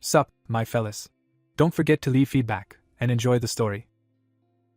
Sup, my fellas. Don't forget to leave feedback, and enjoy the story.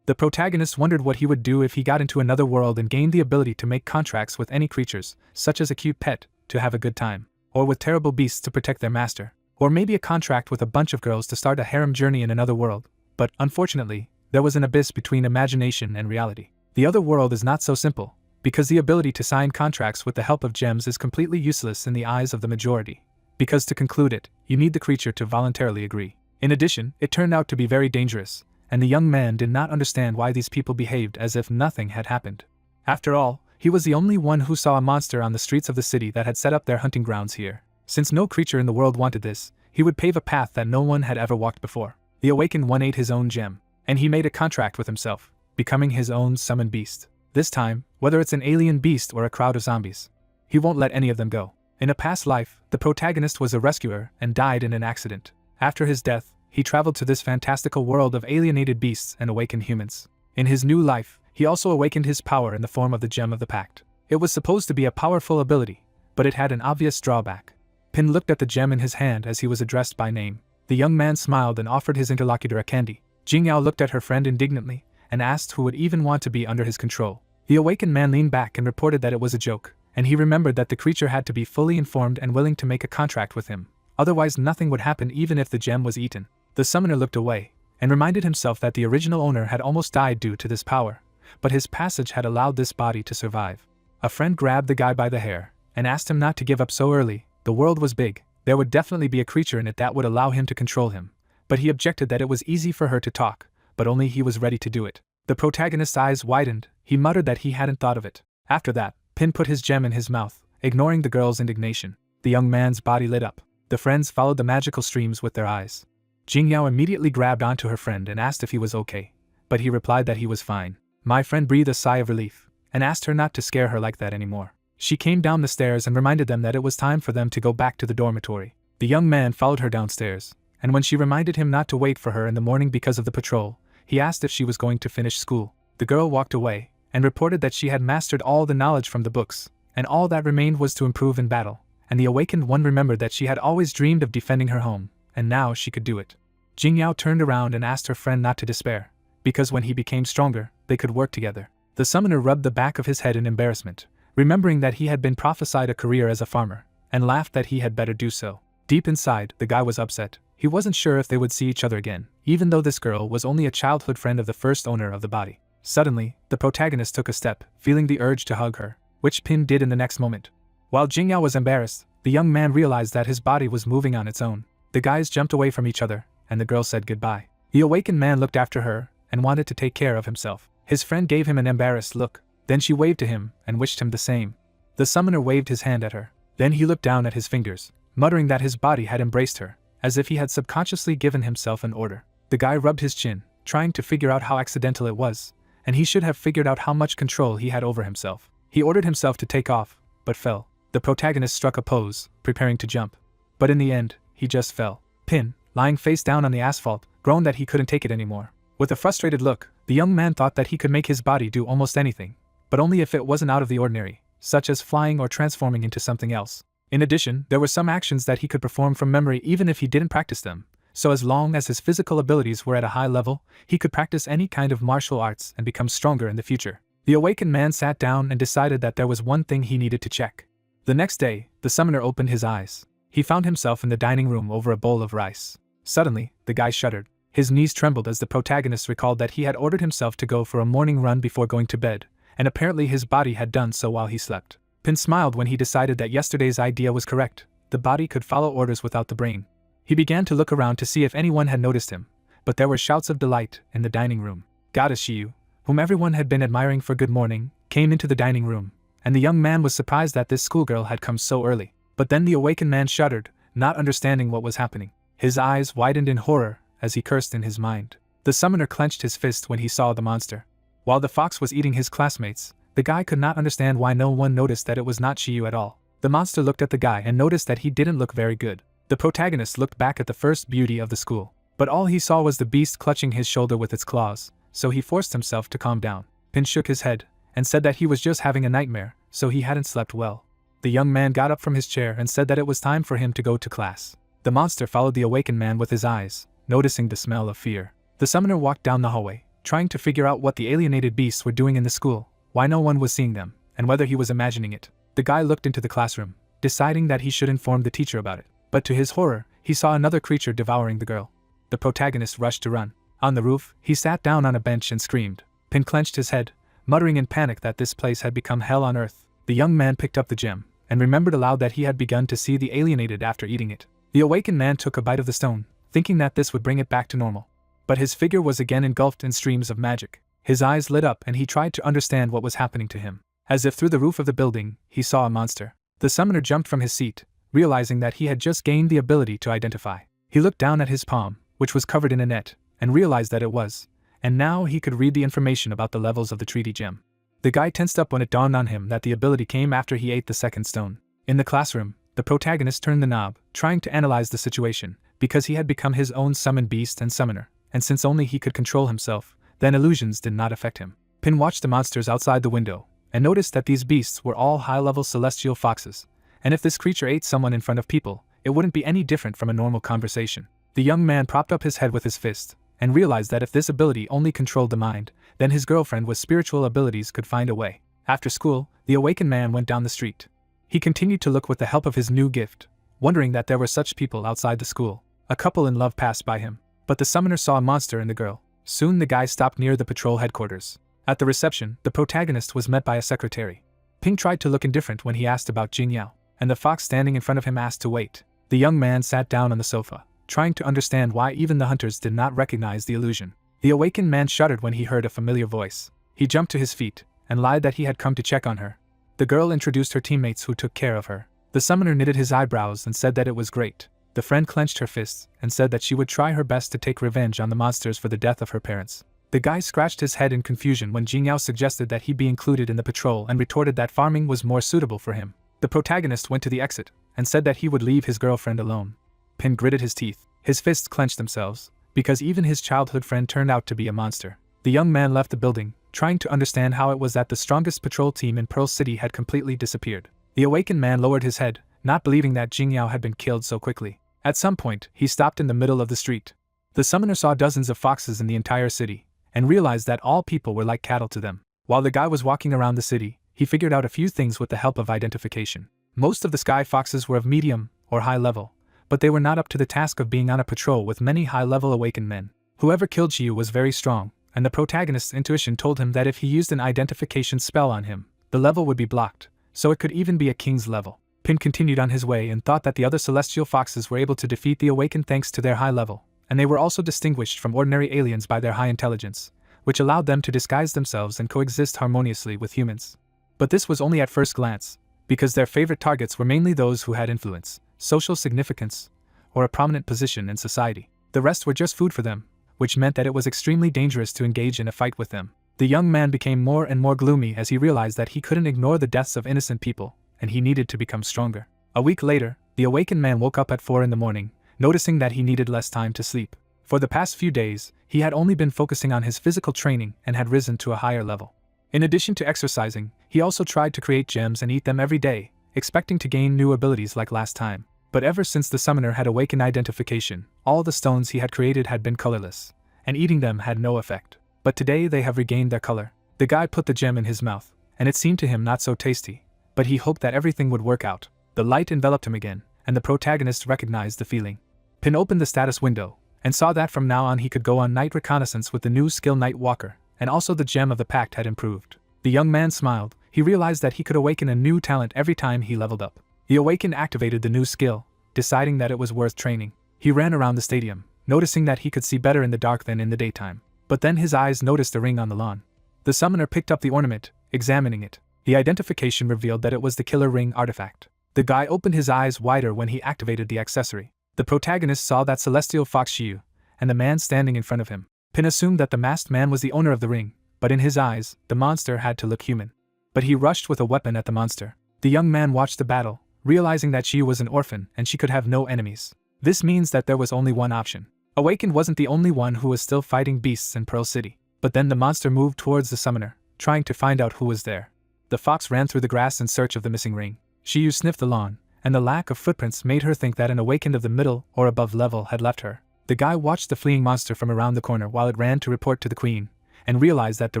The protagonist wondered what he would do if he got into another world and gained the ability to make contracts with any creatures, such as a cute pet, to have a good time, or with terrible beasts to protect their master, or maybe a contract with a bunch of girls to start a harem journey in another world. But, unfortunately, there was an abyss between imagination and reality. The other world is not so simple, because the ability to sign contracts with the help of gems is completely useless in the eyes of the majority, because to conclude it, you need the creature to voluntarily agree. In addition, it turned out to be very dangerous, and the young man did not understand why these people behaved as if nothing had happened. After all, he was the only one who saw a monster on the streets of the city that had set up their hunting grounds here. Since no creature in the world wanted this, he would pave a path that no one had ever walked before. The Awakened one ate his own gem, and he made a contract with himself, becoming his own summoned beast. This time, whether it's an alien beast or a crowd of zombies, he won't let any of them go. In a past life, the protagonist was a rescuer and died in an accident. After his death, he traveled to this fantastical world of alienated beasts and awakened humans. In his new life, he also awakened his power in the form of the Gem of the Pact. It was supposed to be a powerful ability, but it had an obvious drawback. Pin looked at the gem in his hand as he was addressed by name. The young man smiled and offered his interlocutor a candy. Jingyao looked at her friend indignantly and asked who would even want to be under his control. The awakened man leaned back and reported that it was a joke, and he remembered that the creature had to be fully informed and willing to make a contract with him. Otherwise nothing would happen even if the gem was eaten. The summoner looked away, and reminded himself that the original owner had almost died due to this power, but his passage had allowed this body to survive. A friend grabbed the guy by the hair, and asked him not to give up so early. The world was big, there would definitely be a creature in it that would allow him to control him, but he objected that it was easy for her to talk, but only he was ready to do it. The protagonist's eyes widened, he muttered that he hadn't thought of it. After that, Pin put his gem in his mouth, ignoring the girl's indignation. The young man's body lit up. The friends followed the magical streams with their eyes. Jingyao immediately grabbed onto her friend and asked if he was okay, but he replied that he was fine. My friend breathed a sigh of relief, and asked her not to scare her like that anymore. She came down the stairs and reminded them that it was time for them to go back to the dormitory. The young man followed her downstairs, and when she reminded him not to wait for her in the morning because of the patrol, he asked if she was going to finish school. The girl walked away, and reported that she had mastered all the knowledge from the books, and all that remained was to improve in battle, and the awakened one remembered that she had always dreamed of defending her home, and now she could do it. Jingyao turned around and asked her friend not to despair, because when he became stronger, they could work together. The summoner rubbed the back of his head in embarrassment, remembering that he had been prophesied a career as a farmer, and laughed that he had better do so. Deep inside, the guy was upset. He wasn't sure if they would see each other again, even though this girl was only a childhood friend of the first owner of the body. Suddenly, the protagonist took a step, feeling the urge to hug her, which Pin did in the next moment. While Jingyao was embarrassed, the young man realized that his body was moving on its own. The guys jumped away from each other, and the girl said goodbye. The awakened man looked after her, and wanted to take care of himself. His friend gave him an embarrassed look, then she waved to him, and wished him the same. The summoner waved his hand at her. Then he looked down at his fingers, muttering that his body had embraced her, as if he had subconsciously given himself an order. The guy rubbed his chin, trying to figure out how accidental it was, and he should have figured out how much control he had over himself. He ordered himself to take off, but fell. The protagonist struck a pose, preparing to jump. But in the end, he just fell. Pin, lying face down on the asphalt, groaned that he couldn't take it anymore. With a frustrated look, the young man thought that he could make his body do almost anything, but only if it wasn't out of the ordinary, such as flying or transforming into something else. In addition, there were some actions that he could perform from memory even if he didn't practice them, so as long as his physical abilities were at a high level, he could practice any kind of martial arts and become stronger in the future. The awakened man sat down and decided that there was one thing he needed to check. The next day, the summoner opened his eyes. He found himself in the dining room over a bowl of rice. Suddenly, the guy shuddered. His knees trembled as the protagonist recalled that he had ordered himself to go for a morning run before going to bed, and apparently his body had done so while he slept. Pin smiled when he decided that yesterday's idea was correct. The body could follow orders without the brain. He began to look around to see if anyone had noticed him, but there were shouts of delight in the dining room. Goddess Shiyu, whom everyone had been admiring for good morning, came into the dining room, and the young man was surprised that this schoolgirl had come so early. But then the awakened man shuddered, not understanding what was happening. His eyes widened in horror as he cursed in his mind. The summoner clenched his fist when he saw the monster. While the fox was eating his classmates, the guy could not understand why no one noticed that it was not Shiyu at all. The monster looked at the guy and noticed that he didn't look very good. The protagonist looked back at the first beauty of the school, but all he saw was the beast clutching his shoulder with its claws, so he forced himself to calm down. Pin shook his head, and said that he was just having a nightmare, so he hadn't slept well. The young man got up from his chair and said that it was time for him to go to class. The monster followed the awakened man with his eyes, noticing the smell of fear. The summoner walked down the hallway, trying to figure out what the alienated beasts were doing in the school, why no one was seeing them, and whether he was imagining it. The guy looked into the classroom, deciding that he should inform the teacher about it. But to his horror, he saw another creature devouring the girl. The protagonist rushed to run. On the roof, he sat down on a bench and screamed. Pin clenched his head, muttering in panic that this place had become hell on earth. The young man picked up the gem, and remembered aloud that he had begun to see the alienated after eating it. The awakened man took a bite of the stone, thinking that this would bring it back to normal. But his figure was again engulfed in streams of magic. His eyes lit up and he tried to understand what was happening to him. As if through the roof of the building, he saw a monster. The summoner jumped from his seat, realizing that he had just gained the ability to identify. He looked down at his palm, which was covered in a net, and realized that it was, and now he could read the information about the levels of the treaty gem. The guy tensed up when it dawned on him that the ability came after he ate the second stone. In the classroom, the protagonist turned the knob, trying to analyze the situation, because he had become his own summoned beast and summoner, and since only he could control himself, then illusions did not affect him. Pin watched the monsters outside the window, and noticed that these beasts were all high-level celestial foxes, and if this creature ate someone in front of people, it wouldn't be any different from a normal conversation. The young man propped up his head with his fist, and realized that if this ability only controlled the mind, then his girlfriend with spiritual abilities could find a way. After school, the awakened man went down the street. He continued to look with the help of his new gift, wondering that there were such people outside the school. A couple in love passed by him, but the summoner saw a monster in the girl. Soon the guy stopped near the patrol headquarters. At the reception, the protagonist was met by a secretary. Ping tried to look indifferent when he asked about Jingyao, and the fox standing in front of him asked to wait. The young man sat down on the sofa, trying to understand why even the hunters did not recognize the illusion. The awakened man shuddered when he heard a familiar voice. He jumped to his feet, and lied that he had come to check on her. The girl introduced her teammates who took care of her. The summoner knitted his eyebrows and said that it was great. The friend clenched her fists and said that she would try her best to take revenge on the monsters for the death of her parents. The guy scratched his head in confusion when Jingyao suggested that he be included in the patrol and retorted that farming was more suitable for him. The protagonist went to the exit and said that he would leave his girlfriend alone. Pin gritted his teeth. His fists clenched themselves, because even his childhood friend turned out to be a monster. The young man left the building, trying to understand how it was that the strongest patrol team in Pearl City had completely disappeared. The awakened man lowered his head, not believing that Jingyao had been killed so quickly. At some point, he stopped in the middle of the street. The summoner saw dozens of foxes in the entire city, and realized that all people were like cattle to them. While the guy was walking around the city, he figured out a few things with the help of identification. Most of the sky foxes were of medium or high level, but they were not up to the task of being on a patrol with many high-level awakened men. Whoever killed Chiyu was very strong, and the protagonist's intuition told him that if he used an identification spell on him, the level would be blocked, so it could even be a king's level. Pin continued on his way and thought that the other celestial foxes were able to defeat the awakened thanks to their high level, and they were also distinguished from ordinary aliens by their high intelligence, which allowed them to disguise themselves and coexist harmoniously with humans. But this was only at first glance, because their favorite targets were mainly those who had influence, social significance, or a prominent position in society. The rest were just food for them, which meant that it was extremely dangerous to engage in a fight with them. The young man became more and more gloomy as he realized that he couldn't ignore the deaths of innocent people, and he needed to become stronger. A week later, the awakened man woke up at 4 in the morning, noticing that he needed less time to sleep. For the past few days, he had only been focusing on his physical training and had risen to a higher level. In addition to exercising, he also tried to create gems and eat them every day, expecting to gain new abilities like last time. But ever since the summoner had awakened identification, all the stones he had created had been colorless, and eating them had no effect. But today they have regained their color. The guy put the gem in his mouth, and it seemed to him not so tasty, but he hoped that everything would work out. The light enveloped him again, and the protagonist recognized the feeling. Pin opened the status window, and saw that from now on he could go on night reconnaissance with the new skill Night Walker, and also the gem of the pact had improved. The young man smiled. He realized that he could awaken a new talent every time he leveled up. The awakened activated the new skill, deciding that it was worth training. He ran around the stadium, noticing that he could see better in the dark than in the daytime. But then his eyes noticed a ring on the lawn. The summoner picked up the ornament, examining it. The identification revealed that it was the killer ring artifact. The guy opened his eyes wider when he activated the accessory. The protagonist saw that celestial fox Shiyu, and the man standing in front of him. Pin assumed that the masked man was the owner of the ring, but in his eyes, the monster had to look human. But he rushed with a weapon at the monster. The young man watched the battle, realizing that she was an orphan and she could have no enemies. This means that there was only one option. Awakened wasn't the only one who was still fighting beasts in Pearl City. But then the monster moved towards the summoner, trying to find out who was there. The fox ran through the grass in search of the missing ring. Shiyu sniffed the lawn, and the lack of footprints made her think that an awakened of the middle or above level had left her. The guy watched the fleeing monster from around the corner while it ran to report to the queen, and realized that the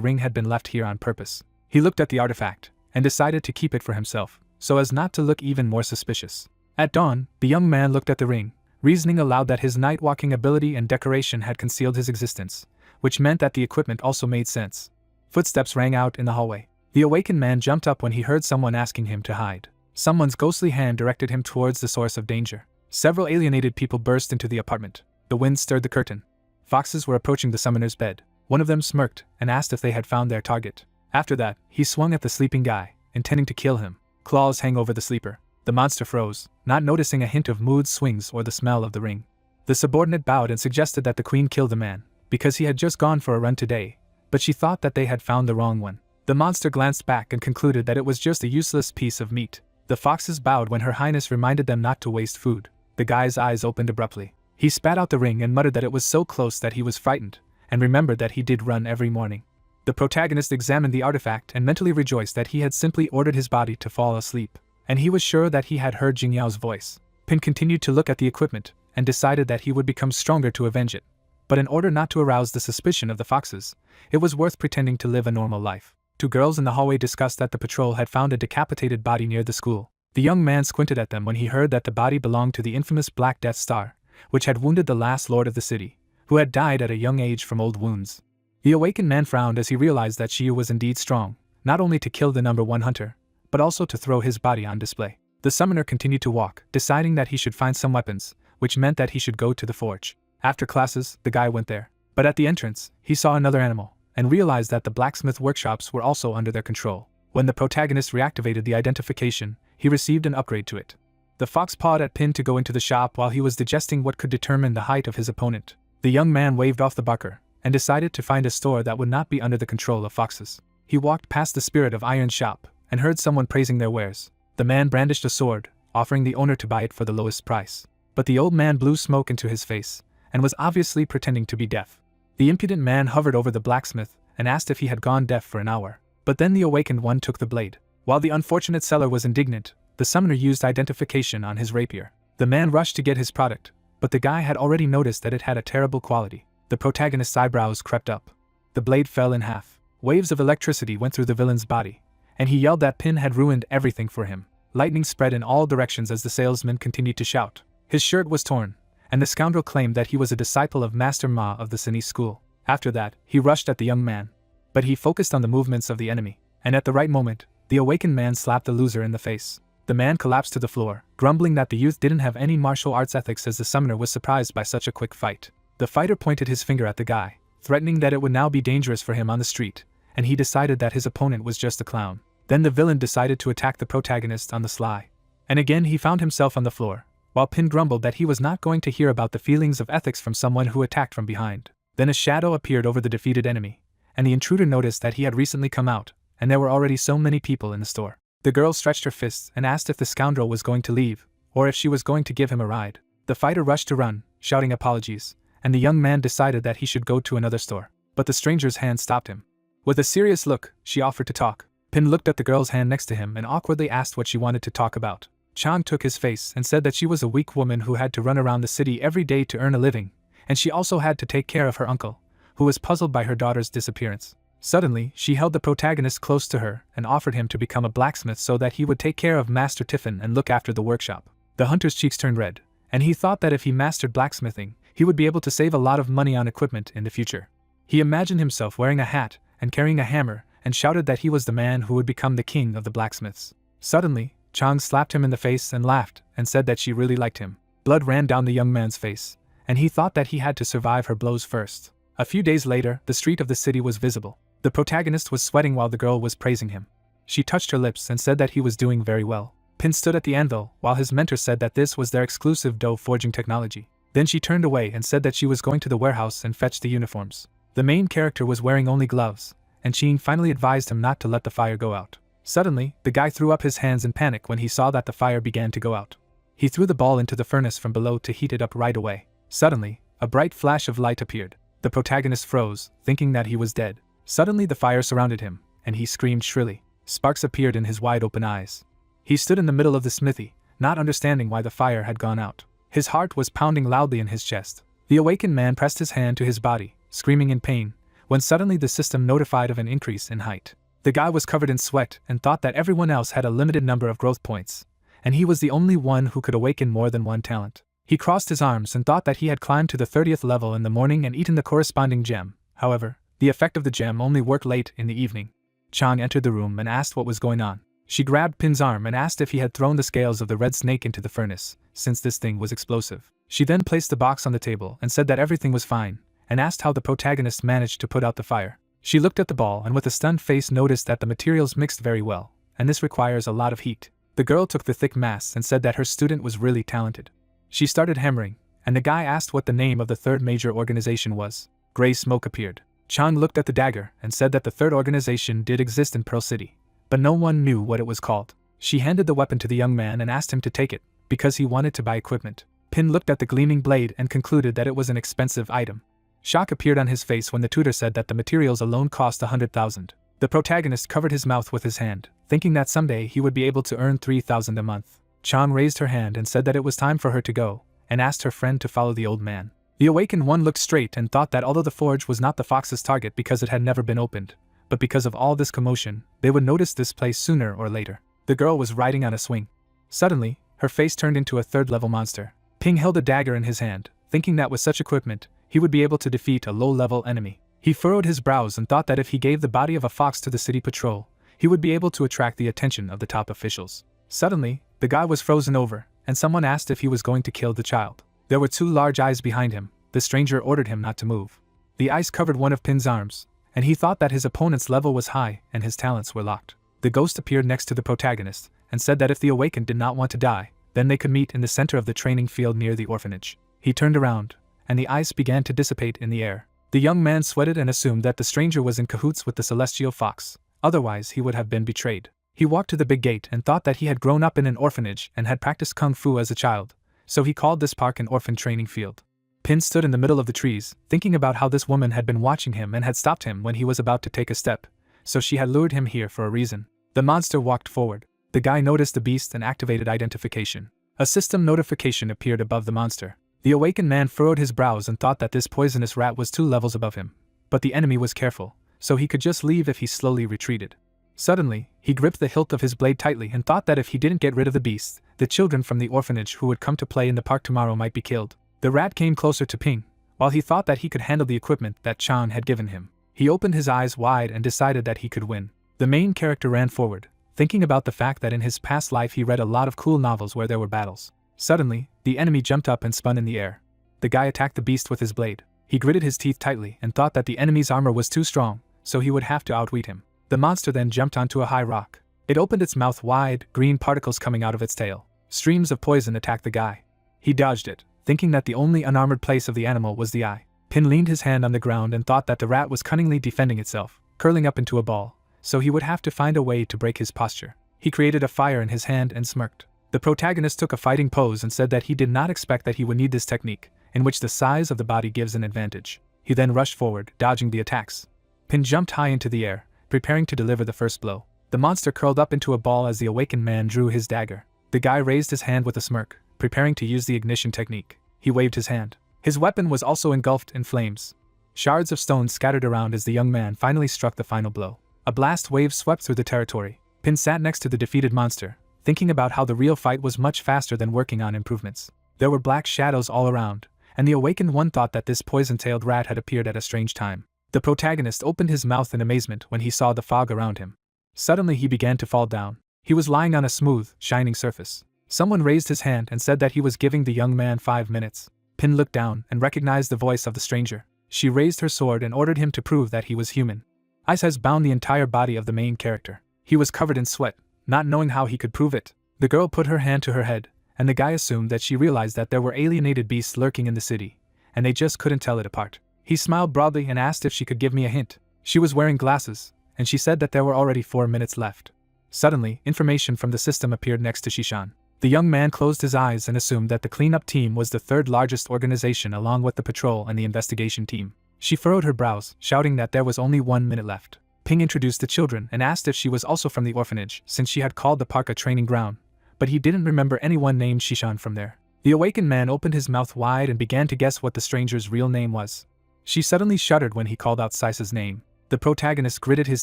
ring had been left here on purpose. He looked at the artifact, and decided to keep it for himself, so as not to look even more suspicious. At dawn, the young man looked at the ring, reasoning aloud that his night-walking ability and decoration had concealed his existence, which meant that the equipment also made sense. Footsteps rang out in the hallway. The awakened man jumped up when he heard someone asking him to hide. Someone's ghostly hand directed him towards the source of danger. Several alienated people burst into the apartment. The wind stirred the curtain. Foxes were approaching the summoner's bed. One of them smirked and asked if they had found their target. After that, he swung at the sleeping guy, intending to kill him. Claws hang over the sleeper. The monster froze, not noticing a hint of mood swings or the smell of the ring. The subordinate bowed and suggested that the queen kill the man, because he had just gone for a run today, but she thought that they had found the wrong one. The monster glanced back and concluded that it was just a useless piece of meat. The foxes bowed when Her Highness reminded them not to waste food. The guy's eyes opened abruptly. He spat out the ring and muttered that it was so close that he was frightened, and remembered that he did run every morning. The protagonist examined the artifact and mentally rejoiced that he had simply ordered his body to fall asleep, and he was sure that he had heard Jingyao's voice. Pin continued to look at the equipment, and decided that he would become stronger to avenge it. But in order not to arouse the suspicion of the foxes, it was worth pretending to live a normal life. Two girls in the hallway discussed that the patrol had found a decapitated body near the school. The young man squinted at them when he heard that the body belonged to the infamous Black Death Star, which had wounded the last lord of the city, who had died at a young age from old wounds. The awakened man frowned as he realized that Shiyu was indeed strong, not only to kill the number one hunter, but also to throw his body on display. The summoner continued to walk, deciding that he should find some weapons, which meant that he should go to the forge. After classes, the guy went there. But at the entrance, he saw another animal, and realized that the blacksmith workshops were also under their control. When the protagonist reactivated the identification, he received an upgrade to it. The fox pawed at Pin to go into the shop while he was digesting what could determine the height of his opponent. The young man waved off the barker, and decided to find a store that would not be under the control of foxes. He walked past the Spirit of Iron shop, and heard someone praising their wares. The man brandished a sword, offering the owner to buy it for the lowest price. But the old man blew smoke into his face, and was obviously pretending to be deaf. The impudent man hovered over the blacksmith, and asked if he had gone deaf for an hour. But then the awakened one took the blade. While the unfortunate seller was indignant, the summoner used identification on his rapier. The man rushed to get his product, but the guy had already noticed that it had a terrible quality. The protagonist's eyebrows crept up. The blade fell in half. Waves of electricity went through the villain's body, and he yelled that Pin had ruined everything for him. Lightning spread in all directions as the salesman continued to shout. His shirt was torn, and the scoundrel claimed that he was a disciple of Master Ma of the Sinise school. After that, he rushed at the young man, but he focused on the movements of the enemy, and at the right moment, the awakened man slapped the loser in the face. The man collapsed to the floor, grumbling that the youth didn't have any martial arts ethics as the summoner was surprised by such a quick fight. The fighter pointed his finger at the guy, threatening that it would now be dangerous for him on the street, and he decided that his opponent was just a clown. Then the villain decided to attack the protagonist on the sly. And again he found himself on the floor, while Pin grumbled that he was not going to hear about the feelings of ethics from someone who attacked from behind. Then a shadow appeared over the defeated enemy, and the intruder noticed that he had recently come out, and there were already so many people in the store. The girl stretched her fists and asked if the scoundrel was going to leave, or if she was going to give him a ride. The fighter rushed to run, shouting apologies, and the young man decided that he should go to another store. But the stranger's hand stopped him. With a serious look, she offered to talk. Pin looked at the girl's hand next to him and awkwardly asked what she wanted to talk about. Chang took his face and said that she was a weak woman who had to run around the city every day to earn a living, and she also had to take care of her uncle, who was puzzled by her daughter's disappearance. Suddenly, she held the protagonist close to her and offered him to become a blacksmith so that he would take care of Master Tiffin and look after the workshop. The hunter's cheeks turned red, and he thought that if he mastered blacksmithing, he would be able to save a lot of money on equipment in the future. He imagined himself wearing a hat and carrying a hammer, and shouted that he was the man who would become the king of the blacksmiths. Suddenly, Chang slapped him in the face and laughed, and said that she really liked him. Blood ran down the young man's face, and he thought that he had to survive her blows first. A few days later, the street of the city was visible. The protagonist was sweating while the girl was praising him. She touched her lips and said that he was doing very well. Pin stood at the anvil, while his mentor said that this was their exclusive dough forging technology. Then she turned away and said that she was going to the warehouse and fetch the uniforms. The main character was wearing only gloves, and Ching finally advised him not to let the fire go out. Suddenly, the guy threw up his hands in panic when he saw that the fire began to go out. He threw the ball into the furnace from below to heat it up right away. Suddenly, a bright flash of light appeared. The protagonist froze, thinking that he was dead. Suddenly the fire surrounded him, and he screamed shrilly. Sparks appeared in his wide-open eyes. He stood in the middle of the smithy, not understanding why the fire had gone out. His heart was pounding loudly in his chest. The awakened man pressed his hand to his body, screaming in pain, when suddenly the system notified of an increase in height. The guy was covered in sweat and thought that everyone else had a limited number of growth points, and he was the only one who could awaken more than one talent. He crossed his arms and thought that he had climbed to the 30th level in the morning and eaten the corresponding gem. However, the effect of the gem only worked late in the evening. Chan entered the room and asked what was going on. She grabbed Pin's arm and asked if he had thrown the scales of the red snake into the furnace, since this thing was explosive. She then placed the box on the table and said that everything was fine, and asked how the protagonist managed to put out the fire. She looked at the ball and with a stunned face noticed that the materials mixed very well, and this requires a lot of heat. The girl took the thick mass and said that her student was really talented. She started hammering, and the guy asked what the name of the third major organization was. Gray smoke appeared. Chan looked at the dagger and said that the third organization did exist in Pearl City, but no one knew what it was called. She handed the weapon to the young man and asked him to take it, because he wanted to buy equipment. Pin looked at the gleaming blade and concluded that it was an expensive item. Shock appeared on his face when the tutor said that the materials alone cost 100,000. The protagonist covered his mouth with his hand, thinking that someday he would be able to earn 3,000 a month. Chan raised her hand and said that it was time for her to go, and asked her friend to follow the old man. The awakened one looked straight and thought that although the forge was not the fox's target because it had never been opened, but because of all this commotion, they would notice this place sooner or later. The girl was riding on a swing. Suddenly, her face turned into a third-level monster. Ping held a dagger in his hand, thinking that with such equipment, he would be able to defeat a low-level enemy. He furrowed his brows and thought that if he gave the body of a fox to the city patrol, he would be able to attract the attention of the top officials. Suddenly, the guy was frozen over, and someone asked if he was going to kill the child. There were two large eyes behind him. The stranger ordered him not to move. The ice covered one of Pin's arms, and he thought that his opponent's level was high and his talents were locked. The ghost appeared next to the protagonist, and said that if the awakened did not want to die, then they could meet in the center of the training field near the orphanage. He turned around, and the ice began to dissipate in the air. The young man sweated and assumed that the stranger was in cahoots with the celestial fox, otherwise he would have been betrayed. He walked to the big gate and thought that he had grown up in an orphanage and had practiced kung fu as a child, so he called this park an orphan training field. Pin stood in the middle of the trees, thinking about how this woman had been watching him and had stopped him when he was about to take a step, so she had lured him here for a reason. The monster walked forward. The guy noticed the beast and activated identification. A system notification appeared above the monster. The awakened man furrowed his brows and thought that this poisonous rat was 2 levels above him, but the enemy was careful, so he could just leave if he slowly retreated. Suddenly, he gripped the hilt of his blade tightly and thought that if he didn't get rid of the beast, the children from the orphanage who would come to play in the park tomorrow might be killed. The rat came closer to Ping, while he thought that he could handle the equipment that Chan had given him. He opened his eyes wide and decided that he could win. The main character ran forward, thinking about the fact that in his past life he read a lot of cool novels where there were battles. Suddenly, the enemy jumped up and spun in the air. The guy attacked the beast with his blade. He gritted his teeth tightly and thought that the enemy's armor was too strong, so he would have to outwit him. The monster then jumped onto a high rock. It opened its mouth wide, green particles coming out of its tail. Streams of poison attacked the guy. He dodged it, thinking that the only unarmored place of the animal was the eye. Pin leaned his hand on the ground and thought that the rat was cunningly defending itself, curling up into a ball, so he would have to find a way to break his posture. He created a fire in his hand and smirked. The protagonist took a fighting pose and said that he did not expect that he would need this technique, in which the size of the body gives an advantage. He then rushed forward, dodging the attacks. Pin jumped high into the air, preparing to deliver the first blow. The monster curled up into a ball as the awakened man drew his dagger. The guy raised his hand with a smirk, preparing to use the ignition technique. He waved his hand. His weapon was also engulfed in flames. Shards of stone scattered around as the young man finally struck the final blow. A blast wave swept through the territory. Pin sat next to the defeated monster, thinking about how the real fight was much faster than working on improvements. There were black shadows all around, and the awakened one thought that this poison-tailed rat had appeared at a strange time. The protagonist opened his mouth in amazement when he saw the fog around him. Suddenly he began to fall down. He was lying on a smooth, shining surface. Someone raised his hand and said that he was giving the young man 5 minutes. Pin looked down and recognized the voice of the stranger. She raised her sword and ordered him to prove that he was human. Ice has bound the entire body of the main character. He was covered in sweat, not knowing how he could prove it. The girl put her hand to her head, and the guy assumed that she realized that there were alienated beasts lurking in the city, and they just couldn't tell it apart. He smiled broadly and asked if she could give me a hint. She was wearing glasses, and she said that there were already 4 minutes left. Suddenly, information from the system appeared next to Shishan. The young man closed his eyes and assumed that the cleanup team was the 3rd largest organization along with the patrol and the investigation team. She furrowed her brows, shouting that there was only 1 minute left. Ping introduced the children and asked if she was also from the orphanage, since she had called the park a training ground, but he didn't remember anyone named Shishan from there. The awakened man opened his mouth wide and began to guess what the stranger's real name was. She suddenly shuddered when he called out Saisa's name. The protagonist gritted his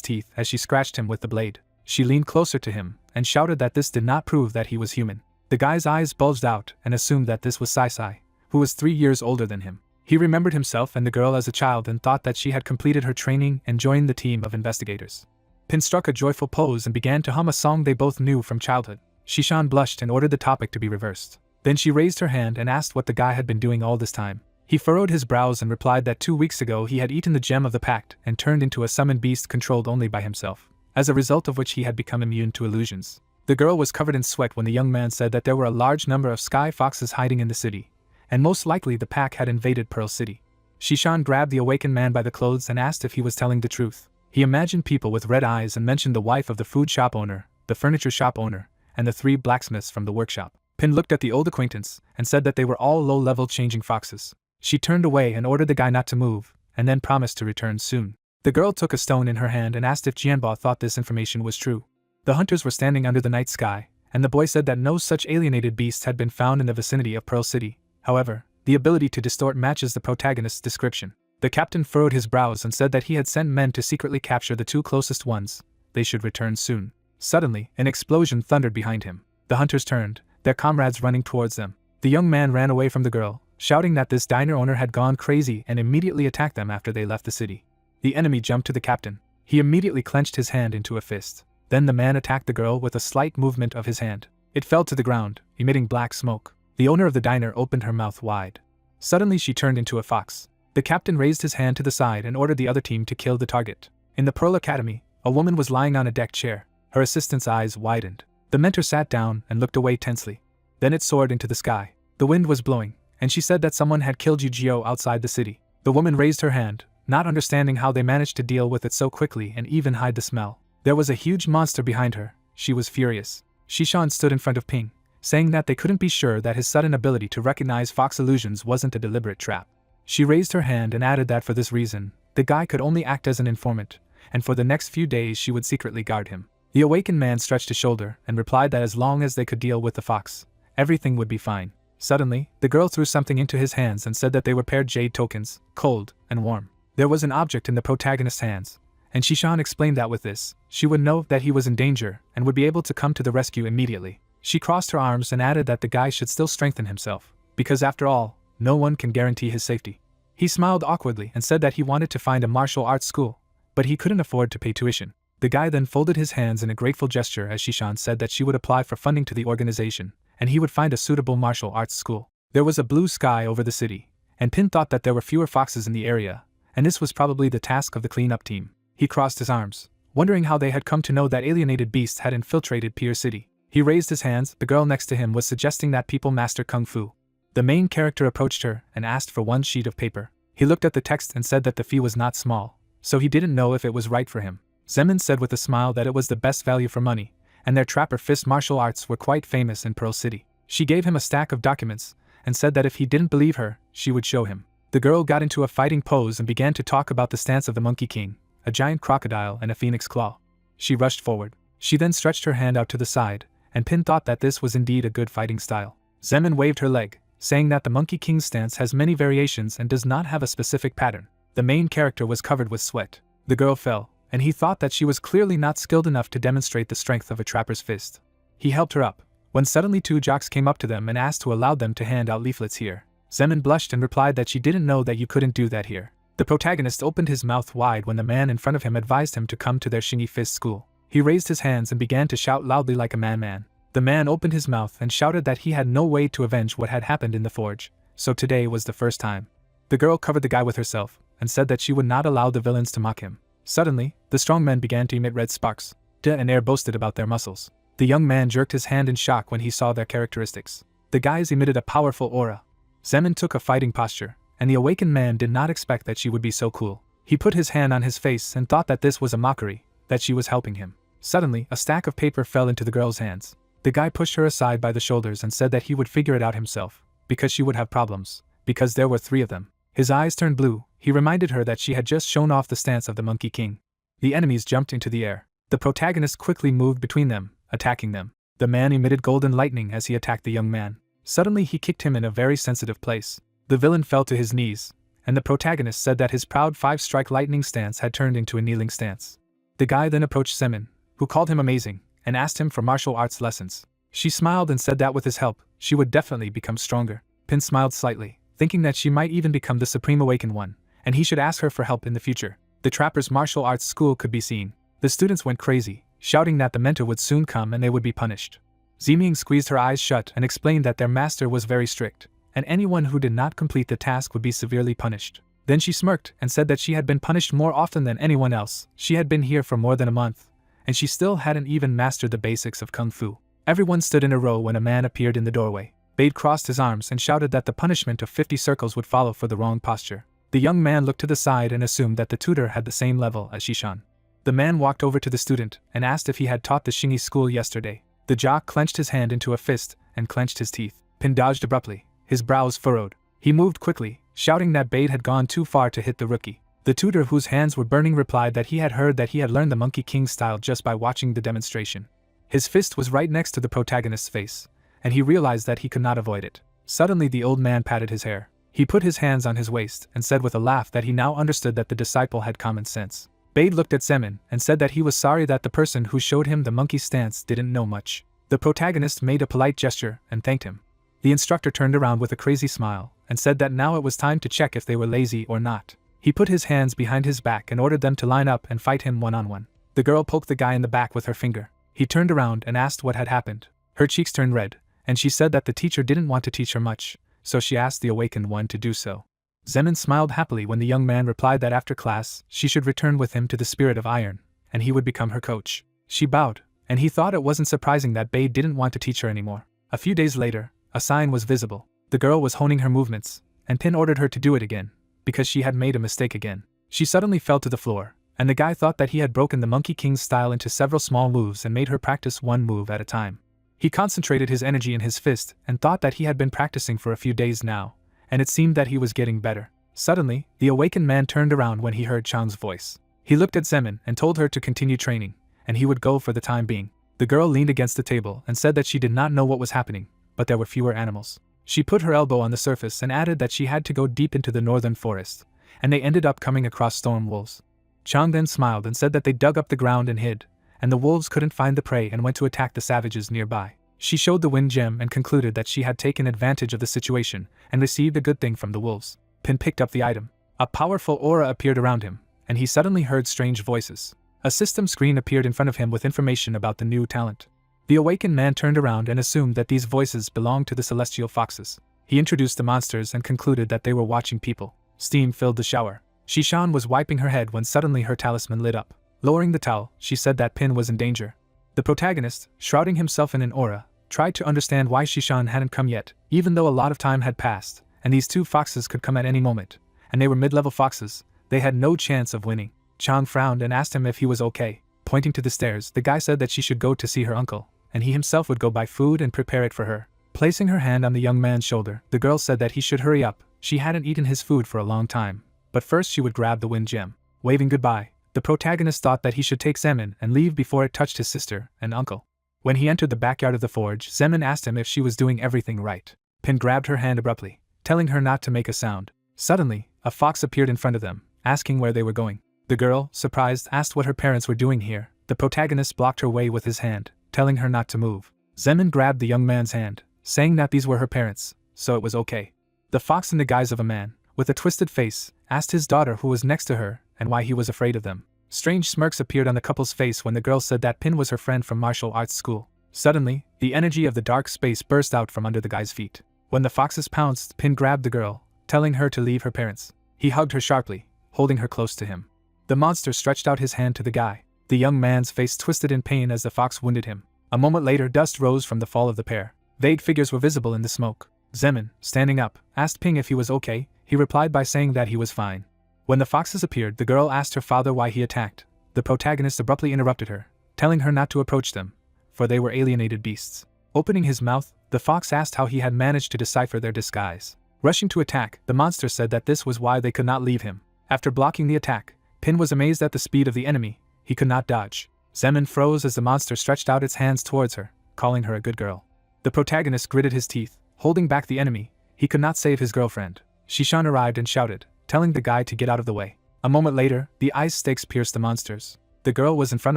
teeth as she scratched him with the blade. She leaned closer to him and shouted that this did not prove that he was human. The guy's eyes bulged out and assumed that this was Saisai, who was 3 years older than him. He remembered himself and the girl as a child and thought that she had completed her training and joined the team of investigators. Pin struck a joyful pose and began to hum a song they both knew from childhood. Shishan blushed and ordered the topic to be reversed. Then she raised her hand and asked what the guy had been doing all this time. He furrowed his brows and replied that 2 weeks ago he had eaten the gem of the pact and turned into a summoned beast controlled only by himself, as a result of which he had become immune to illusions. The girl was covered in sweat when the young man said that there were a large number of sky foxes hiding in the city, and most likely the pack had invaded Pearl City. Shishan grabbed the awakened man by the clothes and asked if he was telling the truth. He imagined people with red eyes and mentioned the wife of the food shop owner, the furniture shop owner, and the 3 blacksmiths from the workshop. Pin looked at the old acquaintance and said that they were all low-level changing foxes. She turned away and ordered the guy not to move, and then promised to return soon. The girl took a stone in her hand and asked if Jianbo thought this information was true. The hunters were standing under the night sky, and the boy said that no such alienated beasts had been found in the vicinity of Pearl City. However, the ability to distort matches the protagonist's description. The captain furrowed his brows and said that he had sent men to secretly capture the 2 closest ones. They should return soon. Suddenly, an explosion thundered behind him. The hunters turned, their comrades running towards them. The young man ran away from the girl, shouting that this diner owner had gone crazy and immediately attacked them after they left the city. The enemy jumped to the captain. He immediately clenched his hand into a fist. Then the man attacked the girl with a slight movement of his hand. It fell to the ground, emitting black smoke. The owner of the diner opened her mouth wide. Suddenly she turned into a fox. The captain raised his hand to the side and ordered the other team to kill the target. In the Pearl Academy, a woman was lying on a deck chair. Her assistant's eyes widened. The mentor sat down and looked away tensely. Then it soared into the sky. The wind was blowing, and she said that someone had killed Yu-Gi-Oh outside the city. The woman raised her hand, not understanding how they managed to deal with it so quickly and even hide the smell. There was a huge monster behind her. She was furious. Shishan stood in front of Ping, saying that they couldn't be sure that his sudden ability to recognize fox illusions wasn't a deliberate trap. She raised her hand and added that for this reason, the guy could only act as an informant, and for the next few days she would secretly guard him. The awakened man stretched his shoulder and replied that as long as they could deal with the fox, everything would be fine. Suddenly, the girl threw something into his hands and said that they were paired jade tokens, cold and warm. There was an object in the protagonist's hands, and Shishan explained that with this, she would know that he was in danger and would be able to come to the rescue immediately. She crossed her arms and added that the guy should still strengthen himself, because after all, no one can guarantee his safety. He smiled awkwardly and said that he wanted to find a martial arts school, but he couldn't afford to pay tuition. The guy then folded his hands in a grateful gesture as Shishan said that she would apply for funding to the organization, and he would find a suitable martial arts school. There was a blue sky over the city, and Pin thought that there were fewer foxes in the area, and this was probably the task of the cleanup team. He crossed his arms, wondering how they had come to know that alienated beasts had infiltrated Pearl City. He raised his hands. The girl next to him was suggesting that people master kung fu. The main character approached her and asked for 1 sheet of paper. He looked at the text and said that the fee was not small, so he didn't know if it was right for him. Zemin said with a smile that it was the best value for money, and their trapper fist martial arts were quite famous in Pearl City. She gave him a stack of documents, and said that if he didn't believe her, she would show him. The girl got into a fighting pose and began to talk about the stance of the Monkey King, a giant crocodile and a phoenix claw. She rushed forward. She then stretched her hand out to the side, and Pin thought that this was indeed a good fighting style. Zemin waved her leg, saying that the Monkey King's stance has many variations and does not have a specific pattern. The main character was covered with sweat. The girl fell, and he thought that she was clearly not skilled enough to demonstrate the strength of a trapper's fist. He helped her up, when suddenly 2 jocks came up to them and asked to allow them to hand out leaflets here. Zemin blushed and replied that she didn't know that you couldn't do that here. The protagonist opened his mouth wide when the man in front of him advised him to come to their Shingi Fist school. He raised his hands and began to shout loudly like a man. The man opened his mouth and shouted that he had no way to avenge what had happened in the forge, so today was the first time. The girl covered the guy with herself, and said that she would not allow the villains to mock him. Suddenly, the strong men began to emit red sparks, and air boasted about their muscles. The young man jerked his hand in shock when he saw their characteristics. The guys emitted a powerful aura. Zemin took a fighting posture, and the awakened man did not expect that she would be so cool. He put his hand on his face and thought that this was a mockery, that she was helping him. Suddenly, a stack of paper fell into the girl's hands. The guy pushed her aside by the shoulders and said that he would figure it out himself, because she would have problems, because there were 3 of them. His eyes turned blue. He reminded her that she had just shown off the stance of the Monkey King. The enemies jumped into the air. The protagonist quickly moved between them, attacking them. The man emitted golden lightning as he attacked the young man. Suddenly he kicked him in a very sensitive place. The villain fell to his knees, and the protagonist said that his proud 5-strike lightning stance had turned into a kneeling stance. The guy then approached Semin, who called him amazing, and asked him for martial arts lessons. She smiled and said that with his help, she would definitely become stronger. Pin smiled slightly, thinking that she might even become the Supreme Awakened One, and he should ask her for help in the future. The trapper's martial arts school could be seen. The students went crazy, shouting that the mentor would soon come and they would be punished. Zeming squeezed her eyes shut and explained that their master was very strict, and anyone who did not complete the task would be severely punished. Then she smirked and said that she had been punished more often than anyone else. She had been here for more than a month, and she still hadn't even mastered the basics of Kung Fu. Everyone stood in a row when a man appeared in the doorway. Bade crossed his arms and shouted that the punishment of 50 circles would follow for the wrong posture. The young man looked to the side and assumed that the tutor had the same level as Shishan. The man walked over to the student and asked if he had taught the Shingi school yesterday. The jock clenched his hand into a fist and clenched his teeth. Pin dodged abruptly, his brows furrowed. He moved quickly, shouting that Bade had gone too far to hit the rookie. The tutor, whose hands were burning, replied that he had heard that he had learned the Monkey King style just by watching the demonstration. His fist was right next to the protagonist's face, and he realized that he could not avoid it. Suddenly the old man patted his hair. He put his hands on his waist and said with a laugh that he now understood that the disciple had common sense. Bade looked at Semin and said that he was sorry that the person who showed him the monkey stance didn't know much. The protagonist made a polite gesture and thanked him. The instructor turned around with a crazy smile and said that now it was time to check if they were lazy or not. He put his hands behind his back and ordered them to line up and fight him one-on-one. The girl poked the guy in the back with her finger. He turned around and asked what had happened. Her cheeks turned red, and she said that the teacher didn't want to teach her much, so she asked the awakened one to do so. Zemin smiled happily when the young man replied that after class she should return with him to the Spirit of Iron, and he would become her coach. She bowed, and he thought it wasn't surprising that Bade didn't want to teach her anymore. A few days later, a sign was visible. The girl was honing her movements, and Pin ordered her to do it again, because she had made a mistake again. She suddenly fell to the floor, and the guy thought that he had broken the Monkey King's style into several small moves and made her practice one move at a time. He concentrated his energy in his fist and thought that he had been practicing for a few days now, and it seemed that he was getting better. Suddenly, the awakened man turned around when he heard Chang's voice. He looked at Zemin and told her to continue training, and he would go for the time being. The girl leaned against the table and said that she did not know what was happening, but there were fewer animals. She put her elbow on the surface and added that she had to go deep into the northern forest, and they ended up coming across storm wolves. Chang then smiled and said that they dug up the ground and hid, and the wolves couldn't find the prey and went to attack the savages nearby. She showed the wind gem and concluded that she had taken advantage of the situation and received a good thing from the wolves. Pin picked up the item. A powerful aura appeared around him, and he suddenly heard strange voices. A system screen appeared in front of him with information about the new talent. The awakened man turned around and assumed that these voices belonged to the celestial foxes. He introduced the monsters and concluded that they were watching people. Steam filled the shower. Shishan was wiping her head when suddenly her talisman lit up. Lowering the towel, she said that Pin was in danger. The protagonist, shrouding himself in an aura, tried to understand why Shishan hadn't come yet, even though a lot of time had passed, and these two foxes could come at any moment, and they were mid-level foxes. They had no chance of winning. Chang frowned and asked him if he was okay. Pointing to the stairs, the guy said that she should go to see her uncle, and he himself would go buy food and prepare it for her. Placing her hand on the young man's shoulder, the girl said that he should hurry up. She hadn't eaten his food for a long time, but first she would grab the wind gem. Waving goodbye, the protagonist thought that he should take Zemin and leave before it touched his sister and uncle. When he entered the backyard of the forge, Zemin asked him if she was doing everything right. Pin grabbed her hand abruptly, telling her not to make a sound. Suddenly, a fox appeared in front of them, asking where they were going. The girl, surprised, asked what her parents were doing here. The protagonist blocked her way with his hand, telling her not to move. Zemin grabbed the young man's hand, saying that these were her parents, so it was okay. The fox, in the guise of a man, with a twisted face, asked his daughter who was next to her and why he was afraid of them. Strange smirks appeared on the couple's face when the girl said that Pin was her friend from martial arts school. Suddenly, the energy of the dark space burst out from under the guy's feet. When the foxes pounced, Pin grabbed the girl, telling her to leave her parents. He hugged her sharply, holding her close to him. The monster stretched out his hand to the guy. The young man's face twisted in pain as the fox wounded him. A moment later, dust rose from the fall of the pair. Vague figures were visible in the smoke. Zemin, standing up, asked Ping if he was okay. He replied by saying that he was fine. When the foxes appeared, the girl asked her father why he attacked. The protagonist abruptly interrupted her, telling her not to approach them, for they were alienated beasts. Opening his mouth, the fox asked how he had managed to decipher their disguise. Rushing to attack, the monster said that this was why they could not leave him. After blocking the attack, Pin was amazed at the speed of the enemy. He could not dodge. Zemin froze as the monster stretched out its hands towards her, calling her a good girl. The protagonist gritted his teeth, holding back the enemy. He could not save his girlfriend. Shishan arrived and shouted, telling the guy to get out of the way. A moment later, the ice stakes pierced the monsters. The girl was in front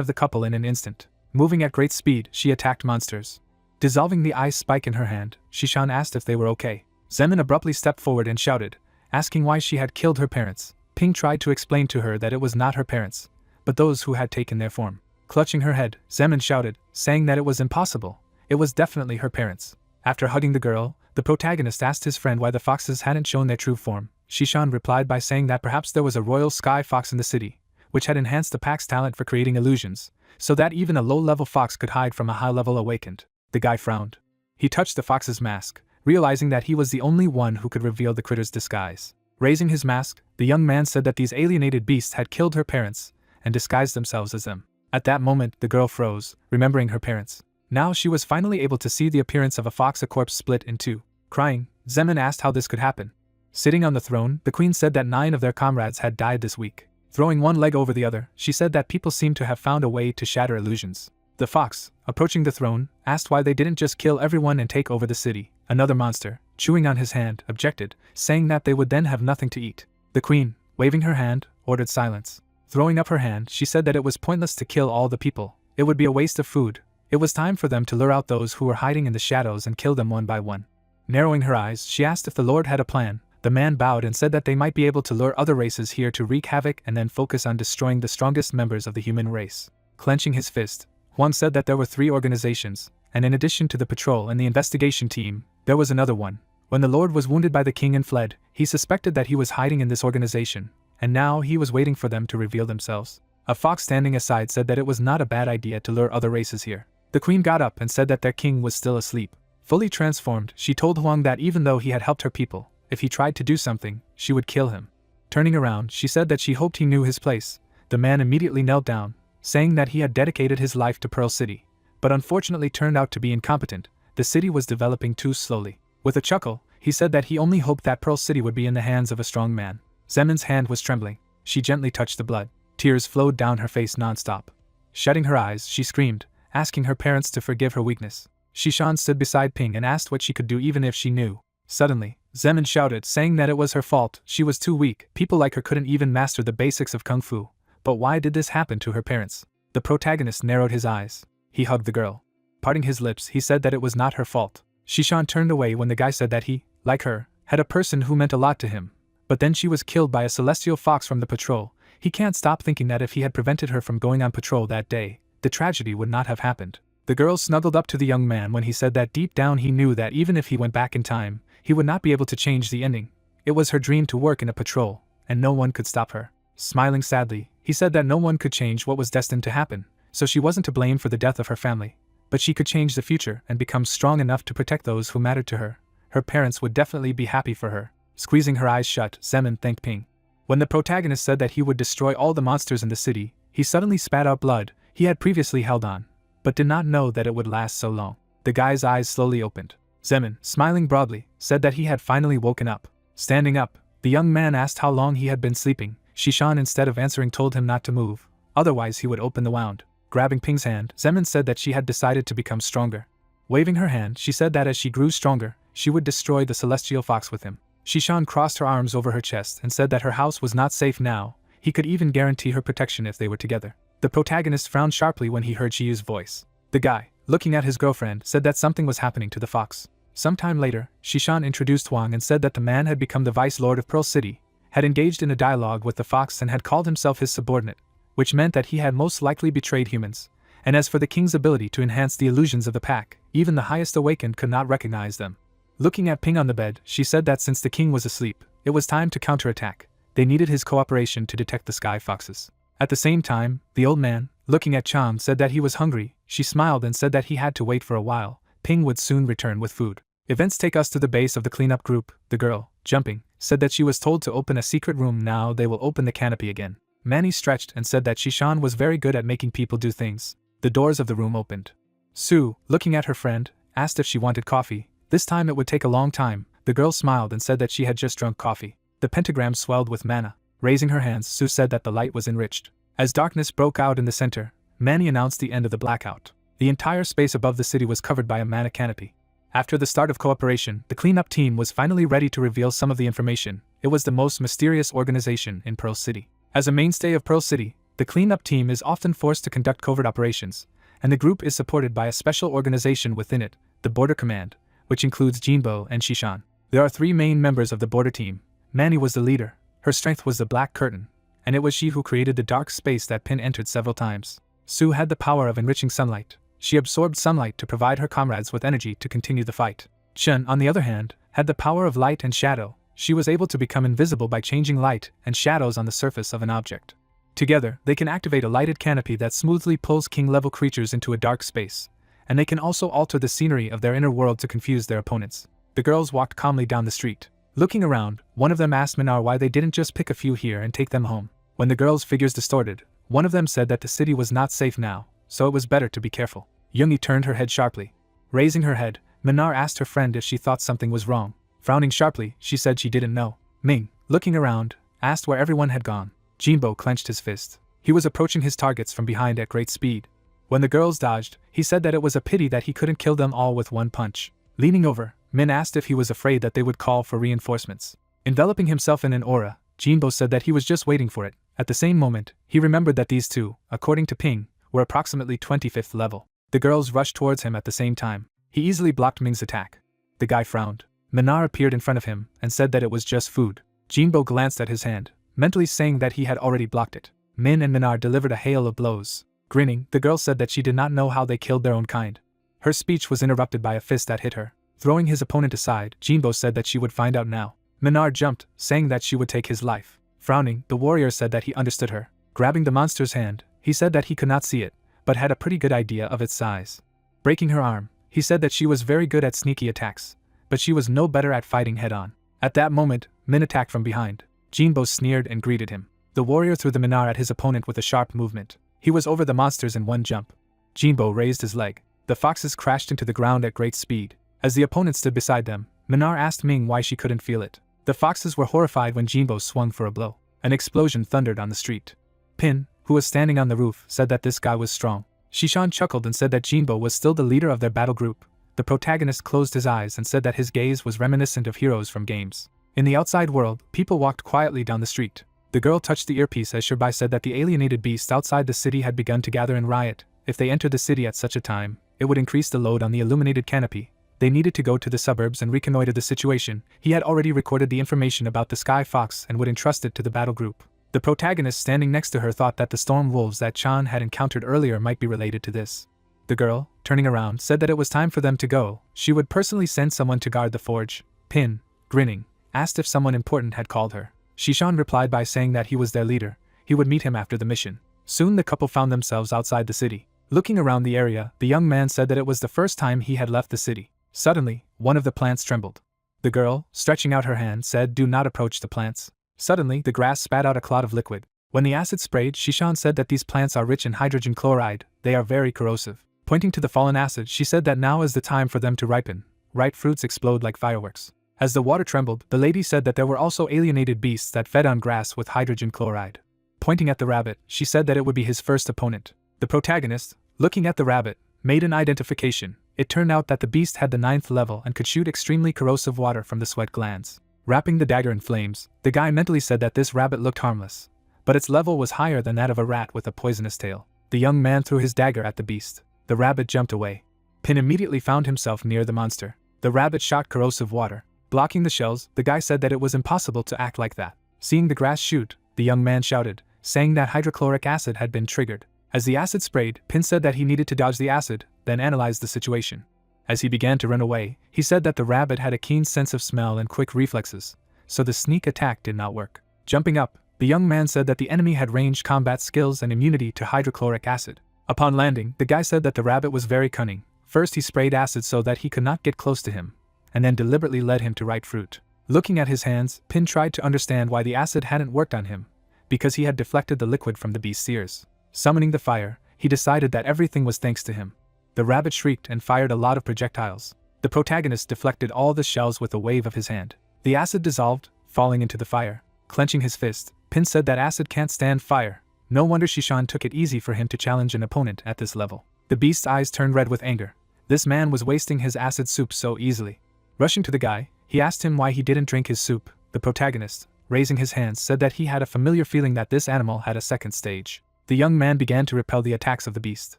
of the couple in an instant. Moving at great speed, she attacked monsters. Dissolving the ice spike in her hand, Shishan asked if they were okay. Zemin abruptly stepped forward and shouted, asking why she had killed her parents. Ping tried to explain to her that it was not her parents, but those who had taken their form. Clutching her head, Zemin shouted, saying that it was impossible. It was definitely her parents. After hugging the girl, the protagonist asked his friend why the foxes hadn't shown their true form. Shishan replied by saying that perhaps there was a royal sky fox in the city, which had enhanced the pack's talent for creating illusions, so that even a low-level fox could hide from a high-level awakened. The guy frowned. He touched the fox's mask, realizing that he was the only one who could reveal the critter's disguise. Raising his mask, the young man said that these alienated beasts had killed her parents and disguised themselves as them. At that moment, the girl froze, remembering her parents. Now she was finally able to see the appearance of a fox, a corpse split in two. Crying, Zemin asked how this could happen. Sitting on the throne, the queen said that 9 of their comrades had died this week. Throwing one leg over the other, she said that people seemed to have found a way to shatter illusions. The fox, approaching the throne, asked why they didn't just kill everyone and take over the city. Another monster, chewing on his hand, objected, saying that they would then have nothing to eat. The queen, waving her hand, ordered silence. Throwing up her hand, she said that it was pointless to kill all the people. It would be a waste of food. It was time for them to lure out those who were hiding in the shadows and kill them one by one. Narrowing her eyes, she asked if the Lord had a plan. The man bowed and said that they might be able to lure other races here to wreak havoc and then focus on destroying the strongest members of the human race. Clenching his fist, Huang said that there were 3 organizations, and in addition to the patrol and the investigation team, there was another one. When the Lord was wounded by the king and fled, he suspected that he was hiding in this organization, and now he was waiting for them to reveal themselves. A fox standing aside said that it was not a bad idea to lure other races here. The queen got up and said that their king was still asleep. Fully transformed, she told Huang that even though he had helped her people, if he tried to do something, she would kill him. Turning around, she said that she hoped he knew his place. The man immediately knelt down, saying that he had dedicated his life to Pearl City, but unfortunately turned out to be incompetent. The city was developing too slowly. With a chuckle, he said that he only hoped that Pearl City would be in the hands of a strong man. Zemin's hand was trembling. She gently touched the blood. Tears flowed down her face non-stop. Shutting her eyes, she screamed, asking her parents to forgive her weakness. Shishan stood beside Ping and asked what she could do even if she knew. Suddenly, Zemin shouted, saying that it was her fault. She was too weak. People like her couldn't even master the basics of kung fu. But why did this happen to her parents? The protagonist narrowed his eyes. He hugged the girl. Parting his lips, he said that it was not her fault. Shishan turned away when the guy said that he, like her, had a person who meant a lot to him. But then she was killed by a celestial fox from the patrol. He can't stop thinking that if he had prevented her from going on patrol that day, the tragedy would not have happened. The girl snuggled up to the young man when he said that deep down he knew that even if he went back in time, he would not be able to change the ending. It was her dream to work in a patrol, and no one could stop her. Smiling sadly, he said that no one could change what was destined to happen, so she wasn't to blame for the death of her family. But she could change the future and become strong enough to protect those who mattered to her. Her parents would definitely be happy for her. Squeezing her eyes shut, Zemin thanked Ping. When the protagonist said that he would destroy all the monsters in the city, he suddenly spat out blood. He had previously held on, but did not know that it would last so long. The guy's eyes slowly opened. Zemin, smiling broadly, said that he had finally woken up. Standing up, the young man asked how long he had been sleeping. Shishan, instead of answering, told him not to move, otherwise he would open the wound. Grabbing Ping's hand, Zemin said that she had decided to become stronger. Waving her hand, she said that as she grew stronger, she would destroy the celestial fox with him. Shishan crossed her arms over her chest and said that her house was not safe now. He could even guarantee her protection if they were together. The protagonist frowned sharply when he heard Chiyu's voice. The guy, looking at his girlfriend, said that something was happening to the fox. Sometime later, Shishan introduced Huang and said that the man had become the Vice Lord of Pearl City, had engaged in a dialogue with the fox and had called himself his subordinate, which meant that he had most likely betrayed humans. And as for the king's ability to enhance the illusions of the pack, even the highest awakened could not recognize them. Looking at Ping on the bed, she said that since the king was asleep, it was time to counterattack. They needed his cooperation to detect the sky foxes. At the same time, the old man, looking at Chang, said that he was hungry. She smiled and said that he had to wait for a while. Ping would soon return with food. Events take us to the base of the cleanup group. The girl, jumping, said that she was told to open a secret room. Now they will open the canopy again. Manny stretched and said that Shishan was very good at making people do things. The doors of the room opened. Sue, looking at her friend, asked if she wanted coffee. This time it would take a long time. The girl smiled and said that she had just drunk coffee. The pentagram swelled with mana. Raising her hands, Sue said that the light was enriched. As darkness broke out in the center, Manny announced the end of the blackout. The entire space above the city was covered by a mana canopy. After the start of cooperation, the cleanup team was finally ready to reveal some of the information. It was the most mysterious organization in Pearl City. As a mainstay of Pearl City, the cleanup team is often forced to conduct covert operations, and the group is supported by a special organization within it, the Border Command, which includes Jinbo and Shishan. There are 3 main members of the border team. Manny was the leader, her strength was the Black Curtain, and it was she who created the dark space that Pin entered several times. Su had the power of enriching sunlight. She absorbed sunlight to provide her comrades with energy to continue the fight. Chen, on the other hand, had the power of light and shadow. She was able to become invisible by changing light and shadows on the surface of an object. Together, they can activate a lighted canopy that smoothly pulls king-level creatures into a dark space, and they can also alter the scenery of their inner world to confuse their opponents. The girls walked calmly down the street. Looking around, one of them asked Minar why they didn't just pick a few here and take them home. When the girls' figures distorted, one of them said that the city was not safe now, so it was better to be careful. Yoongi turned her head sharply. Raising her head, Minar asked her friend if she thought something was wrong. Frowning sharply, she said she didn't know. Ming, looking around, asked where everyone had gone. Jinbo clenched his fist. He was approaching his targets from behind at great speed. When the girls dodged, he said that it was a pity that he couldn't kill them all with one punch. Leaning over, Min asked if he was afraid that they would call for reinforcements. Enveloping himself in an aura, Jinbo said that he was just waiting for it. At the same moment, he remembered that these two, according to Ping, were approximately 25th level. The girls rushed towards him at the same time. He easily blocked Ming's attack. The guy frowned. Minar appeared in front of him and said that it was just food. Jinbo glanced at his hand, mentally saying that he had already blocked it. Min and Minar delivered a hail of blows. Grinning, the girl said that she did not know how they killed their own kind. Her speech was interrupted by a fist that hit her. Throwing his opponent aside, Jinbo said that she would find out now. Minar jumped, saying that she would take his life. Frowning, the warrior said that he understood her. Grabbing the monster's hand, he said that he could not see it, but had a pretty good idea of its size. Breaking her arm, he said that she was very good at sneaky attacks, but she was no better at fighting head-on. At that moment, Min attacked from behind. Jinbo sneered and greeted him. The warrior threw the Minar at his opponent with a sharp movement. He was over the monsters in one jump. Jinbo raised his leg. The foxes crashed into the ground at great speed. As the opponent stood beside them, Minar asked Ming why she couldn't feel it. The foxes were horrified when Jinbo swung for a blow. An explosion thundered on the street. Pin, who was standing on the roof, said that this guy was strong. Shishan chuckled and said that Jinbo was still the leader of their battle group. The protagonist closed his eyes and said that his gaze was reminiscent of heroes from games. In the outside world, people walked quietly down the street. The girl touched the earpiece as Shirbai said that the alienated beasts outside the city had begun to gather and riot. If they entered the city at such a time, it would increase the load on the illuminated canopy. They needed to go to the suburbs and reconnoiter the situation. He had already recorded the information about the Sky Fox and would entrust it to the battle group. The protagonist standing next to her thought that the storm wolves that Chan had encountered earlier might be related to this. The girl, turning around, said that it was time for them to go. She would personally send someone to guard the forge. Pin, grinning, asked if someone important had called her. Shishan replied by saying that he was their leader. He would meet him after the mission. Soon the couple found themselves outside the city. Looking around the area, the young man said that it was the first time he had left the city. Suddenly, one of the plants trembled. The girl, stretching out her hand, said, "Do not approach the plants." Suddenly, the grass spat out a cloud of liquid. When the acid sprayed, Shishan said that these plants are rich in hydrogen chloride. They are very corrosive. Pointing to the fallen acid, she said that now is the time for them to ripen. Ripe fruits explode like fireworks. As the water trembled, the lady said that there were also alienated beasts that fed on grass with hydrogen chloride. Pointing at the rabbit, she said that it would be his first opponent. The protagonist, looking at the rabbit, made an identification. It turned out that the beast had the 9th level and could shoot extremely corrosive water from the sweat glands. Wrapping the dagger in flames, the guy mentally said that this rabbit looked harmless, but its level was higher than that of a rat with a poisonous tail. The young man threw his dagger at the beast. The rabbit jumped away. Pin immediately found himself near the monster. The rabbit shot corrosive water. Blocking the shells, the guy said that it was impossible to act like that. Seeing the grass shoot, the young man shouted, saying that hydrochloric acid had been triggered. As the acid sprayed, Pin said that he needed to dodge the acid, then analyzed the situation. As he began to run away, he said that the rabbit had a keen sense of smell and quick reflexes, so the sneak attack did not work. Jumping up, the young man said that the enemy had ranged combat skills and immunity to hydrochloric acid. Upon landing, the guy said that the rabbit was very cunning. First he sprayed acid so that he could not get close to him, and then deliberately led him to ripe fruit. Looking at his hands, Pin tried to understand why the acid hadn't worked on him, because he had deflected the liquid from the beast's ears. Summoning the fire, he decided that everything was thanks to him. The rabbit shrieked and fired a lot of projectiles. The protagonist deflected all the shells with a wave of his hand. The acid dissolved, falling into the fire. Clenching his fist, Pin said that acid can't stand fire. No wonder Shishan took it easy for him to challenge an opponent at this level. The beast's eyes turned red with anger. This man was wasting his acid soup so easily. Rushing to the guy, he asked him why he didn't drink his soup. The protagonist, raising his hands, said that he had a familiar feeling that this animal had a second stage. The young man began to repel the attacks of the beast.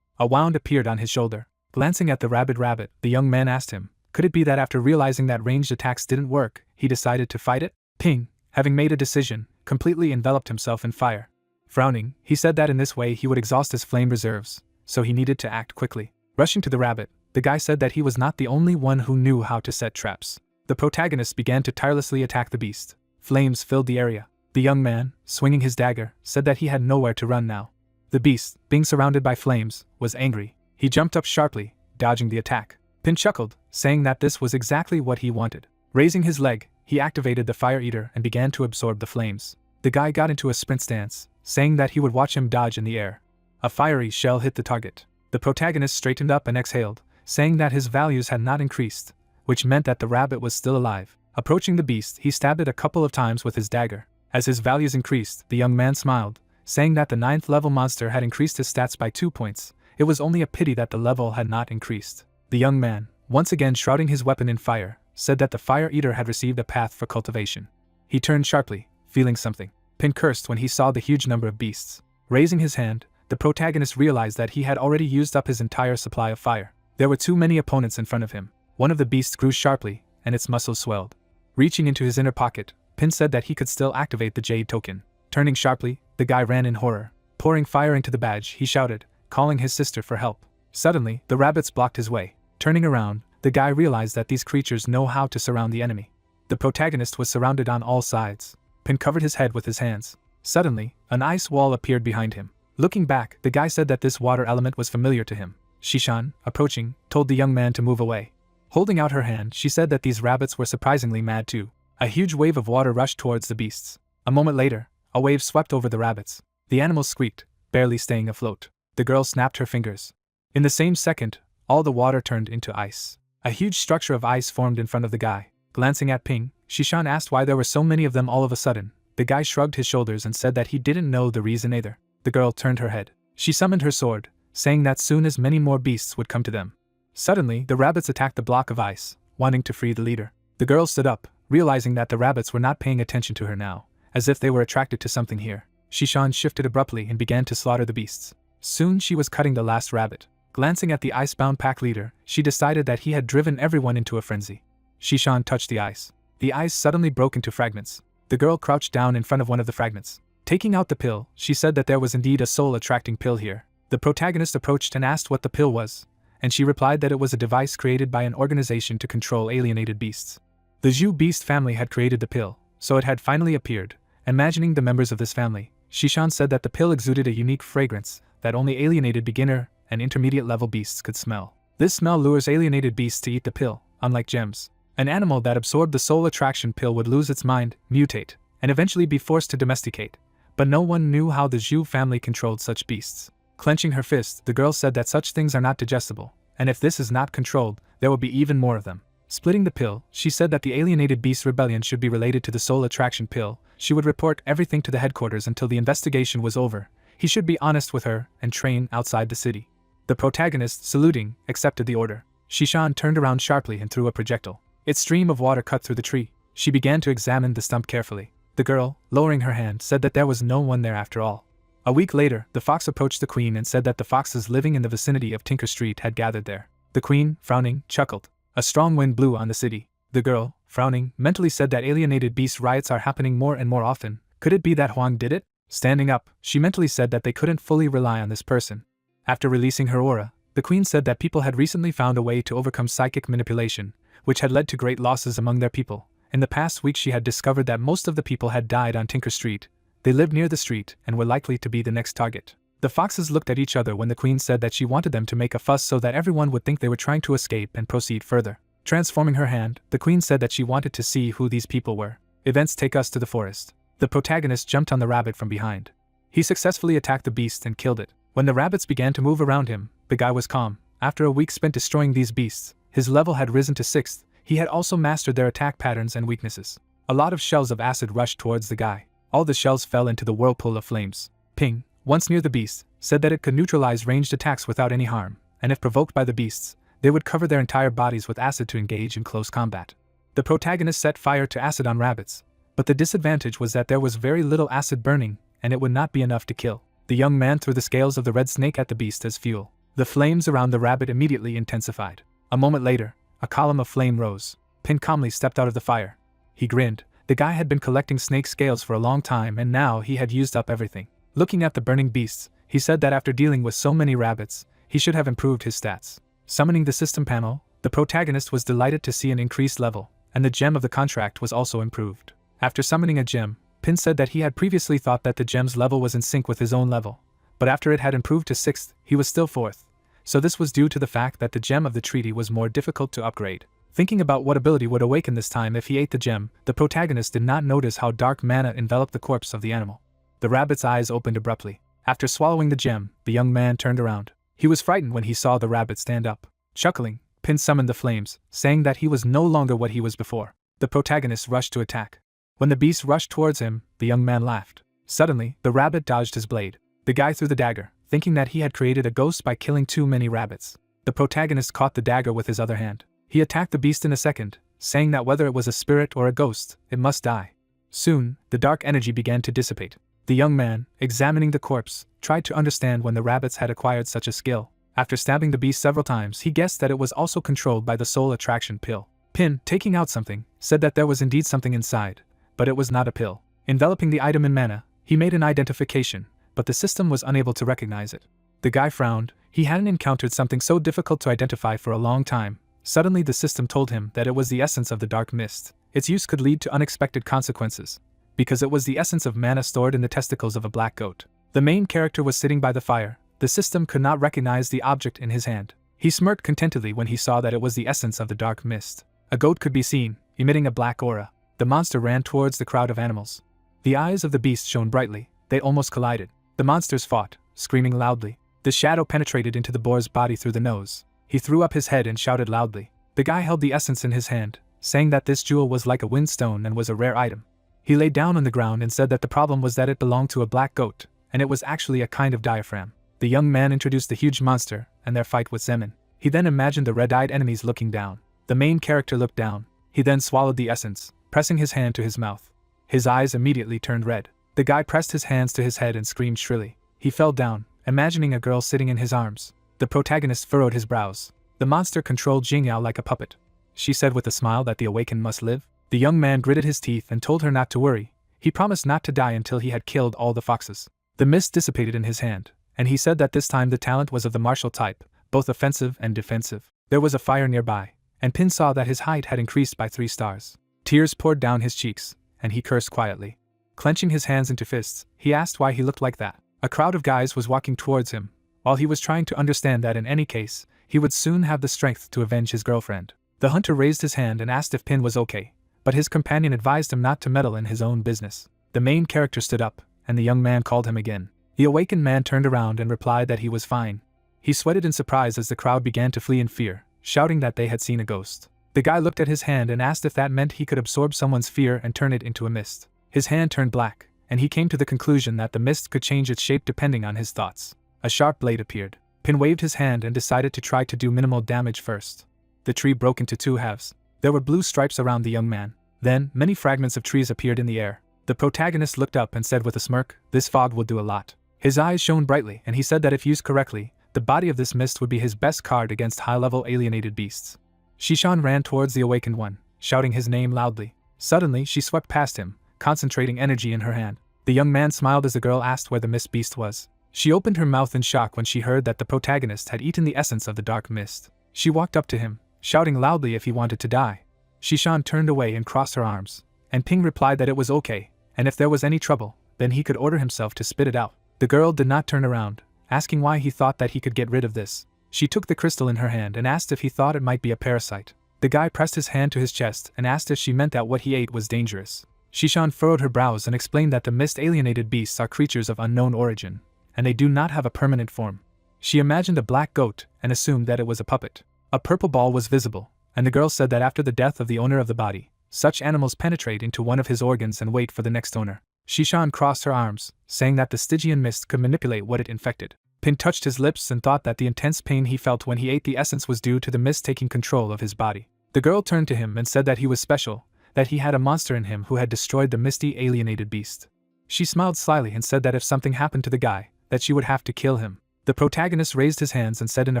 A wound appeared on his shoulder. Glancing at the rabid rabbit, the young man asked him, could it be that after realizing that ranged attacks didn't work, he decided to fight it? Ping, having made a decision, completely enveloped himself in fire. Frowning, he said that in this way he would exhaust his flame reserves, so he needed to act quickly. Rushing to the rabbit, the guy said that he was not the only one who knew how to set traps. The protagonist began to tirelessly attack the beast. Flames filled the area. The young man, swinging his dagger, said that he had nowhere to run now. The beast, being surrounded by flames, was angry. He jumped up sharply, dodging the attack. Pin chuckled, saying that this was exactly what he wanted. Raising his leg, he activated the fire eater and began to absorb the flames. The guy got into a sprint stance, saying that he would watch him dodge in the air. A fiery shell hit the target. The protagonist straightened up and exhaled, saying that his values had not increased, which meant that the rabbit was still alive. Approaching the beast, he stabbed it a couple of times with his dagger. As his values increased, the young man smiled, saying that the 9th level monster had increased his stats by 2 points. It was only a pity that the level had not increased. The young man, once again shrouding his weapon in fire, said that the fire eater had received a path for cultivation. He turned sharply, feeling something. Pin cursed when he saw the huge number of beasts. Raising his hand, the protagonist realized that he had already used up his entire supply of fire. There were too many opponents in front of him. One of the beasts grew sharply, and its muscles swelled. Reaching into his inner pocket, Pin said that he could still activate the Jade token. Turning sharply, the guy ran in horror. Pouring fire into the badge, he shouted, calling his sister for help. Suddenly, the rabbits blocked his way. Turning around, the guy realized that these creatures know how to surround the enemy. The protagonist was surrounded on all sides. Pin covered his head with his hands. Suddenly, an ice wall appeared behind him. Looking back, the guy said that this water element was familiar to him. Shishan, approaching, told the young man to move away. Holding out her hand, she said that these rabbits were surprisingly mad too. A huge wave of water rushed towards the beasts. A moment later, a wave swept over the rabbits. The animals squeaked, barely staying afloat. The girl snapped her fingers. In the same second, all the water turned into ice. A huge structure of ice formed in front of the guy. Glancing at Ping, Shishan asked why there were so many of them all of a sudden. The guy shrugged his shoulders and said that he didn't know the reason either. The girl turned her head. She summoned her sword, saying that soon as many more beasts would come to them. Suddenly, the rabbits attacked the block of ice, wanting to free the leader. The girl stood up, realizing that the rabbits were not paying attention to her now, as if they were attracted to something here. Shishan shifted abruptly and began to slaughter the beasts. Soon she was cutting the last rabbit. Glancing at the icebound pack leader, she decided that he had driven everyone into a frenzy. Shishan touched the ice. The ice suddenly broke into fragments. The girl crouched down in front of one of the fragments. Taking out the pill, she said that there was indeed a soul-attracting pill here. The protagonist approached and asked what the pill was, and she replied that it was a device created by an organization to control alienated beasts. The Zhu beast family had created the pill, so it had finally appeared. Imagining the members of this family, Shishan said that the pill exuded a unique fragrance that only alienated beginner and intermediate level beasts could smell. This smell lures alienated beasts to eat the pill, unlike gems. An animal that absorbed the soul attraction pill would lose its mind, mutate, and eventually be forced to domesticate. But no one knew how the Zhu family controlled such beasts. Clenching her fist, the girl said that such things are not digestible, and if this is not controlled, there will be even more of them. Splitting the pill, she said that the alienated beast rebellion should be related to the soul attraction pill. She would report everything to the headquarters until the investigation was over. He should be honest with her and train outside the city. The protagonist, saluting, accepted the order. Shishan turned around sharply and threw a projectile. Its stream of water cut through the tree. She began to examine the stump carefully. The girl, lowering her hand, said that there was no one there after all. A week later, the fox approached the queen and said that the foxes living in the vicinity of Tinker Street had gathered there. The queen, frowning, chuckled. A strong wind blew on the city. The girl, frowning, mentally said that alienated beast riots are happening more and more often. Could it be that Huang did it? Standing up, she mentally said that they couldn't fully rely on this person. After releasing her aura, the queen said that people had recently found a way to overcome psychic manipulation, which had led to great losses among their people. In the past week she had discovered that most of the people had died on Tinker Street. They lived near the street and were likely to be the next target. The foxes looked at each other when the queen said that she wanted them to make a fuss so that everyone would think they were trying to escape and proceed further. Transforming her hand, the queen said that she wanted to see who these people were. Events take us to the forest. The protagonist jumped on the rabbit from behind. He successfully attacked the beast and killed it. When the rabbits began to move around him, the guy was calm. After a week spent destroying these beasts, his level had risen to 6th. He had also mastered their attack patterns and weaknesses. A lot of shells of acid rushed towards the guy. All the shells fell into the whirlpool of flames. Ping, once near the beast, said that it could neutralize ranged attacks without any harm, and if provoked by the beasts, they would cover their entire bodies with acid to engage in close combat. The protagonist set fire to acid on rabbits, but the disadvantage was that there was very little acid burning, and it would not be enough to kill. The young man threw the scales of the red snake at the beast as fuel. The flames around the rabbit immediately intensified. A moment later, a column of flame rose. Pin calmly stepped out of the fire. He grinned. The guy had been collecting snake scales for a long time and now he had used up everything. Looking at the burning beasts, he said that after dealing with so many rabbits, he should have improved his stats. Summoning the system panel, the protagonist was delighted to see an increased level, and the gem of the contract was also improved. After summoning a gem, Pin said that he had previously thought that the gem's level was in sync with his own level, but after it had improved to 6th, he was still 4th. So this was due to the fact that the gem of the treaty was more difficult to upgrade. Thinking about what ability would awaken this time if he ate the gem, the protagonist did not notice how dark mana enveloped the corpse of the animal. The rabbit's eyes opened abruptly. After swallowing the gem, the young man turned around. He was frightened when he saw the rabbit stand up. Chuckling, Pin summoned the flames, saying that he was no longer what he was before. The protagonist rushed to attack. When the beast rushed towards him, the young man laughed. Suddenly, the rabbit dodged his blade. The guy threw the dagger, thinking that he had created a ghost by killing too many rabbits. The protagonist caught the dagger with his other hand. He attacked the beast in a second, saying that whether it was a spirit or a ghost, it must die. Soon, the dark energy began to dissipate. The young man, examining the corpse, tried to understand when the rabbits had acquired such a skill. After stabbing the beast several times, he guessed that it was also controlled by the soul attraction pill. Pin, taking out something, said that there was indeed something inside, but it was not a pill. Enveloping the item in mana, he made an identification, but the system was unable to recognize it. The guy frowned. He hadn't encountered something so difficult to identify for a long time. Suddenly the system told him that it was the essence of the dark mist. Its use could lead to unexpected consequences, because it was the essence of mana stored in the testicles of a black goat. The main character was sitting by the fire. The system could not recognize the object in his hand. He smirked contentedly when he saw that it was the essence of the dark mist. A goat could be seen, emitting a black aura. The monster ran towards the crowd of animals. The eyes of the beast shone brightly. They almost collided. The monsters fought, screaming loudly. The shadow penetrated into the boar's body through the nose. He threw up his head and shouted loudly. The guy held the essence in his hand, saying that this jewel was like a windstone and was a rare item. He lay down on the ground and said that the problem was that it belonged to a black goat, and it was actually a kind of diaphragm. The young man introduced the huge monster and their fight with Zemin. He then imagined the red-eyed enemies looking down. The main character looked down. He then swallowed the essence, pressing his hand to his mouth. His eyes immediately turned red. The guy pressed his hands to his head and screamed shrilly. He fell down, imagining a girl sitting in his arms. The protagonist furrowed his brows. The monster controlled Jingyao like a puppet. She said with a smile that the awakened must live. The young man gritted his teeth and told her not to worry. He promised not to die until he had killed all the foxes. The mist dissipated in his hand, and he said that this time the talent was of the martial type, both offensive and defensive. There was a fire nearby, and Pin saw that his height had increased by 3 stars. Tears poured down his cheeks, and he cursed quietly. Clenching his hands into fists, he asked why he looked like that. A crowd of guys was walking towards him, while he was trying to understand that in any case, he would soon have the strength to avenge his girlfriend. The hunter raised his hand and asked if Pin was okay, but his companion advised him not to meddle in his own business. The main character stood up, and the young man called him again. The awakened man turned around and replied that he was fine. He sweated in surprise as the crowd began to flee in fear, shouting that they had seen a ghost. The guy looked at his hand and asked if that meant he could absorb someone's fear and turn it into a mist. His hand turned black, and he came to the conclusion that the mist could change its shape depending on his thoughts. A sharp blade appeared. Pin waved his hand and decided to try to do minimal damage first. The tree broke into 2 halves. There were blue stripes around the young man. Then, many fragments of trees appeared in the air. The protagonist looked up and said with a smirk, "This fog will do a lot." His eyes shone brightly, and he said that if used correctly, the body of this mist would be his best card against high-level alienated beasts. Shishan ran towards the awakened one, shouting his name loudly. Suddenly, she swept past him, concentrating energy in her hand. The young man smiled as the girl asked where the mist beast was. She opened her mouth in shock when she heard that the protagonist had eaten the essence of the dark mist. She walked up to him, shouting loudly if he wanted to die. Shishan turned away and crossed her arms, and Ping replied that it was okay, and if there was any trouble, then he could order himself to spit it out. The girl did not turn around, asking why he thought that he could get rid of this. She took the crystal in her hand and asked if he thought it might be a parasite. The guy pressed his hand to his chest and asked if she meant that what he ate was dangerous. Shishan furrowed her brows and explained that the mist-alienated beasts are creatures of unknown origin, and they do not have a permanent form. She imagined a black goat and assumed that it was a puppet. A purple ball was visible, and the girl said that after the death of the owner of the body, such animals penetrate into one of his organs and wait for the next owner. Shishan crossed her arms, saying that the Stygian mist could manipulate what it infected. Pin touched his lips and thought that the intense pain he felt when he ate the essence was due to the mist taking control of his body. The girl turned to him and said that he was special, that he had a monster in him who had destroyed the misty alienated beast. She smiled slyly and said that if something happened to the guy, that she would have to kill him. The protagonist raised his hands and said in a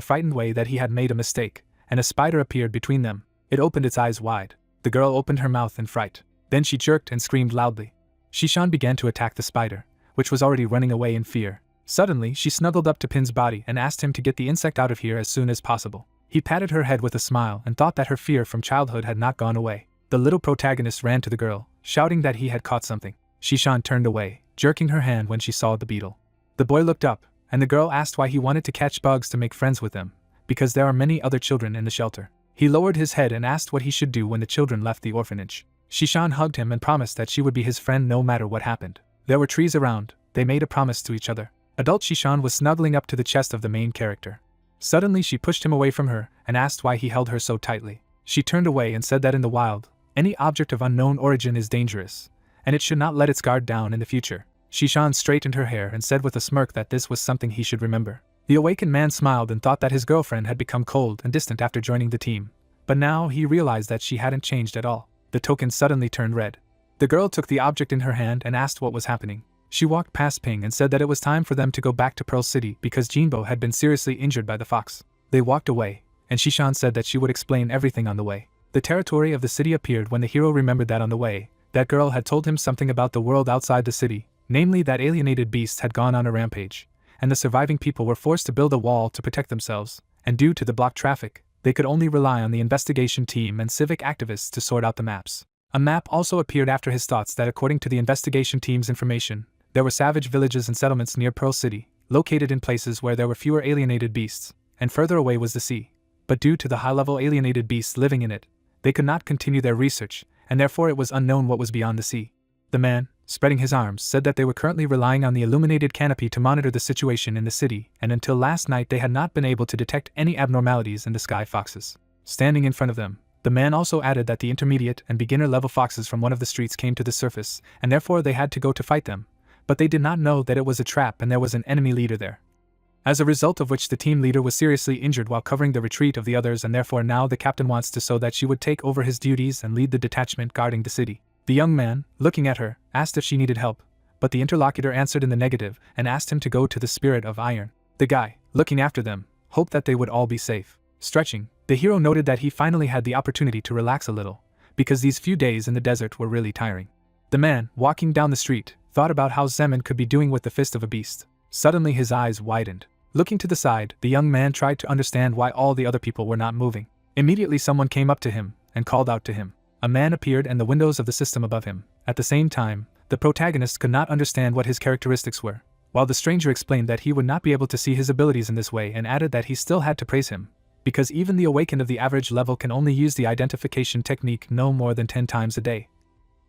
frightened way that he had made a mistake, and a spider appeared between them. It opened its eyes wide. The girl opened her mouth in fright. Then she jerked and screamed loudly. Shishan began to attack the spider, which was already running away in fear. Suddenly, she snuggled up to Pin's body and asked him to get the insect out of here as soon as possible. He patted her head with a smile and thought that her fear from childhood had not gone away. The little protagonist ran to the girl, shouting that he had caught something. Shishan turned away, jerking her hand when she saw the beetle. The boy looked up, and the girl asked why he wanted to catch bugs to make friends with them, because there are many other children in the shelter. He lowered his head and asked what he should do when the children left the orphanage. Shishan hugged him and promised that she would be his friend no matter what happened. There were trees around. They made a promise to each other. Adult Shishan was snuggling up to the chest of the main character. Suddenly she pushed him away from her and asked why he held her so tightly. She turned away and said that in the wild, any object of unknown origin is dangerous, and it should not let its guard down in the future. Shishan straightened her hair and said with a smirk that this was something he should remember. The awakened man smiled and thought that his girlfriend had become cold and distant after joining the team, but now he realized that she hadn't changed at all. The token suddenly turned red. The girl took the object in her hand and asked what was happening. She walked past Ping and said that it was time for them to go back to Pearl City because Jinbo had been seriously injured by the fox. They walked away, and Shishan said that she would explain everything on the way. The territory of the city appeared when the hero remembered that on the way, that girl had told him something about the world outside the city, namely that alienated beasts had gone on a rampage, and the surviving people were forced to build a wall to protect themselves, and due to the blocked traffic, they could only rely on the investigation team and civic activists to sort out the maps. A map also appeared after his thoughts that according to the investigation team's information, there were savage villages and settlements near Pearl City, located in places where there were fewer alienated beasts, and further away was the sea. But due to the high-level alienated beasts living in it, they could not continue their research, and therefore it was unknown what was beyond the sea. The man, spreading his arms, said that they were currently relying on the illuminated canopy to monitor the situation in the city, and until last night they had not been able to detect any abnormalities in the sky foxes. Standing in front of them, the man also added that the intermediate and beginner-level foxes from one of the streets came to the surface, and therefore they had to go to fight them, but they did not know that it was a trap and there was an enemy leader there. As a result of which the team leader was seriously injured while covering the retreat of the others, and therefore now the captain wants to so that she would take over his duties and lead the detachment guarding the city. The young man, looking at her, asked if she needed help, but the interlocutor answered in the negative and asked him to go to the Spirit of Iron. The guy, looking after them, hoped that they would all be safe. Stretching, the hero noted that he finally had the opportunity to relax a little, because these few days in the desert were really tiring. The man, walking down the street, thought about how Zeman could be doing with the fist of a beast. Suddenly his eyes widened. Looking to the side, the young man tried to understand why all the other people were not moving. Immediately someone came up to him and called out to him. A man appeared and the windows of the system above him. At the same time, the protagonist could not understand what his characteristics were, while the stranger explained that he would not be able to see his abilities in this way and added that he still had to praise him, because even the awakened of the average level can only use the identification technique no more than 10 times a day,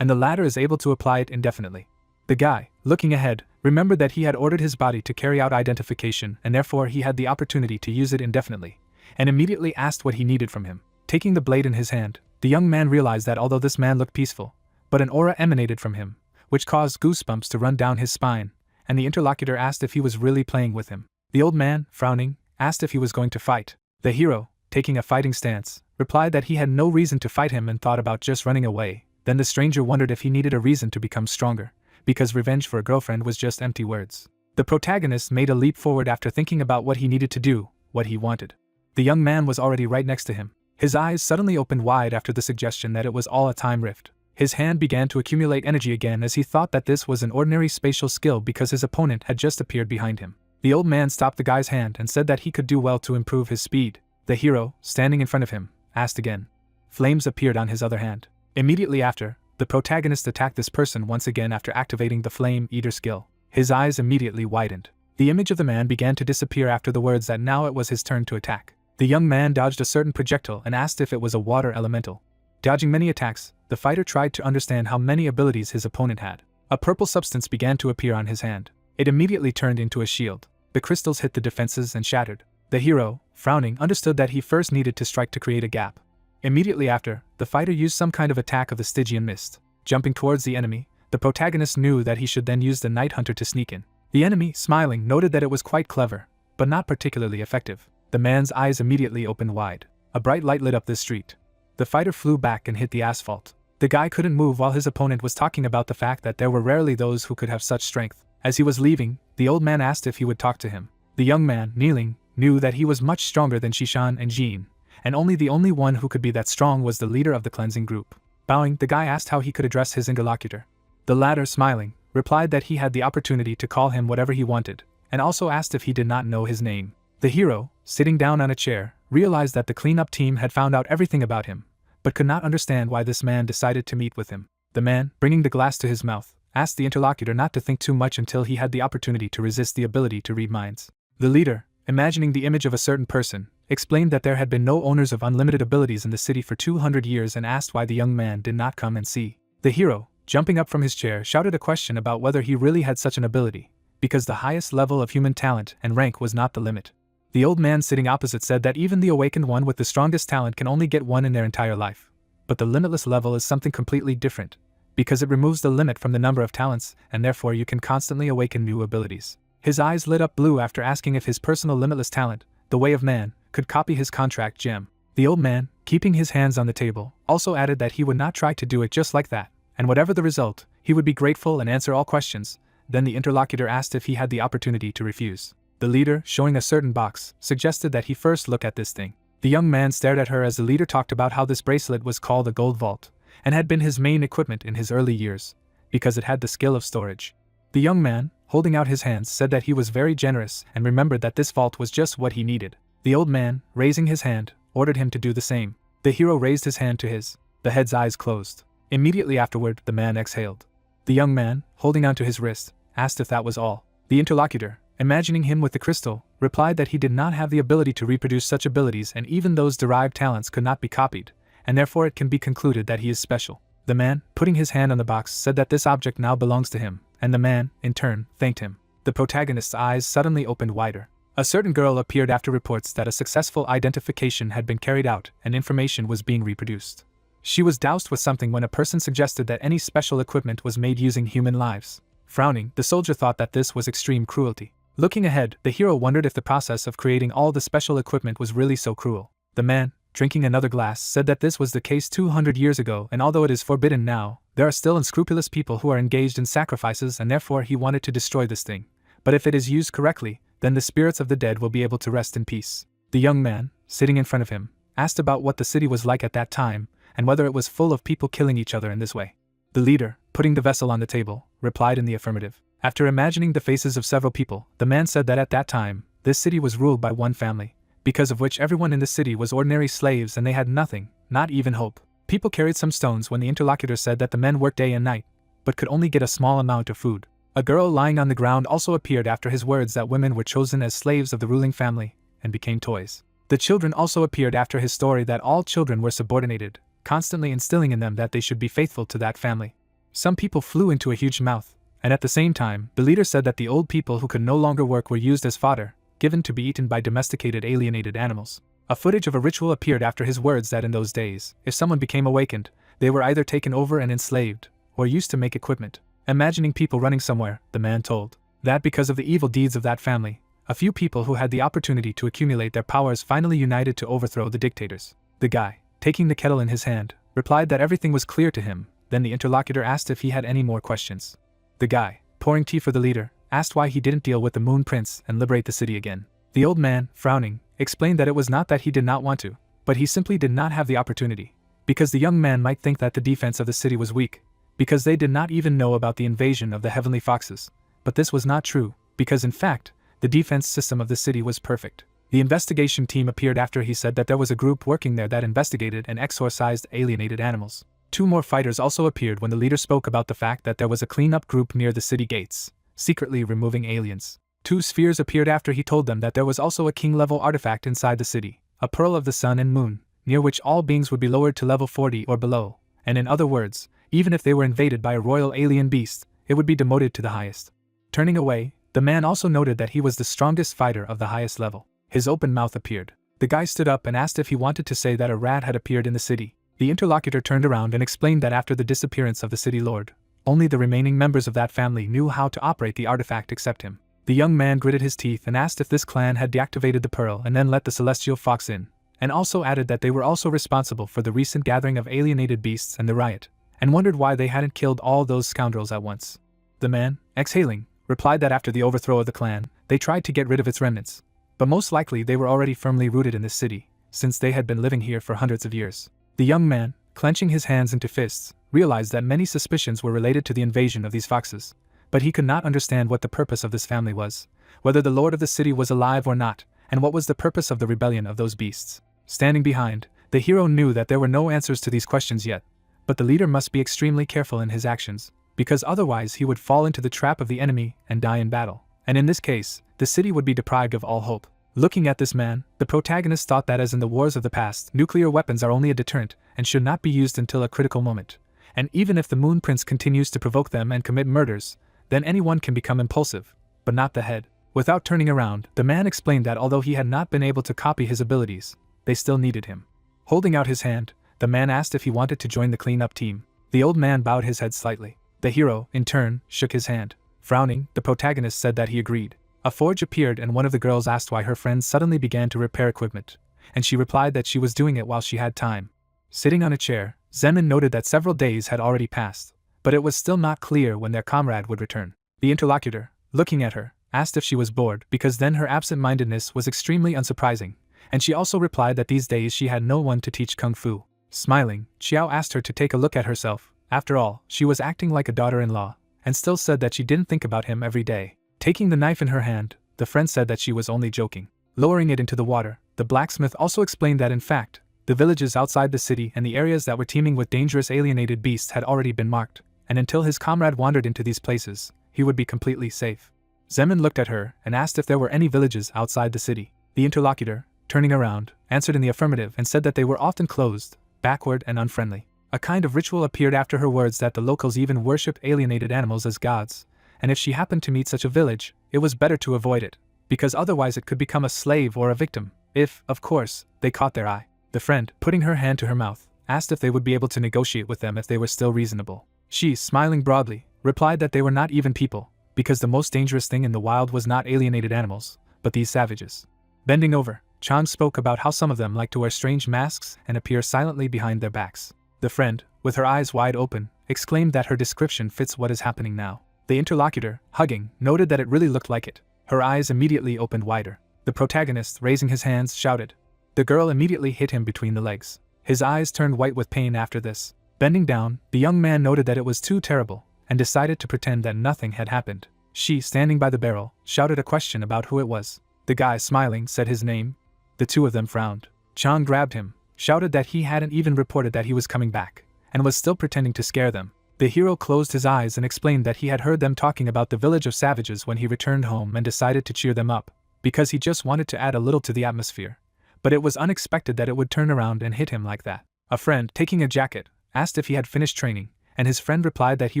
and the latter is able to apply it indefinitely. The guy, looking ahead, remembered that he had ordered his body to carry out identification and therefore he had the opportunity to use it indefinitely, and immediately asked what he needed from him. Taking the blade in his hand, the young man realized that although this man looked peaceful, but an aura emanated from him, which caused goosebumps to run down his spine, and the interlocutor asked if he was really playing with him. The old man, frowning, asked if he was going to fight. The hero, taking a fighting stance, replied that he had no reason to fight him and thought about just running away. Then the stranger wondered if he needed a reason to become stronger, because revenge for a girlfriend was just empty words. The protagonist made a leap forward after thinking about what he needed to do, what he wanted. The young man was already right next to him. His eyes suddenly opened wide after the suggestion that it was all a time rift. His hand began to accumulate energy again as he thought that this was an ordinary spatial skill because his opponent had just appeared behind him. The old man stopped the guy's hand and said that he could do well to improve his speed. The hero, standing in front of him, asked again. Flames appeared on his other hand. Immediately after, the protagonist attacked this person once again after activating the Flame Eater skill. His eyes immediately widened. The image of the man began to disappear after the words that now it was his turn to attack. The young man dodged a certain projectile and asked if it was a water elemental. Dodging many attacks, the fighter tried to understand how many abilities his opponent had. A purple substance began to appear on his hand. It immediately turned into a shield. The crystals hit the defenses and shattered. The hero, frowning, understood that he first needed to strike to create a gap. Immediately after, the fighter used some kind of attack of the Stygian mist. Jumping towards the enemy, the protagonist knew that he should then use the Night Hunter to sneak in. The enemy, smiling, noted that it was quite clever, but not particularly effective. The man's eyes immediately opened wide. A bright light lit up the street. The fighter flew back and hit the asphalt. The guy couldn't move while his opponent was talking about the fact that there were rarely those who could have such strength. As he was leaving, the old man asked if he would talk to him. The young man, kneeling, knew that he was much stronger than Shishan and Jean, and the only one who could be that strong was the leader of the cleansing group. Bowing, the guy asked how he could address his interlocutor. The latter, smiling, replied that he had the opportunity to call him whatever he wanted, and also asked if he did not know his name. The hero, sitting down on a chair, realized that the cleanup team had found out everything about him, but could not understand why this man decided to meet with him. The man, bringing the glass to his mouth, asked the interlocutor not to think too much until he had the opportunity to resist the ability to read minds. The leader, imagining the image of a certain person, explained that there had been no owners of unlimited abilities in the city for 200 years and asked why the young man did not come and see. The hero, jumping up from his chair, shouted a question about whether he really had such an ability, because the highest level of human talent and rank was not the limit. The old man sitting opposite said that even the awakened one with the strongest talent can only get one in their entire life. But the limitless level is something completely different, because it removes the limit from the number of talents, and therefore you can constantly awaken new abilities. His eyes lit up blue after asking if his personal limitless talent, the way of man, could copy his contract gem. The old man, keeping his hands on the table, also added that he would not try to do it just like that, and whatever the result, he would be grateful and answer all questions. Then the interlocutor asked if he had the opportunity to refuse. The leader, showing a certain box, suggested that he first look at this thing. The young man stared at her as the leader talked about how this bracelet was called a gold vault, and had been his main equipment in his early years, because it had the skill of storage. The young man, holding out his hands, said that he was very generous and remembered that this vault was just what he needed. The old man, raising his hand, ordered him to do the same. The hero raised his hand to his. The head's eyes closed. Immediately afterward, the man exhaled. The young man, holding onto his wrist, asked if that was all. The interlocutor, imagining him with the crystal, replied that he did not have the ability to reproduce such abilities, and even those derived talents could not be copied, and therefore it can be concluded that he is special. The man, putting his hand on the box, said that this object now belongs to him, and the man, in turn, thanked him. The protagonist's eyes suddenly opened wider. A certain girl appeared after reports that a successful identification had been carried out and information was being reproduced. She was doused with something when a person suggested that any special equipment was made using human lives. Frowning, the soldier thought that this was extreme cruelty. Looking ahead, the hero wondered if the process of creating all the special equipment was really so cruel. The man, drinking another glass, said that this was the case 200 years ago, and although it is forbidden now, there are still unscrupulous people who are engaged in sacrifices, and therefore he wanted to destroy this thing. But if it is used correctly, then the spirits of the dead will be able to rest in peace. The young man, sitting in front of him, asked about what the city was like at that time, and whether it was full of people killing each other in this way. The leader, putting the vessel on the table, replied in the affirmative. After imagining the faces of several people, the man said that at that time, this city was ruled by one family, because of which everyone in the city was ordinary slaves and they had nothing, not even hope. People carried some stones when the interlocutor said that the men worked day and night, but could only get a small amount of food. A girl lying on the ground also appeared after his words that women were chosen as slaves of the ruling family, and became toys. The children also appeared after his story that all children were subordinated, constantly instilling in them that they should be faithful to that family. Some people flew into a huge mouth, and at the same time, the leader said that the old people who could no longer work were used as fodder, given to be eaten by domesticated alienated animals. A footage of a ritual appeared after his words that in those days, if someone became awakened, they were either taken over and enslaved, or used to make equipment. Imagining people running somewhere, the man told that because of the evil deeds of that family, a few people who had the opportunity to accumulate their powers finally united to overthrow the dictators. The guy, taking the kettle in his hand, replied that everything was clear to him. Then the interlocutor asked if he had any more questions. The guy, pouring tea for the leader, asked why he didn't deal with the Moon Prince and liberate the city again. The old man, frowning, explained that it was not that he did not want to, but he simply did not have the opportunity, because the young man might think that the defense of the city was weak, because they did not even know about the invasion of the Heavenly Foxes. But this was not true, because in fact, the defense system of the city was perfect. The investigation team appeared after he said that there was a group working there that investigated and exorcised alienated animals. 2 more fighters also appeared when the leader spoke about the fact that there was a cleanup group near the city gates, secretly removing aliens. 2 spheres appeared after he told them that there was also a king-level artifact inside the city, a pearl of the sun and moon, near which all beings would be lowered to level 40 or below, and in other words, even if they were invaded by a royal alien beast, it would be demoted to the highest. Turning away, the man also noted that he was the strongest fighter of the highest level. His open mouth appeared. The guy stood up and asked if he wanted to say that a rat had appeared in the city. The interlocutor turned around and explained that after the disappearance of the city lord, only the remaining members of that family knew how to operate the artifact except him. The young man gritted his teeth and asked if this clan had deactivated the pearl and then let the celestial fox in, and also added that they were also responsible for the recent gathering of alienated beasts and the riot, and wondered why they hadn't killed all those scoundrels at once. The man, exhaling, replied that after the overthrow of the clan, they tried to get rid of its remnants, but most likely they were already firmly rooted in this city, since they had been living here for hundreds of years. The young man, clenching his hands into fists, realized that many suspicions were related to the invasion of these foxes, but he could not understand what the purpose of this family was, whether the lord of the city was alive or not, and what was the purpose of the rebellion of those beasts. Standing behind, the hero knew that there were no answers to these questions yet, but the leader must be extremely careful in his actions, because otherwise he would fall into the trap of the enemy and die in battle, and in this case, the city would be deprived of all hope. Looking at this man, the protagonist thought that as in the wars of the past, nuclear weapons are only a deterrent and should not be used until a critical moment, and even if the Moon Prince continues to provoke them and commit murders, then anyone can become impulsive, but not the head. Without turning around, the man explained that although he had not been able to copy his abilities, they still needed him. Holding out his hand, the man asked if he wanted to join the cleanup team. The old man bowed his head slightly. The hero, in turn, shook his hand. Frowning, the protagonist said that he agreed. A forge appeared and one of the girls asked why her friend suddenly began to repair equipment, and she replied that she was doing it while she had time. Sitting on a chair, Zemin noted that several days had already passed, but it was still not clear when their comrade would return. The interlocutor, looking at her, asked if she was bored because then her absent-mindedness was extremely unsurprising, and she also replied that these days she had no one to teach kung fu. Smiling, Xiao asked her to take a look at herself. After all, she was acting like a daughter-in-law, and still said that she didn't think about him every day. Taking the knife in her hand, the friend said that she was only joking. Lowering it into the water, the blacksmith also explained that in fact, the villages outside the city and the areas that were teeming with dangerous alienated beasts had already been marked, and until his comrade wandered into these places, he would be completely safe. Zemin looked at her and asked if there were any villages outside the city. The interlocutor, turning around, answered in the affirmative and said that they were often closed, backward and unfriendly. A kind of ritual appeared after her words that the locals even worshipped alienated animals as gods, and if she happened to meet such a village, it was better to avoid it, because otherwise it could become a slave or a victim, if, of course, they caught their eye. The friend, putting her hand to her mouth, asked if they would be able to negotiate with them if they were still reasonable. She, smiling broadly, replied that they were not even people, because the most dangerous thing in the wild was not alienated animals, but these savages. Bending over, Chang spoke about how some of them like to wear strange masks and appear silently behind their backs. The friend, with her eyes wide open, exclaimed that her description fits what is happening now. The interlocutor, hugging, noted that it really looked like it. Her eyes immediately opened wider. The protagonist, raising his hands, shouted. The girl immediately hit him between the legs. His eyes turned white with pain after this. Bending down, the young man noted that it was too terrible, and decided to pretend that nothing had happened. She, standing by the barrel, shouted a question about who it was. The guy, smiling, said his name. The two of them frowned. Chang grabbed him, shouted that he hadn't even reported that he was coming back, and was still pretending to scare them. The hero closed his eyes and explained that he had heard them talking about the village of savages when he returned home and decided to cheer them up, because he just wanted to add a little to the atmosphere. But it was unexpected that it would turn around and hit him like that. A friend, taking a jacket, asked if he had finished training, and his friend replied that he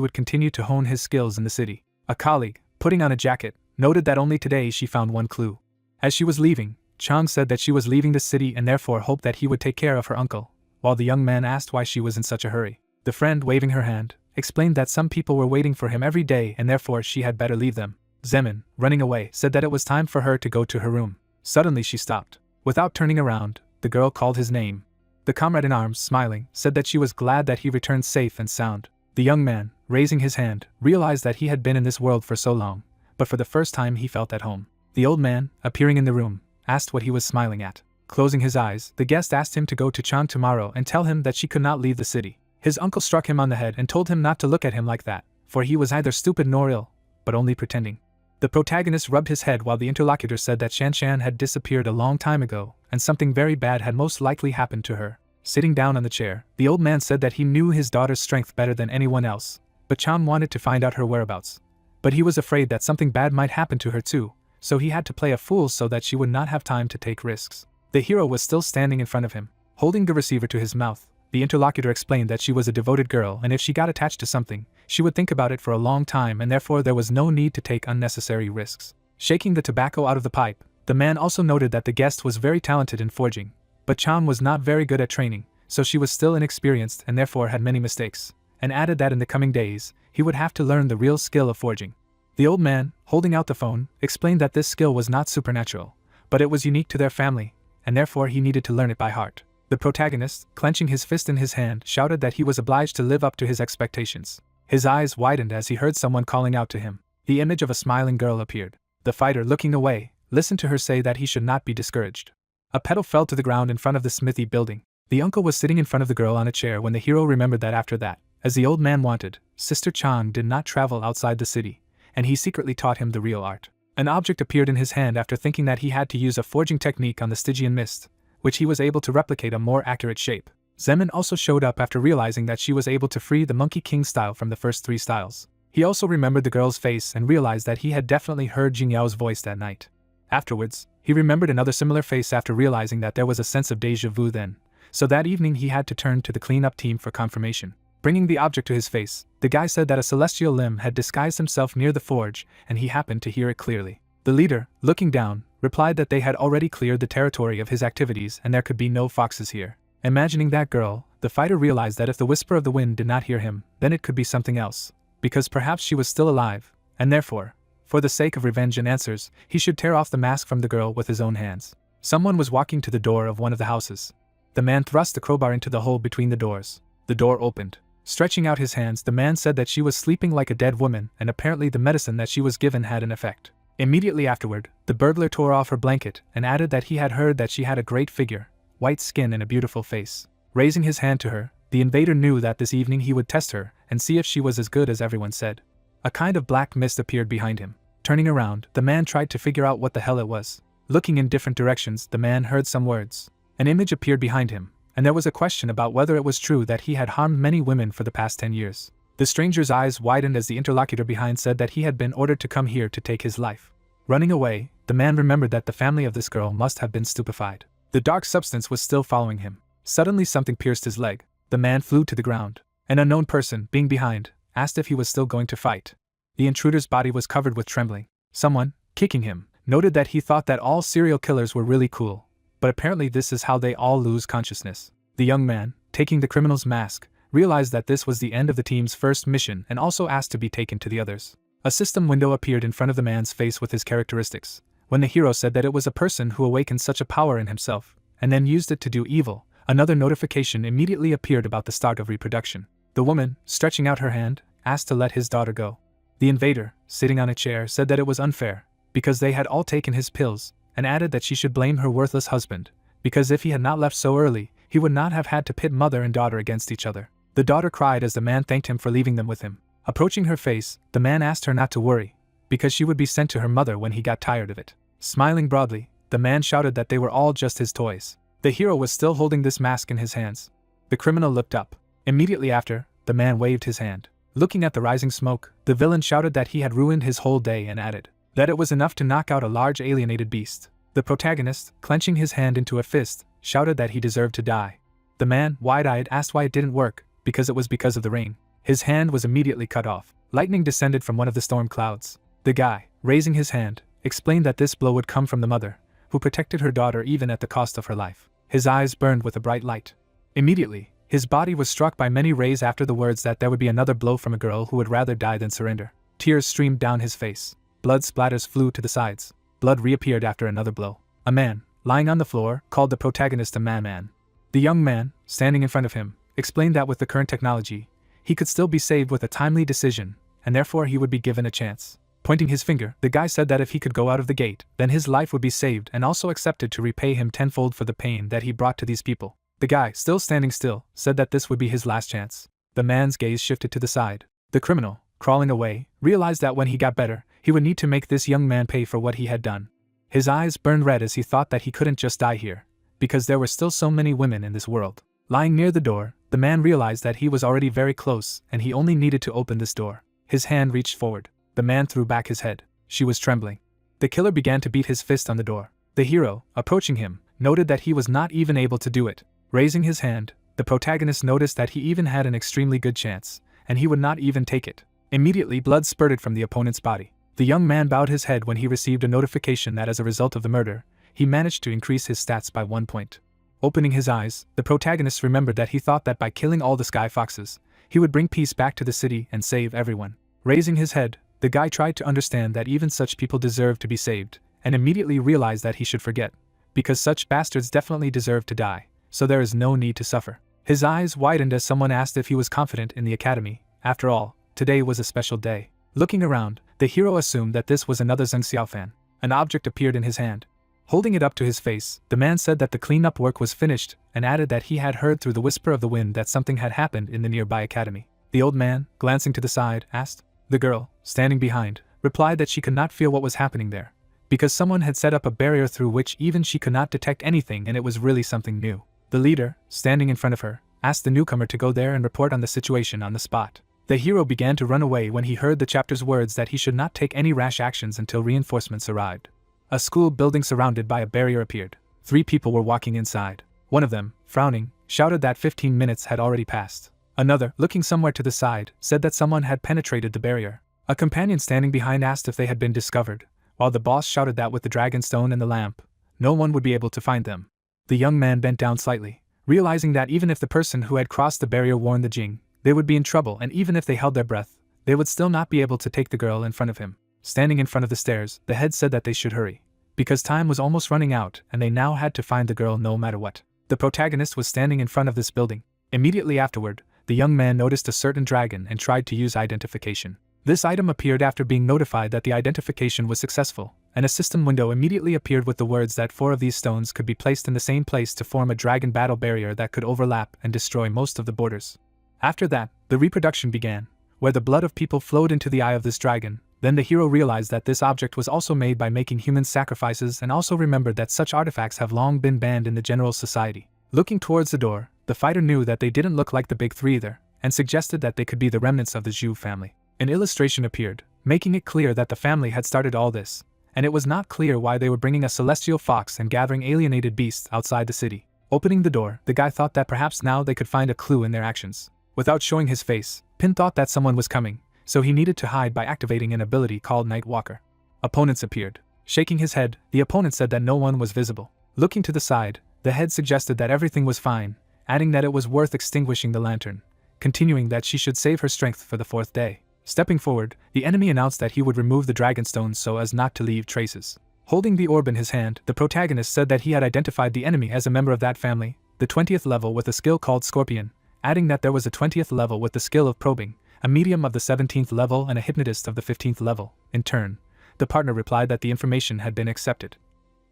would continue to hone his skills in the city. A colleague, putting on a jacket, noted that only today she found one clue. As she was leaving, Chang said that she was leaving the city and therefore hoped that he would take care of her uncle, while the young man asked why she was in such a hurry. The friend, waving her hand, explained that some people were waiting for him every day and therefore she had better leave them. Zemin, running away, said that it was time for her to go to her room. Suddenly she stopped. Without turning around, the girl called his name. The comrade-in-arms, smiling, said that she was glad that he returned safe and sound. The young man, raising his hand, realized that he had been in this world for so long, but for the first time he felt at home. The old man, appearing in the room, asked what he was smiling at. Closing his eyes, the guest asked him to go to Chang tomorrow and tell him that she could not leave the city. His uncle struck him on the head and told him not to look at him like that, for he was either stupid nor ill, but only pretending. The protagonist rubbed his head while the interlocutor said that Shanshan had disappeared a long time ago, and something very bad had most likely happened to her. Sitting down on the chair, the old man said that he knew his daughter's strength better than anyone else, but Chang wanted to find out her whereabouts. But he was afraid that something bad might happen to her too, so he had to play a fool so that she would not have time to take risks. The hero was still standing in front of him, holding the receiver to his mouth. The interlocutor explained that she was a devoted girl and if she got attached to something, she would think about it for a long time and therefore there was no need to take unnecessary risks. Shaking the tobacco out of the pipe, the man also noted that the guest was very talented in forging, but Chang was not very good at training, so she was still inexperienced and therefore had many mistakes, and added that in the coming days, he would have to learn the real skill of forging. The old man, holding out the phone, explained that this skill was not supernatural, but it was unique to their family, and therefore he needed to learn it by heart. The protagonist, clenching his fist in his hand, shouted that he was obliged to live up to his expectations. His eyes widened as he heard someone calling out to him. The image of a smiling girl appeared. The fighter, looking away, listened to her say that he should not be discouraged. A petal fell to the ground in front of the smithy building. The uncle was sitting in front of the girl on a chair when the hero remembered that after that, as the old man wanted, Sister Chang did not travel outside the city, and he secretly taught him the real art. An object appeared in his hand after thinking that he had to use a forging technique on the Stygian mist, which he was able to replicate a more accurate shape. Zemin also showed up after realizing that she was able to free the Monkey King style from the first 3 styles. He also remembered the girl's face and realized that he had definitely heard Jing Yao's voice that night. Afterwards, he remembered another similar face after realizing that there was a sense of déjà vu then, so that evening he had to turn to the cleanup team for confirmation. Bringing the object to his face, the guy said that a celestial limb had disguised himself near the forge and he happened to hear it clearly. The leader, looking down, replied that they had already cleared the territory of his activities and there could be no foxes here. Imagining that girl, the fighter realized that if the whisper of the wind did not hear him, then it could be something else, because perhaps she was still alive, and therefore, for the sake of revenge and answers, he should tear off the mask from the girl with his own hands. Someone was walking to the door of one of the houses. The man thrust the crowbar into the hole between the doors. The door opened. Stretching out his hands, the man said that she was sleeping like a dead woman and apparently the medicine that she was given had an effect. Immediately afterward, the burglar tore off her blanket and added that he had heard that she had a great figure, white skin and a beautiful face. Raising his hand to her, the invader knew that this evening he would test her and see if she was as good as everyone said. A kind of black mist appeared behind him. Turning around, the man tried to figure out what the hell it was. Looking in different directions, the man heard some words. An image appeared behind him, and there was a question about whether it was true that he had harmed many women for the past 10 years. The stranger's eyes widened as the interlocutor behind said that he had been ordered to come here to take his life. Running away, the man remembered that the family of this girl must have been stupefied. The dark substance was still following him. Suddenly something pierced his leg. The man flew to the ground. An unknown person, being behind, asked if he was still going to fight. The intruder's body was covered with trembling. Someone, kicking him, noted that he thought that all serial killers were really cool, but apparently this is how they all lose consciousness. The young man, taking the criminal's mask, realized that this was the end of the team's first mission and also asked to be taken to the others. A system window appeared in front of the man's face with his characteristics. When the hero said that it was a person who awakened such a power in himself, and then used it to do evil, another notification immediately appeared about the start of reproduction. The woman, stretching out her hand, asked to let his daughter go. The invader, sitting on a chair, said that it was unfair, because they had all taken his pills, and added that she should blame her worthless husband, because if he had not left so early, he would not have had to pit mother and daughter against each other. The daughter cried as the man thanked him for leaving them with him. Approaching her face, the man asked her not to worry, because she would be sent to her mother when he got tired of it. Smiling broadly, the man shouted that they were all just his toys. The hero was still holding this mask in his hands. The criminal looked up. Immediately after, the man waved his hand. Looking at the rising smoke, the villain shouted that he had ruined his whole day and added that it was enough to knock out a large alienated beast. The protagonist, clenching his hand into a fist, shouted that he deserved to die. The man, wide-eyed, asked why it didn't work, because it was because of the rain. His hand was immediately cut off. Lightning descended from one of the storm clouds. The guy, raising his hand, explained that this blow would come from the mother, who protected her daughter even at the cost of her life. His eyes burned with a bright light. Immediately, his body was struck by many rays after the words that there would be another blow from a girl who would rather die than surrender. Tears streamed down his face. Blood splatters flew to the sides. Blood reappeared after another blow. A man, lying on the floor, called the protagonist a man. The young man, standing in front of him, explained that with the current technology, he could still be saved with a timely decision, and therefore he would be given a chance. Pointing his finger, the guy said that if he could go out of the gate, then his life would be saved and also accepted to repay him tenfold for the pain that he brought to these people. The guy, still standing still, said that this would be his last chance. The man's gaze shifted to the side. The criminal, crawling away, realized that when he got better, he would need to make this young man pay for what he had done. His eyes burned red as he thought that he couldn't just die here, because there were still so many women in this world. Lying near the door, the man realized that he was already very close and he only needed to open this door. His hand reached forward. The man threw back his head. She was trembling. The killer began to beat his fist on the door. The hero, approaching him, noted that he was not even able to do it. Raising his hand, the protagonist noticed that he even had an extremely good chance, and he would not even take it. Immediately, blood spurted from the opponent's body. The young man bowed his head when he received a notification that as a result of the murder, he managed to increase his stats by 1 point. Opening his eyes, the protagonist remembered that he thought that by killing all the sky foxes, he would bring peace back to the city and save everyone. Raising his head, The guy tried to understand that even such people deserve to be saved, and immediately realized that he should forget, because such bastards definitely deserve to die, so there is no need to suffer. His eyes widened as someone asked if he was confident in the academy. After all, today was a special day. Looking around, the hero assumed that this was another Zheng Xiao fan. An object appeared in his hand. Holding it up to his face, the man said that the cleanup work was finished, and added that he had heard through the whisper of the wind that something had happened in the nearby academy. The old man, glancing to the side, asked. The girl, standing behind, replied that she could not feel what was happening there, because someone had set up a barrier through which even she could not detect anything, and it was really something new. The leader, standing in front of her, asked the newcomer to go there and report on the situation on the spot. The hero began to run away when he heard the chapter's words that he should not take any rash actions until reinforcements arrived. A school building surrounded by a barrier appeared. 3 people were walking inside. One of them, frowning, shouted that 15 minutes had already passed. Another, looking somewhere to the side, said that someone had penetrated the barrier. A companion standing behind asked if they had been discovered, while the boss shouted that with the dragon stone and the lamp, no one would be able to find them. The young man bent down slightly, realizing that even if the person who had crossed the barrier warned the Jing, they would be in trouble, and even if they held their breath, they would still not be able to take the girl in front of him. Standing in front of the stairs, the head said that they should hurry, because time was almost running out and they now had to find the girl no matter what. The protagonist was standing in front of this building. Immediately afterward, the young man noticed a certain dragon and tried to use identification. This item appeared after being notified that the identification was successful, and a system window immediately appeared with the words that 4 of these stones could be placed in the same place to form a dragon battle barrier that could overlap and destroy most of the borders. After that, the reproduction began, where the blood of people flowed into the eye of this dragon. Then the hero realized that this object was also made by making human sacrifices, and also remembered that such artifacts have long been banned in the general society. Looking towards the door, the fighter knew that they didn't look like the big 3 either, and suggested that they could be the remnants of the Zhu family. An illustration appeared, making it clear that the family had started all this, and it was not clear why they were bringing a celestial fox and gathering alienated beasts outside the city. Opening the door, the guy thought that perhaps now they could find a clue in their actions. Without showing his face, Pin thought that someone was coming, so he needed to hide by activating an ability called Night Walker. Opponents appeared. Shaking his head, the opponent said that no one was visible. Looking to the side, the head suggested that everything was fine, adding that it was worth extinguishing the lantern, continuing that she should save her strength for the 4th day. Stepping forward, the enemy announced that he would remove the dragon stones so as not to leave traces. Holding the orb in his hand, the protagonist said that he had identified the enemy as a member of that family, the 20th level with a skill called Scorpion, adding that there was a 20th level with the skill of Probing, a medium of the 17th level and a hypnotist of the 15th level. In turn, the partner replied that the information had been accepted.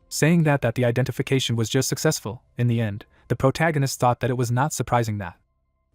Saying that the identification was just successful. In the end, the protagonist thought that it was not surprising that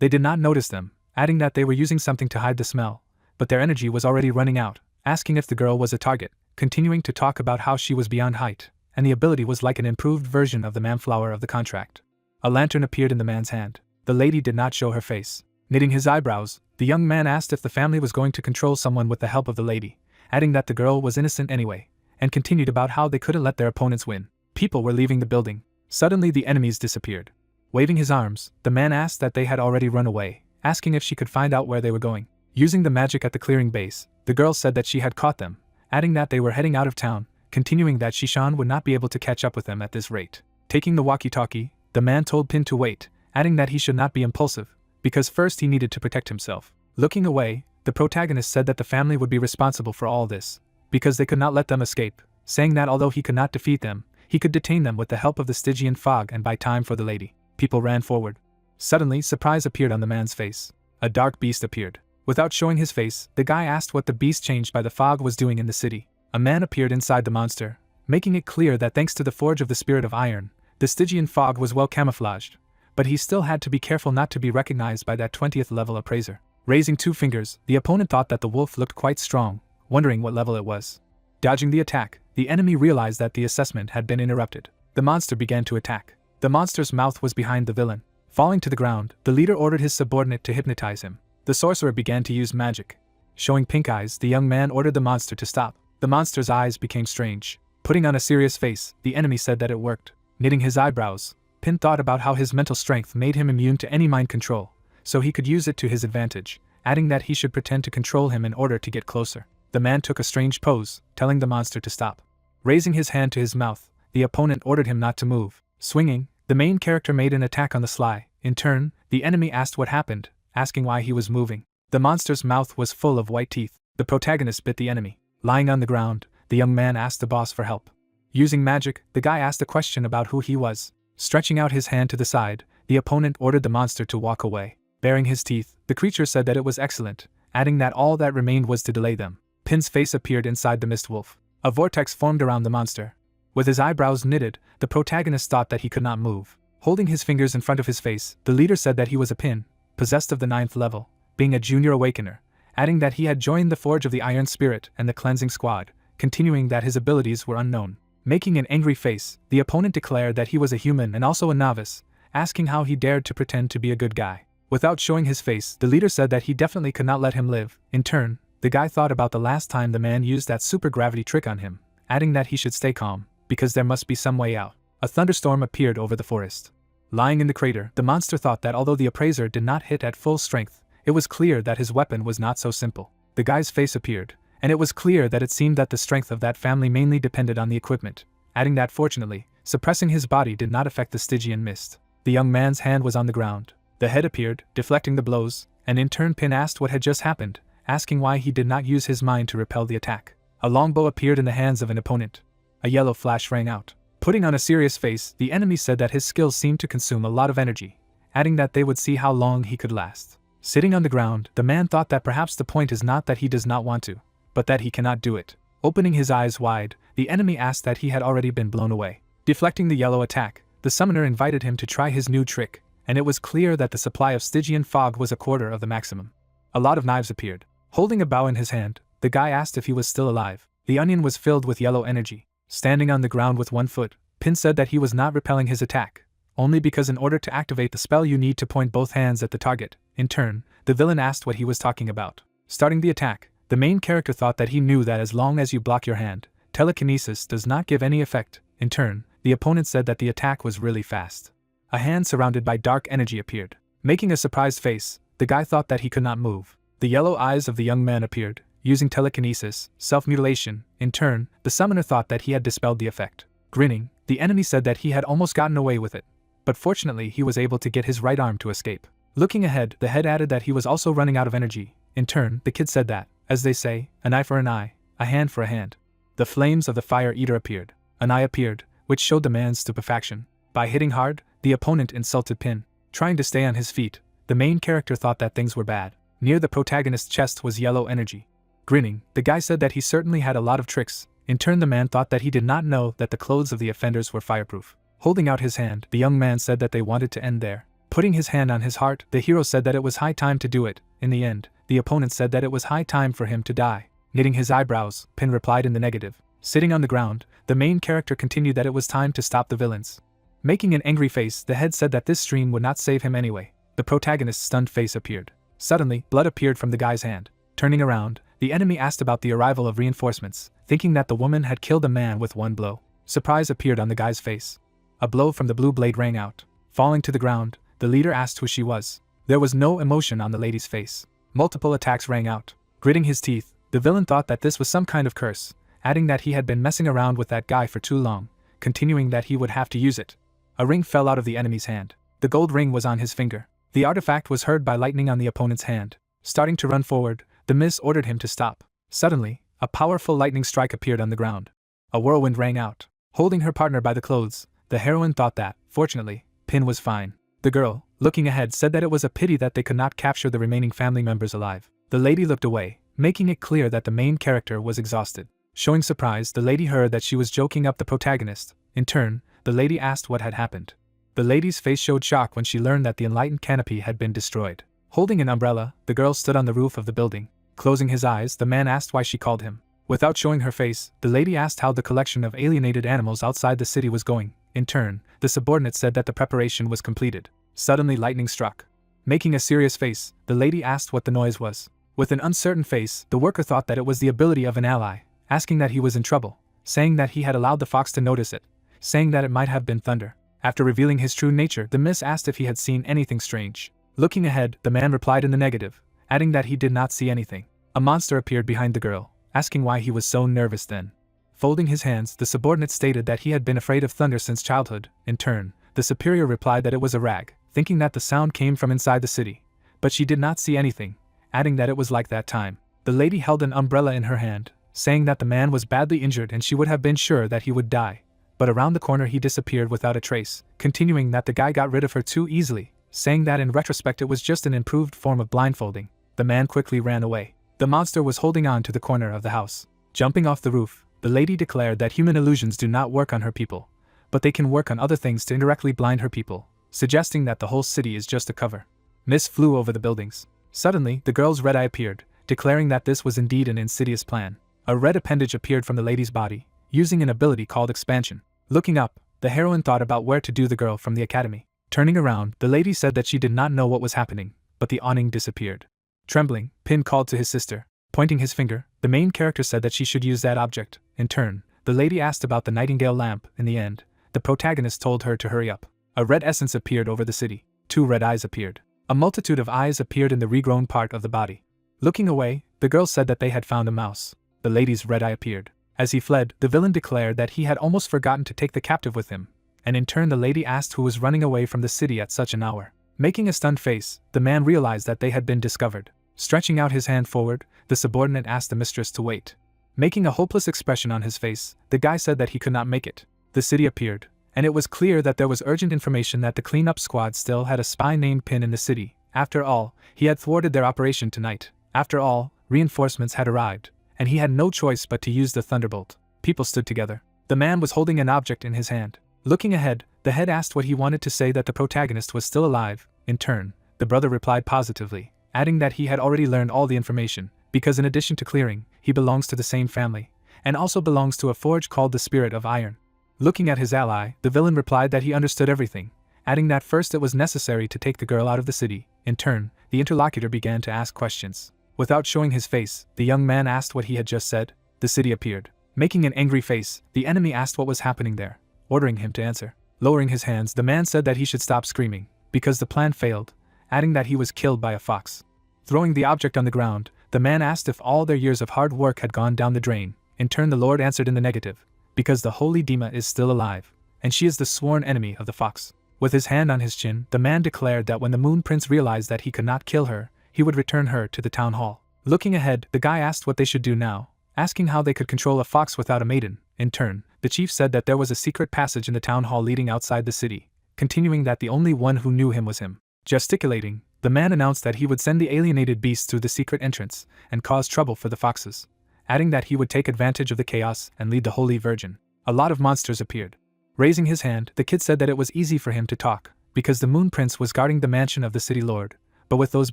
they did not notice them, adding that they were using something to hide the smell, but their energy was already running out, asking if the girl was a target, continuing to talk about how she was beyond height, and the ability was like an improved version of the manflower of the contract. A lantern appeared in the man's hand. The lady did not show her face. Knitting his eyebrows, the young man asked if the family was going to control someone with the help of the lady, adding that the girl was innocent anyway, and continued about how they couldn't let their opponents win. People were leaving the building. Suddenly the enemies disappeared. Waving his arms, the man asked that they had already run away, asking if she could find out where they were going. Using the magic at the clearing base, the girl said that she had caught them, adding that they were heading out of town, continuing that Shishan would not be able to catch up with them at this rate. Taking the walkie-talkie, the man told Pin to wait, adding that he should not be impulsive, because first he needed to protect himself. Looking away, the protagonist said that the family would be responsible for all this, because they could not let them escape, saying that although he could not defeat them, he could detain them with the help of the Stygian fog and buy time for the lady. People ran forward. Suddenly, surprise appeared on the man's face. A dark beast appeared. Without showing his face, the guy asked what the beast changed by the fog was doing in the city. A man appeared inside the monster, making it clear that thanks to the forge of the spirit of iron, the Stygian fog was well camouflaged, but he still had to be careful not to be recognized by that 20th level appraiser. Raising 2 fingers, the opponent thought that the wolf looked quite strong, wondering what level it was. Dodging the attack, the enemy realized that the assessment had been interrupted. The monster began to attack. The monster's mouth was behind the villain. Falling to the ground, the leader ordered his subordinate to hypnotize him. The sorcerer began to use magic. Showing pink eyes, the young man ordered the monster to stop. The monster's eyes became strange. Putting on a serious face, the enemy said that it worked. Knitting his eyebrows, Pin thought about how his mental strength made him immune to any mind control, so he could use it to his advantage, adding that he should pretend to control him in order to get closer. The man took a strange pose, telling the monster to stop. Raising his hand to his mouth, the opponent ordered him not to move. Swinging, the main character made an attack on the sly. In turn, the enemy asked what happened, asking why he was moving. The monster's mouth was full of white teeth. The protagonist bit the enemy. Lying on the ground, the young man asked the boss for help. Using magic, the guy asked a question about who he was. Stretching out his hand to the side, the opponent ordered the monster to walk away. Baring his teeth, the creature said that it was excellent, adding that all that remained was to delay them. Pin's face appeared inside the mist wolf. A vortex formed around the monster. With his eyebrows knitted, the protagonist thought that he could not move. Holding his fingers in front of his face, the leader said that he was a Pin, possessed of the 9th level, being a junior Awakener, adding that he had joined the Forge of the Iron Spirit and the Cleansing Squad, continuing that his abilities were unknown. Making an angry face, the opponent declared that he was a human and also a novice, asking how he dared to pretend to be a good guy. Without showing his face, the leader said that he definitely could not let him live. In turn, the guy thought about the last time the man used that super gravity trick on him, adding that he should stay calm, because there must be some way out. A thunderstorm appeared over the forest. Lying in the crater, the monster thought that although the appraiser did not hit at full strength, it was clear that his weapon was not so simple. The guy's face appeared, and it was clear that it seemed that the strength of that family mainly depended on the equipment, adding that fortunately, suppressing his body did not affect the Stygian mist. The young man's hand was on the ground. The head appeared, deflecting the blows, and in turn Pin asked what had just happened, asking why he did not use his mind to repel the attack. A longbow appeared in the hands of an opponent. A yellow flash rang out. Putting on a serious face, the enemy said that his skills seemed to consume a lot of energy, adding that they would see how long he could last. Sitting on the ground, the man thought that perhaps the point is not that he does not want to, but that he cannot do it. Opening his eyes wide, the enemy asked that he had already been blown away. Deflecting the yellow attack, the summoner invited him to try his new trick, and it was clear that the supply of Stygian fog was a quarter of the maximum. A lot of knives appeared. Holding a bow in his hand, the guy asked if he was still alive. The onion was filled with yellow energy. Standing on the ground with one foot, Pin said that he was not repelling his attack, only because in order to activate the spell you need to point both hands at the target. In turn, the villain asked what he was talking about. Starting the attack, the main character thought that he knew that as long as you block your hand, telekinesis does not give any effect. In turn, the opponent said that the attack was really fast. A hand surrounded by dark energy appeared. Making a surprised face, the guy thought that he could not move. The yellow eyes of the young man appeared, using telekinesis, self-mutilation. In turn, the summoner thought that he had dispelled the effect. Grinning, the enemy said that he had almost gotten away with it, but fortunately he was able to get his right arm to escape. Looking ahead, the head added that he was also running out of energy. In turn, the kid said that, as they say, an eye for an eye, a hand for a hand. The flames of the fire eater appeared. An eye appeared, which showed the man's stupefaction. By hitting hard, the opponent insulted Pin. Trying to stay on his feet, the main character thought that things were bad. Near the protagonist's chest was yellow energy. Grinning, the guy said that he certainly had a lot of tricks. In turn, the man thought that he did not know that the clothes of the offenders were fireproof. Holding out his hand, the young man said that they wanted to end there. Putting his hand on his heart, the hero said that it was high time to do it. In the end, the opponent said that it was high time for him to die. Knitting his eyebrows, Pin replied in the negative. Sitting on the ground, the main character continued that it was time to stop the villains. Making an angry face, the head said that this stream would not save him anyway. The protagonist's stunned face appeared. Suddenly, blood appeared from the guy's hand. Turning around, the enemy asked about the arrival of reinforcements, thinking that the woman had killed the man with one blow. Surprise appeared on the guy's face. A blow from the blue blade rang out. Falling to the ground, the leader asked who she was. There was no emotion on the lady's face. Multiple attacks rang out. Gritting his teeth, the villain thought that this was some kind of curse, adding that he had been messing around with that guy for too long, continuing that he would have to use it. A ring fell out of the enemy's hand. The gold ring was on his finger. The artifact was heard by lightning on the opponent's hand. Starting to run forward, the Miz ordered him to stop. Suddenly, a powerful lightning strike appeared on the ground. A whirlwind rang out. Holding her partner by the clothes, the heroine thought that, fortunately, Pin was fine. The girl, looking ahead, said that it was a pity that they could not capture the remaining family members alive. The lady looked away, making it clear that the main character was exhausted. Showing surprise, the lady heard that she was joking up the protagonist. In turn, the lady asked what had happened. The lady's face showed shock when she learned that the enlightened canopy had been destroyed. Holding an umbrella, the girl stood on the roof of the building. Closing his eyes, the man asked why she called him. Without showing her face, the lady asked how the collection of alienated animals outside the city was going. In turn, the subordinate said that the preparation was completed. Suddenly lightning struck. Making a serious face, the lady asked what the noise was. With an uncertain face, the worker thought that it was the ability of an ally, asking that he was in trouble, saying that he had allowed the fox to notice it, saying that it might have been thunder. After revealing his true nature, the miss asked if he had seen anything strange. Looking ahead, the man replied in the negative, adding that he did not see anything. A monster appeared behind the girl, asking why he was so nervous then. Folding his hands, the subordinate stated that he had been afraid of thunder since childhood. In turn, the superior replied that it was a rag, thinking that the sound came from inside the city, but she did not see anything, adding that it was like that time. The lady held an umbrella in her hand, saying that the man was badly injured and she would have been sure that he would die. But around the corner he disappeared without a trace, continuing that the guy got rid of her too easily, saying that in retrospect it was just an improved form of blindfolding. The man quickly ran away. The monster was holding on to the corner of the house. Jumping off the roof, the lady declared that human illusions do not work on her people, but they can work on other things to indirectly blind her people, suggesting that the whole city is just a cover. Mist flew over the buildings. Suddenly, the girl's red eye appeared, declaring that this was indeed an insidious plan. A red appendage appeared from the lady's body, using an ability called expansion. Looking up, the heroine thought about where to do the girl from the academy. Turning around, the lady said that she did not know what was happening, but the awning disappeared. Trembling, Pin called to his sister. Pointing his finger, the main character said that she should use that object. In turn, the lady asked about the nightingale lamp. In the end, the protagonist told her to hurry up. A red essence appeared over the city. 2 red eyes appeared. A multitude of eyes appeared in the regrown part of the body. Looking away, the girl said that they had found a mouse. The lady's red eye appeared. As he fled, the villain declared that he had almost forgotten to take the captive with him, and in turn the lady asked who was running away from the city at such an hour. Making a stunned face, the man realized that they had been discovered. Stretching out his hand forward, the subordinate asked the mistress to wait. Making a hopeless expression on his face, the guy said that he could not make it. The city appeared, and it was clear that there was urgent information that the cleanup squad still had a spy named Pin in the city. After all, he had thwarted their operation tonight. After all, reinforcements had arrived, and he had no choice but to use the thunderbolt. People stood together. The man was holding an object in his hand. Looking ahead, the head asked what he wanted to say that the protagonist was still alive. In turn, the brother replied positively, adding that he had already learned all the information, because in addition to clearing, he belongs to the same family, and also belongs to a forge called the Spirit of Iron. Looking at his ally, the villain replied that he understood everything, adding that first it was necessary to take the girl out of the city. In turn, the interlocutor began to ask questions. Without showing his face, the young man asked what he had just said. The city appeared. Making an angry face, the enemy asked what was happening there, ordering him to answer. Lowering his hands, the man said that he should stop screaming, because the plan failed, adding that he was killed by a fox. Throwing the object on the ground, the man asked if all their years of hard work had gone down the drain. In turn, the Lord answered in the negative, because the holy Dima is still alive, and she is the sworn enemy of the fox. With his hand on his chin, the man declared that when the Moon Prince realized that he could not kill her, he would return her to the town hall. Looking ahead, the guy asked what they should do now, asking how they could control a fox without a maiden. In turn, the chief said that there was a secret passage in the town hall leading outside the city, continuing that the only one who knew him was him. Gesticulating, the man announced that he would send the alienated beasts through the secret entrance and cause trouble for the foxes, adding that he would take advantage of the chaos and lead the Holy Virgin. A lot of monsters appeared. Raising his hand, the kid said that it was easy for him to talk, because the Moon Prince was guarding the mansion of the city lord. But with those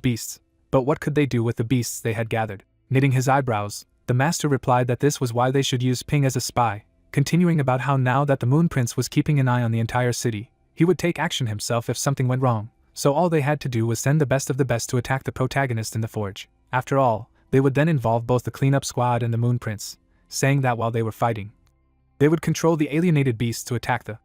beasts, but what could they do with the beasts they had gathered? Knitting his eyebrows, the master replied that this was why they should use Ping as a spy, continuing about how now that the Moon Prince was keeping an eye on the entire city, he would take action himself if something went wrong, so all they had to do was send the best of the best to attack the protagonist in the forge. After all, they would then involve both the cleanup squad and the Moon Prince, saying that while they were fighting, they would control the alienated beasts to attack the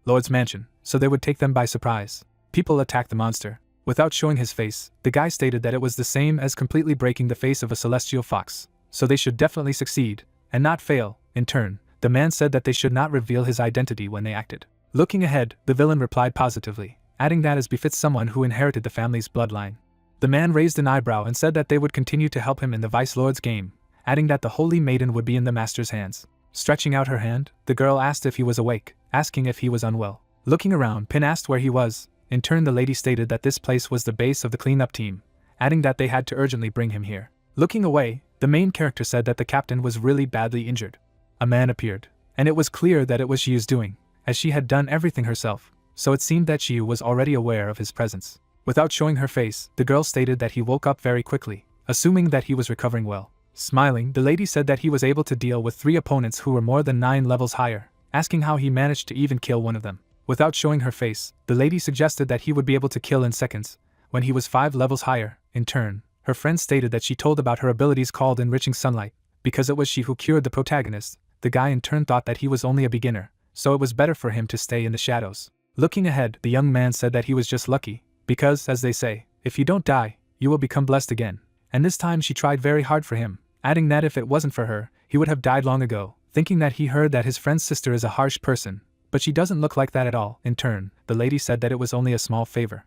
Lord's mansion, so they would take them by surprise. People attacked the monster. Without showing his face, the guy stated that it was the same as completely breaking the face of a celestial fox, so they should definitely succeed, and not fail. In turn, the man said that they should not reveal his identity when they acted. Looking ahead, the villain replied positively, adding that as befits someone who inherited the family's bloodline. The man raised an eyebrow and said that they would continue to help him in the Vice Lord's game, adding that the Holy Maiden would be in the master's hands. Stretching out her hand, the girl asked if he was awake, asking if he was unwell. Looking around, Pin asked where he was. In turn, the lady stated that this place was the base of the cleanup team, adding that they had to urgently bring him here. Looking away, the main character said that the captain was really badly injured. A man appeared, and it was clear that it was Xiu's doing, as she had done everything herself, so it seemed that Xiu was already aware of his presence. Without showing her face, the girl stated that he woke up very quickly, assuming that he was recovering well. Smiling, the lady said that he was able to deal with 3 opponents who were more than 9 levels higher, asking how he managed to even kill one of them. Without showing her face, the lady suggested that he would be able to kill in seconds, when he was 5 levels higher. In turn, her friend stated that she told about her abilities called Enriching Sunlight, because it was she who cured the protagonist. The guy in turn thought that he was only a beginner, so it was better for him to stay in the shadows. Looking ahead, the young man said that he was just lucky, because, as they say, if you don't die, you will become blessed again. And this time she tried very hard for him, adding that if it wasn't for her, he would have died long ago, thinking that he heard that his friend's sister is a harsh person. But she doesn't look like that at all. In turn, the lady said that it was only a small favor,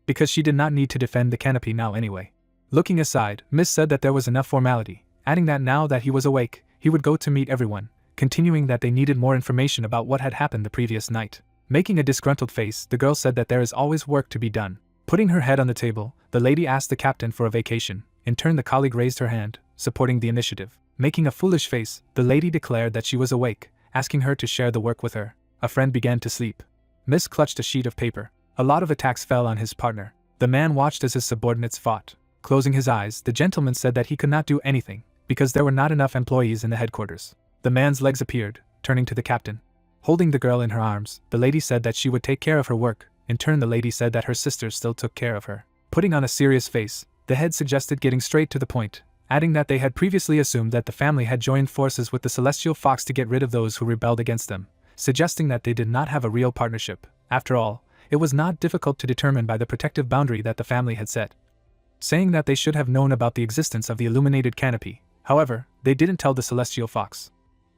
because she did not need to defend the canopy now anyway. Looking aside, Miss said that there was enough formality, adding that now that he was awake, he would go to meet everyone, continuing that they needed more information about what had happened the previous night. Making a disgruntled face, the girl said that there is always work to be done. Putting her head on the table, the lady asked the captain for a vacation. In turn, the colleague raised her hand, supporting the initiative. Making a foolish face, the lady declared that she was awake, asking her to share the work with her. A friend began to sleep. Miss clutched a sheet of paper. A lot of attacks fell on his partner. The man watched as his subordinates fought. Closing his eyes, the gentleman said that he could not do anything, because there were not enough employees in the headquarters. The man's legs appeared, turning to the captain. Holding the girl in her arms, the lady said that she would take care of her work. In turn, the lady said that her sister still took care of her. Putting on a serious face, the head suggested getting straight to the point, adding that they had previously assumed that the family had joined forces with the Celestial Fox to get rid of those who rebelled against them, suggesting that they did not have a real partnership. After all, it was not difficult to determine by the protective boundary that the family had set, saying that they should have known about the existence of the illuminated canopy. However, they didn't tell the Celestial Fox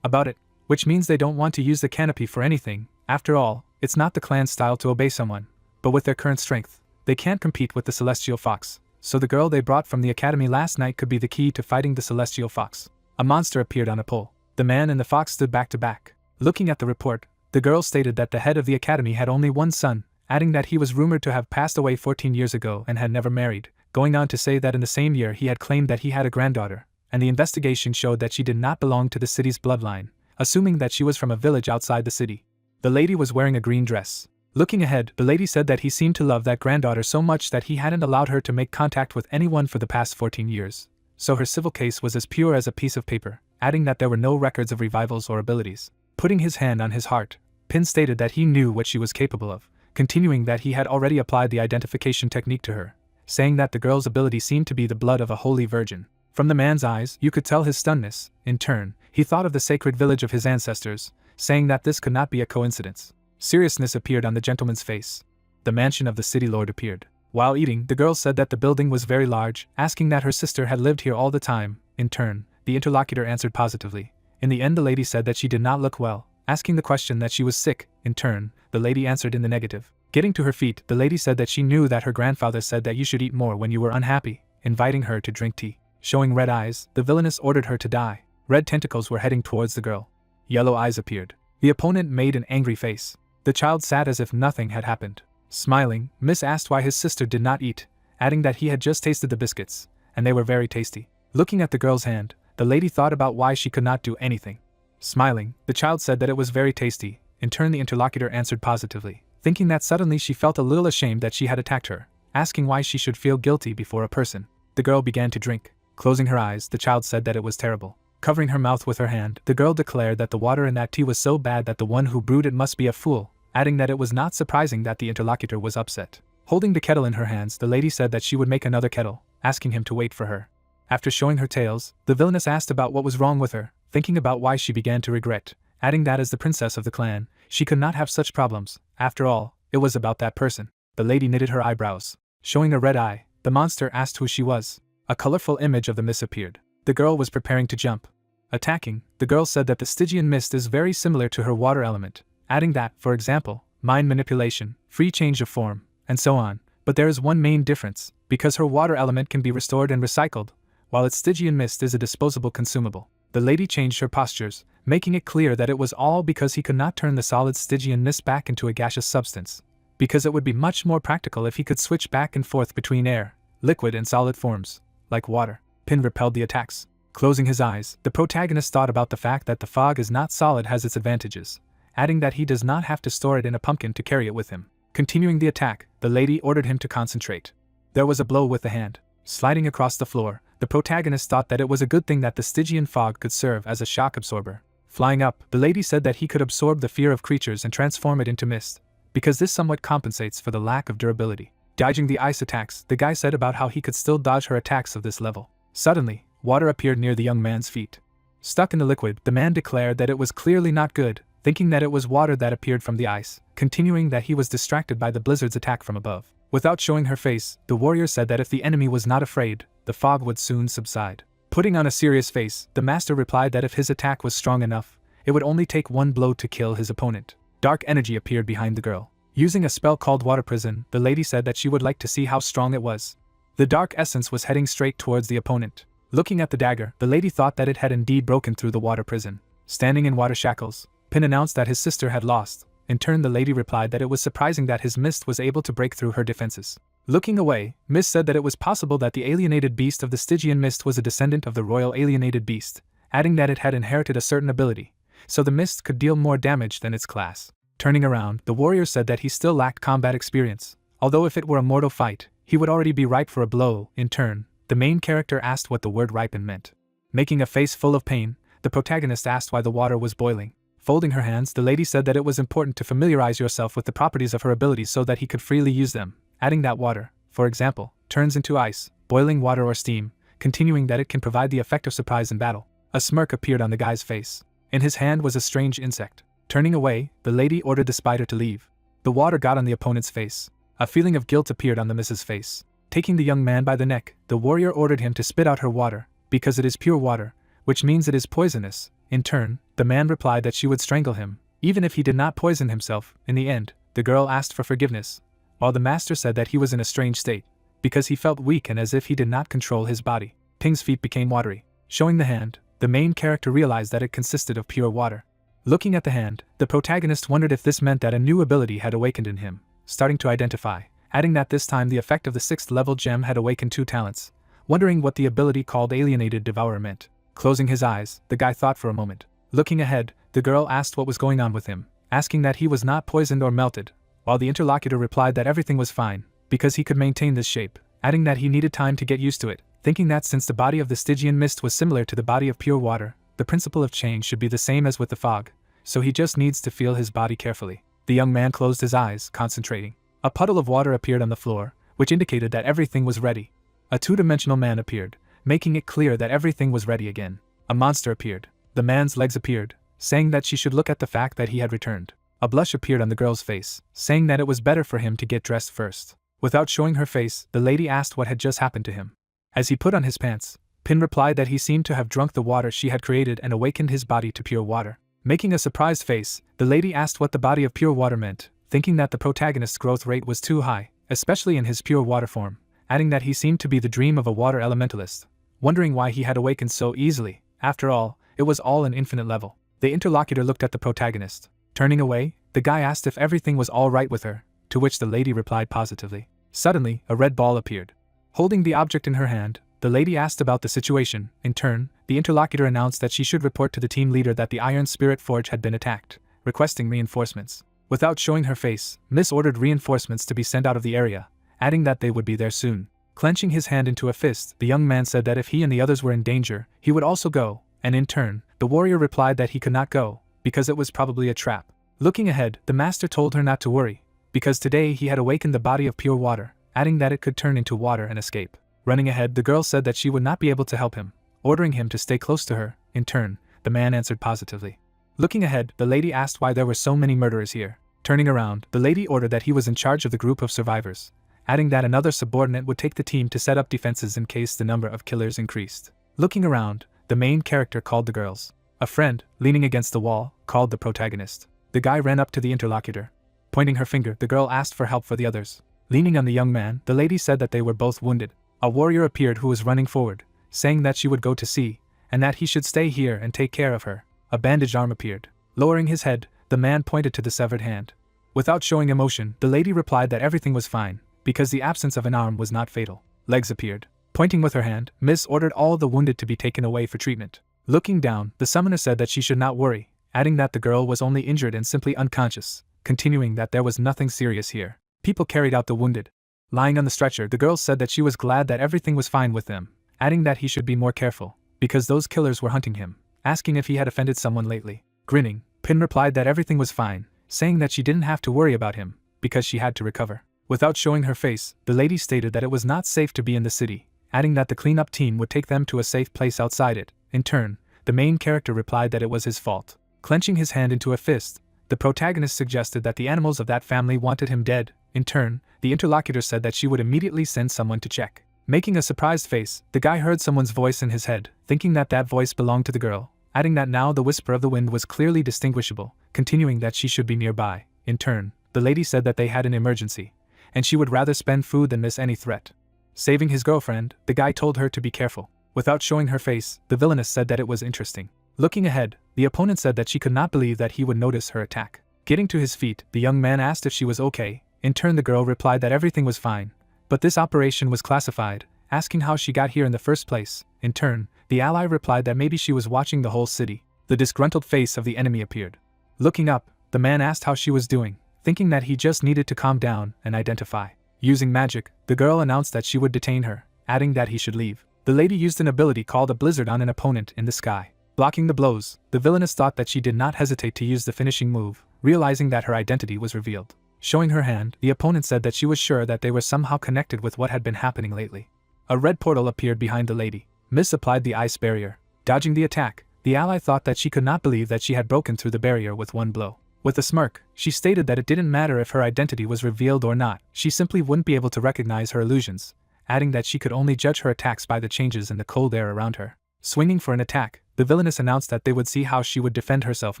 about it, which means they don't want to use the canopy for anything. After all, it's not the clan's style to obey someone, but with their current strength, they can't compete with the Celestial Fox. So the girl they brought from the academy last night could be the key to fighting the Celestial Fox. A monster appeared on a pole. The man and the fox stood back to back. Looking at the report, the girl stated that the head of the academy had only one son, adding that he was rumored to have passed away 14 years ago and had never married, going on to say that in the same year he had claimed that he had a granddaughter, and the investigation showed that she did not belong to the city's bloodline, assuming that she was from a village outside the city. The lady was wearing a green dress. Looking ahead, the lady said that he seemed to love that granddaughter so much that he hadn't allowed her to make contact with anyone for the past 14 years. So her civil case was as pure as a piece of paper, adding that there were no records of revivals or abilities. Putting his hand on his heart, Pin stated that he knew what she was capable of, continuing that he had already applied the identification technique to her, saying that the girl's ability seemed to be the blood of a holy virgin. From the man's eyes, you could tell his stunness. In turn, he thought of the sacred village of his ancestors, saying that this could not be a coincidence. Seriousness appeared on the gentleman's face. The mansion of the city lord appeared. While eating, the girl said that the building was very large, asking that her sister had lived here all the time. In turn, the interlocutor answered positively. In the end, the lady said that she did not look well, asking the question that she was sick. In turn, the lady answered in the negative. Getting to her feet, the lady said that she knew that her grandfather said that you should eat more when you were unhappy, inviting her to drink tea. Showing red eyes, the villainess ordered her to die. Red tentacles were heading towards the girl. Yellow eyes appeared. The opponent made an angry face. The child sat as if nothing had happened. Smiling, Miss asked why his sister did not eat, adding that he had just tasted the biscuits, and they were very tasty. Looking at the girl's hand, the lady thought about why she could not do anything. Smiling, the child said that it was very tasty. In turn, the interlocutor answered positively, thinking that suddenly she felt a little ashamed that she had attacked her, asking why she should feel guilty before a person. The girl began to drink. Closing her eyes, the child said that it was terrible. Covering her mouth with her hand, the girl declared that the water in that tea was so bad that the one who brewed it must be a fool, adding that it was not surprising that the interlocutor was upset. Holding the kettle in her hands, the lady said that she would make another kettle, asking him to wait for her. After showing her tails, the villainess asked about what was wrong with her, thinking about why she began to regret, adding that as the princess of the clan, she could not have such problems. After all, it was about that person. The lady knitted her eyebrows. Showing a red eye, the monster asked who she was. A colorful image of the mist appeared. The girl was preparing to jump. Attacking, the girl said that the Stygian mist is very similar to her water element, adding that, for example, mind manipulation, free change of form, and so on, but there is one main difference, because her water element can be restored and recycled, while its Stygian mist is a disposable consumable. The lady changed her postures, making it clear that it was all because he could not turn the solid Stygian mist back into a gaseous substance, because it would be much more practical if he could switch back and forth between air, liquid and solid forms, like water. Pin repelled the attacks. Closing his eyes, the protagonist thought about the fact that the fog is not solid has its advantages, adding that he does not have to store it in a pumpkin to carry it with him. Continuing the attack, the lady ordered him to concentrate. There was a blow with the hand. Sliding across the floor, the protagonist thought that it was a good thing that the Stygian fog could serve as a shock absorber. Flying up, the lady said that he could absorb the fear of creatures and transform it into mist, because this somewhat compensates for the lack of durability. Dodging the ice attacks, the guy said about how he could still dodge her attacks of this level. Suddenly, water appeared near the young man's feet. Stuck in the liquid, the man declared that it was clearly not good, thinking that it was water that appeared from the ice, continuing that he was distracted by the blizzard's attack from above. Without showing her face, the warrior said that if the enemy was not afraid, the fog would soon subside. Putting on a serious face, the master replied that if his attack was strong enough, it would only take one blow to kill his opponent. Dark energy appeared behind the girl. Using a spell called Water Prison, the lady said that she would like to see how strong it was. The dark essence was heading straight towards the opponent. Looking at the dagger, the lady thought that it had indeed broken through the water prison. Standing in water shackles, Pin announced that his sister had lost. In turn, the lady replied that it was surprising that his mist was able to break through her defenses. Looking away, Mist said that it was possible that the alienated beast of the Stygian mist was a descendant of the royal alienated beast, adding that it had inherited a certain ability, so the mist could deal more damage than its class. Turning around, the warrior said that he still lacked combat experience, although if it were a mortal fight, he would already be ripe for a blow. In turn, the main character asked what the word ripen meant. Making a face full of pain, the protagonist asked why the water was boiling. Folding her hands, the lady said that it was important to familiarize yourself with the properties of her abilities so that he could freely use them, adding that water, for example, turns into ice, boiling water or steam, continuing that it can provide the effect of surprise in battle. A smirk appeared on the guy's face. In his hand was a strange insect. Turning away, the lady ordered the spider to leave. The water got on the opponent's face. A feeling of guilt appeared on the Mrs. face. Taking the young man by the neck, the warrior ordered him to spit out her water, because it is pure water, which means it is poisonous. In turn, the man replied that she would strangle him, even if he did not poison himself. In the end, the girl asked for forgiveness, while the master said that he was in a strange state, because he felt weak and as if he did not control his body. Ping's feet became watery. Showing the hand, the main character realized that it consisted of pure water. Looking at the hand, the protagonist wondered if this meant that a new ability had awakened in him, starting to identify, adding that this time the effect of the 6th level gem had awakened 2 talents, wondering what the ability called Alienated Devourer meant. Closing his eyes, the guy thought for a moment. Looking ahead, the girl asked what was going on with him, asking that he was not poisoned or melted, while the interlocutor replied that everything was fine, because he could maintain this shape, adding that he needed time to get used to it, thinking that since the body of the Stygian mist was similar to the body of pure water, the principle of change should be the same as with the fog, so he just needs to feel his body carefully. The young man closed his eyes, concentrating. A puddle of water appeared on the floor, which indicated that everything was ready. A 2-dimensional man appeared, making it clear that everything was ready again. A monster appeared. The man's legs appeared, saying that she should look at the fact that he had returned. A blush appeared on the girl's face, saying that it was better for him to get dressed first. Without showing her face, the lady asked what had just happened to him. As he put on his pants, Pin replied that he seemed to have drunk the water she had created and awakened his body to pure water. Making a surprised face, the lady asked what the body of pure water meant, thinking that the protagonist's growth rate was too high, especially in his pure water form, adding that he seemed to be the dream of a water elementalist, wondering why he had awakened so easily. After all, it was all an infinite level. The interlocutor looked at the protagonist. Turning away, the guy asked if everything was all right with her, to which the lady replied positively. Suddenly, a red ball appeared. Holding the object in her hand, the lady asked about the situation. In turn, the interlocutor announced that she should report to the team leader that the Iron Spirit Forge had been attacked, requesting reinforcements. Without showing her face, Miss ordered reinforcements to be sent out of the area, adding that they would be there soon. Clenching his hand into a fist, the young man said that if he and the others were in danger, he would also go, and in turn, the warrior replied that he could not go, because it was probably a trap. Looking ahead, the master told her not to worry, because today he had awakened the body of pure water, adding that it could turn into water and escape. Running ahead, the girl said that she would not be able to help him, ordering him to stay close to her. In turn, the man answered positively. Looking ahead, the lady asked why there were so many murderers here. Turning around, the lady ordered that he was in charge of the group of survivors, adding that another subordinate would take the team to set up defenses in case the number of killers increased. Looking around, the main character called the girls. A friend, leaning against the wall, called the protagonist. The guy ran up to the interlocutor. Pointing her finger, the girl asked for help for the others. Leaning on the young man, the lady said that they were both wounded. A warrior appeared who was running forward, saying that she would go to see, and that he should stay here and take care of her. A bandaged arm appeared. Lowering his head, the man pointed to the severed hand. Without showing emotion, the lady replied that everything was fine, because the absence of an arm was not fatal. Legs appeared. Pointing with her hand, Miss ordered all the wounded to be taken away for treatment. Looking down, the summoner said that she should not worry, adding that the girl was only injured and simply unconscious, continuing that there was nothing serious here. People carried out the wounded. Lying on the stretcher, the girl said that she was glad that everything was fine with them, adding that he should be more careful, because those killers were hunting him, asking if he had offended someone lately. Grinning, Pin replied that everything was fine, saying that she didn't have to worry about him, because she had to recover. Without showing her face, the lady stated that it was not safe to be in the city, adding that the cleanup team would take them to a safe place outside it. In turn, the main character replied that it was his fault. Clenching his hand into a fist, the protagonist suggested that the animals of that family wanted him dead. In turn, the interlocutor said that she would immediately send someone to check. Making a surprised face, the guy heard someone's voice in his head, thinking that that voice belonged to the girl, adding that now the whisper of the wind was clearly distinguishable, continuing that she should be nearby. In turn, the lady said that they had an emergency, and she would rather spend food than miss any threat. Saving his girlfriend, the guy told her to be careful. Without showing her face, the villainess said that it was interesting. Looking ahead, the opponent said that she could not believe that he would notice her attack. Getting to his feet, the young man asked if she was okay. In turn, the girl replied that everything was fine, but this operation was classified, asking how she got here in the first place. In turn, the ally replied that maybe she was watching the whole city. The disgruntled face of the enemy appeared. Looking up, the man asked how she was doing, thinking that he just needed to calm down and identify. Using magic, the girl announced that she would detain her, adding that he should leave. The lady used an ability called a blizzard on an opponent in the sky. Blocking the blows, the villainess thought that she did not hesitate to use the finishing move, realizing that her identity was revealed. Showing her hand, the opponent said that she was sure that they were somehow connected with what had been happening lately. A red portal appeared behind the lady. Misapplied the ice barrier. Dodging the attack, the ally thought that she could not believe that she had broken through the barrier with one blow. With a smirk, she stated that it didn't matter if her identity was revealed or not, she simply wouldn't be able to recognize her illusions, adding that she could only judge her attacks by the changes in the cold air around her. Swinging for an attack, the villainess announced that they would see how she would defend herself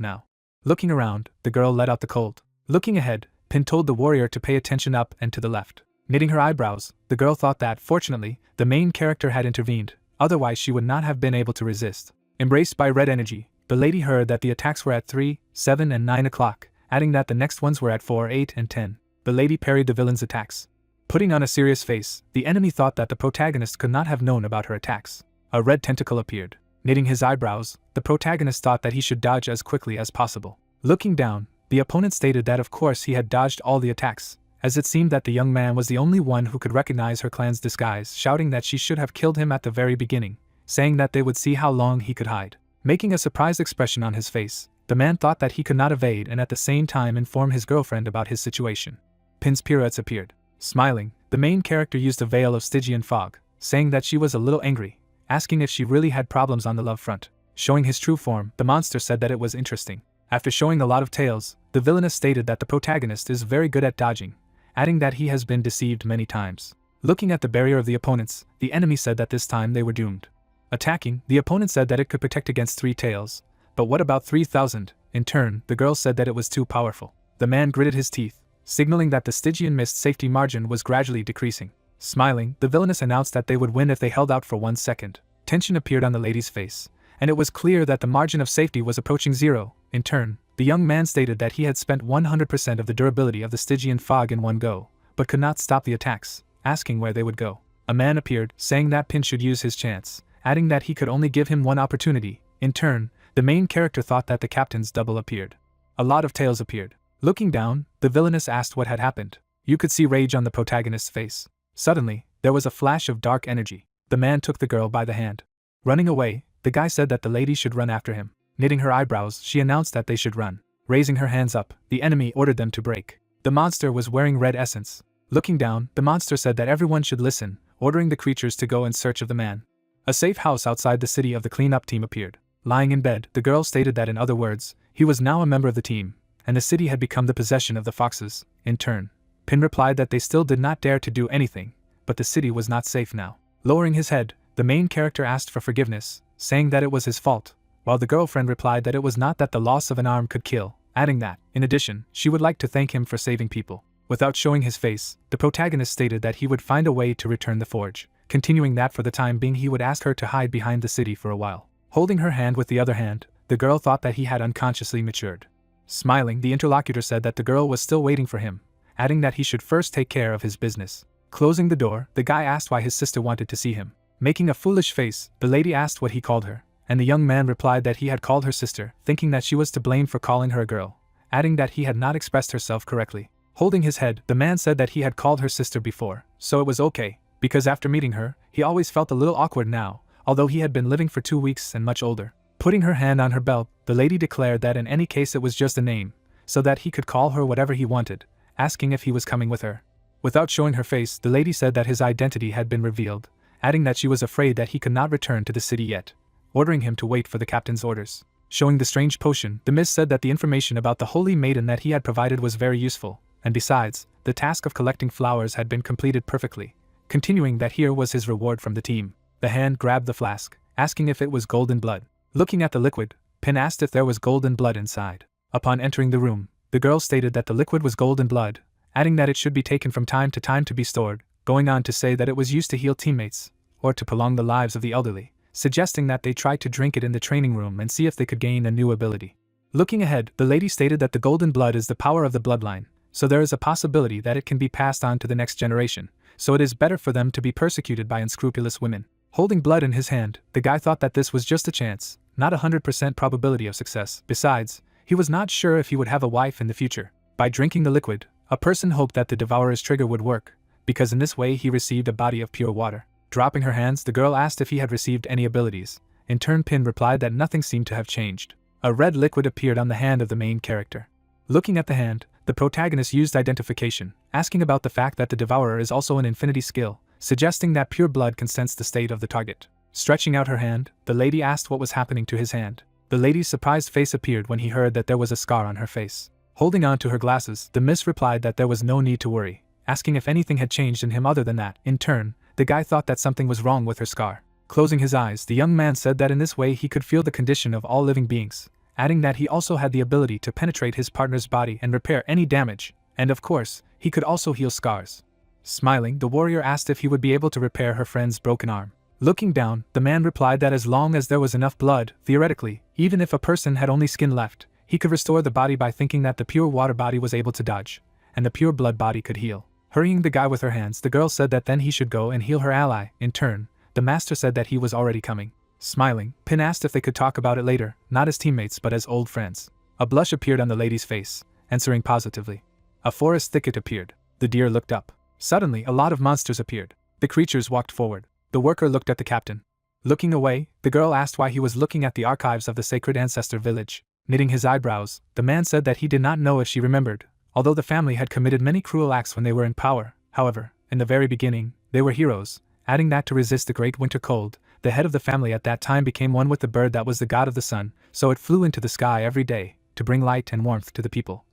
now. Looking around, the girl let out the cold. Looking ahead, Pin told the warrior to pay attention up and to the left. Knitting her eyebrows, the girl thought that, fortunately, the main character had intervened, otherwise she would not have been able to resist. Embraced by red energy, the lady heard that the attacks were at 3, 7 and 9 o'clock, adding that the next ones were at 4, 8 and 10. The lady parried the villain's attacks. Putting on a serious face, the enemy thought that the protagonist could not have known about her attacks. A red tentacle appeared. Knitting his eyebrows, the protagonist thought that he should dodge as quickly as possible. Looking down, the opponent stated that of course he had dodged all the attacks, as it seemed that the young man was the only one who could recognize her clan's disguise, shouting that she should have killed him at the very beginning, saying that they would see how long he could hide. Making a surprised expression on his face, the man thought that he could not evade and at the same time inform his girlfriend about his situation. Pin's pirouettes appeared. Smiling, the main character used a veil of Stygian fog, saying that she was a little angry, asking if she really had problems on the love front. Showing his true form, the monster said that it was interesting. After showing a lot of tails, the villainess stated that the protagonist is very good at dodging, adding that he has been deceived many times. Looking at the barrier of the opponents, the enemy said that this time they were doomed. Attacking, the opponent said that it could protect against 3 tails, but what about 3,000? In turn, the girl said that it was too powerful. The man gritted his teeth, signaling that the Stygian mist safety margin was gradually decreasing. Smiling, the villainess announced that they would win if they held out for 1 second. Tension appeared on the lady's face, and it was clear that the margin of safety was approaching 0. In turn, the young man stated that he had spent 100% of the durability of the Stygian fog in one go, but could not stop the attacks, asking where they would go. A man appeared, saying that Pin should use his chance, adding that he could only give him 1 opportunity. In turn, the main character thought that the captain's double appeared. A lot of tails appeared. Looking down, the villainess asked what had happened. You could see rage on the protagonist's face. Suddenly, there was a flash of dark energy. The man took the girl by the hand. Running away, the guy said that the lady should run after him. Knitting her eyebrows, she announced that they should run. Raising her hands up, the enemy ordered them to break. The monster was wearing red essence. Looking down, the monster said that everyone should listen, ordering the creatures to go in search of the man. A safe house outside the city of the cleanup team appeared. Lying in bed, the girl stated that in other words, he was now a member of the team, and the city had become the possession of the foxes. In turn, Pin replied that they still did not dare to do anything, but the city was not safe now. Lowering his head, the main character asked for forgiveness, saying that it was his fault, while the girlfriend replied that it was not, that the loss of an arm could kill, adding that, in addition, she would like to thank him for saving people. Without showing his face, the protagonist stated that he would find a way to return the forge, continuing that for the time being he would ask her to hide behind the city for a while. Holding her hand with the other hand, the girl thought that he had unconsciously matured. Smiling, the interlocutor said that the girl was still waiting for him, adding that he should first take care of his business. Closing the door, the guy asked why his sister wanted to see him. Making a foolish face, the lady asked what he called her, and the young man replied that he had called her sister, thinking that she was to blame for calling her a girl, adding that he had not expressed herself correctly. Holding his head, the man said that he had called her sister before, so it was okay, because after meeting her, he always felt a little awkward now, although he had been living for 2 weeks and much older. Putting her hand on her belt, the lady declared that in any case it was just a name, so that he could call her whatever he wanted, asking if he was coming with her. Without showing her face, the lady said that his identity had been revealed, adding that she was afraid that he could not return to the city yet, ordering him to wait for the captain's orders. Showing the strange potion, the Miss said that the information about the holy maiden that he had provided was very useful, and besides, the task of collecting flowers had been completed perfectly, continuing that here was his reward from the team. The hand grabbed the flask, asking if it was golden blood. Looking at the liquid, Pin asked if there was golden blood inside. Upon entering the room, the girl stated that the liquid was golden blood, adding that it should be taken from time to time to be stored, going on to say that it was used to heal teammates, or to prolong the lives of the elderly, suggesting that they try to drink it in the training room and see if they could gain a new ability. Looking ahead, the lady stated that the golden blood is the power of the bloodline, so there is a possibility that it can be passed on to the next generation, so it is better for them to be persecuted by unscrupulous women. Holding blood in his hand, the guy thought that this was just a chance, not 100% probability of success. Besides, he was not sure if he would have a wife in the future. By drinking the liquid, a person hoped that the devourer's trigger would work, because in this way he received a body of pure water. Dropping her hands, the girl asked if he had received any abilities. In turn, Pin replied that nothing seemed to have changed. A red liquid appeared on the hand of the main character. Looking at the hand, the protagonist used identification, asking about the fact that the devourer is also an infinity skill, suggesting that pure blood can sense the state of the target. Stretching out her hand, the lady asked what was happening to his hand. The lady's surprised face appeared when he heard that there was a scar on her face. Holding on to her glasses, the miss replied that there was no need to worry, asking if anything had changed in him other than that. In turn, the guy thought that something was wrong with her scar. Closing his eyes, the young man said that in this way he could feel the condition of all living beings, adding that he also had the ability to penetrate his partner's body and repair any damage, and of course, he could also heal scars. Smiling, the warrior asked if he would be able to repair her friend's broken arm. Looking down, the man replied that as long as there was enough blood, theoretically, even if a person had only skin left, he could restore the body by thinking that the pure water body was able to dodge, and the pure blood body could heal. Hurrying the guy with her hands, the girl said that then he should go and heal her ally. In turn, the master said that he was already coming. Smiling, Pin asked if they could talk about it later, not as teammates but as old friends. A blush appeared on the lady's face, answering positively. A forest thicket appeared. The deer looked up. Suddenly, a lot of monsters appeared. The creatures walked forward. The worker looked at the captain. Looking away, the girl asked why he was looking at the archives of the sacred ancestor village. Knitting his eyebrows, the man said that he did not know if she remembered, although the family had committed many cruel acts when they were in power. However, in the very beginning, they were heroes, adding that to resist the great winter cold, the head of the family at that time became one with the bird that was the god of the sun, so it flew into the sky every day, to bring light and warmth to the people.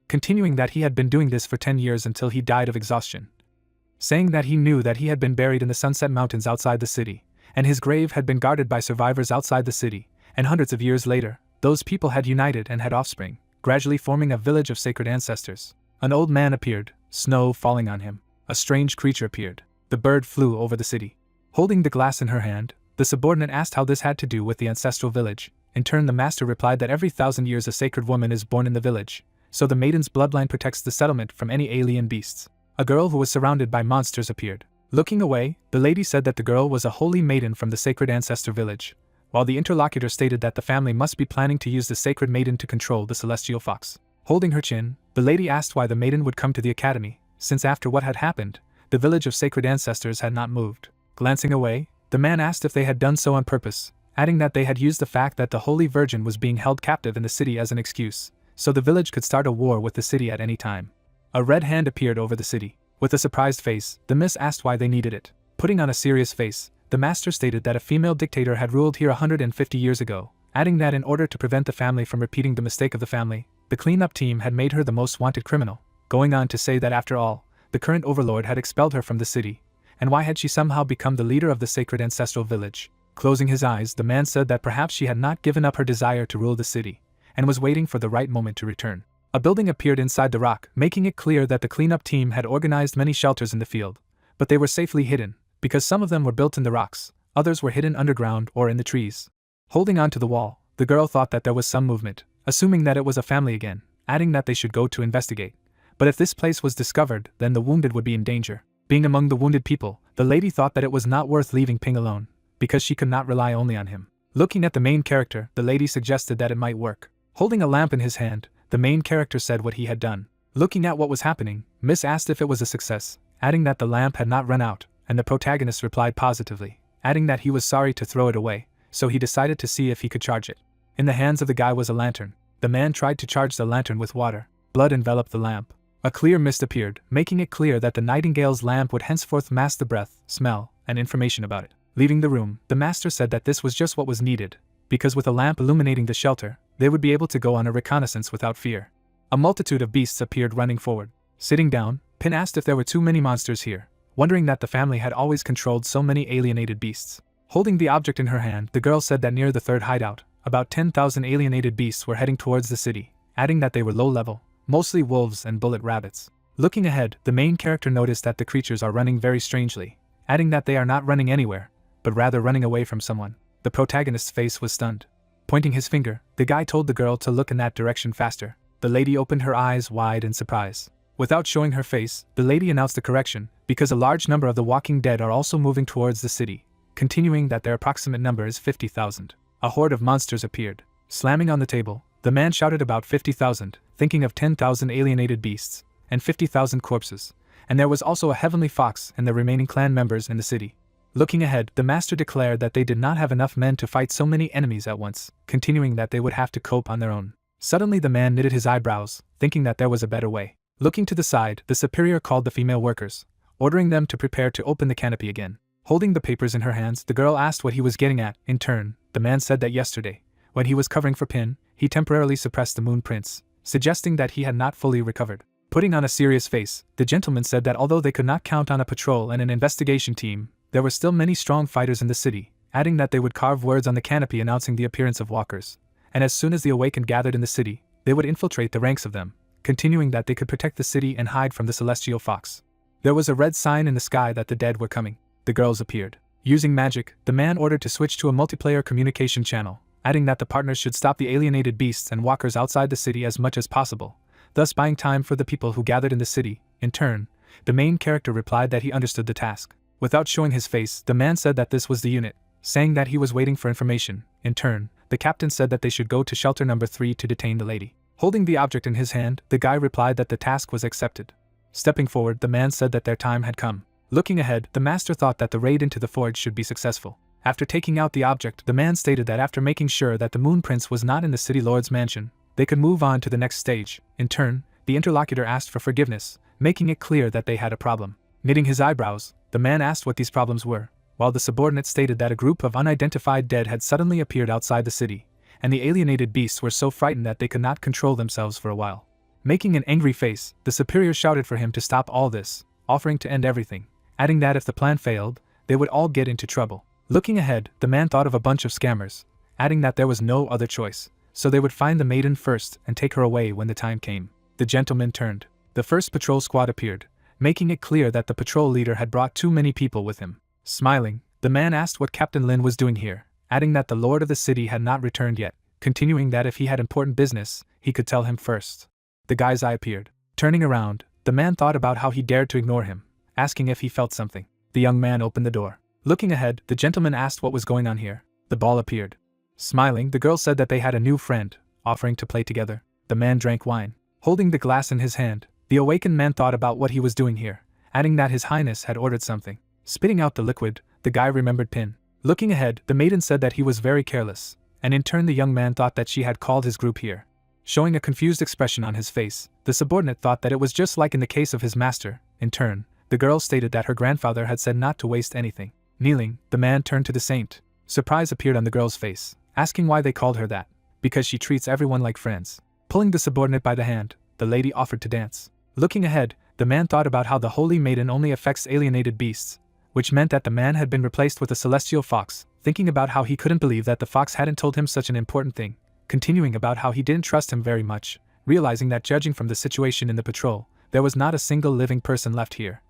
Continuing that he had been doing this for 10 years until he died of exhaustion. Saying that he knew that he had been buried in the Sunset Mountains outside the city, and his grave had been guarded by survivors outside the city, and hundreds of years later, those people had united and had offspring, gradually forming a village of sacred ancestors. An old man appeared, snow falling on him. A strange creature appeared. The bird flew over the city. Holding the glass in her hand, the subordinate asked how this had to do with the ancestral village. In turn, the master replied that every 1,000 years a sacred woman is born in the village, so the maiden's bloodline protects the settlement from any alien beasts. A girl who was surrounded by monsters appeared. Looking away, the lady said that the girl was a holy maiden from the sacred ancestor village, while the interlocutor stated that the family must be planning to use the sacred maiden to control the celestial fox. Holding her chin, the lady asked why the maiden would come to the academy, since after what had happened, the village of sacred ancestors had not moved. Glancing away, the man asked if they had done so on purpose, adding that they had used the fact that the Holy Virgin was being held captive in the city as an excuse, so the village could start a war with the city at any time. A red hand appeared over the city. With a surprised face, the miss asked why they needed it. Putting on a serious face, the master stated that a female dictator had ruled here 150 years ago, adding that in order to prevent the family from repeating the mistake of the family, the cleanup team had made her the most wanted criminal, going on to say that after all, the current overlord had expelled her from the city, and why had she somehow become the leader of the sacred ancestral village? Closing his eyes, the man said that perhaps she had not given up her desire to rule the city, and was waiting for the right moment to return. A building appeared inside the rock, making it clear that the cleanup team had organized many shelters in the field, but they were safely hidden, because some of them were built in the rocks, others were hidden underground or in the trees. Holding on to the wall, the girl thought that there was some movement, assuming that it was a family again, adding that they should go to investigate. But if this place was discovered, then the wounded would be in danger. Being among the wounded people, the lady thought that it was not worth leaving Ping alone, because she could not rely only on him. Looking at the main character, the lady suggested that it might work. Holding a lamp in his hand, the main character said what he had done. Looking at what was happening, Miss asked if it was a success, adding that the lamp had not run out, and the protagonist replied positively, adding that he was sorry to throw it away, so he decided to see if he could charge it. In the hands of the guy was a lantern. The man tried to charge the lantern with water. Blood enveloped the lamp. A clear mist appeared, making it clear that the nightingale's lamp would henceforth mask the breath, smell, and information about it. Leaving the room, the master said that this was just what was needed, because with a lamp illuminating the shelter, they would be able to go on a reconnaissance without fear. A multitude of beasts appeared running forward. Sitting down, Pin asked if there were too many monsters here, wondering that the family had always controlled so many alienated beasts. Holding the object in her hand, the girl said that near the third hideout, about 10,000 alienated beasts were heading towards the city, adding that they were low level, mostly wolves and bullet rabbits. Looking ahead, the main character noticed that the creatures are running very strangely, adding that they are not running anywhere, but rather running away from someone. The protagonist's face was stunned. Pointing his finger, the guy told the girl to look in that direction faster. The lady opened her eyes wide in surprise. Without showing her face, the lady announced a correction, because a large number of the walking dead are also moving towards the city, continuing that their approximate number is 50,000. A horde of monsters appeared. Slamming on the table, the man shouted about 50,000, thinking of 10,000 alienated beasts, and 50,000 corpses, and there was also a heavenly fox and the remaining clan members in the city. Looking ahead, the master declared that they did not have enough men to fight so many enemies at once, continuing that they would have to cope on their own. Suddenly the man knitted his eyebrows, thinking that there was a better way. Looking to the side, the superior called the female workers, ordering them to prepare to open the canopy again. Holding the papers in her hands, the girl asked what he was getting at. In turn, the man said that yesterday, when he was covering for Pin, he temporarily suppressed the Moon Prince, suggesting that he had not fully recovered. Putting on a serious face, the gentleman said that although they could not count on a patrol and an investigation team, there were still many strong fighters in the city, adding that they would carve words on the canopy announcing the appearance of walkers, and as soon as the Awakened gathered in the city, they would infiltrate the ranks of them, continuing that they could protect the city and hide from the celestial fox. There was a red sign in the sky that the dead were coming. The girls appeared. Using magic, the man ordered to switch to a multiplayer communication channel, adding that the partners should stop the alienated beasts and walkers outside the city as much as possible, thus buying time for the people who gathered in the city. In turn, the main character replied that he understood the task. Without showing his face, the man said that this was the unit, saying that he was waiting for information. In turn, the captain said that they should go to shelter number 3 to detain the lady. Holding the object in his hand, the guy replied that the task was accepted. Stepping forward, the man said that their time had come. Looking ahead, the master thought that the raid into the forge should be successful. After taking out the object, the man stated that after making sure that the Moon Prince was not in the city lord's mansion, they could move on to the next stage. In turn, the interlocutor asked for forgiveness, making it clear that they had a problem. Knitting his eyebrows, the man asked what these problems were, while the subordinate stated that a group of unidentified dead had suddenly appeared outside the city, and the alienated beasts were so frightened that they could not control themselves for a while. Making an angry face, the superior shouted for him to stop all this, offering to end everything, adding that if the plan failed, they would all get into trouble. Looking ahead, the man thought of a bunch of scammers, adding that there was no other choice, so they would find the maiden first and take her away when the time came. The gentleman turned. The first patrol squad appeared, making it clear that the patrol leader had brought too many people with him. Smiling, the man asked what Captain Lin was doing here, adding that the lord of the city had not returned yet, continuing that if he had important business, he could tell him first. The guy's eye appeared. Turning around, the man thought about how he dared to ignore him, asking if he felt something. The young man opened the door. Looking ahead, the gentleman asked what was going on here. The ball appeared. Smiling, the girl said that they had a new friend, offering to play together. The man drank wine. Holding the glass in his hand, the awakened man thought about what he was doing here, adding that his highness had ordered something. Spitting out the liquid, the guy remembered Pin. Looking ahead, the maiden said that he was very careless, and in turn the young man thought that she had called his group here. Showing a confused expression on his face, the subordinate thought that it was just like in the case of his master. In turn, the girl stated that her grandfather had said not to waste anything. Kneeling, the man turned to the saint. Surprise appeared on the girl's face, asking why they called her that. Because she treats everyone like friends. Pulling the subordinate by the hand, the lady offered to dance. Looking ahead, the man thought about how the holy maiden only affects alienated beasts, which meant that the man had been replaced with a celestial fox, thinking about how he couldn't believe that the fox hadn't told him such an important thing, continuing about how he didn't trust him very much, realizing that judging from the situation in the patrol, there was not a single living person left here.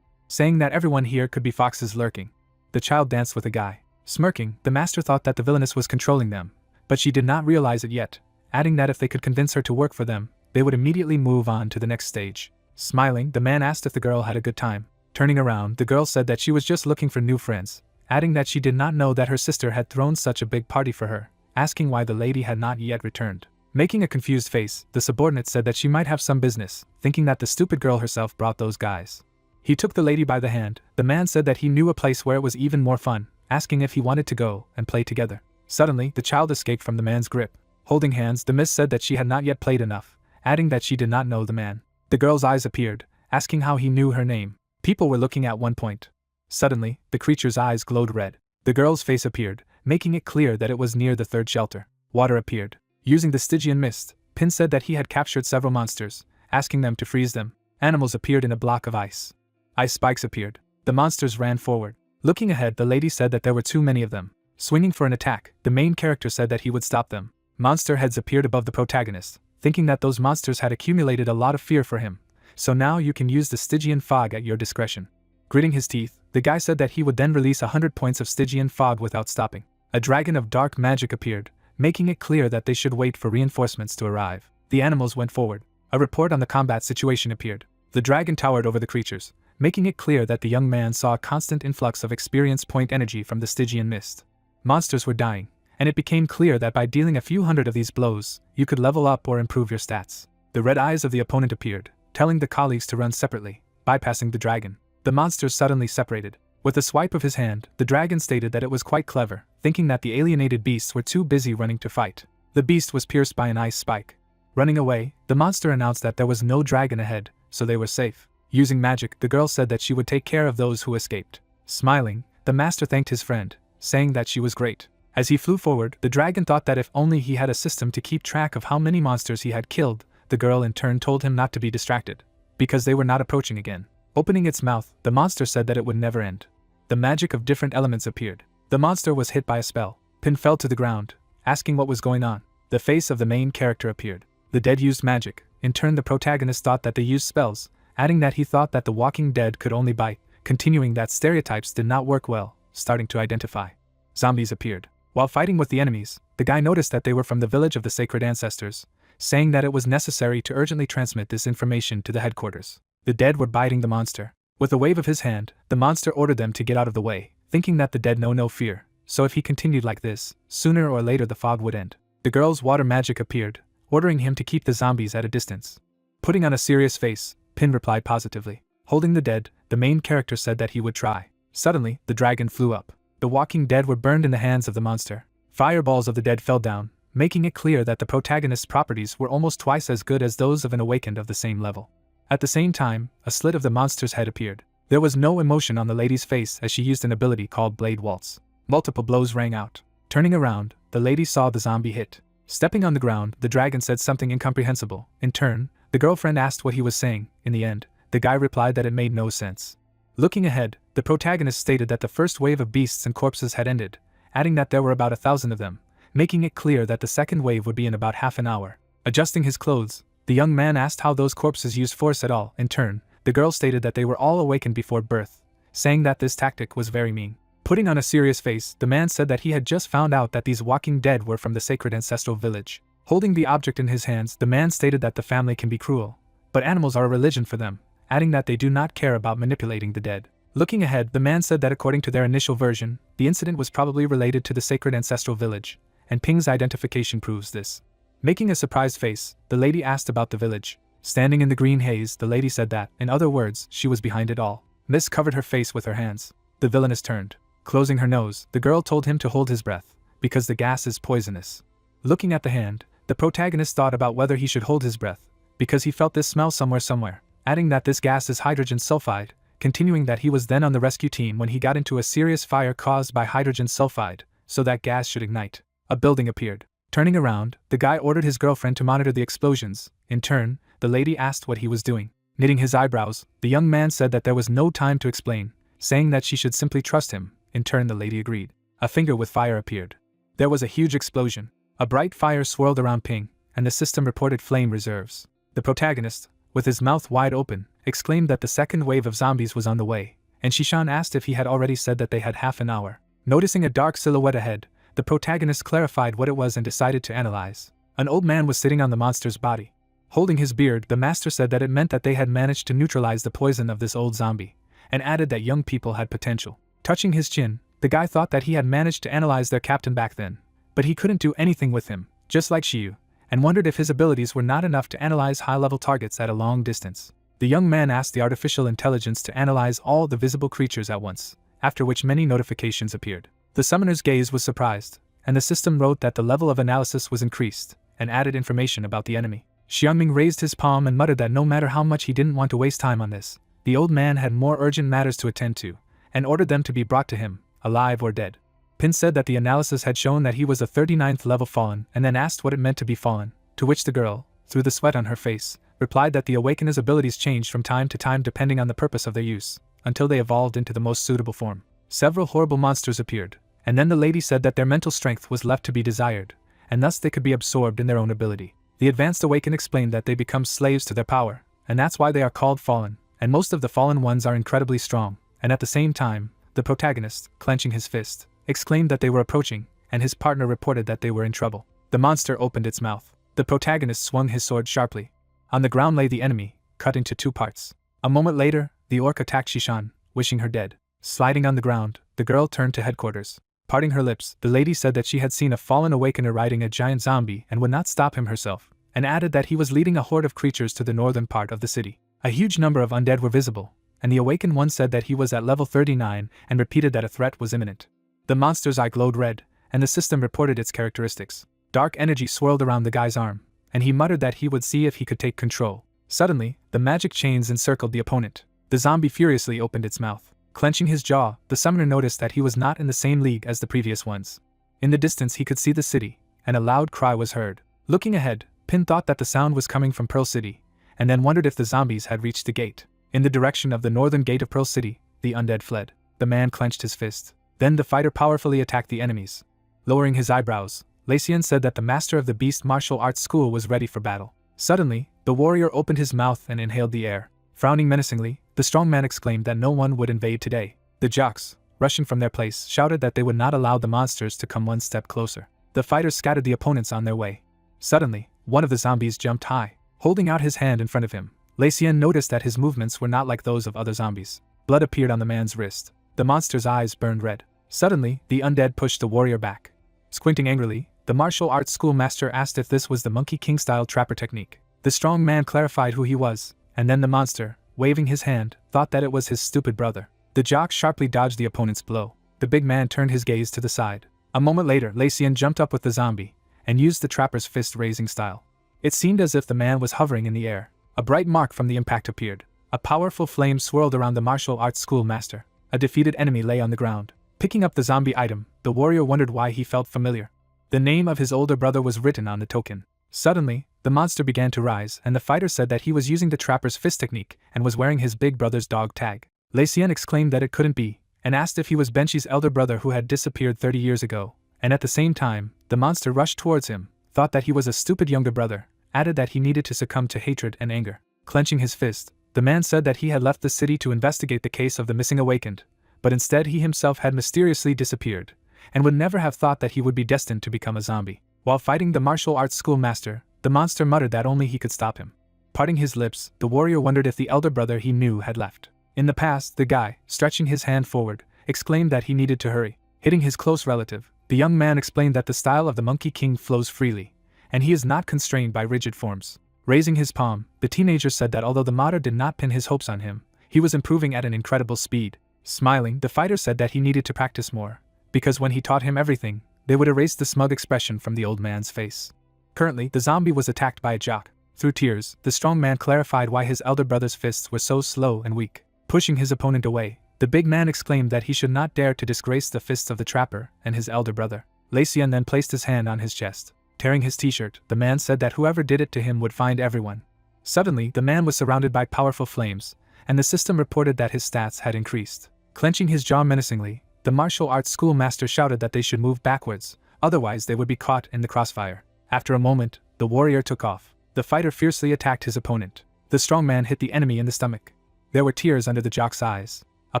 Saying that everyone here could be foxes lurking. The child danced with a guy. Smirking, the master thought that the villainess was controlling them, but she did not realize it yet, adding that if they could convince her to work for them, they would immediately move on to the next stage. Smiling, the man asked if the girl had a good time. Turning around, the girl said that she was just looking for new friends, adding that she did not know that her sister had thrown such a big party for her, asking why the lady had not yet returned. Making a confused face, the subordinate said that she might have some business, thinking that the stupid girl herself brought those guys. He took the lady by the hand. The man said that he knew a place where it was even more fun, asking if he wanted to go and play together. Suddenly, the child escaped from the man's grip. Holding hands, the miss said that she had not yet played enough, adding that she did not know the man. The girl's eyes appeared, asking how he knew her name. People were looking at one point. Suddenly, the creature's eyes glowed red. The girl's face appeared, making it clear that it was near the third shelter. Water appeared. Using the Stygian mist, Pin said that he had captured several monsters, asking them to freeze them. Animals appeared in a block of ice. Ice spikes appeared. The monsters ran forward. Looking ahead, the lady said that there were too many of them. Swinging for an attack, the main character said that he would stop them. Monster heads appeared above the protagonist, thinking that those monsters had accumulated a lot of fear for him, so now you can use the Stygian fog at your discretion. Gritting his teeth, the guy said that he would then release 100 points of Stygian fog without stopping. A dragon of dark magic appeared, making it clear that they should wait for reinforcements to arrive. The animals went forward. A report on the combat situation appeared. The dragon towered over the creatures, making it clear that the young man saw a constant influx of experience point energy from the Stygian mist. Monsters were dying, and it became clear that by dealing a few hundred of these blows, you could level up or improve your stats. The red eyes of the opponent appeared, telling the colleagues to run separately, bypassing the dragon. The monsters suddenly separated. With a swipe of his hand, the dragon stated that it was quite clever, thinking that the alienated beasts were too busy running to fight. The beast was pierced by an ice spike. Running away, the monster announced that there was no dragon ahead, so they were safe. Using magic, the girl said that she would take care of those who escaped. Smiling, the master thanked his friend, saying that she was great. As he flew forward, the dragon thought that if only he had a system to keep track of how many monsters he had killed. The girl in turn told him not to be distracted, because they were not approaching again. Opening its mouth, the monster said that it would never end. The magic of different elements appeared. The monster was hit by a spell. Pin fell to the ground, asking what was going on. The face of the main character appeared. The dead used magic. In turn, the protagonist thought that they used spells, adding that he thought that the walking dead could only bite, continuing that stereotypes did not work well, starting to identify. Zombies appeared. While fighting with the enemies, the guy noticed that they were from the village of the sacred ancestors, saying that it was necessary to urgently transmit this information to the headquarters. The dead were biting the monster. With a wave of his hand, the monster ordered them to get out of the way, thinking that the dead know no fear, so if he continued like this, sooner or later the fog would end. The girl's water magic appeared, ordering him to keep the zombies at a distance. Putting on a serious face, Pin replied positively. Holding the dead, the main character said that he would try. Suddenly, the dragon flew up. The walking dead were burned in the hands of the monster. Fireballs of the dead fell down, making it clear that the protagonist's properties were almost twice as good as those of an awakened of the same level. At the same time, a slit of the monster's head appeared. There was no emotion on the lady's face as she used an ability called Blade Waltz. Multiple blows rang out. Turning around, the lady saw the zombie hit. Stepping on the ground, the dragon said something incomprehensible. In turn, the girlfriend asked what he was saying. In the end, the guy replied that it made no sense. Looking ahead, the protagonist stated that the first wave of beasts and corpses had ended, adding that there were about 1,000 of them, making it clear that the second wave would be in about half an hour. Adjusting his clothes, the young man asked how those corpses used force at all. In turn, the girl stated that they were all awakened before birth, saying that this tactic was very mean. Putting on a serious face, the man said that he had just found out that these walking dead were from the sacred ancestral village. Holding the object in his hands, the man stated that the family can be cruel, but animals are a religion for them, adding that they do not care about manipulating the dead. Looking ahead, the man said that according to their initial version, the incident was probably related to the sacred ancestral village, and Ping's identification proves this. Making a surprised face, the lady asked about the village. Standing in the green haze, the lady said that, in other words, she was behind it all. Mist covered her face with her hands. The villainess turned. Closing her nose, the girl told him to hold his breath, because the gas is poisonous. Looking at the hand, the protagonist thought about whether he should hold his breath, because he felt this smell somewhere, adding that this gas is hydrogen sulfide, continuing that he was then on the rescue team when he got into a serious fire caused by hydrogen sulfide, so that gas should ignite. A building appeared. Turning around, the guy ordered his girlfriend to monitor the explosions. In turn, the lady asked what he was doing. Knitting his eyebrows, the young man said that there was no time to explain, saying that she should simply trust him. In turn, the lady agreed. A finger with fire appeared. There was a huge explosion. A bright fire swirled around Ping, and the system reported flame reserves. The protagonist, with his mouth wide open, exclaimed that the second wave of zombies was on the way, and Shishan asked if he had already said that they had half an hour. Noticing a dark silhouette ahead, the protagonist clarified what it was and decided to analyze. An old man was sitting on the monster's body. Holding his beard, the master said that it meant that they had managed to neutralize the poison of this old zombie, and added that young people had potential. Touching his chin, the guy thought that he had managed to analyze their captain back then, but he couldn't do anything with him, just like Shiyu, and wondered if his abilities were not enough to analyze high-level targets at a long distance. The young man asked the artificial intelligence to analyze all the visible creatures at once, after which many notifications appeared. The summoner's gaze was surprised, and the system wrote that the level of analysis was increased, and added information about the enemy. Xiangming raised his palm and muttered that no matter how much he didn't want to waste time on this, the old man had more urgent matters to attend to, and ordered them to be brought to him, alive or dead. Pin said that the analysis had shown that he was a 39th level fallen, and then asked what it meant to be fallen, to which the girl, through the sweat on her face, replied that the Awakener's abilities changed from time to time depending on the purpose of their use, until they evolved into the most suitable form. Several horrible monsters appeared, and then the lady said that their mental strength was left to be desired, and thus they could be absorbed in their own ability. The advanced Awaken explained that they become slaves to their power, and that's why they are called fallen, and most of the fallen ones are incredibly strong. And at the same time, the protagonist, clenching his fist, exclaimed that they were approaching, and his partner reported that they were in trouble. The monster opened its mouth. The protagonist swung his sword sharply. On the ground lay the enemy, cut into 2 parts. A moment later, the orc attacked Shishan, wishing her dead. Sliding on the ground, the girl turned to headquarters. Parting her lips, the lady said that she had seen a fallen Awakener riding a giant zombie and would not stop him herself, and added that he was leading a horde of creatures to the northern part of the city. A huge number of undead were visible, and the awakened one said that he was at level 39 and repeated that a threat was imminent. The monster's eye glowed red, and the system reported its characteristics. Dark energy swirled around the guy's arm, and he muttered that he would see if he could take control. Suddenly, the magic chains encircled the opponent. The zombie furiously opened its mouth. Clenching his jaw, the summoner noticed that he was not in the same league as the previous ones. In the distance he could see the city, and a loud cry was heard. Looking ahead, Pin thought that the sound was coming from Pearl City, and then wondered if the zombies had reached the gate. In the direction of the northern gate of Pearl City, the undead fled. The man clenched his fist. Then the fighter powerfully attacked the enemies. Lowering his eyebrows, Lacian said that the master of the Beast Martial Arts School was ready for battle. Suddenly, the warrior opened his mouth and inhaled the air. Frowning menacingly, the strong man exclaimed that no one would invade today. The jocks, rushing from their place, shouted that they would not allow the monsters to come one step closer. The fighters scattered the opponents on their way. Suddenly, one of the zombies jumped high, holding out his hand in front of him. Lacian noticed that his movements were not like those of other zombies. Blood appeared on the man's wrist. The monster's eyes burned red. Suddenly, the undead pushed the warrior back. Squinting angrily, the martial arts school master asked if this was the Monkey King-style trapper technique. The strong man clarified who he was, and then the monster, waving his hand, thought that it was his stupid brother. The jock sharply dodged the opponent's blow. The big man turned his gaze to the side. A moment later, Lacian jumped up with the zombie, and used the trapper's fist-raising style. It seemed as if the man was hovering in the air. A bright mark from the impact appeared. A powerful flame swirled around the martial arts school master. A defeated enemy lay on the ground. Picking up the zombie item, the warrior wondered why he felt familiar. The name of his older brother was written on the token. Suddenly, the monster began to rise, and the fighter said that he was using the trapper's fist technique and was wearing his big brother's dog tag. Lacian exclaimed that it couldn't be, and asked if he was Benchy's elder brother who had disappeared 30 years ago, and at the same time, the monster rushed towards him, thought that he was a stupid younger brother, added that he needed to succumb to hatred and anger. Clenching his fist, the man said that he had left the city to investigate the case of the missing awakened, but instead he himself had mysteriously disappeared, and would never have thought that he would be destined to become a zombie. While fighting the martial arts school master, the monster muttered that only he could stop him. Parting his lips, the warrior wondered if the elder brother he knew had left. In the past, the guy, stretching his hand forward, exclaimed that he needed to hurry. Hitting his close relative, the young man explained that the style of the Monkey King flows freely, and he is not constrained by rigid forms. Raising his palm, the teenager said that although the modder did not pin his hopes on him, he was improving at an incredible speed. Smiling, the fighter said that he needed to practice more, because when he taught him everything, they would erase the smug expression from the old man's face. Currently, the zombie was attacked by a jock. Through tears, the strong man clarified why his elder brother's fists were so slow and weak. Pushing his opponent away, the big man exclaimed that he should not dare to disgrace the fists of the trapper and his elder brother. Lacian then placed his hand on his chest. Tearing his t-shirt, the man said that whoever did it to him would find everyone. Suddenly, the man was surrounded by powerful flames, and the system reported that his stats had increased. Clenching his jaw menacingly, the martial arts school master shouted that they should move backwards, otherwise they would be caught in the crossfire. After a moment, the warrior took off. The fighter fiercely attacked his opponent. The strong man hit the enemy in the stomach. There were tears under the jock's eyes. A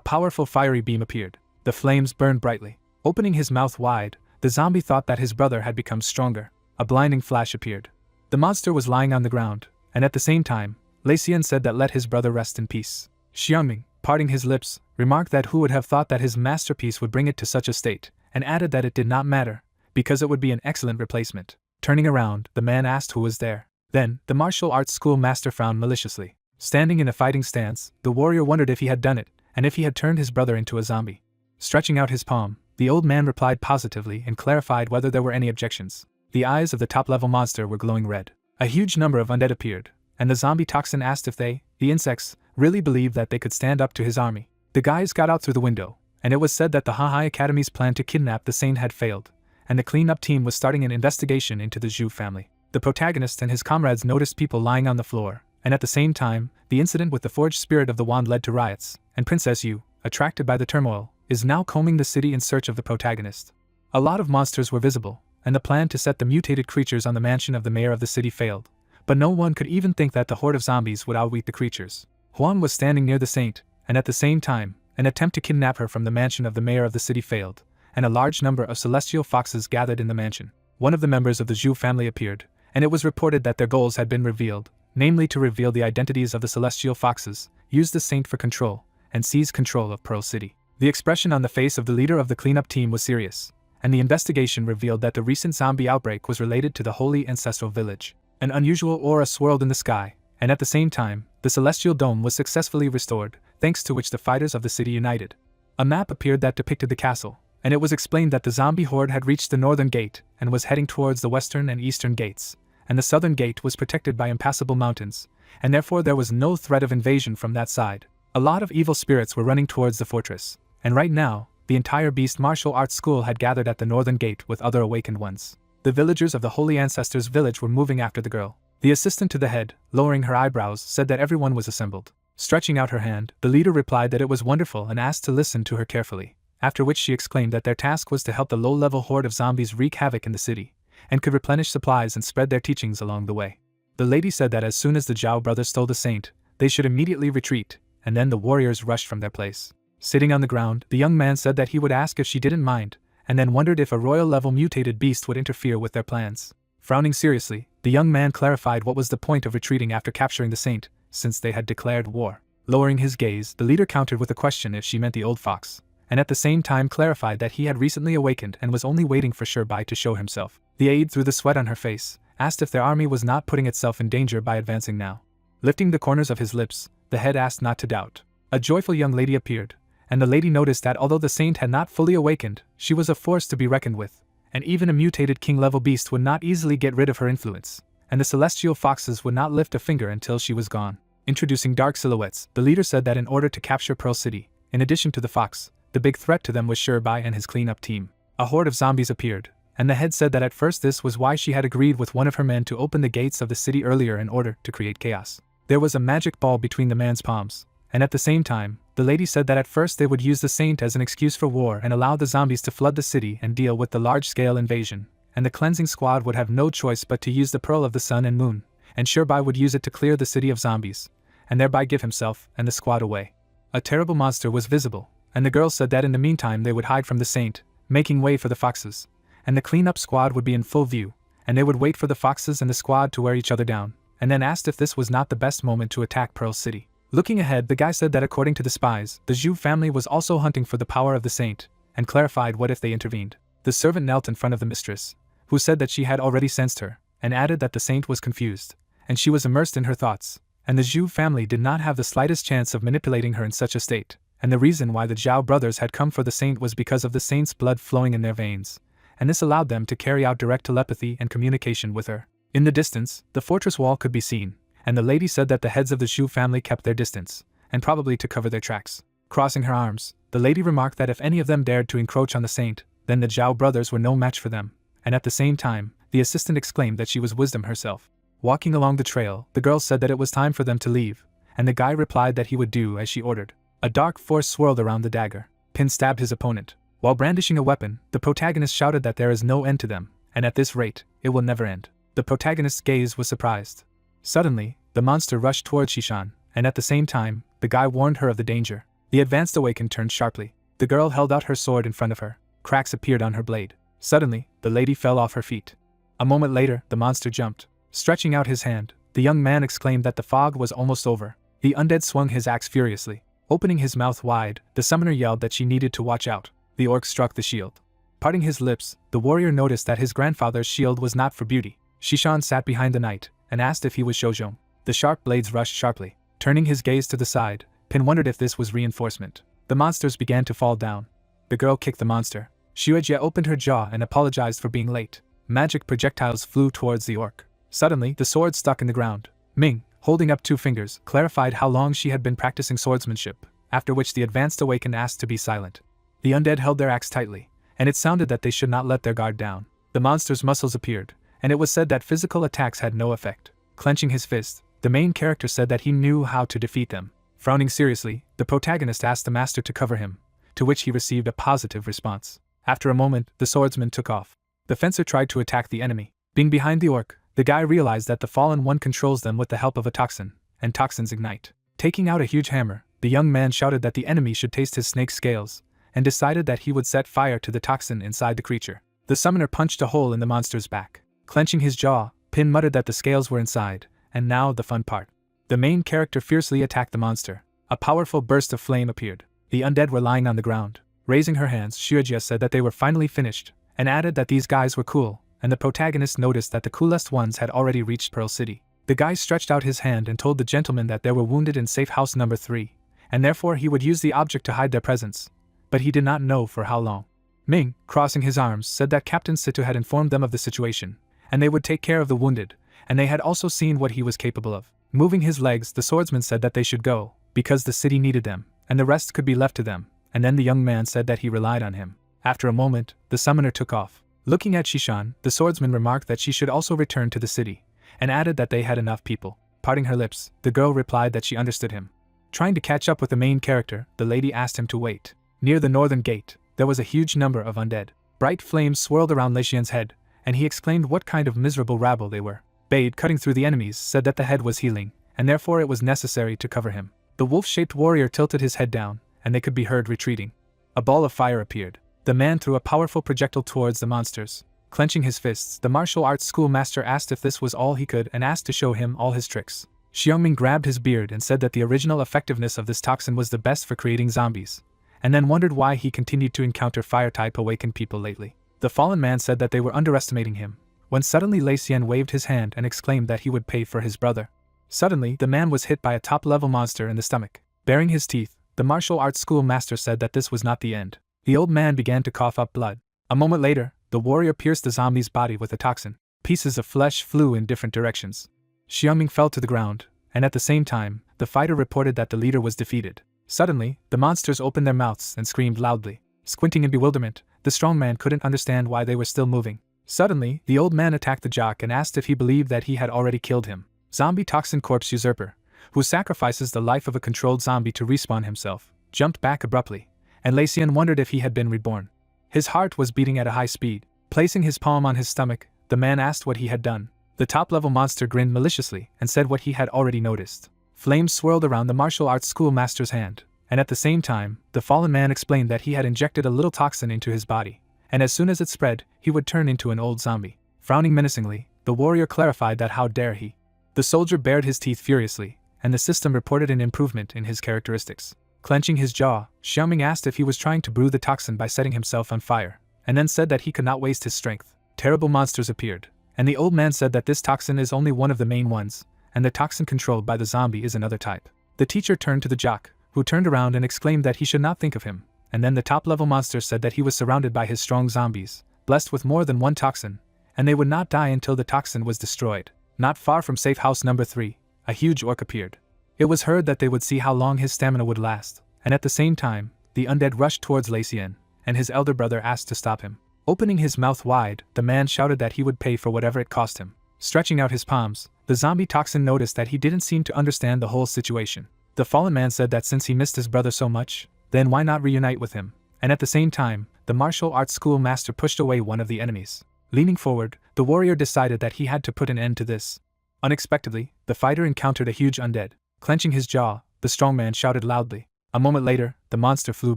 powerful fiery beam appeared. The flames burned brightly. Opening his mouth wide, the zombie thought that his brother had become stronger. A blinding flash appeared. The monster was lying on the ground, and at the same time, Lacian said that let his brother rest in peace. Xiangming, parting his lips, remarked that who would have thought that his masterpiece would bring it to such a state, and added that it did not matter, because it would be an excellent replacement. Turning around, the man asked who was there. Then, the martial arts school master frowned maliciously. Standing in a fighting stance, the warrior wondered if he had done it, and if he had turned his brother into a zombie. Stretching out his palm, the old man replied positively and clarified whether there were any objections. The eyes of the top-level monster were glowing red. A huge number of undead appeared, and the zombie toxin asked if they, the insects, really believed that they could stand up to his army. The guys got out through the window, and it was said that the Hahai Academy's plan to kidnap the Saint had failed, and the cleanup team was starting an investigation into the Zhu family. The protagonist and his comrades noticed people lying on the floor, and at the same time, the incident with the forged spirit of the wand led to riots, and Princess Yu, attracted by the turmoil, is now combing the city in search of the protagonist. A lot of monsters were visible, and the plan to set the mutated creatures on the mansion of the mayor of the city failed, but no one could even think that the horde of zombies would outwit the creatures. Huang was standing near the saint, and at the same time, an attempt to kidnap her from the mansion of the mayor of the city failed, and a large number of celestial foxes gathered in the mansion. One of the members of the Zhu family appeared, and it was reported that their goals had been revealed, namely to reveal the identities of the celestial foxes, use the saint for control, and seize control of Pearl City. The expression on the face of the leader of the cleanup team was serious, and the investigation revealed that the recent zombie outbreak was related to the holy ancestral village. An unusual aura swirled in the sky, and at the same time, the celestial dome was successfully restored, thanks to which the fighters of the city united. A map appeared that depicted the castle, and it was explained that the zombie horde had reached the northern gate and was heading towards the western and eastern gates, and the southern gate was protected by impassable mountains, and therefore there was no threat of invasion from that side. A lot of evil spirits were running towards the fortress, and right now, the entire Beast Martial Arts School had gathered at the northern gate with other awakened ones. The villagers of the Holy Ancestors' village were moving after the girl. The assistant to the head, lowering her eyebrows, said that everyone was assembled. Stretching out her hand, the leader replied that it was wonderful and asked to listen to her carefully, after which she exclaimed that their task was to help the low-level horde of zombies wreak havoc in the city, and could replenish supplies and spread their teachings along the way. The lady said that as soon as the Zhao brothers stole the saint, they should immediately retreat, and then the warriors rushed from their place. Sitting on the ground, the young man said that he would ask if she didn't mind, and then wondered if a royal-level mutated beast would interfere with their plans. Frowning seriously, the young man clarified what was the point of retreating after capturing the saint, since they had declared war. Lowering his gaze, the leader countered with a question if she meant the old fox, and at the same time clarified that he had recently awakened and was only waiting for Shirbai to show himself. The aide, through the sweat on her face, asked if their army was not putting itself in danger by advancing now. Lifting the corners of his lips, the head asked not to doubt. A joyful young lady appeared, and the lady noticed that although the saint had not fully awakened, she was a force to be reckoned with, and even a mutated king-level beast would not easily get rid of her influence, and the celestial foxes would not lift a finger until she was gone. Introducing dark silhouettes, the leader said that in order to capture Pearl City, in addition to the fox, the big threat to them was Shirbai and his cleanup team. A horde of zombies appeared, and the head said that at first this was why she had agreed with one of her men to open the gates of the city earlier in order to create chaos. There was a magic ball between the man's palms, and at the same time, the lady said that at first they would use the saint as an excuse for war and allow the zombies to flood the city and deal with the large-scale invasion, and the cleansing squad would have no choice but to use the pearl of the sun and moon, and Shirbai would use it to clear the city of zombies, and thereby give himself and the squad away. A terrible monster was visible, and the girl said that in the meantime they would hide from the saint, making way for the foxes, and the cleanup squad would be in full view, and they would wait for the foxes and the squad to wear each other down, and then asked if this was not the best moment to attack Pearl City. Looking ahead, the guy said that according to the spies, the Zhu family was also hunting for the power of the saint, and clarified what if they intervened. The servant knelt in front of the mistress, who said that she had already sensed her, and added that the saint was confused, and she was immersed in her thoughts, and the Zhu family did not have the slightest chance of manipulating her in such a state, and the reason why the Zhao brothers had come for the saint was because of the saint's blood flowing in their veins, and this allowed them to carry out direct telepathy and communication with her. In the distance, the fortress wall could be seen, and the lady said that the heads of the Zhu family kept their distance, and probably to cover their tracks. Crossing her arms, the lady remarked that if any of them dared to encroach on the saint, then the Zhao brothers were no match for them, and at the same time, the assistant exclaimed that she was wisdom herself. Walking along the trail, the girl said that it was time for them to leave, and the guy replied that he would do as she ordered. A dark force swirled around the dagger. Pin stabbed his opponent. While brandishing a weapon, the protagonist shouted that there is no end to them, and at this rate, it will never end. The protagonist's gaze was surprised. Suddenly, the monster rushed towards Shishan, and at the same time, the guy warned her of the danger. The advanced awakened turned sharply. The girl held out her sword in front of her. Cracks appeared on her blade. Suddenly, the lady fell off her feet. A moment later, the monster jumped. Stretching out his hand, the young man exclaimed that the fog was almost over. The undead swung his axe furiously. Opening his mouth wide, the summoner yelled that she needed to watch out. The orc struck the shield. Parting his lips, the warrior noticed that his grandfather's shield was not for beauty. Shishan sat behind the knight, and asked if he was Shojong. The sharp blades rushed sharply. Turning his gaze to the side, Pin wondered if this was reinforcement. The monsters began to fall down. The girl kicked the monster. Xuejia opened her jaw and apologized for being late. Magic projectiles flew towards the orc. Suddenly, the sword stuck in the ground. Ming, holding up 2 fingers, clarified how long she had been practicing swordsmanship, after which the advanced awakened asked to be silent. The undead held their axe tightly, and it sounded that they should not let their guard down. The monster's muscles appeared, and it was said that physical attacks had no effect. Clenching his fist, the main character said that he knew how to defeat them. Frowning seriously, the protagonist asked the master to cover him, to which he received a positive response. After a moment, the swordsman took off. The fencer tried to attack the enemy. Being behind the orc, The guy realized that the fallen one controls them with the help of a toxin, and toxins ignite. Taking out a huge hammer, the young man shouted that the enemy should taste his snake scales, and decided that he would set fire to the toxin inside the creature. The summoner punched a hole in the monster's back. Clenching his jaw, Pin muttered that the scales were inside, and now the fun part. The main character fiercely attacked the monster. A powerful burst of flame appeared. The undead were lying on the ground. Raising her hands, Shueijia said that they were finally finished, and added that these guys were cool, and the protagonist noticed that the coolest ones had already reached Pearl City. The guy stretched out his hand and told the gentleman that they were wounded in safe house number 3, and therefore he would use the object to hide their presence, but he did not know for how long. Ming, crossing his arms, said that Captain Situ had informed them of the situation, and they would take care of the wounded, and they had also seen what he was capable of. Moving his legs, the swordsman said that they should go, because the city needed them, and the rest could be left to them, and then the young man said that he relied on him. After a moment, the summoner took off. Looking at Shishan, the swordsman remarked that she should also return to the city, and added that they had enough people. Parting her lips, the girl replied that she understood him. Trying to catch up with the main character, the lady asked him to wait. Near the northern gate, there was a huge number of undead. Bright flames swirled around Lei Xian's head, and he exclaimed what kind of miserable rabble they were. Bade, cutting through the enemies, said that the head was healing, and therefore it was necessary to cover him. The wolf-shaped warrior tilted his head down, and they could be heard retreating. A ball of fire appeared. The man threw a powerful projectile towards the monsters. Clenching his fists, the martial arts schoolmaster asked if this was all he could and asked to show him all his tricks. Xiaoming grabbed his beard and said that the original effectiveness of this toxin was the best for creating zombies, and then wondered why he continued to encounter fire-type awakened people lately. The fallen man said that they were underestimating him, when suddenly Lei Xian waved his hand and exclaimed that he would pay for his brother. Suddenly, the man was hit by a top-level monster in the stomach. Baring his teeth, the martial arts schoolmaster said that this was not the end. The old man began to cough up blood. A moment later, the warrior pierced the zombie's body with a toxin. Pieces of flesh flew in different directions. Xiaoming fell to the ground, and at the same time, the fighter reported that the leader was defeated. Suddenly, the monsters opened their mouths and screamed loudly. Squinting in bewilderment, the strong man couldn't understand why they were still moving. Suddenly, the old man attacked the jock and asked if he believed that he had already killed him. Zombie Toxin Corpse Usurper, who sacrifices the life of a controlled zombie to respawn himself, jumped back abruptly, and Lei Xian wondered if he had been reborn. His heart was beating at a high speed. Placing his palm on his stomach, the man asked what he had done. The top-level monster grinned maliciously and said what he had already noticed. Flames swirled around the martial arts schoolmaster's hand, and at the same time, the fallen man explained that he had injected a little toxin into his body, and as soon as it spread, he would turn into an old zombie. Frowning menacingly, the warrior clarified that how dare he. The soldier bared his teeth furiously, and the system reported an improvement in his characteristics. Clenching his jaw, Xiaoming asked if he was trying to brew the toxin by setting himself on fire, and then said that he could not waste his strength. Terrible monsters appeared, and the old man said that this toxin is only one of the main ones, and the toxin controlled by the zombie is another type. The teacher turned to the jock, who turned around and exclaimed that he should not think of him, and then the top-level monster said that he was surrounded by his strong zombies, blessed with more than one toxin, and they would not die until the toxin was destroyed. Not far from safe house number 3, a huge orc appeared. It was heard that they would see how long his stamina would last, and at the same time, the undead rushed towards Lei Xian, and his elder brother asked to stop him. Opening his mouth wide, the man shouted that he would pay for whatever it cost him. Stretching out his palms, the zombie toxin noticed that he didn't seem to understand the whole situation. The fallen man said that since he missed his brother so much, then why not reunite with him? And at the same time, the martial arts school master pushed away one of the enemies. Leaning forward, the warrior decided that he had to put an end to this. Unexpectedly, the fighter encountered a huge undead. Clenching his jaw, the strong man shouted loudly. A moment later, the monster flew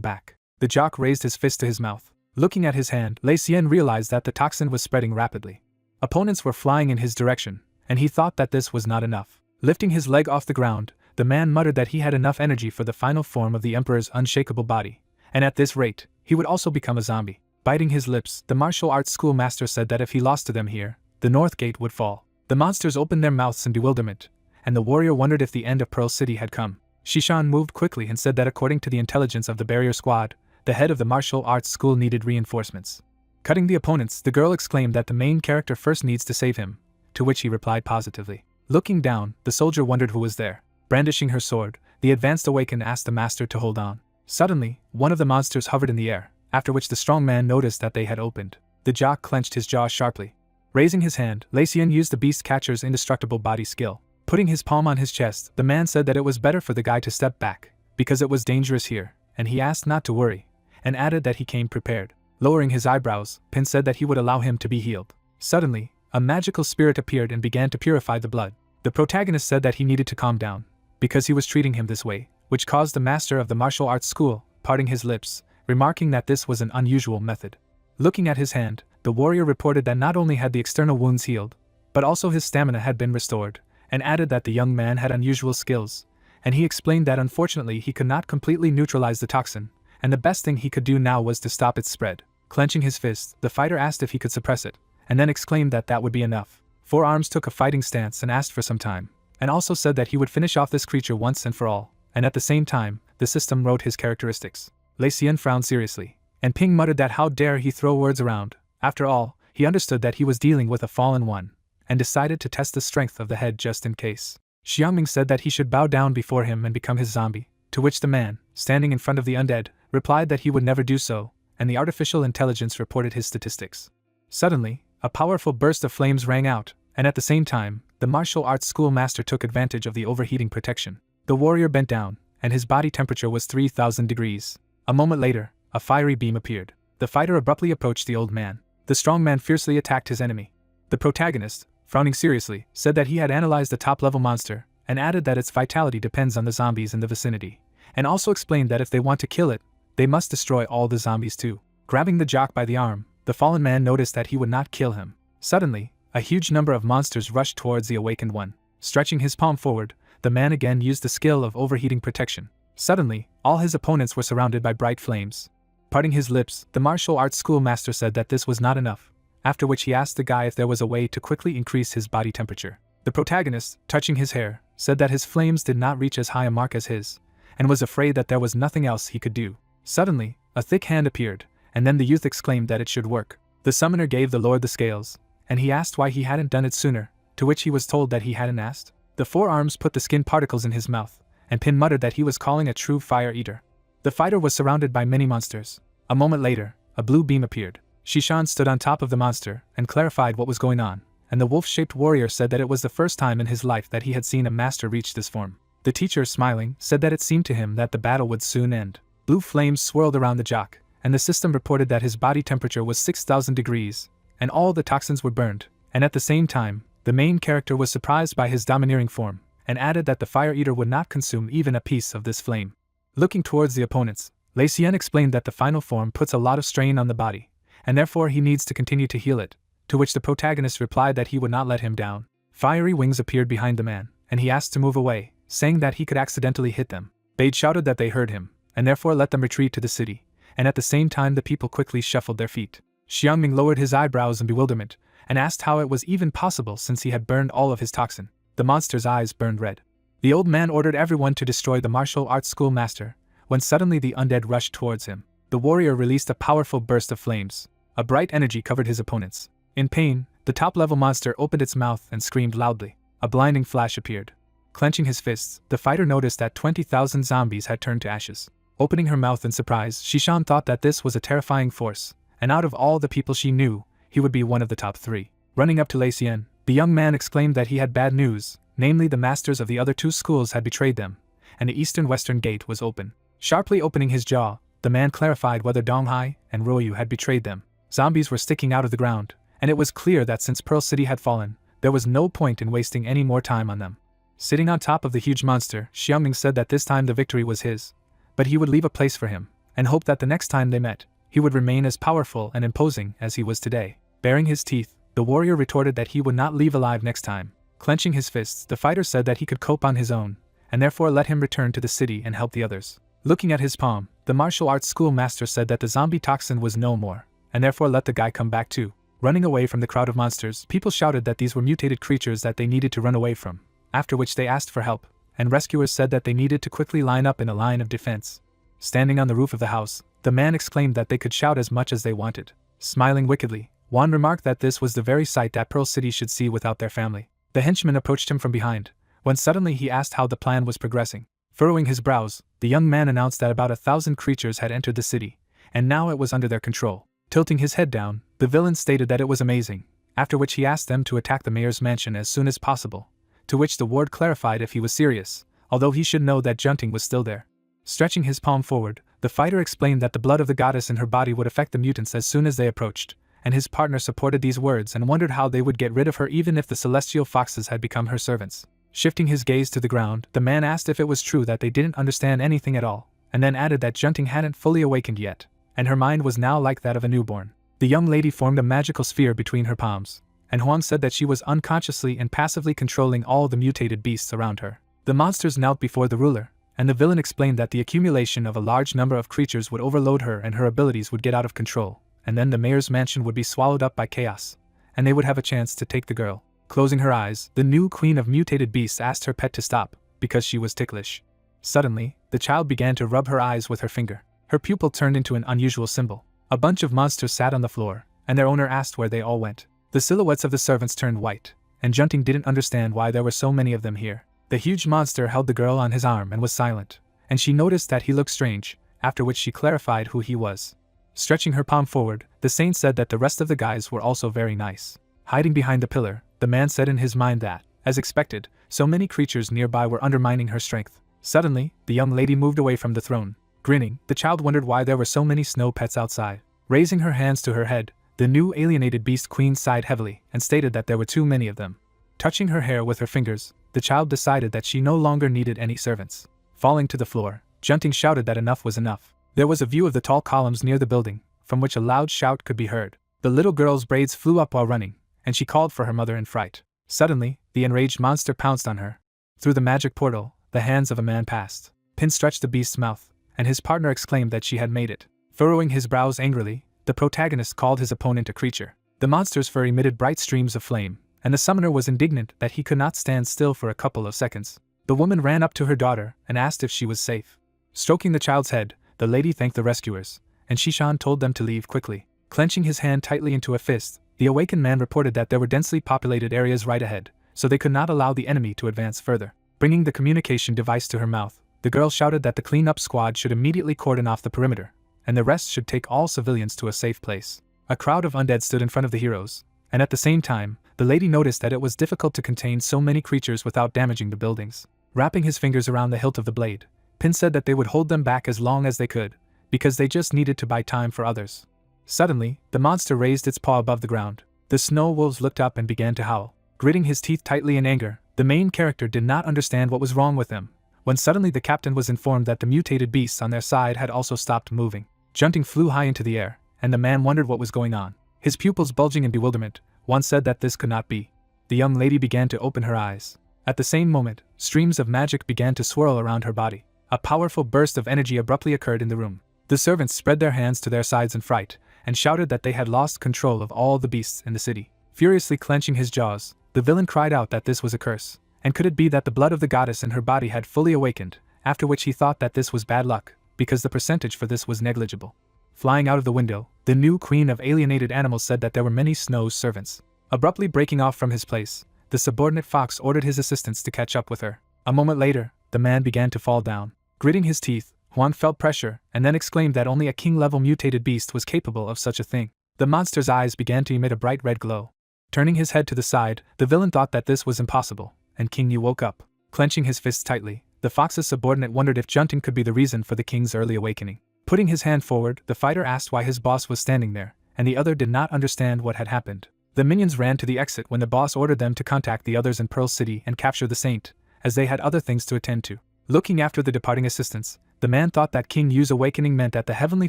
back. The jock raised his fist to his mouth. Looking at his hand, Lei Xian realized that the toxin was spreading rapidly. Opponents were flying in his direction, and he thought that this was not enough. Lifting his leg off the ground, the man muttered that he had enough energy for the final form of the Emperor's unshakable body, and at this rate, he would also become a zombie. Biting his lips, the martial arts schoolmaster said that if he lost to them here, the North Gate would fall. The monsters opened their mouths in bewilderment, and the warrior wondered if the end of Pearl City had come. Shishan moved quickly and said that according to the intelligence of the barrier squad, the head of the martial arts school needed reinforcements. Cutting the opponents, the girl exclaimed that the main character first needs to save him, to which he replied positively. Looking down, the soldier wondered who was there. Brandishing her sword, the advanced Awakener asked the master to hold on. Suddenly, one of the monsters hovered in the air, after which the strong man noticed that they had opened. The jock clenched his jaw sharply. Raising his hand, Lei Xian used the beast catcher's indestructible body skill. Putting his palm on his chest, the man said that it was better for the guy to step back, because it was dangerous here, and he asked not to worry, and added that he came prepared. Lowering his eyebrows, Pin said that he would allow him to be healed. Suddenly, a magical spirit appeared and began to purify the blood. The protagonist said that he needed to calm down, because he was treating him this way, which caused the master of the martial arts school, parting his lips, remarking that this was an unusual method. Looking at his hand, the warrior reported that not only had the external wounds healed, but also his stamina had been restored, and added that the young man had unusual skills, and he explained that unfortunately he could not completely neutralize the toxin, and the best thing he could do now was to stop its spread. Clenching his fist, the fighter asked if he could suppress it, and then exclaimed that that would be enough. Four Arms took a fighting stance and asked for some time, and also said that he would finish off this creature once and for all, and at the same time, the system wrote his characteristics. Lei Xian frowned seriously, and Ping muttered that how dare he throw words around. After all, he understood that he was dealing with a fallen one, and decided to test the strength of the head just in case. Xiangming said that he should bow down before him and become his zombie, to which the man, standing in front of the undead, replied that he would never do so, and the artificial intelligence reported his statistics. Suddenly, a powerful burst of flames rang out, and at the same time, the martial arts school master took advantage of the overheating protection. The warrior bent down, and his body temperature was 3,000 degrees. A moment later, a fiery beam appeared. The fighter abruptly approached the old man. The strong man fiercely attacked his enemy. The protagonist, frowning seriously, said that he had analyzed the top-level monster, and added that its vitality depends on the zombies in the vicinity, and also explained that if they want to kill it, they must destroy all the zombies too. Grabbing the jock by the arm, the fallen man noticed that he would not kill him. Suddenly, a huge number of monsters rushed towards the awakened one. Stretching his palm forward, the man again used the skill of overheating protection. Suddenly, all his opponents were surrounded by bright flames. Parting his lips, the martial arts school master said that this was not enough, after which he asked the guy if there was a way to quickly increase his body temperature. The protagonist, touching his hair, said that his flames did not reach as high a mark as his, and was afraid that there was nothing else he could do. Suddenly, a thick hand appeared, and then the youth exclaimed that it should work. The summoner gave the lord the scales, and he asked why he hadn't done it sooner, to which he was told that he hadn't asked. The Four Arms put the skin particles in his mouth, and Pin muttered that he was calling a true fire eater. The fighter was surrounded by many monsters. A moment later, a blue beam appeared. Shishan stood on top of the monster and clarified what was going on, and the wolf-shaped warrior said that it was the first time in his life that he had seen a master reach this form. The teacher, smiling, said that it seemed to him that the battle would soon end. Blue flames swirled around the jock, and the system reported that his body temperature was 6,000 degrees, and all the toxins were burned, and at the same time, the main character was surprised by his domineering form, and added that the fire eater would not consume even a piece of this flame. Looking towards the opponents, Lei Xian explained that the final form puts a lot of strain on the body, and therefore he needs to continue to heal it, to which the protagonist replied that he would not let him down. Fiery wings appeared behind the man, and he asked to move away, saying that he could accidentally hit them. Bade shouted that they heard him, and therefore let them retreat to the city, and at the same time the people quickly shuffled their feet. Xiangming lowered his eyebrows in bewilderment, and asked how it was even possible since he had burned all of his toxin. The monster's eyes burned red. The old man ordered everyone to destroy the martial arts school master, when suddenly the undead rushed towards him. The warrior released a powerful burst of flames. A bright energy covered his opponents. In pain, the top-level monster opened its mouth and screamed loudly. A blinding flash appeared. Clenching his fists, the fighter noticed that 20,000 zombies had turned to ashes. Opening her mouth in surprise, Shishan thought that this was a terrifying force, and out of all the people she knew, he would be one of the top three. Running up to Lei Xian, the young man exclaimed that he had bad news, namely the masters of the other two schools had betrayed them, and the eastern-western gate was open. Sharply opening his jaw, the man clarified whether Donghai and Royu had betrayed them. Zombies were sticking out of the ground, and it was clear that since Pearl City had fallen, there was no point in wasting any more time on them. Sitting on top of the huge monster, Xiangming said that this time the victory was his, but he would leave a place for him, and hoped that the next time they met, he would remain as powerful and imposing as he was today. Baring his teeth, the warrior retorted that he would not leave alive next time. Clenching his fists, the fighter said that he could cope on his own, and therefore let him return to the city and help the others. Looking at his palm, the martial arts school master said that the zombie toxin was no more, and therefore let the guy come back too. Running away from the crowd of monsters, people shouted that these were mutated creatures that they needed to run away from, after which they asked for help, and rescuers said that they needed to quickly line up in a line of defense. Standing on the roof of the house, the man exclaimed that they could shout as much as they wanted. Smiling wickedly, Juan remarked that this was the very sight that Pearl City should see without their family. The henchman approached him from behind, when suddenly he asked how the plan was progressing. Furrowing his brows, the young man announced that about 1,000 creatures had entered the city, and now it was under their control. Tilting his head down, the villain stated that it was amazing, after which he asked them to attack the mayor's mansion as soon as possible, to which the ward clarified if he was serious, although he should know that Junting was still there. Stretching his palm forward, the fighter explained that the blood of the goddess in her body would affect the mutants as soon as they approached, and his partner supported these words and wondered how they would get rid of her even if the celestial foxes had become her servants. Shifting his gaze to the ground, the man asked if it was true that they didn't understand anything at all, and then added that Junting hadn't fully awakened yet, and her mind was now like that of a newborn. The young lady formed a magical sphere between her palms, and Huang said that she was unconsciously and passively controlling all the mutated beasts around her. The monsters knelt before the ruler, and the villain explained that the accumulation of a large number of creatures would overload her and her abilities would get out of control, and then the mayor's mansion would be swallowed up by chaos, and they would have a chance to take the girl. Closing her eyes, the new queen of mutated beasts asked her pet to stop, because she was ticklish. Suddenly, the child began to rub her eyes with her finger. Her pupil turned into an unusual symbol. A bunch of monsters sat on the floor, and their owner asked where they all went. The silhouettes of the servants turned white, and Junting didn't understand why there were so many of them here. The huge monster held the girl on his arm and was silent, and she noticed that he looked strange, after which she clarified who he was. Stretching her palm forward, the saint said that the rest of the guys were also very nice. Hiding behind the pillar, the man said in his mind that, as expected, so many creatures nearby were undermining her strength. Suddenly, the young lady moved away from the throne. Grinning, the child wondered why there were so many snow pets outside. Raising her hands to her head, the new alienated beast queen sighed heavily and stated that there were too many of them. Touching her hair with her fingers, the child decided that she no longer needed any servants. Falling to the floor, Junting shouted that enough was enough. There was a view of the tall columns near the building, from which a loud shout could be heard. The little girl's braids flew up while running, and she called for her mother in fright. Suddenly, the enraged monster pounced on her. Through the magic portal, the hands of a man passed. Pin stretched the beast's mouth, and his partner exclaimed that she had made it. Furrowing his brows angrily, the protagonist called his opponent a creature. The monster's fur emitted bright streams of flame, and the summoner was indignant that he could not stand still for a couple of seconds. The woman ran up to her daughter and asked if she was safe. Stroking the child's head, the lady thanked the rescuers, and Shishan told them to leave quickly. Clenching his hand tightly into a fist, the awakened man reported that there were densely populated areas right ahead, so they could not allow the enemy to advance further. Bringing the communication device to her mouth, the girl shouted that the cleanup squad should immediately cordon off the perimeter, and the rest should take all civilians to a safe place. A crowd of undead stood in front of the heroes, and at the same time, the lady noticed that it was difficult to contain so many creatures without damaging the buildings. Wrapping his fingers around the hilt of the blade, Pin said that they would hold them back as long as they could, because they just needed to buy time for others. Suddenly, the monster raised its paw above the ground. The snow wolves looked up and began to howl. Gritting his teeth tightly in anger, the main character did not understand what was wrong with him, when suddenly the captain was informed that the mutated beasts on their side had also stopped moving. Junting flew high into the air, and the man wondered what was going on. His pupils bulging in bewilderment, one said that this could not be. The young lady began to open her eyes. At the same moment, streams of magic began to swirl around her body. A powerful burst of energy abruptly occurred in the room. The servants spread their hands to their sides in fright, and shouted that they had lost control of all the beasts in the city. Furiously clenching his jaws, the villain cried out that this was a curse, and could it be that the blood of the goddess in her body had fully awakened, after which he thought that this was bad luck, because the percentage for this was negligible. Flying out of the window, the new queen of alienated animals said that there were many Snow's servants. Abruptly breaking off from his place, the subordinate fox ordered his assistants to catch up with her. A moment later, the man began to fall down. Gritting his teeth, Juan felt pressure and then exclaimed that only a king-level mutated beast was capable of such a thing. The monster's eyes began to emit a bright red glow. Turning his head to the side, the villain thought that this was impossible, and King Yu woke up. Clenching his fists tightly, the fox's subordinate wondered if Junting could be the reason for the king's early awakening. Putting his hand forward, the fighter asked why his boss was standing there, and the other did not understand what had happened. The minions ran to the exit when the boss ordered them to contact the others in Pearl City and capture the saint, as they had other things to attend to. Looking after the departing assistants, the man thought that King Yu's awakening meant that the heavenly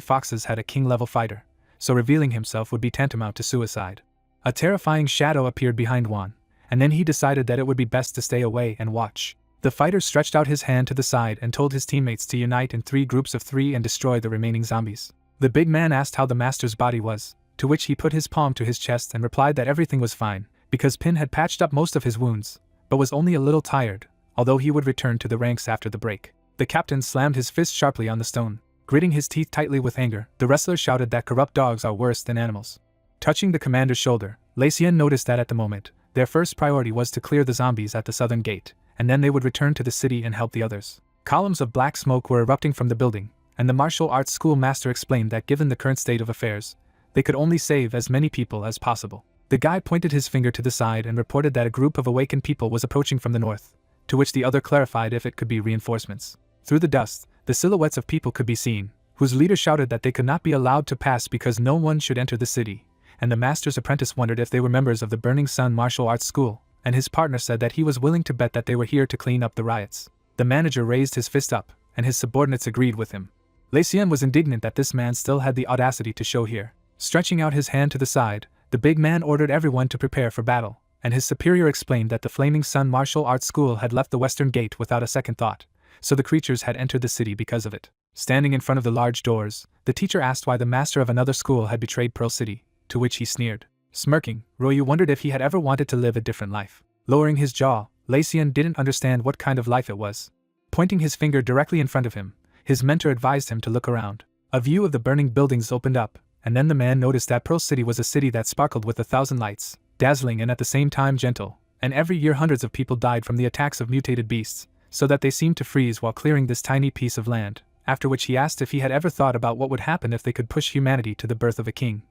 foxes had a king-level fighter, so revealing himself would be tantamount to suicide. A terrifying shadow appeared behind Juan, and then he decided that it would be best to stay away and watch. The fighter stretched out his hand to the side and told his teammates to unite in 3 groups of 3 and destroy the remaining zombies. The big man asked how the master's body was, to which he put his palm to his chest and replied that everything was fine, because Pin had patched up most of his wounds, but was only a little tired, although he would return to the ranks after the break. The captain slammed his fist sharply on the stone. Gritting his teeth tightly with anger, the wrestler shouted that corrupt dogs are worse than animals. Touching the commander's shoulder, Lei Xian noticed that at the moment, their first priority was to clear the zombies at the southern gate, and then they would return to the city and help the others. Columns of black smoke were erupting from the building, and the martial arts school master explained that given the current state of affairs, they could only save as many people as possible. The guy pointed his finger to the side and reported that a group of awakened people was approaching from the north, to which the other clarified if it could be reinforcements. Through the dust, the silhouettes of people could be seen, whose leader shouted that they could not be allowed to pass because no one should enter the city, and the master's apprentice wondered if they were members of the Burning Sun Martial Arts School, and his partner said that he was willing to bet that they were here to clean up the riots. The manager raised his fist up, and his subordinates agreed with him. Lei Xian was indignant that this man still had the audacity to show here. Stretching out his hand to the side, the big man ordered everyone to prepare for battle, and his superior explained that the Flaming Sun Martial Arts School had left the western gate without a second thought, so the creatures had entered the city because of it. Standing in front of the large doors, the teacher asked why the master of another school had betrayed Pearl City, to which he sneered. Smirking, Royu wondered if he had ever wanted to live a different life. Lowering his jaw, Lei Xian didn't understand what kind of life it was. Pointing his finger directly in front of him, his mentor advised him to look around. A view of the burning buildings opened up, and then the man noticed that Pearl City was a city that sparkled with 1,000 lights, dazzling and at the same time gentle, and every year hundreds of people died from the attacks of mutated beasts, so that they seemed to freeze while clearing this tiny piece of land, after which he asked if he had ever thought about what would happen if they could push humanity to the birth of a king.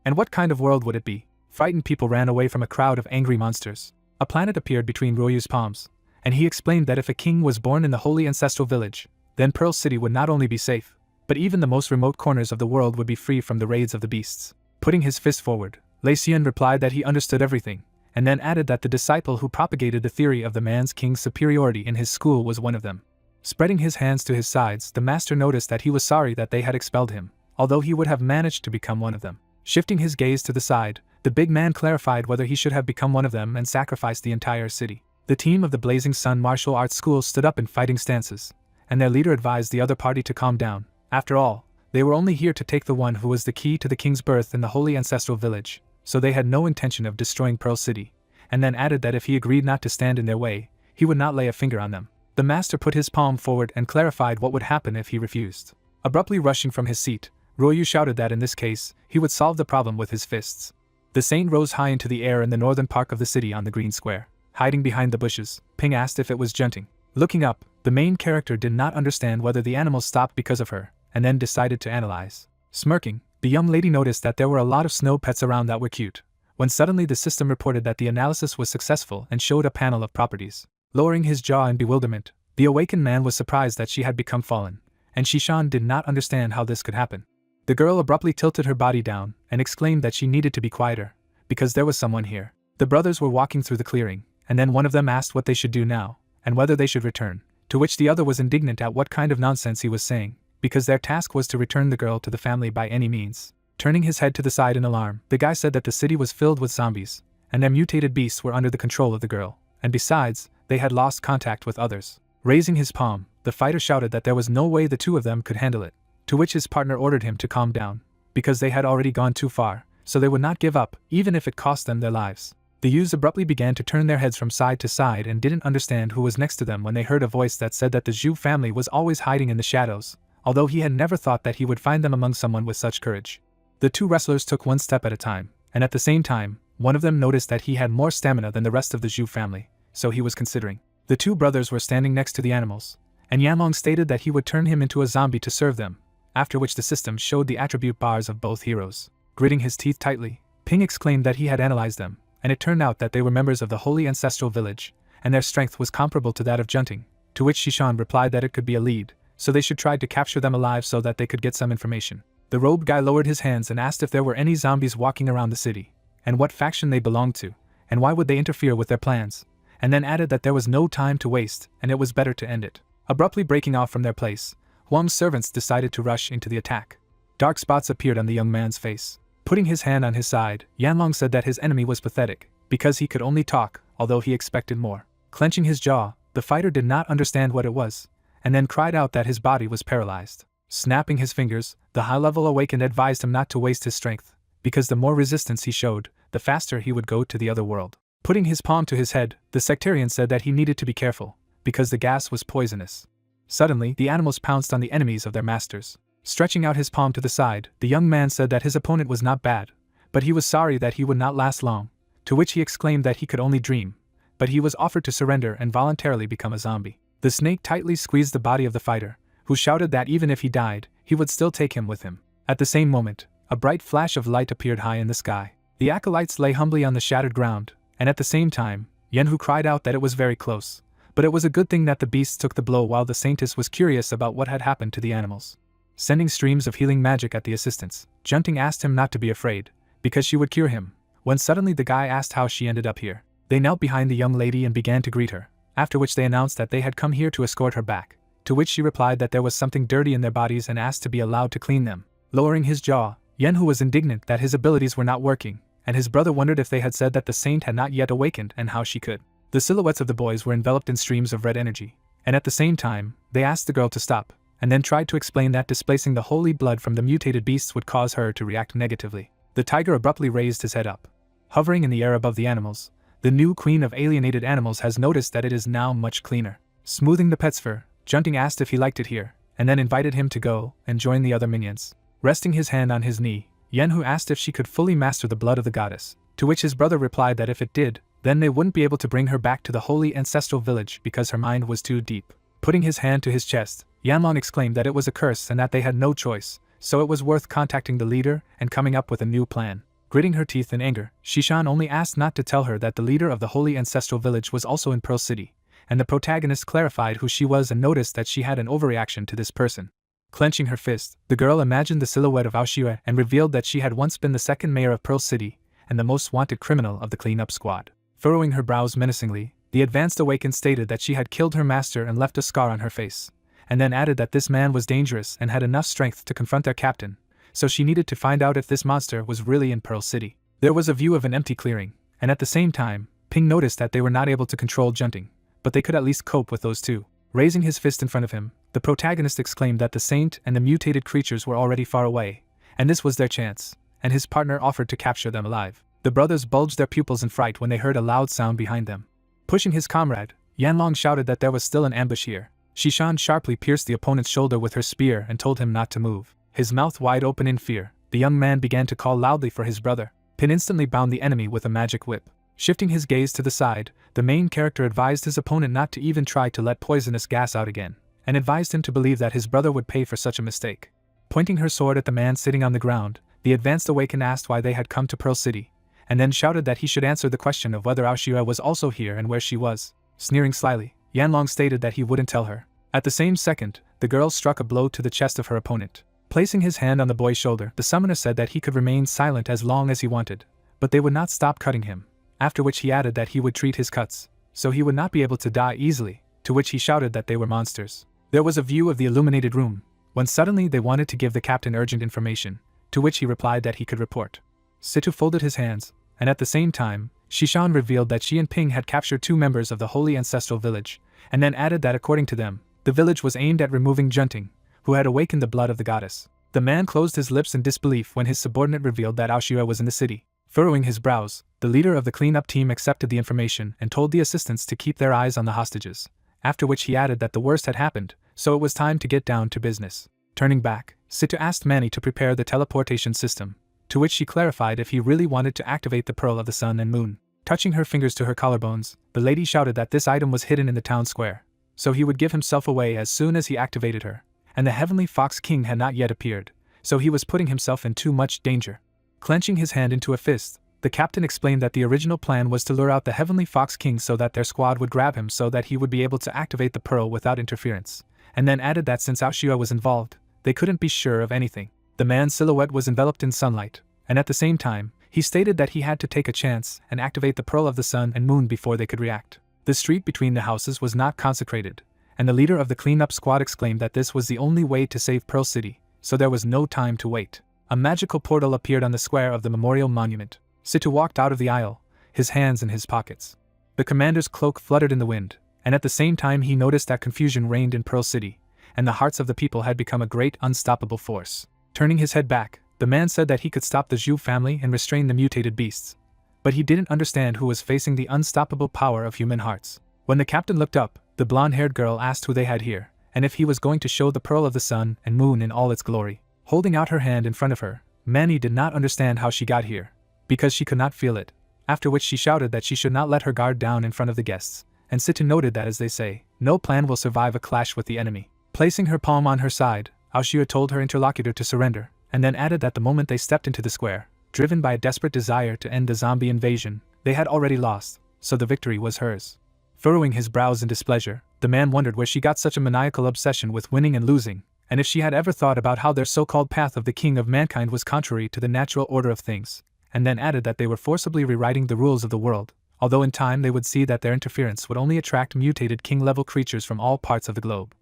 And what kind of world would it be? Frightened people ran away from a crowd of angry monsters. A planet appeared between Royu's palms, and he explained that if a king was born in the holy ancestral village, then Pearl City would not only be safe, but even the most remote corners of the world would be free from the raids of the beasts. Putting his fist forward, Lei Xian replied that he understood everything, and then added that the disciple who propagated the theory of the man's king's superiority in his school was one of them. Spreading his hands to his sides, the master noticed that he was sorry that they had expelled him, although he would have managed to become one of them. Shifting his gaze to the side, the big man clarified whether he should have become one of them and sacrificed the entire city. The team of the Blazing Sun Martial Arts School stood up in fighting stances, and their leader advised the other party to calm down. After all, they were only here to take the one who was the key to the king's birth in the holy ancestral village, so they had no intention of destroying Pearl City, and then added that if he agreed not to stand in their way, he would not lay a finger on them. The master put his palm forward and clarified what would happen if he refused. Abruptly rushing from his seat, Royu shouted that in this case, he would solve the problem with his fists. The saint rose high into the air in the northern park of the city on the green square. Hiding behind the bushes, Ping asked if it was Junting. Looking up, the main character did not understand whether the animals stopped because of her, and then decided to analyze. Smirking, the young lady noticed that there were a lot of snow pets around that were cute, when suddenly the system reported that the analysis was successful and showed a panel of properties. Lowering his jaw in bewilderment, the awakened man was surprised that she had become fallen, and Shishan did not understand how this could happen. The girl abruptly tilted her body down and exclaimed that she needed to be quieter, because there was someone here. The brothers were walking through the clearing, and then one of them asked what they should do now, and whether they should return, to which the other was indignant at what kind of nonsense he was saying, because their task was to return the girl to the family by any means. Turning his head to the side in alarm, the guy said that the city was filled with zombies, and their mutated beasts were under the control of the girl, and besides, they had lost contact with others. Raising his palm, the fighter shouted that there was no way the two of them could handle it, to which his partner ordered him to calm down, because they had already gone too far, so they would not give up, even if it cost them their lives. The youths abruptly began to turn their heads from side to side and didn't understand who was next to them when they heard a voice that said that the Zhu family was always hiding in the shadows, although he had never thought that he would find them among someone with such courage. The two wrestlers took one step at a time, and at the same time, one of them noticed that he had more stamina than the rest of the Zhu family, so he was considering. The two brothers were standing next to the animals, and Yanlong stated that he would turn him into a zombie to serve them, after which the system showed the attribute bars of both heroes. Gritting his teeth tightly, Ping exclaimed that he had analyzed them, and it turned out that they were members of the holy ancestral village, and their strength was comparable to that of Junting, to which Shishan replied that it could be a lead, so they should try to capture them alive so that they could get some information. The robed guy lowered his hands and asked if there were any zombies walking around the city, and what faction they belonged to, and why would they interfere with their plans, and then added that there was no time to waste and it was better to end it. Abruptly breaking off from their place, Huang's servants decided to rush into the attack. Dark spots appeared on the young man's face. Putting his hand on his side, Yanlong said that his enemy was pathetic, because he could only talk, although he expected more. Clenching his jaw, the fighter did not understand what it was, and then cried out that his body was paralyzed. Snapping his fingers, the high-level awakened advised him not to waste his strength, because the more resistance he showed, the faster he would go to the other world. Putting his palm to his head, the sectarian said that he needed to be careful, because the gas was poisonous. Suddenly, the animals pounced on the enemies of their masters. Stretching out his palm to the side, the young man said that his opponent was not bad, but he was sorry that he would not last long, to which he exclaimed that he could only dream, but he was offered to surrender and voluntarily become a zombie. The snake tightly squeezed the body of the fighter, who shouted that even if he died, he would still take him with him. At the same moment, a bright flash of light appeared high in the sky. The acolytes lay humbly on the shattered ground, and at the same time, Yenhu cried out that it was very close, but it was a good thing that the beasts took the blow while the saintess was curious about what had happened to the animals. Sending streams of healing magic at the assistants, Junting asked him not to be afraid, because she would cure him, when suddenly the guy asked how she ended up here. They knelt behind the young lady and began to greet her, after which they announced that they had come here to escort her back, to which she replied that there was something dirty in their bodies and asked to be allowed to clean them. Lowering his jaw, Yanhu was indignant that his abilities were not working, and his brother wondered if they had said that the saint had not yet awakened and how she could. The silhouettes of the boys were enveloped in streams of red energy, and at the same time, they asked the girl to stop, and then tried to explain that displacing the holy blood from the mutated beasts would cause her to react negatively. The tiger abruptly raised his head up. Hovering in the air above the animals, the new queen of alienated animals has noticed that it is now much cleaner. Smoothing the pet's fur, Junting asked if he liked it here, and then invited him to go and join the other minions. Resting his hand on his knee, Yanhu asked if she could fully master the blood of the goddess, to which his brother replied that if it did, then they wouldn't be able to bring her back to the holy ancestral village because her mind was too deep. Putting his hand to his chest, Yanlong exclaimed that it was a curse and that they had no choice, so it was worth contacting the leader and coming up with a new plan. Gritting her teeth in anger, Shishan only asked not to tell her that the leader of the holy ancestral village was also in Pearl City, and the protagonist clarified who she was and noticed that she had an overreaction to this person. Clenching her fist, the girl imagined the silhouette of Aoshue and revealed that she had once been the second mayor of Pearl City and the most wanted criminal of the cleanup squad. Furrowing her brows menacingly, the advanced awakened stated that she had killed her master and left a scar on her face, and then added that this man was dangerous and had enough strength to confront their captain, so she needed to find out if this monster was really in Pearl City. There was a view of an empty clearing, and at the same time, Ping noticed that they were not able to control Junting, but they could at least cope with those two. Raising his fist in front of him, the protagonist exclaimed that the saint and the mutated creatures were already far away, and this was their chance, and his partner offered to capture them alive. The brothers bulged their pupils in fright when they heard a loud sound behind them. Pushing his comrade, Yanlong shouted that there was still an ambush here. Shishan sharply pierced the opponent's shoulder with her spear and told him not to move. His mouth wide open in fear, the young man began to call loudly for his brother. Pin instantly bound the enemy with a magic whip. Shifting his gaze to the side, the main character advised his opponent not to even try to let poisonous gas out again, and advised him to believe that his brother would pay for such a mistake. Pointing her sword at the man sitting on the ground, the advanced awakened asked why they had come to Pearl City, and then shouted that he should answer the question of whether Aoshue was also here and where she was. Sneering slyly, Yanlong stated that he wouldn't tell her. At the same second, the girl struck a blow to the chest of her opponent. Placing his hand on the boy's shoulder, the summoner said that he could remain silent as long as he wanted, but they would not stop cutting him, after which he added that he would treat his cuts, so he would not be able to die easily, to which he shouted that they were monsters. There was a view of the illuminated room, when suddenly they wanted to give the captain urgent information, to which he replied that he could report. Situ folded his hands, and at the same time, Shishan revealed that she and Ping had captured 2 members of the holy ancestral village, and then added that according to them, the village was aimed at removing Junting, who had awakened the blood of the goddess. The man closed his lips in disbelief when his subordinate revealed that Aoshue was in the city. Furrowing his brows, the leader of the cleanup team accepted the information and told the assistants to keep their eyes on the hostages, after which he added that the worst had happened, so it was time to get down to business. Turning back, Situ asked Manny to prepare the teleportation system, to which she clarified if he really wanted to activate the Pearl of the Sun and Moon. Touching her fingers to her collarbones, the lady shouted that this item was hidden in the town square, so he would give himself away as soon as he activated her, and the Heavenly Fox King had not yet appeared, so he was putting himself in too much danger. Clenching his hand into a fist, the captain explained that the original plan was to lure out the Heavenly Fox King so that their squad would grab him so that he would be able to activate the pearl without interference, and then added that since Aoshue was involved, they couldn't be sure of anything. The man's silhouette was enveloped in sunlight, and at the same time, he stated that he had to take a chance and activate the Pearl of the Sun and Moon before they could react. The street between the houses was not consecrated, and the leader of the cleanup squad exclaimed that this was the only way to save Pearl City, so there was no time to wait. A magical portal appeared on the square of the memorial monument. Situ walked out of the aisle, his hands in his pockets. The commander's cloak fluttered in the wind, and at the same time he noticed that confusion reigned in Pearl City, and the hearts of the people had become a great unstoppable force. Turning his head back, the man said that he could stop the Zhu family and restrain the mutated beasts, but he didn't understand who was facing the unstoppable power of human hearts. When the captain looked up, the blonde-haired girl asked who they had here, and if he was going to show the Pearl of the Sun and Moon in all its glory. Holding out her hand in front of her, Manny did not understand how she got here, because she could not feel it, after which she shouted that she should not let her guard down in front of the guests, and Situ noted that as they say, no plan will survive a clash with the enemy. Placing her palm on her side, Aoshue told her interlocutor to surrender, and then added that the moment they stepped into the square, driven by a desperate desire to end the zombie invasion, they had already lost, so the victory was hers. Furrowing his brows in displeasure, the man wondered where she got such a maniacal obsession with winning and losing, and if she had ever thought about how their so-called path of the king of mankind was contrary to the natural order of things, and then added that they were forcibly rewriting the rules of the world, although in time they would see that their interference would only attract mutated king-level creatures from all parts of the globe.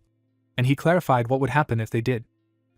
And he clarified what would happen if they did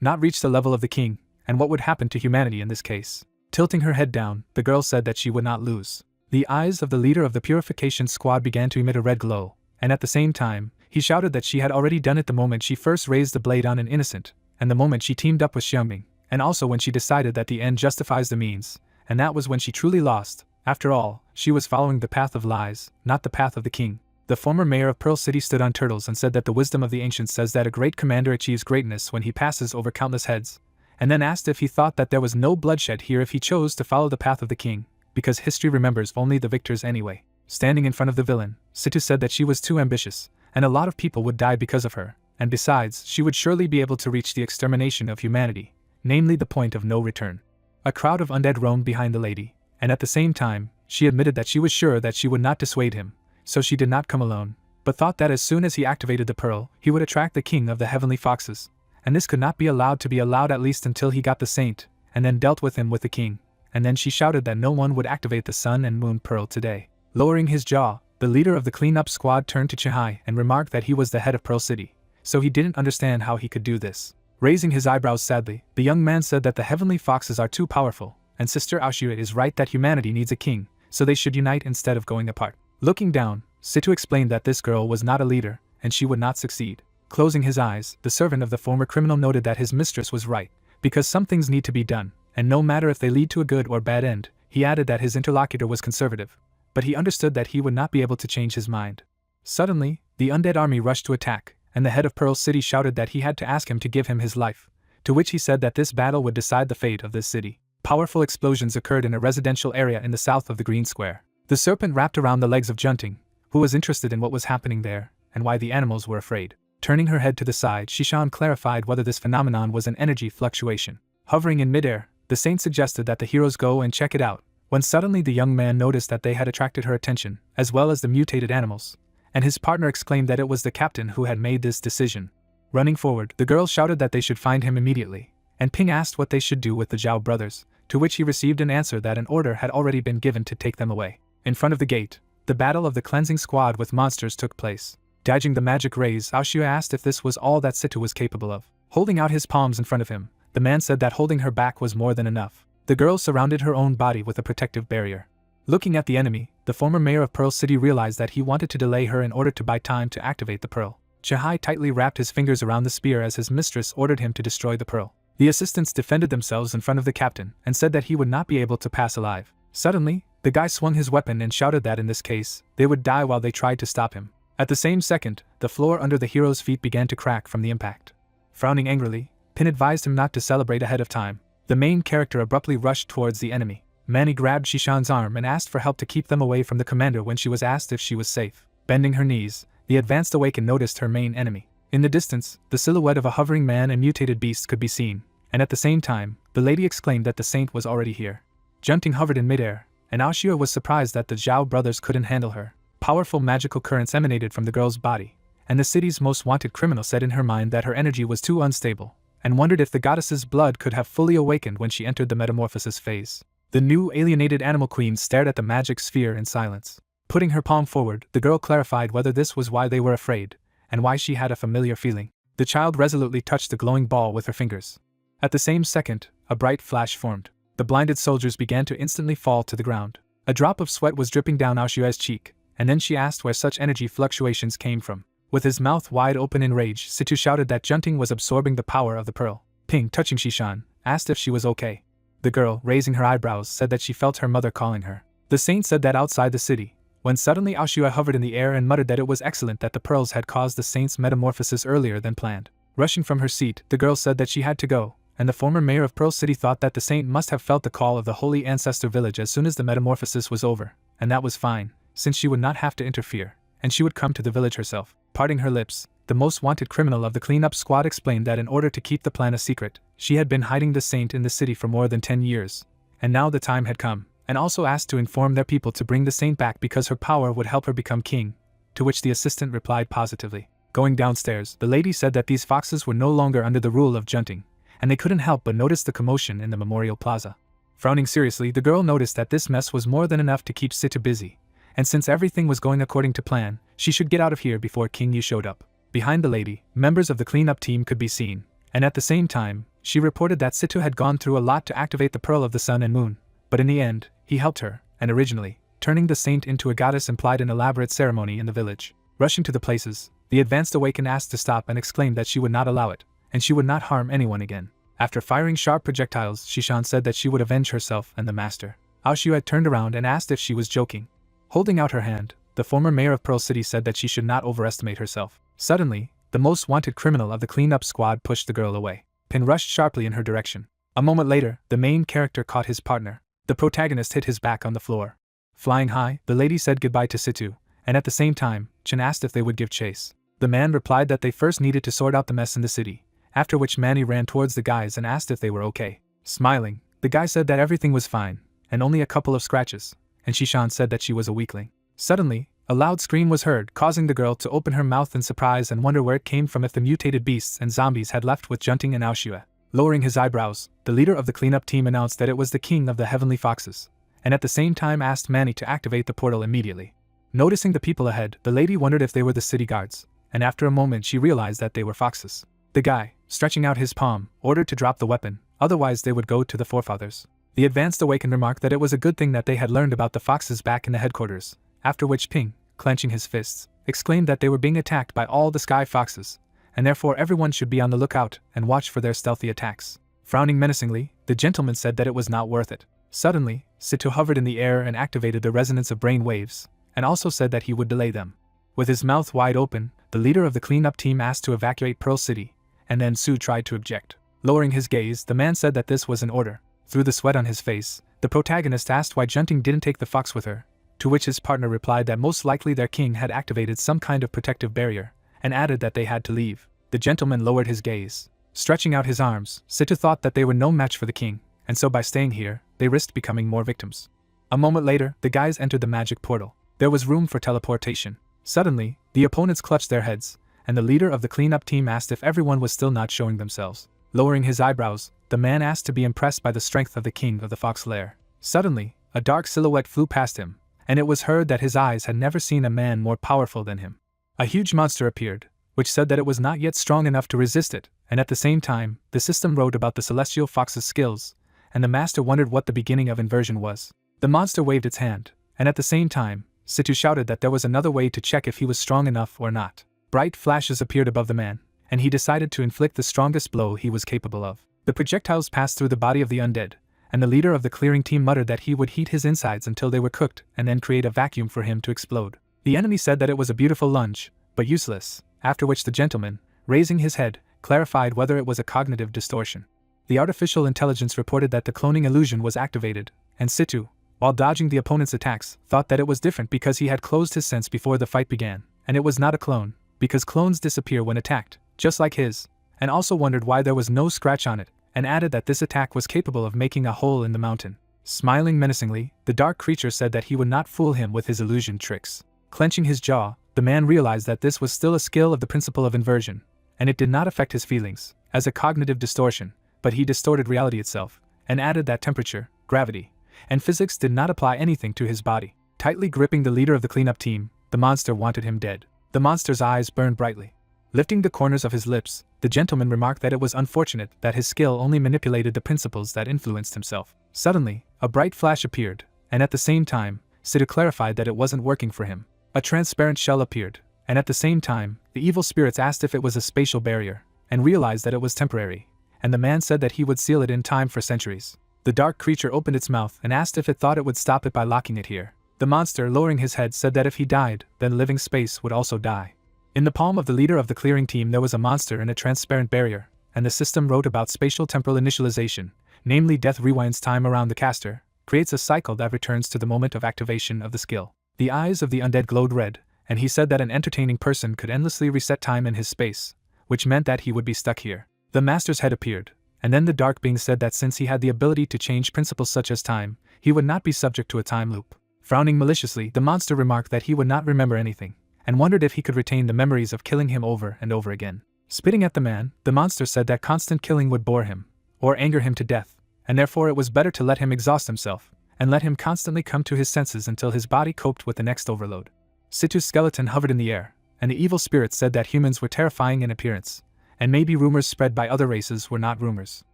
not reach the level of the king, and what would happen to humanity in this case. Tilting her head down, the girl said that she would not lose. The eyes of the leader of the purification squad began to emit a red glow, and at the same time, he shouted that she had already done it the moment she first raised the blade on an innocent, and the moment she teamed up with Xiangming, and also when she decided that the end justifies the means, and that was when she truly lost. After all, she was following the path of lies, not the path of the king. The former mayor of Pearl City stood on turtles and said that the wisdom of the ancients says that a great commander achieves greatness when he passes over countless heads, and then asked if he thought that there was no bloodshed here if he chose to follow the path of the king, because history remembers only the victors anyway. Standing in front of the villain, Situ said that she was too ambitious, and a lot of people would die because of her, and besides, she would surely be able to reach the extermination of humanity, namely the point of no return. A crowd of undead roamed behind the lady, and at the same time, she admitted that she was sure that she would not dissuade him, so she did not come alone, but thought that as soon as he activated the pearl, he would attract the king of the heavenly foxes, and this could not be allowed to be allowed at least until he got the saint, and then dealt with him with the king, and then she shouted that no one would activate the sun and moon pearl today. Lowering his jaw, the leader of the cleanup squad turned to Chihai and remarked that he was the head of Pearl City, so he didn't understand how he could do this. Raising his eyebrows sadly, the young man said that the heavenly foxes are too powerful, and Sister Aoshue is right that humanity needs a king, so they should unite instead of going apart. Looking down, Situ explained that this girl was not a leader, and she would not succeed. Closing his eyes, the servant of the former criminal noted that his mistress was right, because some things need to be done, and no matter if they lead to a good or bad end. He added that his interlocutor was conservative, but he understood that he would not be able to change his mind. Suddenly, the undead army rushed to attack, and the head of Pearl City shouted that he had to ask him to give him his life, to which he said that this battle would decide the fate of this city. Powerful explosions occurred in a residential area in the south of the Green Square. The serpent wrapped around the legs of Junting, who was interested in what was happening there, and why the animals were afraid. Turning her head to the side, Shishan clarified whether this phenomenon was an energy fluctuation. Hovering in midair, the saint suggested that the heroes go and check it out, when suddenly the young man noticed that they had attracted her attention, as well as the mutated animals, and his partner exclaimed that it was the captain who had made this decision. Running forward, the girl shouted that they should find him immediately, and Ping asked what they should do with the Zhao brothers, to which he received an answer that an order had already been given to take them away. In front of the gate, the battle of the cleansing squad with monsters took place. Dodging the magic rays, Aoshue asked if this was all that Situ was capable of. Holding out his palms in front of him, the man said that holding her back was more than enough. The girl surrounded her own body with a protective barrier. Looking at the enemy, the former mayor of Pearl City realized that he wanted to delay her in order to buy time to activate the pearl. Chihai tightly wrapped his fingers around the spear as his mistress ordered him to destroy the pearl. The assistants defended themselves in front of the captain and said that he would not be able to pass alive. Suddenly, the guy swung his weapon and shouted that in this case, they would die while they tried to stop him. At the same second, the floor under the hero's feet began to crack from the impact. Frowning angrily, Pin advised him not to celebrate ahead of time. The main character abruptly rushed towards the enemy. Manny grabbed Shishan's arm and asked for help to keep them away from the commander when she was asked if she was safe. Bending her knees, the advanced Awakener noticed her main enemy. In the distance, the silhouette of a hovering man and mutated beast could be seen, and at the same time, the lady exclaimed that the saint was already here. Junting hovered in midair, and Aoshue was surprised that the Zhao brothers couldn't handle her. Powerful magical currents emanated from the girl's body, and the city's most wanted criminal said in her mind that her energy was too unstable, and wondered if the goddess's blood could have fully awakened when she entered the metamorphosis phase. The new alienated animal queen stared at the magic sphere in silence. Putting her palm forward, the girl clarified whether this was why they were afraid, and why she had a familiar feeling. The child resolutely touched the glowing ball with her fingers. At the same second, a bright flash formed. The blinded soldiers began to instantly fall to the ground. A drop of sweat was dripping down Aoshue's cheek, and then she asked where such energy fluctuations came from. With his mouth wide open in rage, Situ shouted that Junting was absorbing the power of the pearl. Ping, touching Shishan, asked if she was okay. The girl, raising her eyebrows, said that she felt her mother calling her. The saint said that outside the city, when suddenly Aoshue hovered in the air and muttered that it was excellent that the pearls had caused the saint's metamorphosis earlier than planned. Rushing from her seat, the girl said that she had to go, and the former mayor of Pearl City thought that the saint must have felt the call of the holy ancestor village as soon as the metamorphosis was over, and that was fine, since she would not have to interfere, and she would come to the village herself. Parting her lips, the most wanted criminal of the cleanup squad explained that in order to keep the plan a secret, she had been hiding the saint in the city for more than 10 years, and now the time had come, and also asked to inform their people to bring the saint back because her power would help her become king, to which the assistant replied positively. Going downstairs, the lady said that these foxes were no longer under the rule of Junting, and they couldn't help but notice the commotion in the memorial plaza. Frowning seriously, the girl noticed that this mess was more than enough to keep Situ busy, and since everything was going according to plan, she should get out of here before King Yu showed up. Behind the lady, members of the cleanup team could be seen, and at the same time, she reported that Situ had gone through a lot to activate the Pearl of the Sun and Moon, but in the end, he helped her, and originally, turning the saint into a goddess implied an elaborate ceremony in the village. Rushing to the places, the advanced Awakener asked to stop and exclaimed that she would not allow it, and she would not harm anyone again. After firing sharp projectiles, Shishan said that she would avenge herself and the master. Aoshu had turned around and asked if she was joking. Holding out her hand, the former mayor of Pearl City said that she should not overestimate herself. Suddenly, the most wanted criminal of the cleanup squad pushed the girl away. Pin rushed sharply in her direction. A moment later, the main character caught his partner. The protagonist hit his back on the floor. Flying high, the lady said goodbye to Situ, and at the same time, Chen asked if they would give chase. The man replied that they first needed to sort out the mess in the city, after which Manny ran towards the guys and asked if they were okay. Smiling, the guy said that everything was fine, and only a couple of scratches, and Shishan said that she was a weakling. Suddenly, a loud scream was heard, causing the girl to open her mouth in surprise and wonder where it came from if the mutated beasts and zombies had left with Junting and Aoshue. Lowering his eyebrows, the leader of the cleanup team announced that it was the king of the heavenly foxes, and at the same time asked Manny to activate the portal immediately. Noticing the people ahead, the lady wondered if they were the city guards, and after a moment she realized that they were foxes. The guy, stretching out his palm, ordered to drop the weapon, otherwise they would go to the forefathers. The advanced Awakened remarked that it was a good thing that they had learned about the foxes back in the headquarters, after which Ping, clenching his fists, exclaimed that they were being attacked by all the sky foxes, and therefore everyone should be on the lookout and watch for their stealthy attacks. Frowning menacingly, the gentleman said that it was not worth it. Suddenly, Situ hovered in the air and activated the resonance of brain waves, and also said that he would delay them. With his mouth wide open, the leader of the cleanup team asked to evacuate Pearl City, and then Su tried to object. Lowering his gaze, the man said that this was an order. Through the sweat on his face, the protagonist asked why Junting didn't take the fox with her, to which his partner replied that most likely their king had activated some kind of protective barrier, and added that they had to leave. The gentleman lowered his gaze. Stretching out his arms, Situ thought that they were no match for the king, and so by staying here, they risked becoming more victims. A moment later, the guys entered the magic portal. There was room for teleportation. Suddenly, the opponents clutched their heads, and the leader of the cleanup team asked if everyone was still not showing themselves. Lowering his eyebrows, the man asked to be impressed by the strength of the king of the fox lair. Suddenly, a dark silhouette flew past him, and it was heard that his eyes had never seen a man more powerful than him. A huge monster appeared, which said that it was not yet strong enough to resist it, and at the same time, the system wrote about the celestial fox's skills, and the master wondered what the beginning of inversion was. The monster waved its hand, and at the same time, Situ shouted that there was another way to check if he was strong enough or not. Bright flashes appeared above the man, and he decided to inflict the strongest blow he was capable of. The projectiles passed through the body of the undead, and the leader of the clearing team muttered that he would heat his insides until they were cooked and then create a vacuum for him to explode. The enemy said that it was a beautiful lunge, but useless, after which the gentleman, raising his head, clarified whether it was a cognitive distortion. The artificial intelligence reported that the cloning illusion was activated, and Situ, while dodging the opponent's attacks, thought that it was different because he had closed his sense before the fight began, and it was not a clone, because clones disappear when attacked, just like his, and also wondered why there was no scratch on it, and added that this attack was capable of making a hole in the mountain. Smiling menacingly, the dark creature said that he would not fool him with his illusion tricks. Clenching his jaw, the man realized that this was still a skill of the principle of inversion, and it did not affect his feelings, as a cognitive distortion, but he distorted reality itself, and added that temperature, gravity, and physics did not apply anything to his body. Tightly gripping the leader of the cleanup team, the monster wanted him dead. The monster's eyes burned brightly. Lifting the corners of his lips, the gentleman remarked that it was unfortunate that his skill only manipulated the principles that influenced himself. Suddenly, a bright flash appeared, and at the same time, Situ clarified that it wasn't working for him. A transparent shell appeared, and at the same time, the evil spirits asked if it was a spatial barrier, and realized that it was temporary, and the man said that he would seal it in time for centuries. The dark creature opened its mouth and asked if it thought it would stop it by locking it here. The monster, lowering his head, said that if he died, then living space would also die. In the palm of the leader of the clearing team there was a monster in a transparent barrier, and the system wrote about spatial temporal initialization, namely death rewinds time around the caster, creates a cycle that returns to the moment of activation of the skill. The eyes of the undead glowed red, and he said that an entertaining person could endlessly reset time in his space, which meant that he would be stuck here. The master's head appeared, and then the dark being said that since he had the ability to change principles such as time, he would not be subject to a time loop. Frowning maliciously, the monster remarked that he would not remember anything, and wondered if he could retain the memories of killing him over and over again. Spitting at the man, the monster said that constant killing would bore him, or anger him to death, and therefore it was better to let him exhaust himself, and let him constantly come to his senses until his body coped with the next overload. Situ's skeleton hovered in the air, and the evil spirit said that humans were terrifying in appearance, and maybe rumors spread by other races were not rumors.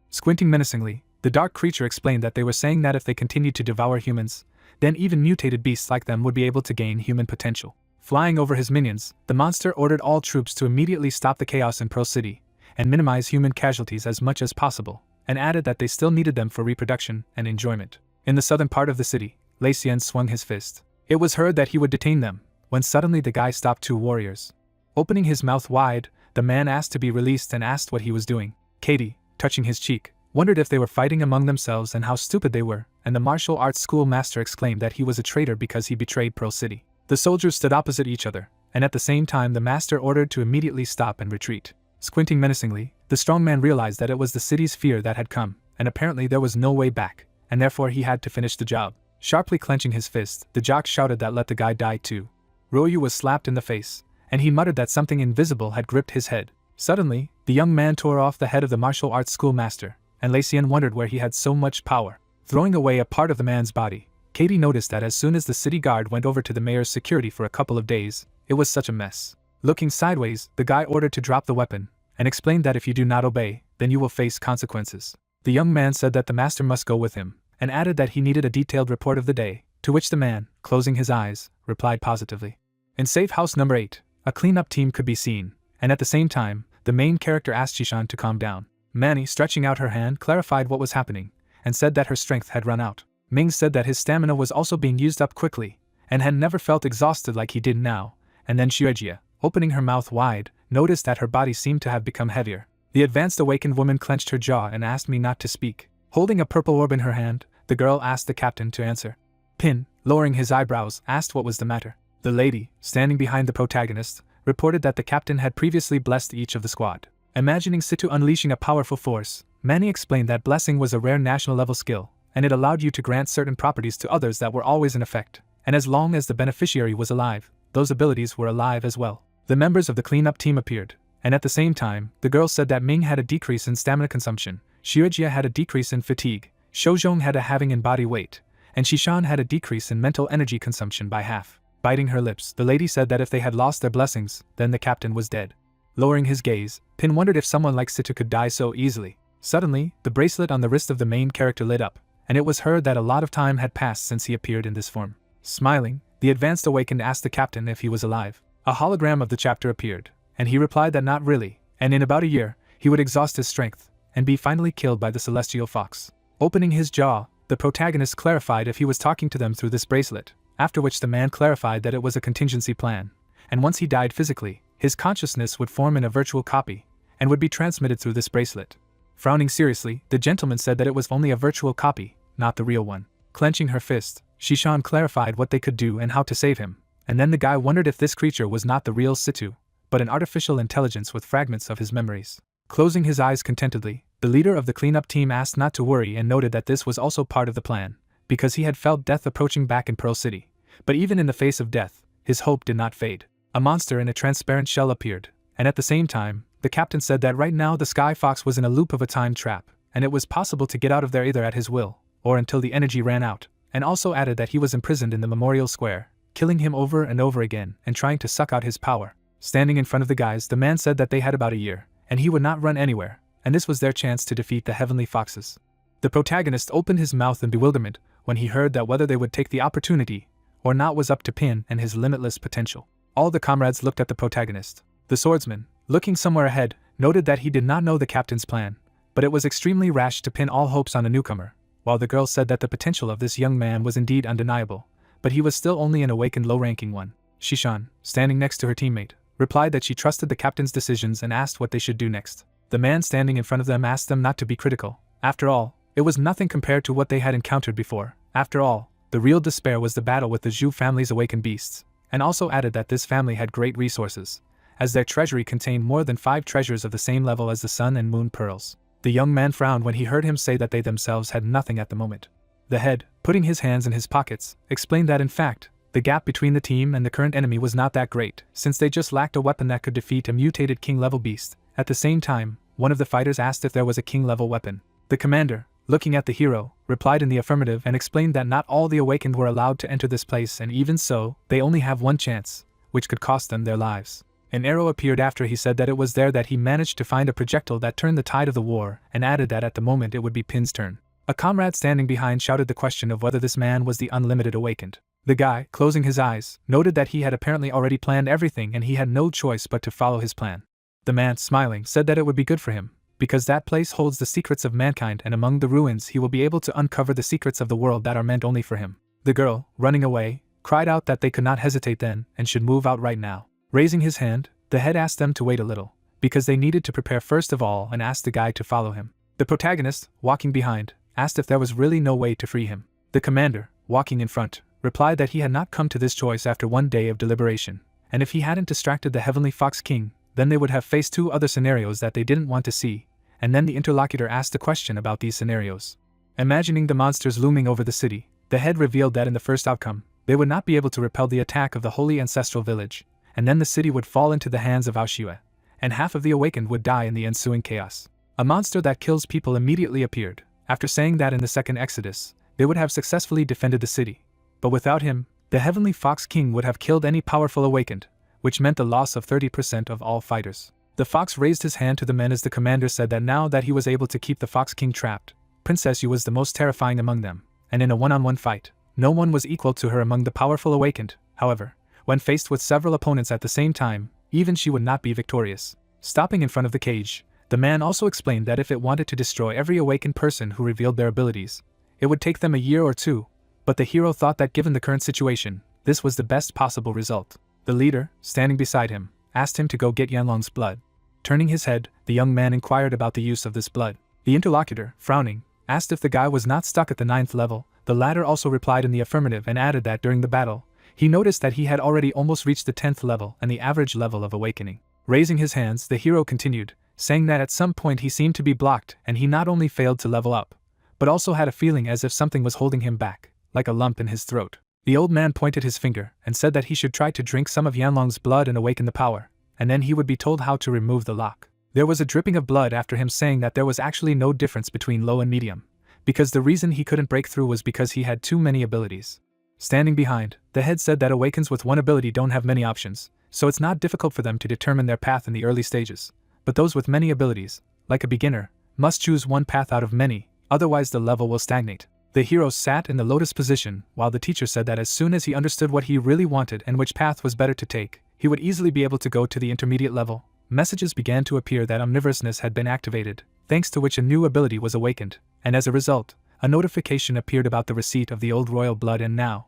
Squinting menacingly, the dark creature explained that they were saying that if they continued to devour humans, then even mutated beasts like them would be able to gain human potential. Flying over his minions, the monster ordered all troops to immediately stop the chaos in Pearl City, and minimize human casualties as much as possible, and added that they still needed them for reproduction and enjoyment. In the southern part of the city, Lei Xian swung his fist. It was heard that he would detain them, when suddenly the guy stopped two warriors. Opening his mouth wide, the man asked to be released and asked what he was doing. Katie, touching his cheek, wondered if they were fighting among themselves and how stupid they were, and the martial arts school master exclaimed that he was a traitor because he betrayed Pearl City. The soldiers stood opposite each other, and at the same time the master ordered to immediately stop and retreat. Squinting menacingly, the strong man realized that it was the city's fear that had come, and apparently there was no way back, and therefore he had to finish the job. Sharply clenching his fist, the jock shouted that let the guy die too. Ryu was slapped in the face, and he muttered that something invisible had gripped his head. Suddenly, the young man tore off the head of the martial arts school master, and Lei Xian wondered where he had so much power. Throwing away a part of the man's body, Katie noticed that as soon as the city guard went over to the mayor's security for a couple of days, it was such a mess. Looking sideways, the guy ordered to drop the weapon, and explained that if you do not obey, then you will face consequences. The young man said that the master must go with him, and added that he needed a detailed report of the day, to which the man, closing his eyes, replied positively. In safe house number 8, a cleanup team could be seen, and at the same time, the main character asked Shishan to calm down. Manny, stretching out her hand, clarified what was happening, and said that her strength had run out. Ming said that his stamina was also being used up quickly, and had never felt exhausted like he did now, and then Xuejia, opening her mouth wide, noticed that her body seemed to have become heavier. The advanced awakened woman clenched her jaw and asked me not to speak. Holding a purple orb in her hand, the girl asked the captain to answer. Pin, lowering his eyebrows, asked what was the matter. The lady, standing behind the protagonist, reported that the captain had previously blessed each of the squad. Imagining Situ unleashing a powerful force, Manny explained that blessing was a rare national-level skill, and it allowed you to grant certain properties to others that were always in effect, and as long as the beneficiary was alive, those abilities were alive as well. The members of the cleanup team appeared, and at the same time, the girl said that Ming had a decrease in stamina consumption, Xuejia had a decrease in fatigue, Shouzhong had a halving in body weight, and Shishan had a decrease in mental energy consumption by half. Biting her lips, the lady said that if they had lost their blessings, then the captain was dead. Lowering his gaze, Pin wondered if someone like Situ could die so easily. Suddenly, the bracelet on the wrist of the main character lit up, and it was heard that a lot of time had passed since he appeared in this form. Smiling, the advanced awakened asked the captain if he was alive. A hologram of the chapter appeared, and he replied that not really, and in about a year, he would exhaust his strength, and be finally killed by the celestial fox. Opening his jaw, the protagonist clarified if he was talking to them through this bracelet, after which the man clarified that it was a contingency plan, and once he died physically, his consciousness would form in a virtual copy, and would be transmitted through this bracelet. Frowning seriously, the gentleman said that it was only a virtual copy, not the real one. Clenching her fist, Shishan clarified what they could do and how to save him, and then the guy wondered if this creature was not the real Situ, but an artificial intelligence with fragments of his memories. Closing his eyes contentedly, the leader of the cleanup team asked not to worry and noted that this was also part of the plan, because he had felt death approaching back in Pearl City. But even in the face of death, his hope did not fade. A monster in a transparent shell appeared, and at the same time, the captain said that right now the Sky Fox was in a loop of a time trap, and it was possible to get out of there either at his will, or until the energy ran out, and also added that he was imprisoned in the memorial square, killing him over and over again and trying to suck out his power. Standing in front of the guys, the man said that they had about a year, and he would not run anywhere, and this was their chance to defeat the heavenly foxes. The protagonist opened his mouth in bewilderment when he heard that whether they would take the opportunity or not was up to Pin and his limitless potential. All the comrades looked at the protagonist. The swordsman, looking somewhere ahead, noted that he did not know the captain's plan, but it was extremely rash to pin all hopes on a newcomer, while the girl said that the potential of this young man was indeed undeniable, but he was still only an awakened low-ranking one. Shishan, standing next to her teammate, replied that she trusted the captain's decisions and asked what they should do next. The man standing in front of them asked them not to be critical. After all, it was nothing compared to what they had encountered before. After all, the real despair was the battle with the Zhu family's awakened beasts, and also added that this family had great resources, as their treasury contained more than 5 treasures of the same level as the sun and moon pearls. The young man frowned when he heard him say that they themselves had nothing at the moment. The head, putting his hands in his pockets, explained that in fact, the gap between the team and the current enemy was not that great, since they just lacked a weapon that could defeat a mutated king-level beast. At the same time, one of the fighters asked if there was a king-level weapon. The commander, looking at the hero, replied in the affirmative and explained that not all the awakened were allowed to enter this place, and even so, they only have one chance, which could cost them their lives. An arrow appeared after he said that it was there that he managed to find a projectile that turned the tide of the war, and added that at the moment it would be Pin's turn. A comrade standing behind shouted the question of whether this man was the unlimited awakened. The guy, closing his eyes, noted that he had apparently already planned everything and he had no choice but to follow his plan. The man, smiling, said that it would be good for him, because that place holds the secrets of mankind, and among the ruins he will be able to uncover the secrets of the world that are meant only for him. The girl, running away, cried out that they could not hesitate then and should move out right now. Raising his hand, the head asked them to wait a little, because they needed to prepare first of all, and asked the guy to follow him. The protagonist, walking behind, asked if there was really no way to free him. The commander, walking in front, replied that he had not come to this choice after one day of deliberation, and if he hadn't distracted the Heavenly Fox King, then they would have faced two other scenarios that they didn't want to see, and then the interlocutor asked a question about these scenarios. Imagining the monsters looming over the city, the head revealed that in the first outcome, they would not be able to repel the attack of the holy ancestral village, and then the city would fall into the hands of Aoshue, and half of the awakened would die in the ensuing chaos. A monster that kills people immediately appeared, after saying that in the second Exodus, they would have successfully defended the city, but without him, the Heavenly Fox King would have killed any powerful awakened, which meant the loss of 30% of all fighters. The fox raised his hand to the men as the commander said that now that he was able to keep the Fox King trapped, Princess Yu was the most terrifying among them, and in a one-on-one fight, no one was equal to her among the powerful awakened. However, when faced with several opponents at the same time, even she would not be victorious. Stopping in front of the cage, the man also explained that if it wanted to destroy every awakened person who revealed their abilities, it would take them a year or two, but the hero thought that given the current situation, this was the best possible result. The leader, standing beside him, asked him to go get Yanlong's blood. Turning his head, the young man inquired about the use of this blood. The interlocutor, frowning, asked if the guy was not stuck at the 9th level. The latter also replied in the affirmative and added that during the battle, he noticed that he had already almost reached the 10th level and the average level of awakening. Raising his hands, the hero continued, saying that at some point he seemed to be blocked and he not only failed to level up, but also had a feeling as if something was holding him back, like a lump in his throat. The old man pointed his finger and said that he should try to drink some of Yanlong's blood and awaken the power, and then he would be told how to remove the lock. There was a dripping of blood after him saying that there was actually no difference between low and medium, because the reason he couldn't break through was because he had too many abilities. Standing behind, the head said that awakens with one ability don't have many options, so it's not difficult for them to determine their path in the early stages, but those with many abilities, like a beginner, must choose one path out of many, otherwise the level will stagnate. The hero sat in the lotus position, while the teacher said that as soon as he understood what he really wanted and which path was better to take, he would easily be able to go to the intermediate level. Messages began to appear that omnivorousness had been activated, thanks to which a new ability was awakened, and as a result, a notification appeared about the receipt of the old royal blood, and now,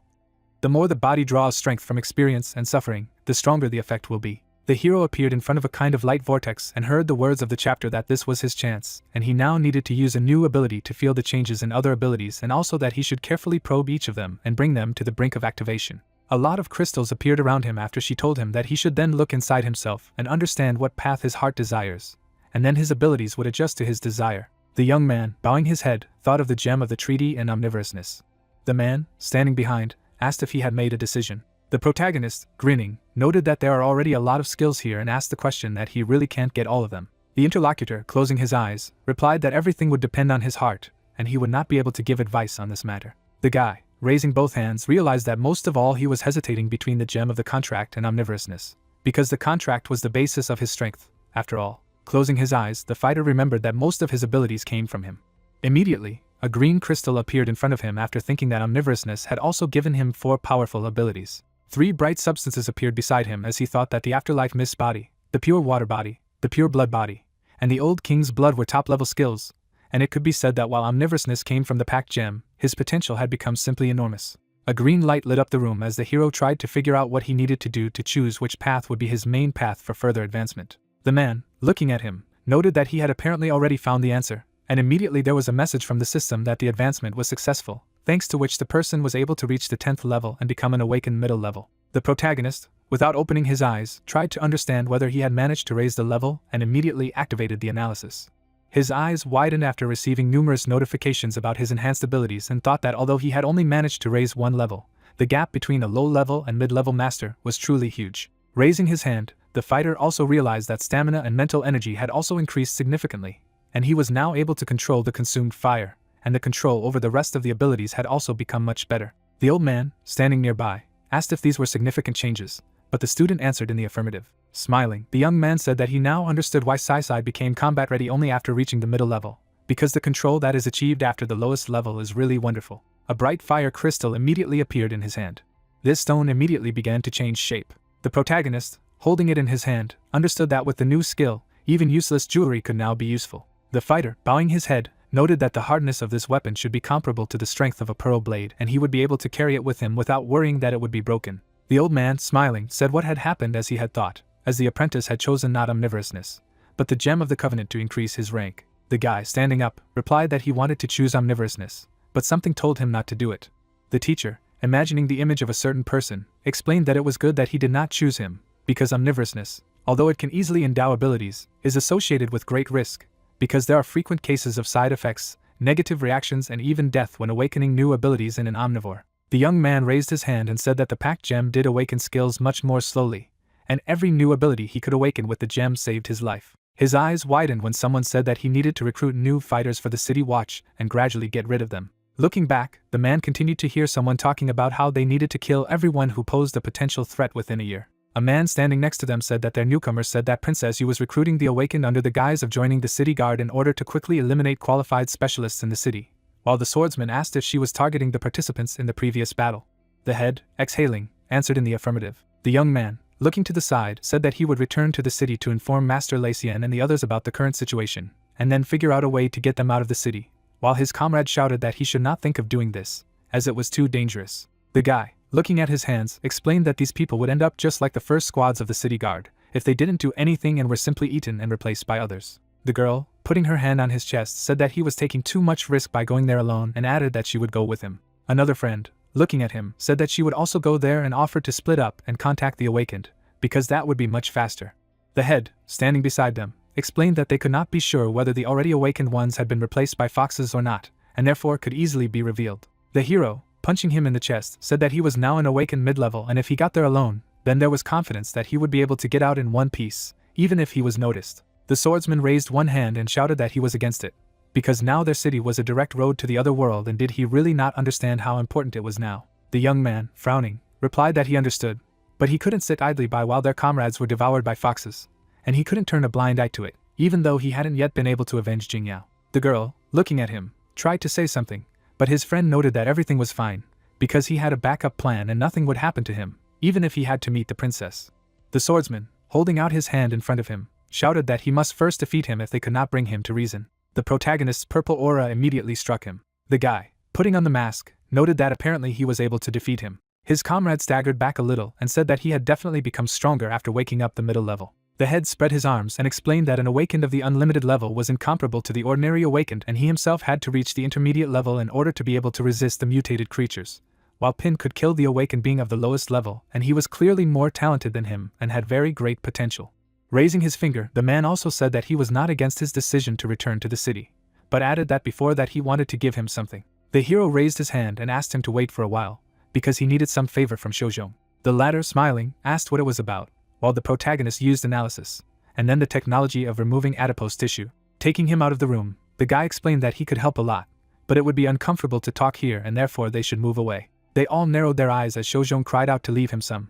the more the body draws strength from experience and suffering, the stronger the effect will be. The hero appeared in front of a kind of light vortex and heard the words of the chapter that this was his chance, and he now needed to use a new ability to feel the changes in other abilities, and also that he should carefully probe each of them and bring them to the brink of activation. A lot of crystals appeared around him after she told him that he should then look inside himself and understand what path his heart desires, and then his abilities would adjust to his desire. The young man, bowing his head, thought of the gem of the treaty and omnivorousness. The man, standing behind, asked if he had made a decision. The protagonist, grinning, noted that there are already a lot of skills here and asked the question that he really can't get all of them. The interlocutor, closing his eyes, replied that everything would depend on his heart, and he would not be able to give advice on this matter. The guy, raising both hands, realized that most of all he was hesitating between the gem of the contract and omnivorousness, because the contract was the basis of his strength, after all. Closing his eyes, the fighter remembered that most of his abilities came from him. Immediately, a green crystal appeared in front of him after thinking that omnivorousness had also given him 4 powerful abilities. 3 bright substances appeared beside him as he thought that the afterlife mist body, the pure water body, the pure blood body, and the old king's blood were top-level skills, and it could be said that while omnivorousness came from the packed gem, his potential had become simply enormous. A green light lit up the room as the hero tried to figure out what he needed to do to choose which path would be his main path for further advancement. The man, looking at him, noted that he had apparently already found the answer, and immediately there was a message from the system that the advancement was successful, thanks to which the person was able to reach the 10th level and become an awakened middle level. The protagonist, without opening his eyes, tried to understand whether he had managed to raise the level and immediately activated the analysis. His eyes widened after receiving numerous notifications about his enhanced abilities and thought that although he had only managed to raise 1 level, the gap between a low-level and mid-level master was truly huge. Raising his hand, the fighter also realized that stamina and mental energy had also increased significantly, and he was now able to control the consumed fire, and the control over the rest of the abilities had also become much better. The old man, standing nearby, asked if these were significant changes, but the student answered in the affirmative. Smiling, the young man said that he now understood why Sai became combat ready only after reaching the middle level, because the control that is achieved after the lowest level is really wonderful. A bright fire crystal immediately appeared in his hand. This stone immediately began to change shape. The protagonist, holding it in his hand, understood that with the new skill, even useless jewelry could now be useful. The fighter, bowing his head, noted that the hardness of this weapon should be comparable to the strength of a pearl blade and he would be able to carry it with him without worrying that it would be broken. The old man, smiling, said what had happened as he had thought, as the apprentice had chosen not omnivorousness, but the gem of the covenant to increase his rank. The guy, standing up, replied that he wanted to choose omnivorousness, but something told him not to do it. The teacher, imagining the image of a certain person, explained that it was good that he did not choose him, because omnivorousness, although it can easily endow abilities, is associated with great risk, because there are frequent cases of side effects, negative reactions and even death when awakening new abilities in an omnivore. The young man raised his hand and said that the packed gem did awaken skills much more slowly, and every new ability he could awaken with the gem saved his life. His eyes widened when someone said that he needed to recruit new fighters for the city watch and gradually get rid of them. Looking back, the man continued to hear someone talking about how they needed to kill everyone who posed a potential threat within a year. A man standing next to them said that their newcomer said that Princess Yu was recruiting the awakened under the guise of joining the city guard in order to quickly eliminate qualified specialists in the city, while the swordsman asked if she was targeting the participants in the previous battle. The head, exhaling, answered in the affirmative. The young man, looking to the side, said that he would return to the city to inform Master Lacian and the others about the current situation, and then figure out a way to get them out of the city, while his comrade shouted that he should not think of doing this, as it was too dangerous. The guy, looking at his hands, explained that these people would end up just like the first squads of the city guard, if they didn't do anything and were simply eaten and replaced by others. The girl, putting her hand on his chest, said that he was taking too much risk by going there alone and added that she would go with him. Another friend, looking at him, said that she would also go there and offered to split up and contact the awakened, because that would be much faster. The head, standing beside them, explained that they could not be sure whether the already awakened ones had been replaced by foxes or not, and therefore could easily be revealed. The hero, punching him in the chest, said that he was now an awakened mid-level and if he got there alone, then there was confidence that he would be able to get out in one piece, even if he was noticed. The swordsman raised one hand and shouted that he was against it, because now their city was a direct road to the other world and did he really not understand how important it was now? The young man, frowning, replied that he understood, but he couldn't sit idly by while their comrades were devoured by foxes, and he couldn't turn a blind eye to it, even though he hadn't yet been able to avenge Jingyao. The girl, looking at him, tried to say something, but his friend noted that everything was fine, because he had a backup plan and nothing would happen to him, even if he had to meet the princess. The swordsman, holding out his hand in front of him, shouted that he must first defeat him if they could not bring him to reason. The protagonist's purple aura immediately struck him. The guy, putting on the mask, noted that apparently he was able to defeat him. His comrade staggered back a little and said that he had definitely become stronger after waking up the middle level. The head spread his arms and explained that an awakened of the unlimited level was incomparable to the ordinary awakened and he himself had to reach the intermediate level in order to be able to resist the mutated creatures, while Pin could kill the awakened being of the lowest level and he was clearly more talented than him and had very great potential. Raising his finger, the man also said that he was not against his decision to return to the city, but added that before that he wanted to give him something. The hero raised his hand and asked him to wait for a while, because he needed some favor from Shojong. The latter, smiling, asked what it was about, while the protagonist used analysis, and then the technology of removing adipose tissue. Taking him out of the room, the guy explained that he could help a lot, but it would be uncomfortable to talk here and therefore they should move away. They all narrowed their eyes as Shojong cried out to leave him some.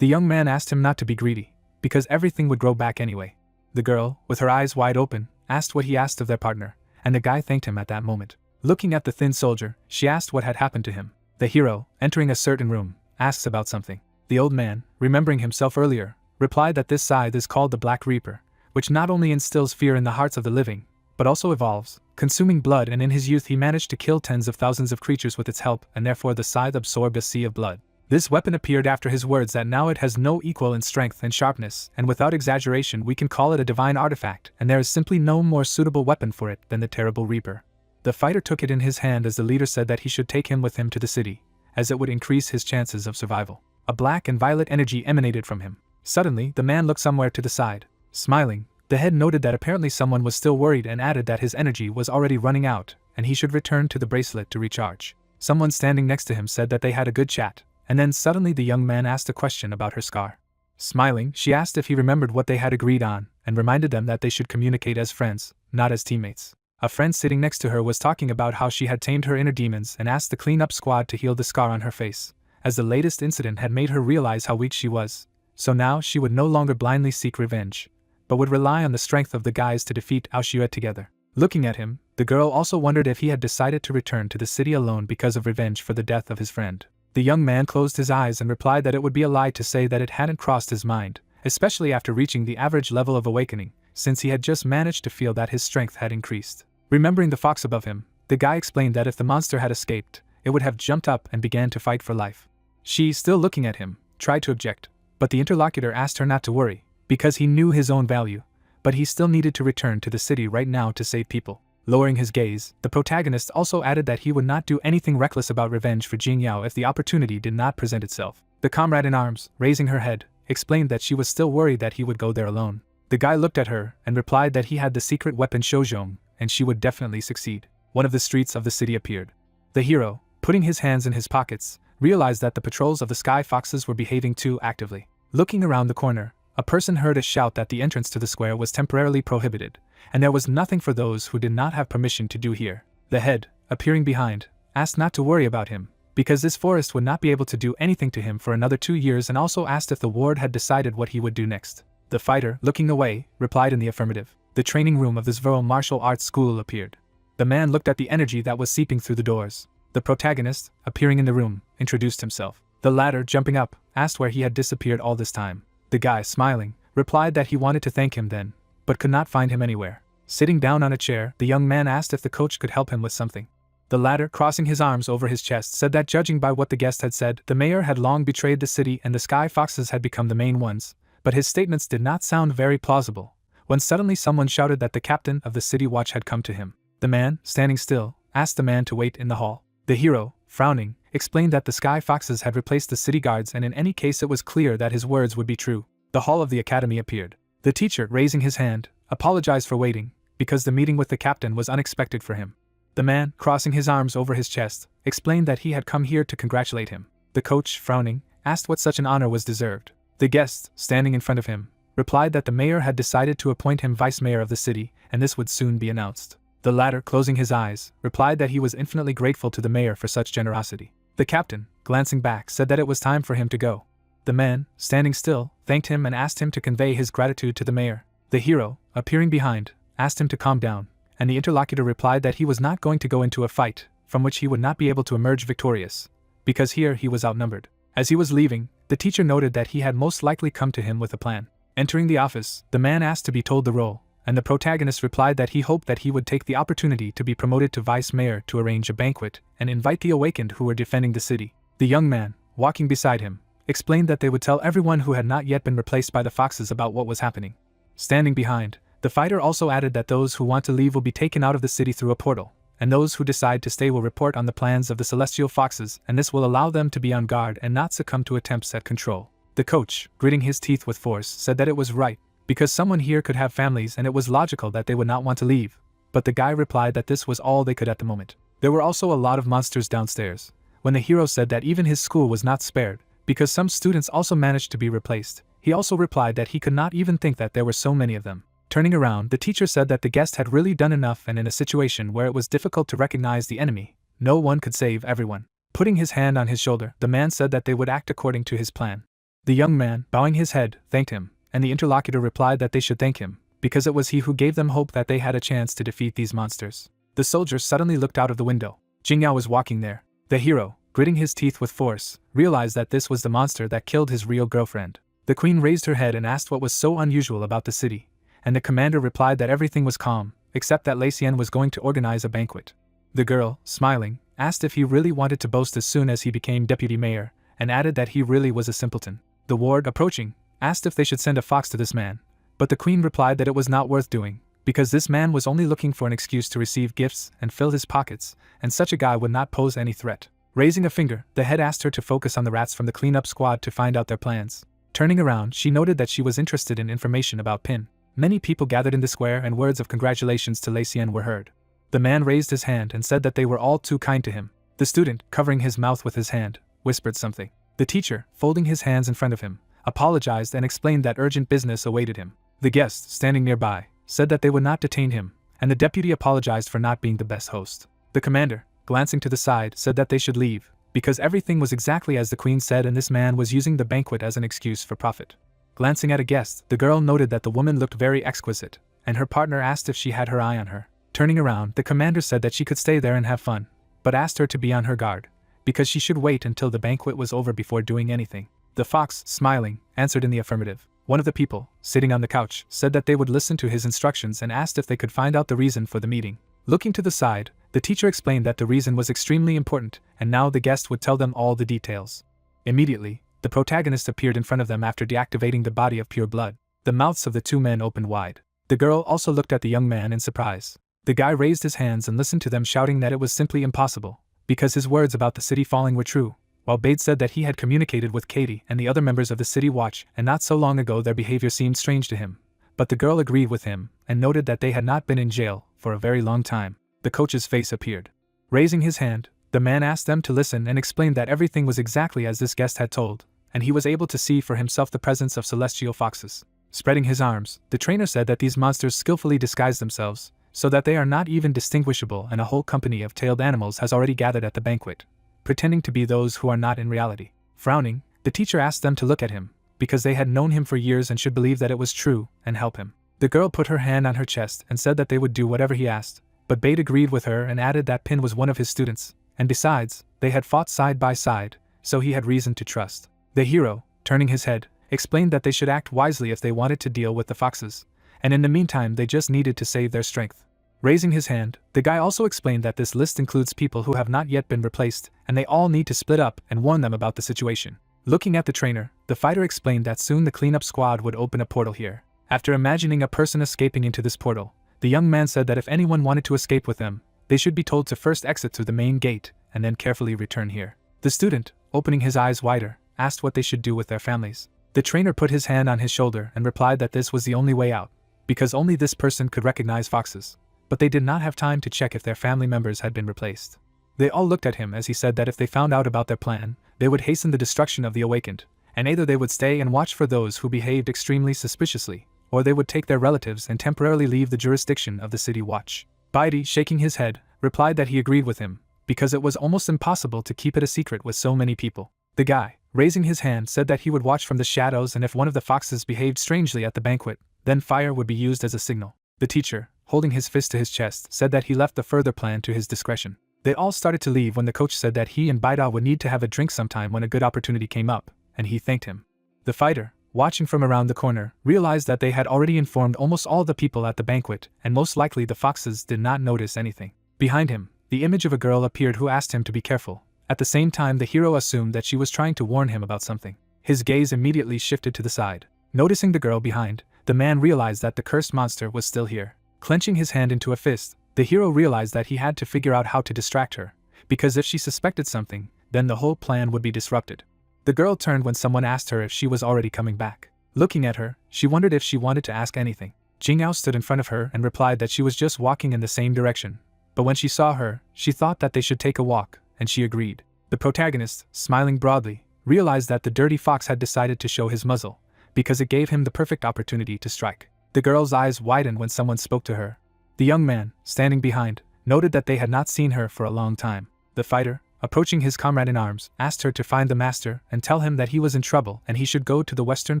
The young man asked him not to be greedy, because everything would grow back anyway. The girl, with her eyes wide open, asked what he asked of their partner, and the guy thanked him at that moment. Looking at the thin soldier, she asked what had happened to him. The hero, entering a certain room, asks about something. The old man, remembering himself earlier, replied that this scythe is called the Black Reaper, which not only instills fear in the hearts of the living, but also evolves, consuming blood, and in his youth he managed to kill tens of thousands of creatures with its help and therefore the scythe absorbed a sea of blood. This weapon appeared after his words that now it has no equal in strength and sharpness, and without exaggeration we can call it a divine artifact, and there is simply no more suitable weapon for it than the terrible Reaper. The fighter took it in his hand as the leader said that he should take him with him to the city, as it would increase his chances of survival. A black and violet energy emanated from him. Suddenly, the man looked somewhere to the side. Smiling, the head noted that apparently someone was still worried and added that his energy was already running out, and he should return to the bracelet to recharge. Someone standing next to him said that they had a good chat. And then suddenly the young man asked a question about her scar. Smiling, she asked if he remembered what they had agreed on, and reminded them that they should communicate as friends, not as teammates. A friend sitting next to her was talking about how she had tamed her inner demons and asked the cleanup squad to heal the scar on her face, as the latest incident had made her realize how weak she was. So now she would no longer blindly seek revenge, but would rely on the strength of the guys to defeat Aoshue together. Looking at him, the girl also wondered if he had decided to return to the city alone because of revenge for the death of his friend. The young man closed his eyes and replied that it would be a lie to say that it hadn't crossed his mind, especially after reaching the average level of awakening, since he had just managed to feel that his strength had increased. Remembering the fox above him, the guy explained that if the monster had escaped, it would have jumped up and began to fight for life. She, still looking at him, tried to object, but the interlocutor asked her not to worry, because he knew his own value, but he still needed to return to the city right now to save people. Lowering his gaze, the protagonist also added that he would not do anything reckless about revenge for Jingyao if the opportunity did not present itself. The comrade in arms, raising her head, explained that she was still worried that he would go there alone. The guy looked at her and replied that he had the secret weapon Shozhong, and she would definitely succeed. One of the streets of the city appeared. The hero, putting his hands in his pockets, realized that the patrols of the Sky Foxes were behaving too actively. Looking around the corner, a person heard a shout that the entrance to the square was temporarily prohibited, and there was nothing for those who did not have permission to do here. The head, appearing behind, asked not to worry about him, because this forest would not be able to do anything to him for another 2 years, and also asked if the ward had decided what he would do next. The fighter, looking away, replied in the affirmative. The training room of this Vero martial arts school appeared. The man looked at the energy that was seeping through the doors. The protagonist, appearing in the room, introduced himself. The latter, jumping up, asked where he had disappeared all this time. The guy, smiling, replied that he wanted to thank him then, but could not find him anywhere. Sitting down on a chair, the young man asked if the coach could help him with something. The latter, crossing his arms over his chest, said that judging by what the guest had said, the mayor had long betrayed the city and the Sky Foxes had become the main ones, but his statements did not sound very plausible, when suddenly someone shouted that the captain of the city watch had come to him. The man, standing still, asked the man to wait in the hall. The hero, frowning, explained that the Sky Foxes had replaced the city guards, and in any case it was clear that his words would be true. The hall of the academy appeared. The teacher, raising his hand, apologized for waiting, because the meeting with the captain was unexpected for him. The man, crossing his arms over his chest, explained that he had come here to congratulate him. The coach, frowning, asked what such an honor was deserved. The guest, standing in front of him, replied that the mayor had decided to appoint him vice mayor of the city, and this would soon be announced. The latter, closing his eyes, replied that he was infinitely grateful to the mayor for such generosity. The captain, glancing back, said that it was time for him to go. The man, standing still, thanked him and asked him to convey his gratitude to the mayor. The hero, appearing behind, asked him to calm down, and the interlocutor replied that he was not going to go into a fight, from which he would not be able to emerge victorious, because here he was outnumbered. As he was leaving, the teacher noted that he had most likely come to him with a plan. Entering the office, the man asked to be told the role, and the protagonist replied that he hoped that he would take the opportunity to be promoted to vice mayor to arrange a banquet and invite the awakened who were defending the city. The young man, walking beside him, explained that they would tell everyone who had not yet been replaced by the foxes about what was happening. Standing behind, the fighter also added that those who want to leave will be taken out of the city through a portal, and those who decide to stay will report on the plans of the celestial foxes, and this will allow them to be on guard and not succumb to attempts at control. The coach, gritting his teeth with force, said that it was right, because someone here could have families and it was logical that they would not want to leave, but the guy replied that this was all they could at the moment. There were also a lot of monsters downstairs, when the hero said that even his school was not spared, because some students also managed to be replaced. He also replied that he could not even think that there were so many of them. Turning around, the teacher said that the guest had really done enough, and in a situation where it was difficult to recognize the enemy, no one could save everyone. Putting his hand on his shoulder, the man said that they would act according to his plan. The young man, bowing his head, thanked him, and the interlocutor replied that they should thank him, because it was he who gave them hope that they had a chance to defeat these monsters. The soldier suddenly looked out of the window. Jingyao was walking there. The hero, gritting his teeth with force, realized that this was the monster that killed his real girlfriend. The queen raised her head and asked what was so unusual about the city, and the commander replied that everything was calm, except that Lei Xian was going to organize a banquet. The girl, smiling, asked if he really wanted to boast as soon as he became deputy mayor, and added that he really was a simpleton. The ward, approaching, asked if they should send a fox to this man, but the queen replied that it was not worth doing, because this man was only looking for an excuse to receive gifts and fill his pockets, and such a guy would not pose any threat. Raising a finger, the head asked her to focus on the rats from the cleanup squad to find out their plans. Turning around, she noted that she was interested in information about Pin. Many people gathered in the square and words of congratulations to Lei Xian were heard. The man raised his hand and said that they were all too kind to him. The student, covering his mouth with his hand, whispered something. The teacher, folding his hands in front of him, apologized and explained that urgent business awaited him. The guest, standing nearby, said that they would not detain him, and the deputy apologized for not being the best host. The commander, glancing to the side, said that they should leave, because everything was exactly as the queen said and this man was using the banquet as an excuse for profit. Glancing at a guest, the girl noted that the woman looked very exquisite, and her partner asked if she had her eye on her. Turning around, the commander said that she could stay there and have fun, but asked her to be on her guard, because she should wait until the banquet was over before doing anything. The fox, smiling, answered in the affirmative. One of the people, sitting on the couch, said that they would listen to his instructions and asked if they could find out the reason for the meeting. Looking to the side, the teacher explained that the reason was extremely important, and now the guest would tell them all the details. Immediately, the protagonist appeared in front of them after deactivating the body of pure blood. The mouths of the two men opened wide. The girl also looked at the young man in surprise. The guy raised his hands and listened to them shouting that it was simply impossible, because his words about the city falling were true, while Bade said that he had communicated with Katie and the other members of the city watch and not so long ago their behavior seemed strange to him. But the girl agreed with him and noted that they had not been in jail for a very long time. The coach's face appeared. Raising his hand, the man asked them to listen and explained that everything was exactly as this guest had told, and he was able to see for himself the presence of celestial foxes. Spreading his arms, the trainer said that these monsters skillfully disguise themselves, so that they are not even distinguishable, and a whole company of tailed animals has already gathered at the banquet, pretending to be those who are not in reality. Frowning, the teacher asked them to look at him, because they had known him for years and should believe that it was true, and help him. The girl put her hand on her chest and said that they would do whatever he asked, but Bade agreed with her and added that Pin was one of his students, and besides, they had fought side by side, so he had reason to trust. The hero, turning his head, explained that they should act wisely if they wanted to deal with the foxes, and in the meantime they just needed to save their strength. Raising his hand, the guy also explained that this list includes people who have not yet been replaced, and they all need to split up and warn them about the situation. Looking at the trainer, the fighter explained that soon the cleanup squad would open a portal here. After imagining a person escaping into this portal, the young man said that if anyone wanted to escape with them, they should be told to first exit through the main gate and then carefully return here. The student, opening his eyes wider, asked what they should do with their families. The trainer put his hand on his shoulder and replied that this was the only way out, because only this person could recognize foxes. But they did not have time to check if their family members had been replaced. They all looked at him as he said that if they found out about their plan, they would hasten the destruction of the Awakened, and either they would stay and watch for those who behaved extremely suspiciously, or they would take their relatives and temporarily leave the jurisdiction of the city watch. Baidi, shaking his head, replied that he agreed with him, because it was almost impossible to keep it a secret with so many people. The guy, raising his hand, said that he would watch from the shadows, and if one of the foxes behaved strangely at the banquet, then fire would be used as a signal. The teacher, holding his fist to his chest, said that he left the further plan to his discretion. They all started to leave when the coach said that he and Baida would need to have a drink sometime when a good opportunity came up, and he thanked him. The fighter, watching from around the corner, realized that they had already informed almost all the people at the banquet, and most likely the foxes did not notice anything. Behind him, the image of a girl appeared who asked him to be careful. At the same time, the hero assumed that she was trying to warn him about something. His gaze immediately shifted to the side. Noticing the girl behind, the man realized that the cursed monster was still here. Clenching his hand into a fist, the hero realized that he had to figure out how to distract her, because if she suspected something, then the whole plan would be disrupted. The girl turned when someone asked her if she was already coming back. Looking at her, she wondered if she wanted to ask anything. Jingyao stood in front of her and replied that she was just walking in the same direction, but when she saw her, she thought that they should take a walk, and she agreed. The protagonist, smiling broadly, realized that the dirty fox had decided to show his muzzle, because it gave him the perfect opportunity to strike. The girl's eyes widened when someone spoke to her. The young man, standing behind, noted that they had not seen her for a long time. The fighter, approaching his comrade in arms, asked her to find the master and tell him that he was in trouble and he should go to the western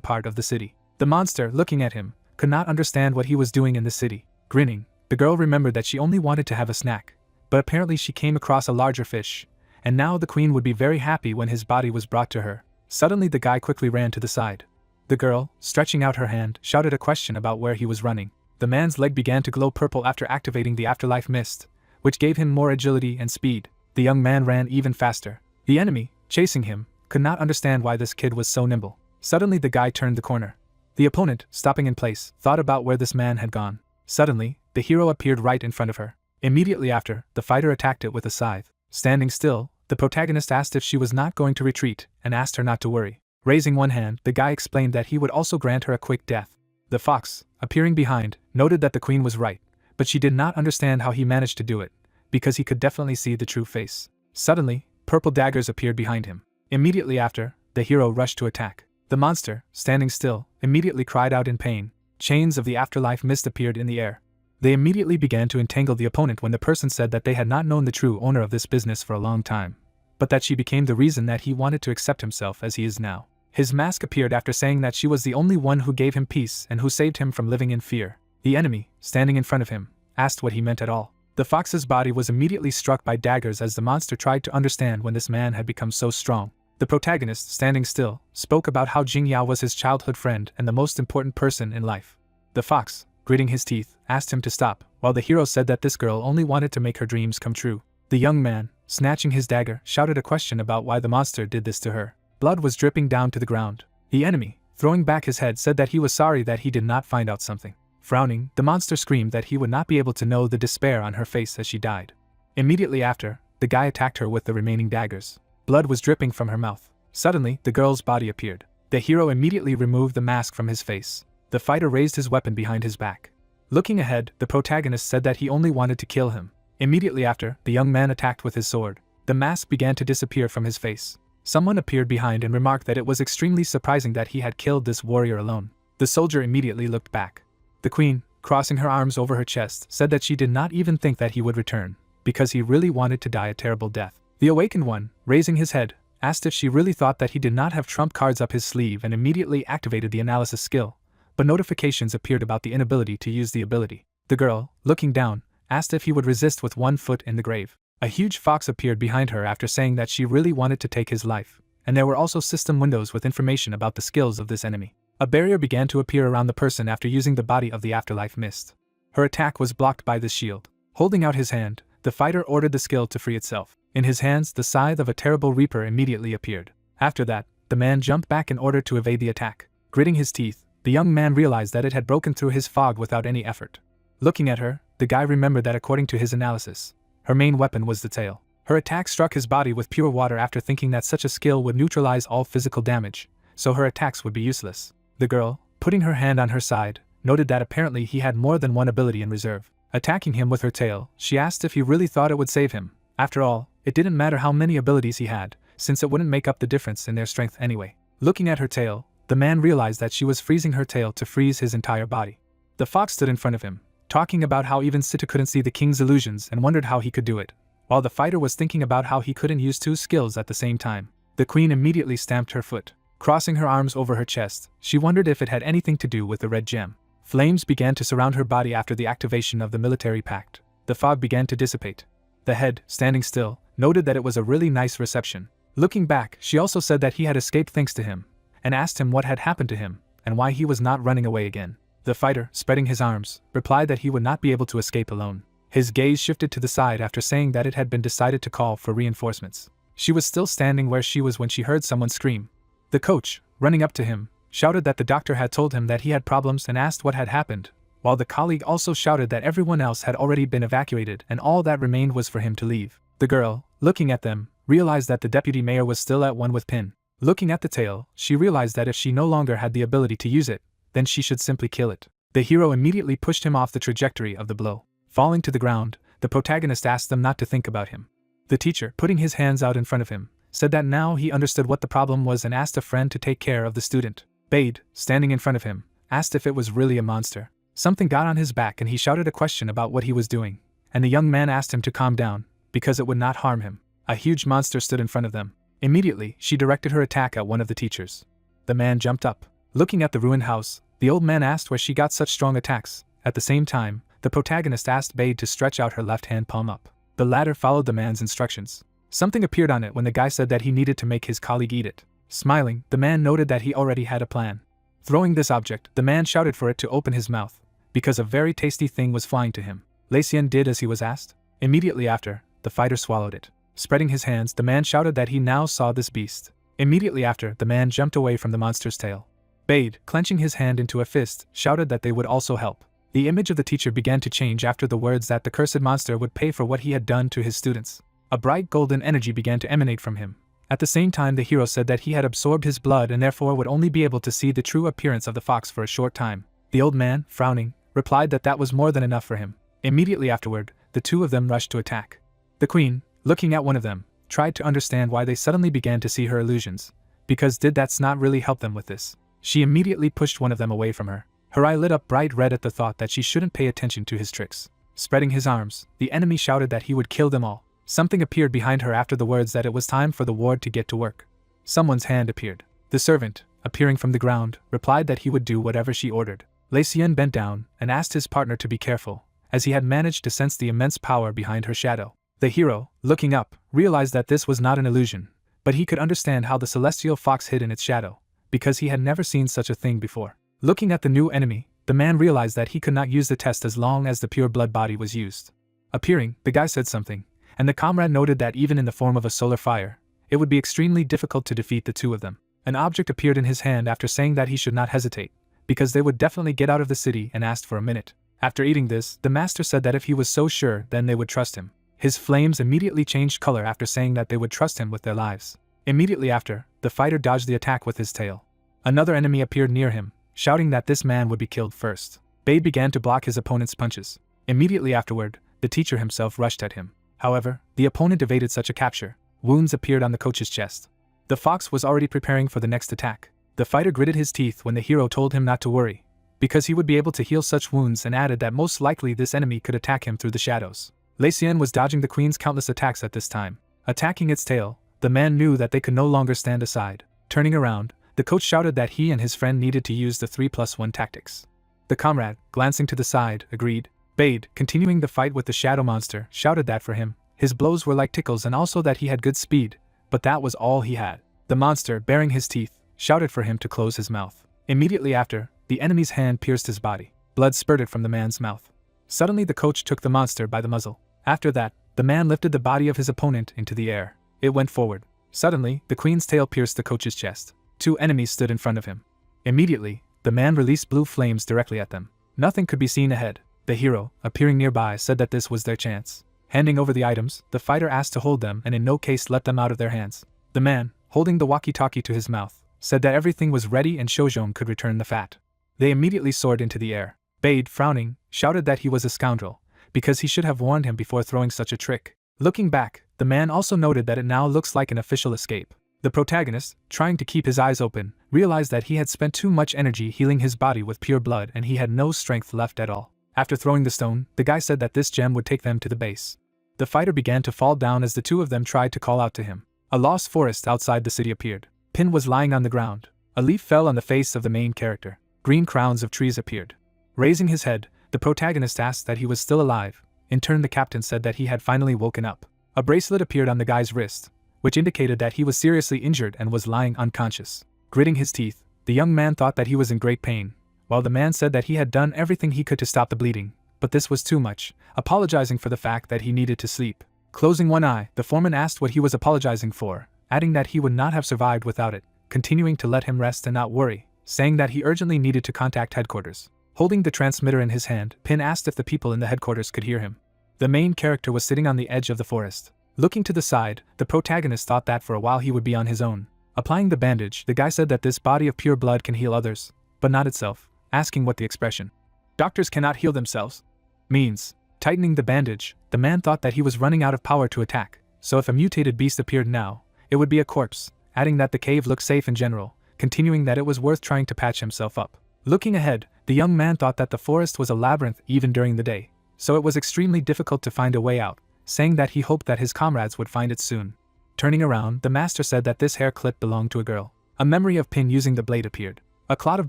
part of the city. The monster, looking at him, could not understand what he was doing in the city. Grinning, the girl remembered that she only wanted to have a snack, but apparently she came across a larger fish, and now the queen would be very happy when his body was brought to her. Suddenly the guy quickly ran to the side. The girl, stretching out her hand, shouted a question about where he was running. The man's leg began to glow purple after activating the afterlife mist, which gave him more agility and speed. The young man ran even faster. The enemy, chasing him, could not understand why this kid was so nimble. Suddenly the guy turned the corner. The opponent, stopping in place, thought about where this man had gone. Suddenly, the hero appeared right in front of her. Immediately after, the fighter attacked it with a scythe. Standing still, the protagonist asked if she was not going to retreat, and asked her not to worry. Raising one hand, the guy explained that he would also grant her a quick death. The fox, appearing behind, noted that the queen was right, but she did not understand how he managed to do it, because he could definitely see the true face. Suddenly, purple daggers appeared behind him. Immediately after, the hero rushed to attack. The monster, standing still, immediately cried out in pain. Chains of the afterlife mist appeared in the air. They immediately began to entangle the opponent when the person said that they had not known the true owner of this business for a long time, but that she became the reason that he wanted to accept himself as he is now. His mask appeared after saying that she was the only one who gave him peace and who saved him from living in fear. The enemy, standing in front of him, asked what he meant at all. The fox's body was immediately struck by daggers as the monster tried to understand when this man had become so strong. The protagonist, standing still, spoke about how Jingyao was his childhood friend and the most important person in life. The fox, gritting his teeth, asked him to stop, while the hero said that this girl only wanted to make her dreams come true. The young man, snatching his dagger, shouted a question about why the monster did this to her. Blood was dripping down to the ground. The enemy, throwing back his head, said that he was sorry that he did not find out something. Frowning, the monster screamed that he would not be able to know the despair on her face as she died. Immediately after, the guy attacked her with the remaining daggers. Blood was dripping from her mouth. Suddenly, the girl's body appeared. The hero immediately removed the mask from his face. The fighter raised his weapon behind his back. Looking ahead, the protagonist said that he only wanted to kill him. Immediately after, the young man attacked with his sword. The mask began to disappear from his face. Someone appeared behind and remarked that it was extremely surprising that he had killed this warrior alone. The soldier immediately looked back. The queen, crossing her arms over her chest, said that she did not even think that he would return, because he really wanted to die a terrible death. The awakened one, raising his head, asked if she really thought that he did not have trump cards up his sleeve and immediately activated the analysis skill, but notifications appeared about the inability to use the ability. The girl, looking down, asked if he would resist with one foot in the grave. A huge fox appeared behind her after saying that she really wanted to take his life, and there were also system windows with information about the skills of this enemy. A barrier began to appear around the person after using the body of the afterlife mist. Her attack was blocked by the shield. Holding out his hand, the fighter ordered the skill to free itself. In his hands, the scythe of a terrible reaper immediately appeared. After that, the man jumped back in order to evade the attack. Gritting his teeth, the young man realized that it had broken through his fog without any effort. Looking at her, the guy remembered that according to his analysis, her main weapon was the tail. Her attack struck his body with pure water after thinking that such a skill would neutralize all physical damage, so her attacks would be useless. The girl, putting her hand on her side, noted that apparently he had more than one ability in reserve. Attacking him with her tail, she asked if he really thought it would save him. After all, it didn't matter how many abilities he had, since it wouldn't make up the difference in their strength anyway. Looking at her tail, the man realized that she was freezing her tail to freeze his entire body. The fox stood in front of him, talking about how even Sita couldn't see the king's illusions and wondered how he could do it, while the fighter was thinking about how he couldn't use two skills at the same time. The queen immediately stamped her foot. Crossing her arms over her chest, she wondered if it had anything to do with the red gem. Flames began to surround her body after the activation of the military pact. The fog began to dissipate. The head, standing still, noted that it was a really nice reception. Looking back, she also said that he had escaped thanks to him, and asked him what had happened to him, and why he was not running away again. The fighter, spreading his arms, replied that he would not be able to escape alone. His gaze shifted to the side after saying that it had been decided to call for reinforcements. She was still standing where she was when she heard someone scream. The coach, running up to him, shouted that the doctor had told him that he had problems and asked what had happened, while the colleague also shouted that everyone else had already been evacuated and all that remained was for him to leave. The girl, looking at them, realized that the deputy mayor was still at one with Pin. Looking at the tail, she realized that if she no longer had the ability to use it, then she should simply kill it. The hero immediately pushed him off the trajectory of the blow. Falling to the ground, the protagonist asked them not to think about him. The teacher, putting his hands out in front of him, said that now he understood what the problem was and asked a friend to take care of the student. Bade, standing in front of him, asked if it was really a monster. Something got on his back and he shouted a question about what he was doing, and the young man asked him to calm down, because it would not harm him. A huge monster stood in front of them. Immediately, she directed her attack at one of the teachers. The man jumped up. Looking at the ruined house, the old man asked where she got such strong attacks. At the same time, the protagonist asked Bade to stretch out her left hand palm up. The latter followed the man's instructions. Something appeared on it when the guy said that he needed to make his colleague eat it. Smiling, the man noted that he already had a plan. Throwing this object, the man shouted for it to open his mouth, because a very tasty thing was flying to him. Lacien did as he was asked. Immediately after, the fighter swallowed it. Spreading his hands, the man shouted that he now saw this beast. Immediately after, the man jumped away from the monster's tail. Bade, clenching his hand into a fist, shouted that they would also help. The image of the teacher began to change after the words that the cursed monster would pay for what he had done to his students. A bright golden energy began to emanate from him. At the same time, the hero said that he had absorbed his blood and therefore would only be able to see the true appearance of the fox for a short time. The old man, frowning, replied that that was more than enough for him. Immediately afterward, the two of them rushed to attack. The queen, looking at one of them, tried to understand why they suddenly began to see her illusions, because did that's not really help them with this. She immediately pushed one of them away from her. Her eye lit up bright red at the thought that she shouldn't pay attention to his tricks. Spreading his arms, the enemy shouted that he would kill them all. Something appeared behind her after the words that it was time for the ward to get to work. Someone's hand appeared. The servant, appearing from the ground, replied that he would do whatever she ordered. Lei Xian bent down and asked his partner to be careful, as he had managed to sense the immense power behind her shadow. The hero, looking up, realized that this was not an illusion, but he could understand how the celestial fox hid in its shadow, because he had never seen such a thing before. Looking at the new enemy, the man realized that he could not use the test as long as the pure blood body was used. Appearing, the guy said something, and the comrade noted that even in the form of a solar fire, it would be extremely difficult to defeat the two of them. An object appeared in his hand after saying that he should not hesitate, because they would definitely get out of the city, and asked for a minute. After eating this, the master said that if he was so sure, then they would trust him. His flames immediately changed color after saying that they would trust him with their lives. Immediately after, the fighter dodged the attack with his tail. Another enemy appeared near him, shouting that this man would be killed first. Bade began to block his opponent's punches. Immediately afterward, the teacher himself rushed at him. However, the opponent evaded such a capture. Wounds appeared on the coach's chest. The fox was already preparing for the next attack. The fighter gritted his teeth when the hero told him not to worry, because he would be able to heal such wounds, and added that most likely this enemy could attack him through the shadows. Lei Xian was dodging the queen's countless attacks at this time. Attacking its tail, the man knew that they could no longer stand aside. Turning around, the coach shouted that he and his friend needed to use the 3+1 tactics. The comrade, glancing to the side, agreed. Bade, continuing the fight with the shadow monster, shouted that for him, his blows were like tickles, and also that he had good speed, but that was all he had. The monster, baring his teeth, shouted for him to close his mouth. Immediately after, the enemy's hand pierced his body. Blood spurted from the man's mouth. Suddenly the coach took the monster by the muzzle. After that, the man lifted the body of his opponent into the air. It went forward. Suddenly, the queen's tail pierced the coach's chest. Two enemies stood in front of him. Immediately, the man released blue flames directly at them. Nothing could be seen ahead. The hero, appearing nearby, said that this was their chance. Handing over the items, the fighter asked to hold them and in no case let them out of their hands. The man, holding the walkie-talkie to his mouth, said that everything was ready and Shojong could return the fat. They immediately soared into the air. Bade, frowning, shouted that he was a scoundrel, because he should have warned him before throwing such a trick. Looking back, the man also noted that it now looks like an official escape. The protagonist, trying to keep his eyes open, realized that he had spent too much energy healing his body with pure blood and he had no strength left at all. After throwing the stone, the guy said that this gem would take them to the base. The fighter began to fall down as the two of them tried to call out to him. A lost forest outside the city appeared. Pin was lying on the ground. A leaf fell on the face of the main character. Green crowns of trees appeared. Raising his head, the protagonist asked that he was still alive. In turn, the captain said that he had finally woken up. A bracelet appeared on the guy's wrist, which indicated that he was seriously injured and was lying unconscious. Gritting his teeth, the young man thought that he was in great pain, while the man said that he had done everything he could to stop the bleeding, but this was too much, apologizing for the fact that he needed to sleep. Closing one eye, the foreman asked what he was apologizing for, adding that he would not have survived without it, continuing to let him rest and not worry, saying that he urgently needed to contact headquarters. Holding the transmitter in his hand, Pin asked if the people in the headquarters could hear him. The main character was sitting on the edge of the forest. Looking to the side, the protagonist thought that for a while he would be on his own. Applying the bandage, the guy said that this body of pure blood can heal others, but not itself, asking what the expression, "Doctors cannot heal themselves," means. Tightening the bandage, the man thought that he was running out of power to attack, so if a mutated beast appeared now, it would be a corpse, adding that the cave looked safe in general, continuing that it was worth trying to patch himself up. Looking ahead, the young man thought that the forest was a labyrinth even during the day, so it was extremely difficult to find a way out, saying that he hoped that his comrades would find it soon. Turning around, the master said that this hair clip belonged to a girl. A memory of Pin using the blade appeared. A cloud of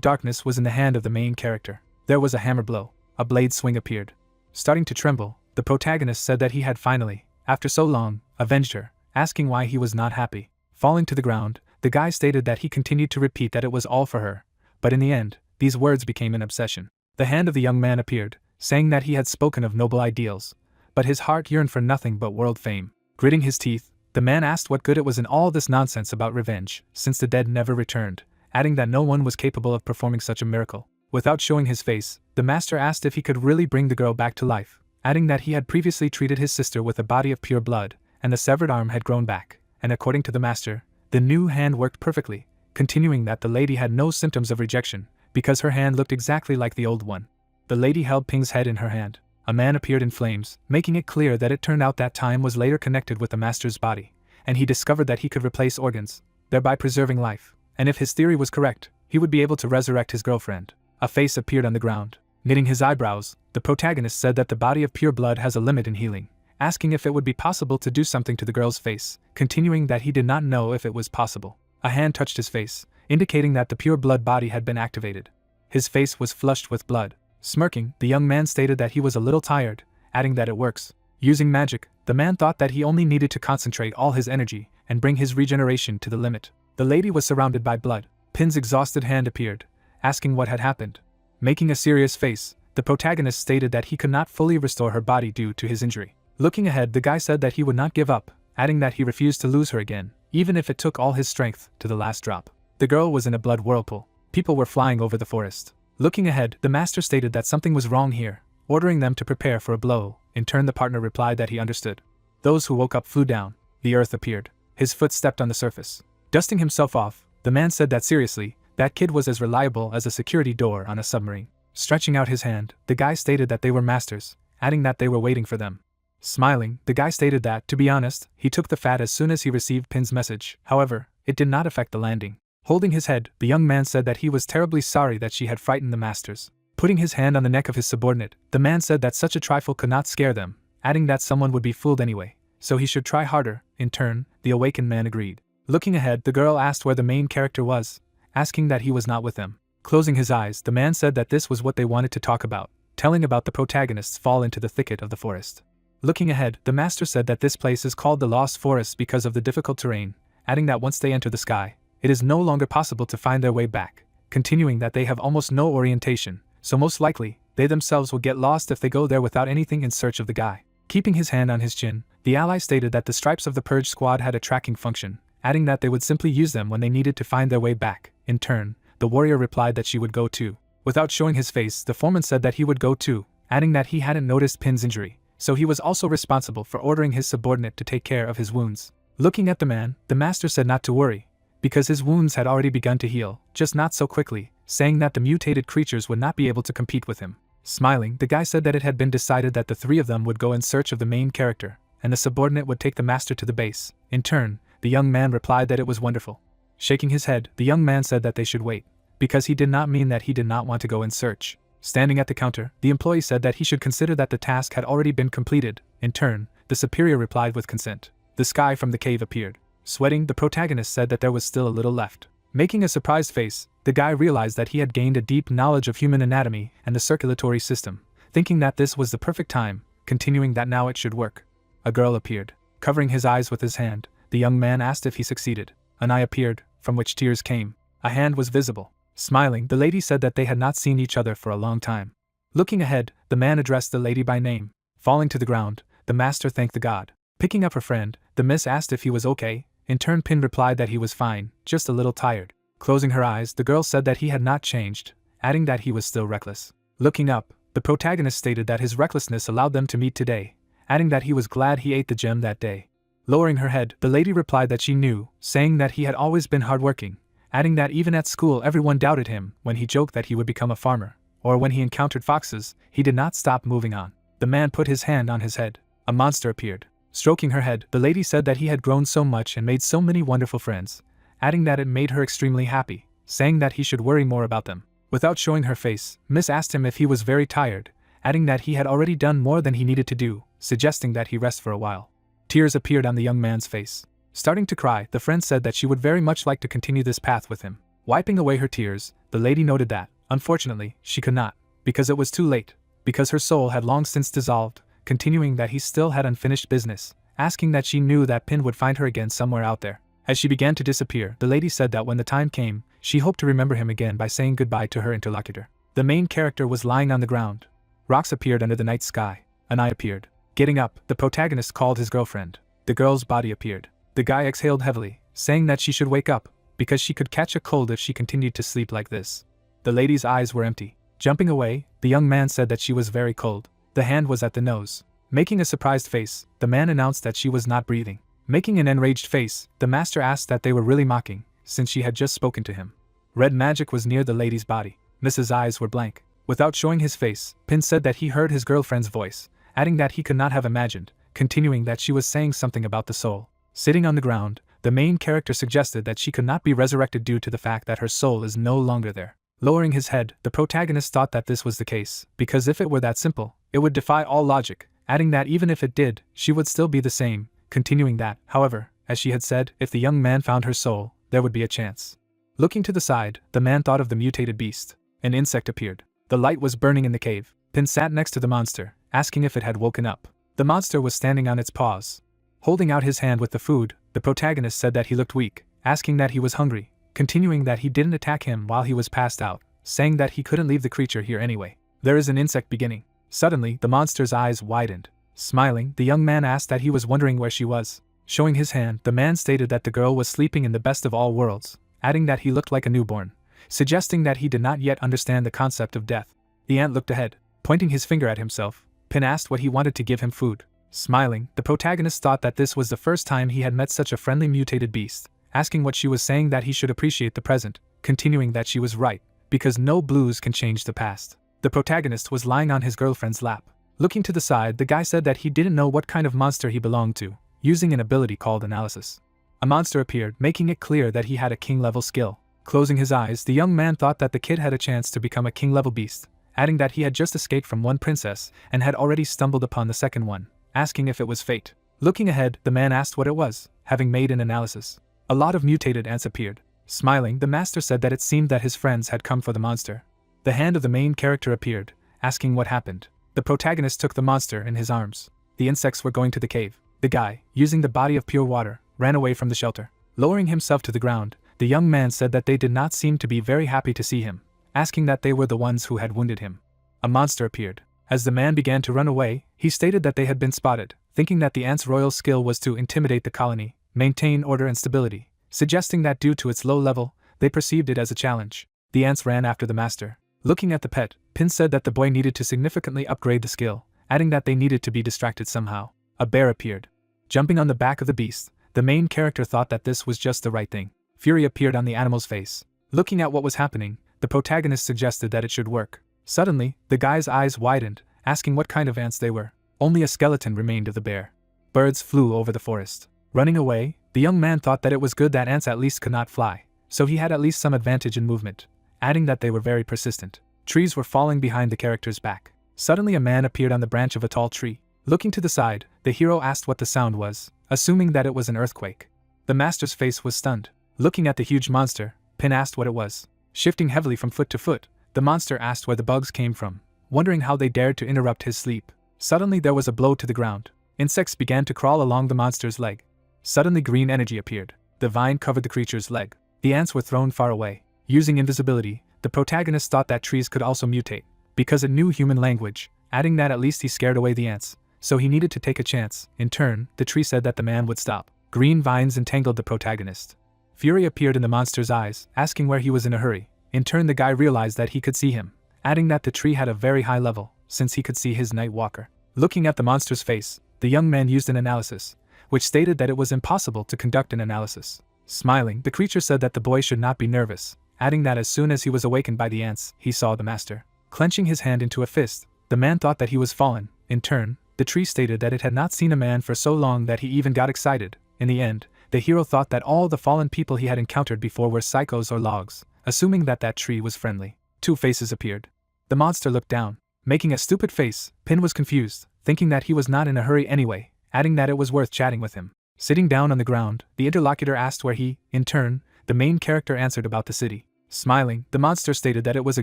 darkness was in the hand of the main character. There was a hammer blow. A blade swing appeared. Starting to tremble, the protagonist said that he had finally, after so long, avenged her, asking why he was not happy. Falling to the ground, the guy stated that he continued to repeat that it was all for her, but in the end, these words became an obsession. The hand of the young man appeared, saying that he had spoken of noble ideals, but his heart yearned for nothing but world fame. Gritting his teeth, the man asked what good it was in all this nonsense about revenge, since the dead never returned, adding that no one was capable of performing such a miracle. Without showing his face, the master asked if he could really bring the girl back to life, adding that he had previously treated his sister with a body of pure blood, and the severed arm had grown back, and according to the master, the new hand worked perfectly, continuing that the lady had no symptoms of rejection, because her hand looked exactly like the old one. The lady held Ping's head in her hand. A man appeared in flames, making it clear that it turned out that time was later connected with the master's body, and he discovered that he could replace organs, thereby preserving life, and if his theory was correct, he would be able to resurrect his girlfriend. A face appeared on the ground. Knitting his eyebrows, the protagonist said that the body of pure blood has a limit in healing, asking if it would be possible to do something to the girl's face, continuing that he did not know if it was possible. A hand touched his face, indicating that the pure blood body had been activated. His face was flushed with blood. Smirking, the young man stated that he was a little tired, adding that it works. Using magic, the man thought that he only needed to concentrate all his energy and bring his regeneration to the limit. The lady was surrounded by blood. Pin's exhausted hand appeared, asking what had happened. Making a serious face, the protagonist stated that he could not fully restore her body due to his injury. Looking ahead, the guy said that he would not give up, adding that he refused to lose her again, even if it took all his strength to the last drop. The girl was in a blood whirlpool. People were flying over the forest. Looking ahead, the master stated that something was wrong here, ordering them to prepare for a blow. In turn, the partner replied that he understood. Those who woke up flew down. The earth appeared. His foot stepped on the surface. Dusting himself off, the man said that seriously, that kid was as reliable as a security door on a submarine. Stretching out his hand, the guy stated that they were masters, adding that they were waiting for them. Smiling, the guy stated that, to be honest, he took the fat as soon as he received Pin's message. However, it did not affect the landing. Holding his head, the young man said that he was terribly sorry that she had frightened the masters. Putting his hand on the neck of his subordinate, the man said that such a trifle could not scare them, adding that someone would be fooled anyway, so he should try harder. In turn, the awakened man agreed. Looking ahead, the girl asked where the main character was, asking that he was not with them. Closing his eyes, the man said that this was what they wanted to talk about, telling about the protagonist's fall into the thicket of the forest. Looking ahead, the master said that this place is called the Lost Forest because of the difficult terrain, adding that once they enter the sky, it is no longer possible to find their way back, continuing that they have almost no orientation, so most likely, they themselves will get lost if they go there without anything in search of the guy. Keeping his hand on his chin, the ally stated that the stripes of the Purge squad had a tracking function, adding that they would simply use them when they needed to find their way back. In turn, the warrior replied that she would go too. Without showing his face, the foreman said that he would go too, adding that he hadn't noticed Pin's injury, so he was also responsible for ordering his subordinate to take care of his wounds. Looking at the man, the master said not to worry, because his wounds had already begun to heal, just not so quickly, saying that the mutated creatures would not be able to compete with him. Smiling, the guy said that it had been decided that the three of them would go in search of the main character, and the subordinate would take the master to the base. In turn, the young man replied that it was wonderful. Shaking his head, the young man said that they should wait, because he did not mean that he did not want to go in search. Standing at the counter, the employee said that he should consider that the task had already been completed. In turn, the superior replied with consent. The sky from the cave appeared. Sweating, the protagonist said that there was still a little left. Making a surprised face, the guy realized that he had gained a deep knowledge of human anatomy and the circulatory system, thinking that this was the perfect time, continuing that now it should work. A girl appeared. Covering his eyes with his hand, the young man asked if he succeeded. An eye appeared, from which tears came. A hand was visible. Smiling, the lady said that they had not seen each other for a long time. Looking ahead, the man addressed the lady by name. Falling to the ground, the master thanked the god. Picking up her friend, the miss asked if he was okay. In turn, Pin replied that he was fine, just a little tired. Closing her eyes, the girl said that he had not changed, adding that he was still reckless. Looking up, the protagonist stated that his recklessness allowed them to meet today, adding that he was glad he ate the gem that day. Lowering her head, the lady replied that she knew, saying that he had always been hardworking, adding that even at school everyone doubted him when he joked that he would become a farmer, or when he encountered foxes, he did not stop moving on. The man put his hand on his head. A monster appeared. Stroking her head, the lady said that he had grown so much and made so many wonderful friends, adding that it made her extremely happy, saying that he should worry more about them. Without showing her face, Miss asked him if he was very tired, adding that he had already done more than he needed to do, suggesting that he rest for a while. Tears appeared on the young man's face. Starting to cry, the friend said that she would very much like to continue this path with him. Wiping away her tears, the lady noted that, unfortunately, she could not, because it was too late, because her soul had long since dissolved, continuing that he still had unfinished business, asking that she knew that Pin would find her again somewhere out there. As she began to disappear, the lady said that when the time came, she hoped to remember him again by saying goodbye to her interlocutor. The main character was lying on the ground. Rocks appeared under the night sky. An eye appeared. Getting up, the protagonist called his girlfriend. The girl's body appeared. The guy exhaled heavily, saying that she should wake up, because she could catch a cold if she continued to sleep like this. The lady's eyes were empty. Jumping away, the young man said that she was very cold. The hand was at the nose. Making a surprised face, the man announced that she was not breathing. Making an enraged face, the master asked that they were really mocking, since she had just spoken to him. Red magic was near the lady's body. Mrs. eyes were blank. Without showing his face, Pin said that he heard his girlfriend's voice, adding that he could not have imagined, continuing that she was saying something about the soul. Sitting on the ground, the main character suggested that she could not be resurrected due to the fact that her soul is no longer there. Lowering his head, the protagonist thought that this was the case, because if it were that simple, it would defy all logic, adding that even if it did, she would still be the same, continuing that, however, as she had said, if the young man found her soul, there would be a chance. Looking to the side, the man thought of the mutated beast. An insect appeared. The light was burning in the cave. Pin sat next to the monster, asking if it had woken up. The monster was standing on its paws. Holding out his hand with the food, the protagonist said that he looked weak, asking that he was hungry, continuing that he didn't attack him while he was passed out, saying that he couldn't leave the creature here anyway. There is an insect beginning. Suddenly, the monster's eyes widened. Smiling, the young man asked that he was wondering where she was. Showing his hand, the man stated that the girl was sleeping in the best of all worlds, adding that he looked like a newborn, suggesting that he did not yet understand the concept of death. The ant looked ahead, pointing his finger at himself. Pin asked what he wanted to give him food. Smiling, the protagonist thought that this was the first time he had met such a friendly mutated beast, asking what she was saying that he should appreciate the present, continuing that she was right, because no blues can change the past. The protagonist was lying on his girlfriend's lap. Looking to the side, the guy said that he didn't know what kind of monster he belonged to, using an ability called analysis. A monster appeared, making it clear that he had a king-level skill. Closing his eyes, the young man thought that the kid had a chance to become a king-level beast, adding that he had just escaped from one princess and had already stumbled upon the second one, asking if it was fate. Looking ahead, the man asked what it was, having made an analysis. A lot of mutated ants appeared. Smiling, the master said that it seemed that his friends had come for the monster. The hand of the main character appeared, asking what happened. The protagonist took the monster in his arms. The insects were going to the cave. The guy, using the body of pure water, ran away from the shelter. Lowering himself to the ground, the young man said that they did not seem to be very happy to see him, asking that they were the ones who had wounded him. A monster appeared. As the man began to run away, he stated that they had been spotted, thinking that the ant's royal skill was to intimidate the colony, maintain order and stability, suggesting that due to its low level, they perceived it as a challenge. The ants ran after the master. Looking at the pet, Pin said that the boy needed to significantly upgrade the skill, adding that they needed to be distracted somehow. A bear appeared. Jumping on the back of the beast, the main character thought that this was just the right thing. Fury appeared on the animal's face. Looking at what was happening, the protagonist suggested that it should work. Suddenly, the guy's eyes widened, asking what kind of ants they were. Only a skeleton remained of the bear. Birds flew over the forest. Running away, the young man thought that it was good that ants at least could not fly, so he had at least some advantage in movement, adding that they were very persistent. Trees were falling behind the character's back. Suddenly a man appeared on the branch of a tall tree. Looking to the side, the hero asked what the sound was, assuming that it was an earthquake. The master's face was stunned. Looking at the huge monster, Pin asked what it was. Shifting heavily from foot to foot, the monster asked where the bugs came from, wondering how they dared to interrupt his sleep. Suddenly there was a blow to the ground. Insects began to crawl along the monster's leg. Suddenly green energy appeared. The vine covered the creature's leg. The ants were thrown far away. Using invisibility, the protagonist thought that trees could also mutate, because it knew human language, adding that at least he scared away the ants, so he needed to take a chance. In turn, the tree said that the man would stop. Green vines entangled the protagonist. Fury appeared in the monster's eyes, asking where he was in a hurry. In turn, the guy realized that he could see him, adding that the tree had a very high level, since he could see his night walker. Looking at the monster's face, the young man used an analysis, which stated that it was impossible to conduct an analysis. Smiling, the creature said that the boy should not be nervous, adding that as soon as he was awakened by the ants, he saw the master. Clenching his hand into a fist, the man thought that he was fallen. In turn, the tree stated that it had not seen a man for so long that he even got excited. In the end, the hero thought that all the fallen people he had encountered before were psychos or logs, assuming that that tree was friendly. Two faces appeared. The monster looked down, making a stupid face. Pin was confused, thinking that he was not in a hurry anyway, adding that it was worth chatting with him. Sitting down on the ground, the interlocutor asked where he, in turn, the main character answered about the city. Smiling, the monster stated that it was a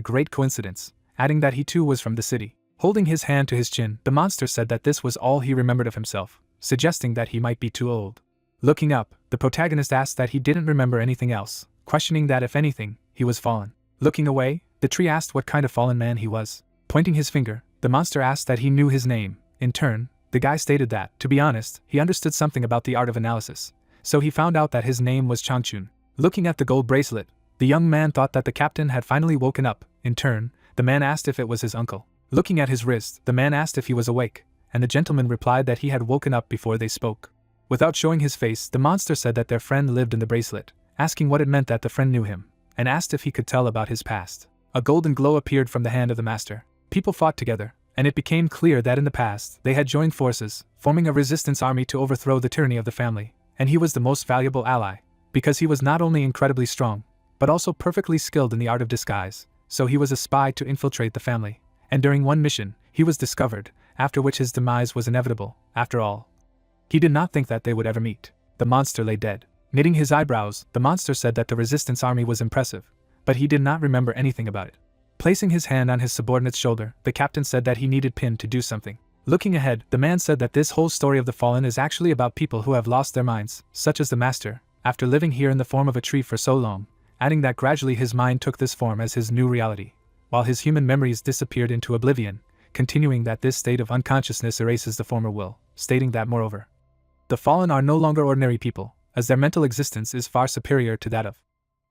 great coincidence, adding that he too was from the city. Holding his hand to his chin, the monster said that this was all he remembered of himself, suggesting that he might be too old. Looking up, the protagonist asked that he didn't remember anything else, questioning that if anything, he was fallen. Looking away, the tree asked what kind of fallen man he was. Pointing his finger, the monster asked that he knew his name. In turn, the guy stated that, to be honest, he understood something about the art of analysis, so he found out that his name was Changchun. Looking at the gold bracelet, the young man thought that the captain had finally woken up. In turn, the man asked if it was his uncle. Looking at his wrist, the man asked if he was awake, and the gentleman replied that he had woken up before they spoke. Without showing his face, the monster said that their friend lived in the bracelet, asking what it meant that the friend knew him, and asked if he could tell about his past. A golden glow appeared from the hand of the master. People fought together, and it became clear that in the past, they had joined forces, forming a resistance army to overthrow the tyranny of the family, and he was the most valuable ally, because he was not only incredibly strong, but also perfectly skilled in the art of disguise, so he was a spy to infiltrate the family, and during one mission, he was discovered, after which his demise was inevitable. After all, he did not think that they would ever meet. The monster lay dead. Knitting his eyebrows, the monster said that the resistance army was impressive, but he did not remember anything about it. Placing his hand on his subordinate's shoulder, the captain said that he needed Pin to do something. Looking ahead, the man said that this whole story of the fallen is actually about people who have lost their minds, such as the master, after living here in the form of a tree for so long, adding that gradually his mind took this form as his new reality, while his human memories disappeared into oblivion, continuing that this state of unconsciousness erases the former will, stating that moreover, the fallen are no longer ordinary people, as their mental existence is far superior to that of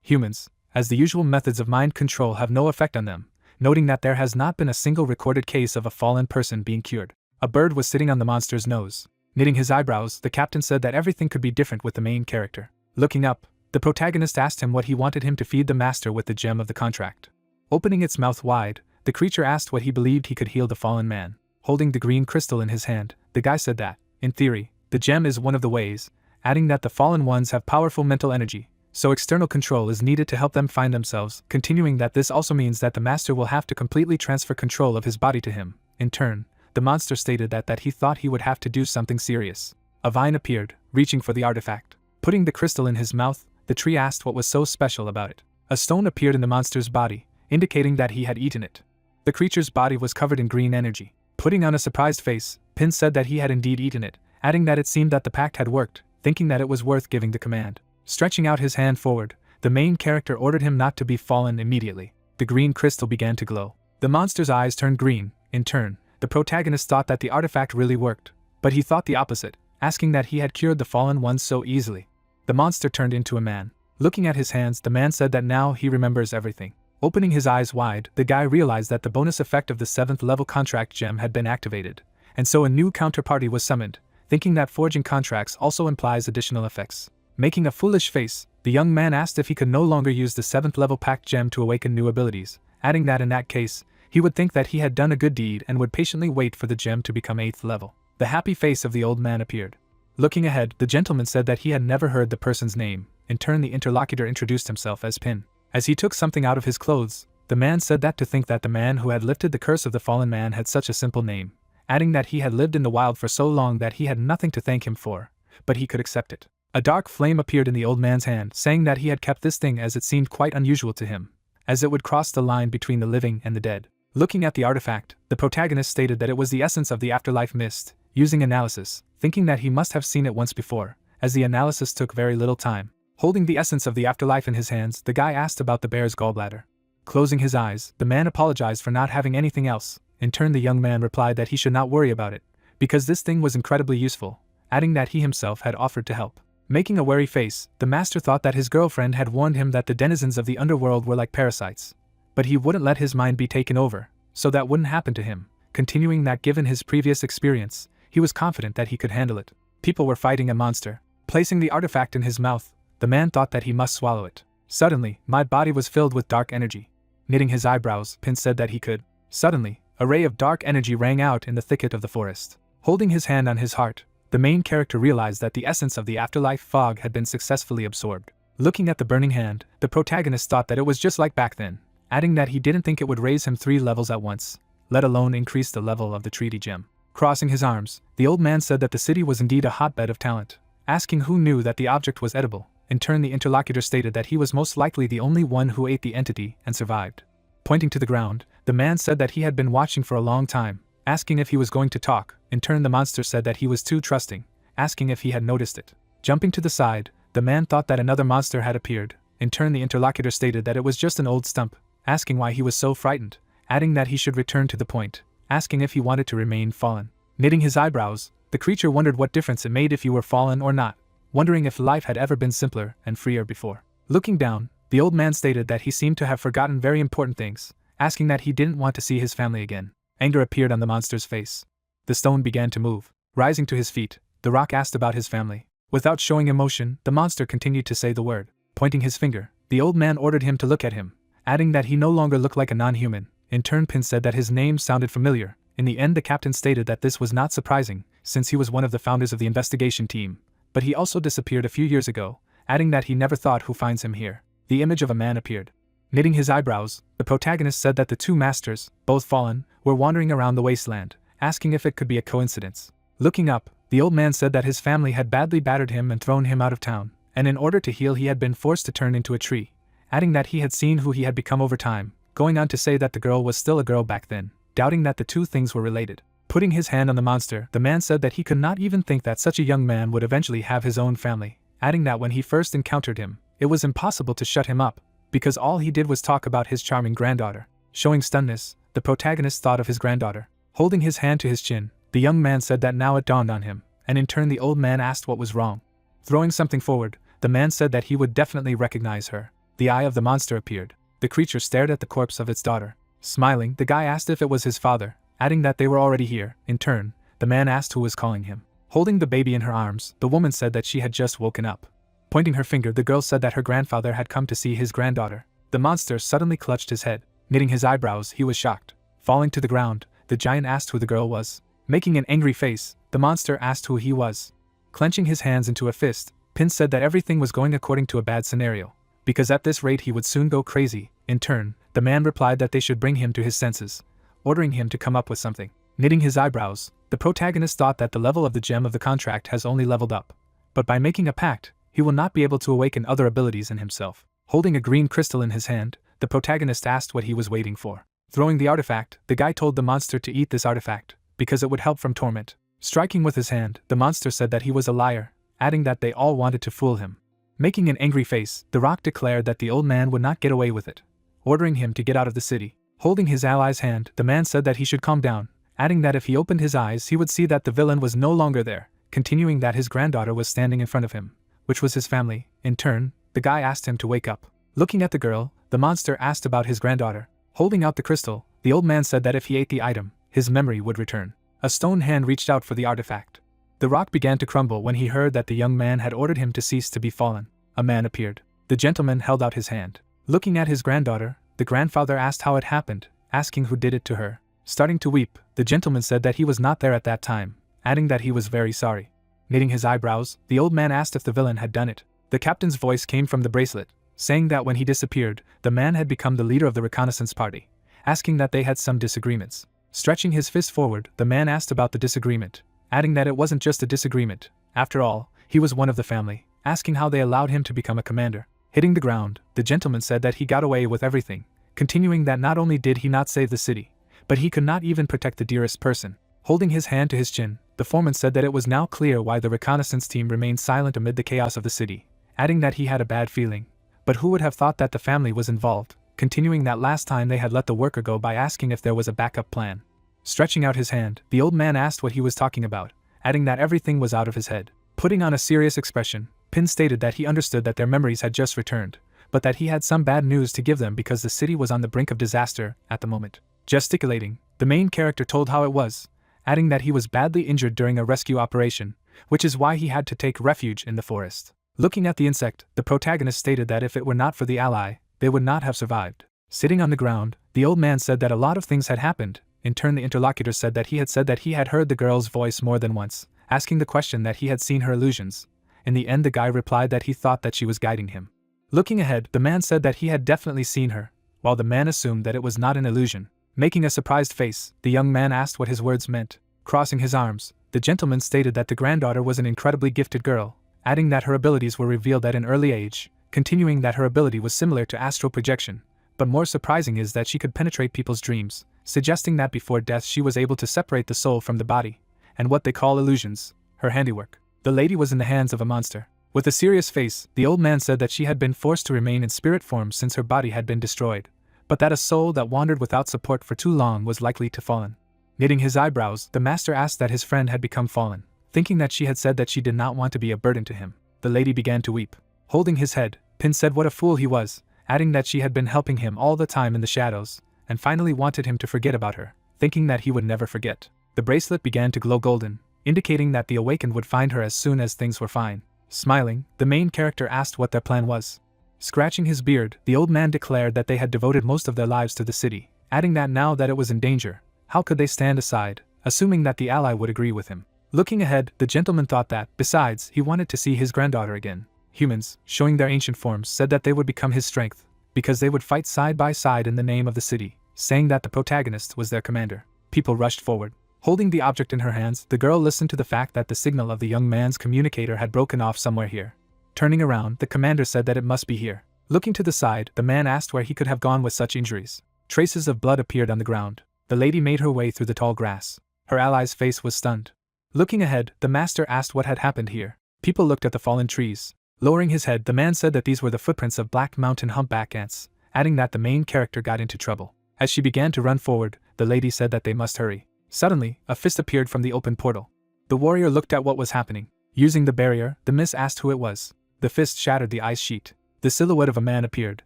humans, as the usual methods of mind control have no effect on them, noting that there has not been a single recorded case of a fallen person being cured. A bird was sitting on the monster's nose. Knitting his eyebrows, the captain said that everything could be different with the main character. Looking up, the protagonist asked him what he wanted him to feed the master with the gem of the contract. Opening its mouth wide, the creature asked what he believed he could heal the fallen man. Holding the green crystal in his hand, the guy said that, in theory, the gem is one of the ways, adding that the fallen ones have powerful mental energy, so external control is needed to help them find themselves, continuing that this also means that the master will have to completely transfer control of his body to him. In turn, the monster stated that he thought he would have to do something serious. A vine appeared, reaching for the artifact. Putting the crystal in his mouth, the tree asked what was so special about it. A stone appeared in the monster's body, indicating that he had eaten it. The creature's body was covered in green energy. Putting on a surprised face, Pin said that he had indeed eaten it, adding that it seemed that the pact had worked, thinking that it was worth giving the command. Stretching out his hand forward, the main character ordered him not to be fallen immediately. The green crystal began to glow. The monster's eyes turned green. In turn, the protagonist thought that the artifact really worked, but he thought the opposite, asking that he had cured the fallen ones so easily. The monster turned into a man. Looking at his hands, the man said that now he remembers everything. Opening his eyes wide, the guy realized that the bonus effect of the 7th level contract gem had been activated, and so a new counterparty was summoned, thinking that forging contracts also implies additional effects. Making a foolish face, the young man asked if he could no longer use the 7th level pact gem to awaken new abilities, adding that in that case, he would think that he had done a good deed and would patiently wait for the gem to become 8th level. The happy face of the old man appeared. Looking ahead, the gentleman said that he had never heard the person's name. In turn, the interlocutor introduced himself as Pin. As he took something out of his clothes, the man said that to think that the man who had lifted the curse of the fallen man had such a simple name, adding that he had lived in the wild for so long that he had nothing to thank him for, but he could accept it. A dark flame appeared in the old man's hand, saying that he had kept this thing as it seemed quite unusual to him, as it would cross the line between the living and the dead. Looking at the artifact, the protagonist stated that it was the essence of the afterlife mist, using analysis, thinking that he must have seen it once before, as the analysis took very little time. Holding the essence of the afterlife in his hands, the guy asked about the bear's gallbladder. Closing his eyes, the man apologized for not having anything else. In turn, the young man replied that he should not worry about it, because this thing was incredibly useful, adding that he himself had offered to help. Making a wary face, the master thought that his girlfriend had warned him that the denizens of the underworld were like parasites, but he wouldn't let his mind be taken over, so that wouldn't happen to him, continuing that given his previous experience, he was confident that he could handle it. People were fighting a monster. Placing the artifact in his mouth, the man thought that he must swallow it. Suddenly, my body was filled with dark energy. Knitting his eyebrows, Pin said that he could. Suddenly, a ray of dark energy rang out in the thicket of the forest. Holding his hand on his heart, the main character realized that the essence of the afterlife fog had been successfully absorbed. Looking at the burning hand, the protagonist thought that it was just like back then, adding that he didn't think it would raise him 3 levels at once, let alone increase the level of the treaty gem. Crossing his arms, the old man said that the city was indeed a hotbed of talent, asking who knew that the object was edible. In turn, the interlocutor stated that he was most likely the only one who ate the entity and survived. Pointing to the ground, the man said that he had been watching for a long time, asking if he was going to talk. In turn, the monster said that he was too trusting, asking if he had noticed it. Jumping to the side, the man thought that another monster had appeared. In turn, the interlocutor stated that it was just an old stump, asking why he was so frightened, adding that he should return to the point, asking if he wanted to remain fallen. Knitting his eyebrows, the creature wondered what difference it made if you were fallen or not, wondering if life had ever been simpler and freer before. Looking down, the old man stated that he seemed to have forgotten very important things, asking that he didn't want to see his family again. Anger appeared on the monster's face. The stone began to move. Rising to his feet, the rock asked about his family. Without showing emotion, the monster continued to say the word. Pointing his finger, the old man ordered him to look at him, adding that he no longer looked like a non-human. In turn, Pin said that his name sounded familiar. In the end, the captain stated that this was not surprising, since he was one of the founders of the investigation team, but he also disappeared a few years ago, adding that he never thought who finds him here. The image of a man appeared. Knitting his eyebrows, the protagonist said that the two masters, both fallen, were wandering around the wasteland, asking if it could be a coincidence. Looking up, the old man said that his family had badly battered him and thrown him out of town, and in order to heal he had been forced to turn into a tree, adding that he had seen who he had become over time, going on to say that the girl was still a girl back then, doubting that the two things were related. Putting his hand on the monster, the man said that he could not even think that such a young man would eventually have his own family, adding that when he first encountered him, it was impossible to shut him up, because all he did was talk about his charming granddaughter. Showing stunness, the protagonist thought of his granddaughter. Holding his hand to his chin, the young man said that now it dawned on him, and in turn the old man asked what was wrong. Throwing something forward, the man said that he would definitely recognize her. The eye of the monster appeared. The creature stared at the corpse of its daughter. Smiling, the guy asked if it was his father, adding that they were already here. In turn, the man asked who was calling him. Holding the baby in her arms, the woman said that she had just woken up. Pointing her finger, the girl said that her grandfather had come to see his granddaughter. The monster suddenly clutched his head. Knitting his eyebrows, he was shocked. Falling to the ground, the giant asked who the girl was. Making an angry face, the monster asked who he was. Clenching his hands into a fist, Pin said that everything was going according to a bad scenario, because at this rate he would soon go crazy. In turn, the man replied that they should bring him to his senses, ordering him to come up with something. Knitting his eyebrows, the protagonist thought that the level of the gem of the contract has only leveled up, but by making a pact, he will not be able to awaken other abilities in himself. Holding a green crystal in his hand, the protagonist asked what he was waiting for. Throwing the artifact, the guy told the monster to eat this artifact, because it would help from torment. Striking with his hand, the monster said that he was a liar, adding that they all wanted to fool him. Making an angry face, the rock declared that the old man would not get away with it, ordering him to get out of the city. Holding his ally's hand, the man said that he should calm down, adding that if he opened his eyes he would see that the villain was no longer there, continuing that his granddaughter was standing in front of him, which was his family. In turn, the guy asked him to wake up. Looking at the girl, the monster asked about his granddaughter. Holding out the crystal, the old man said that if he ate the item, his memory would return. A stone hand reached out for the artifact. The rock began to crumble when he heard that the young man had ordered him to cease to be fallen. A man appeared. The gentleman held out his hand. Looking at his granddaughter, the grandfather asked how it happened, asking who did it to her. Starting to weep, the gentleman said that he was not there at that time, adding that he was very sorry. Knitting his eyebrows, the old man asked if the villain had done it. The captain's voice came from the bracelet, saying that when he disappeared, the man had become the leader of the reconnaissance party, asking that they had some disagreements. Stretching his fist forward, the man asked about the disagreement, adding that it wasn't just a disagreement. After all, he was one of the family, asking how they allowed him to become a commander. Hitting the ground, the gentleman said that he got away with everything, continuing that not only did he not save the city, but he could not even protect the dearest person. Holding his hand to his chin, the foreman said that it was now clear why the reconnaissance team remained silent amid the chaos of the city, adding that he had a bad feeling. But who would have thought that the family was involved, continuing that last time they had let the worker go by asking if there was a backup plan. Stretching out his hand, the old man asked what he was talking about, adding that everything was out of his head. Putting on a serious expression, Pin stated that he understood that their memories had just returned, but that he had some bad news to give them because the city was on the brink of disaster at the moment. Gesticulating, the main character told how it was, adding that he was badly injured during a rescue operation, which is why he had to take refuge in the forest. Looking at the insect, the protagonist stated that if it were not for the ally, they would not have survived. Sitting on the ground, the old man said that a lot of things had happened. In turn, the interlocutor said that he had heard the girl's voice more than once, asking the question that he had seen her illusions. In the end, the guy replied that he thought that she was guiding him. Looking ahead, the man said that he had definitely seen her, while the man assumed that it was not an illusion. Making a surprised face, the young man asked what his words meant. Crossing his arms, the gentleman stated that the granddaughter was an incredibly gifted girl, adding that her abilities were revealed at an early age, continuing that her ability was similar to astral projection, but more surprising is that she could penetrate people's dreams, suggesting that before death she was able to separate the soul from the body, and what they call illusions, her handiwork. The lady was in the hands of a monster. With a serious face, the old man said that she had been forced to remain in spirit form since her body had been destroyed, but that a soul that wandered without support for too long was likely to fallen. Knitting his eyebrows, the master asked that his friend had become fallen, thinking that she had said that she did not want to be a burden to him. The lady began to weep. Holding his head, Pin said what a fool he was, adding that she had been helping him all the time in the shadows, and finally wanted him to forget about her, thinking that he would never forget. The bracelet began to glow golden, indicating that the Awakened would find her as soon as things were fine. Smiling, the main character asked what their plan was. Scratching his beard, the old man declared that they had devoted most of their lives to the city, adding that now that it was in danger, how could they stand aside, assuming that the ally would agree with him. Looking ahead, the gentleman thought that, besides, he wanted to see his granddaughter again. Humans, showing their ancient forms, said that they would become his strength, because they would fight side by side in the name of the city, saying that the protagonist was their commander. People rushed forward. Holding the object in her hands, the girl listened to the fact that the signal of the young man's communicator had broken off somewhere here. Turning around, the commander said that it must be here. Looking to the side, the man asked where he could have gone with such injuries. Traces of blood appeared on the ground. The lady made her way through the tall grass. Her ally's face was stunned. Looking ahead, the master asked what had happened here. People looked at the fallen trees. Lowering his head, the man said that these were the footprints of black mountain humpback ants, adding that the main character got into trouble. As she began to run forward, the lady said that they must hurry. Suddenly, a fist appeared from the open portal. The warrior looked at what was happening. Using the barrier, the miss asked who it was. The fist shattered the ice sheet. The silhouette of a man appeared,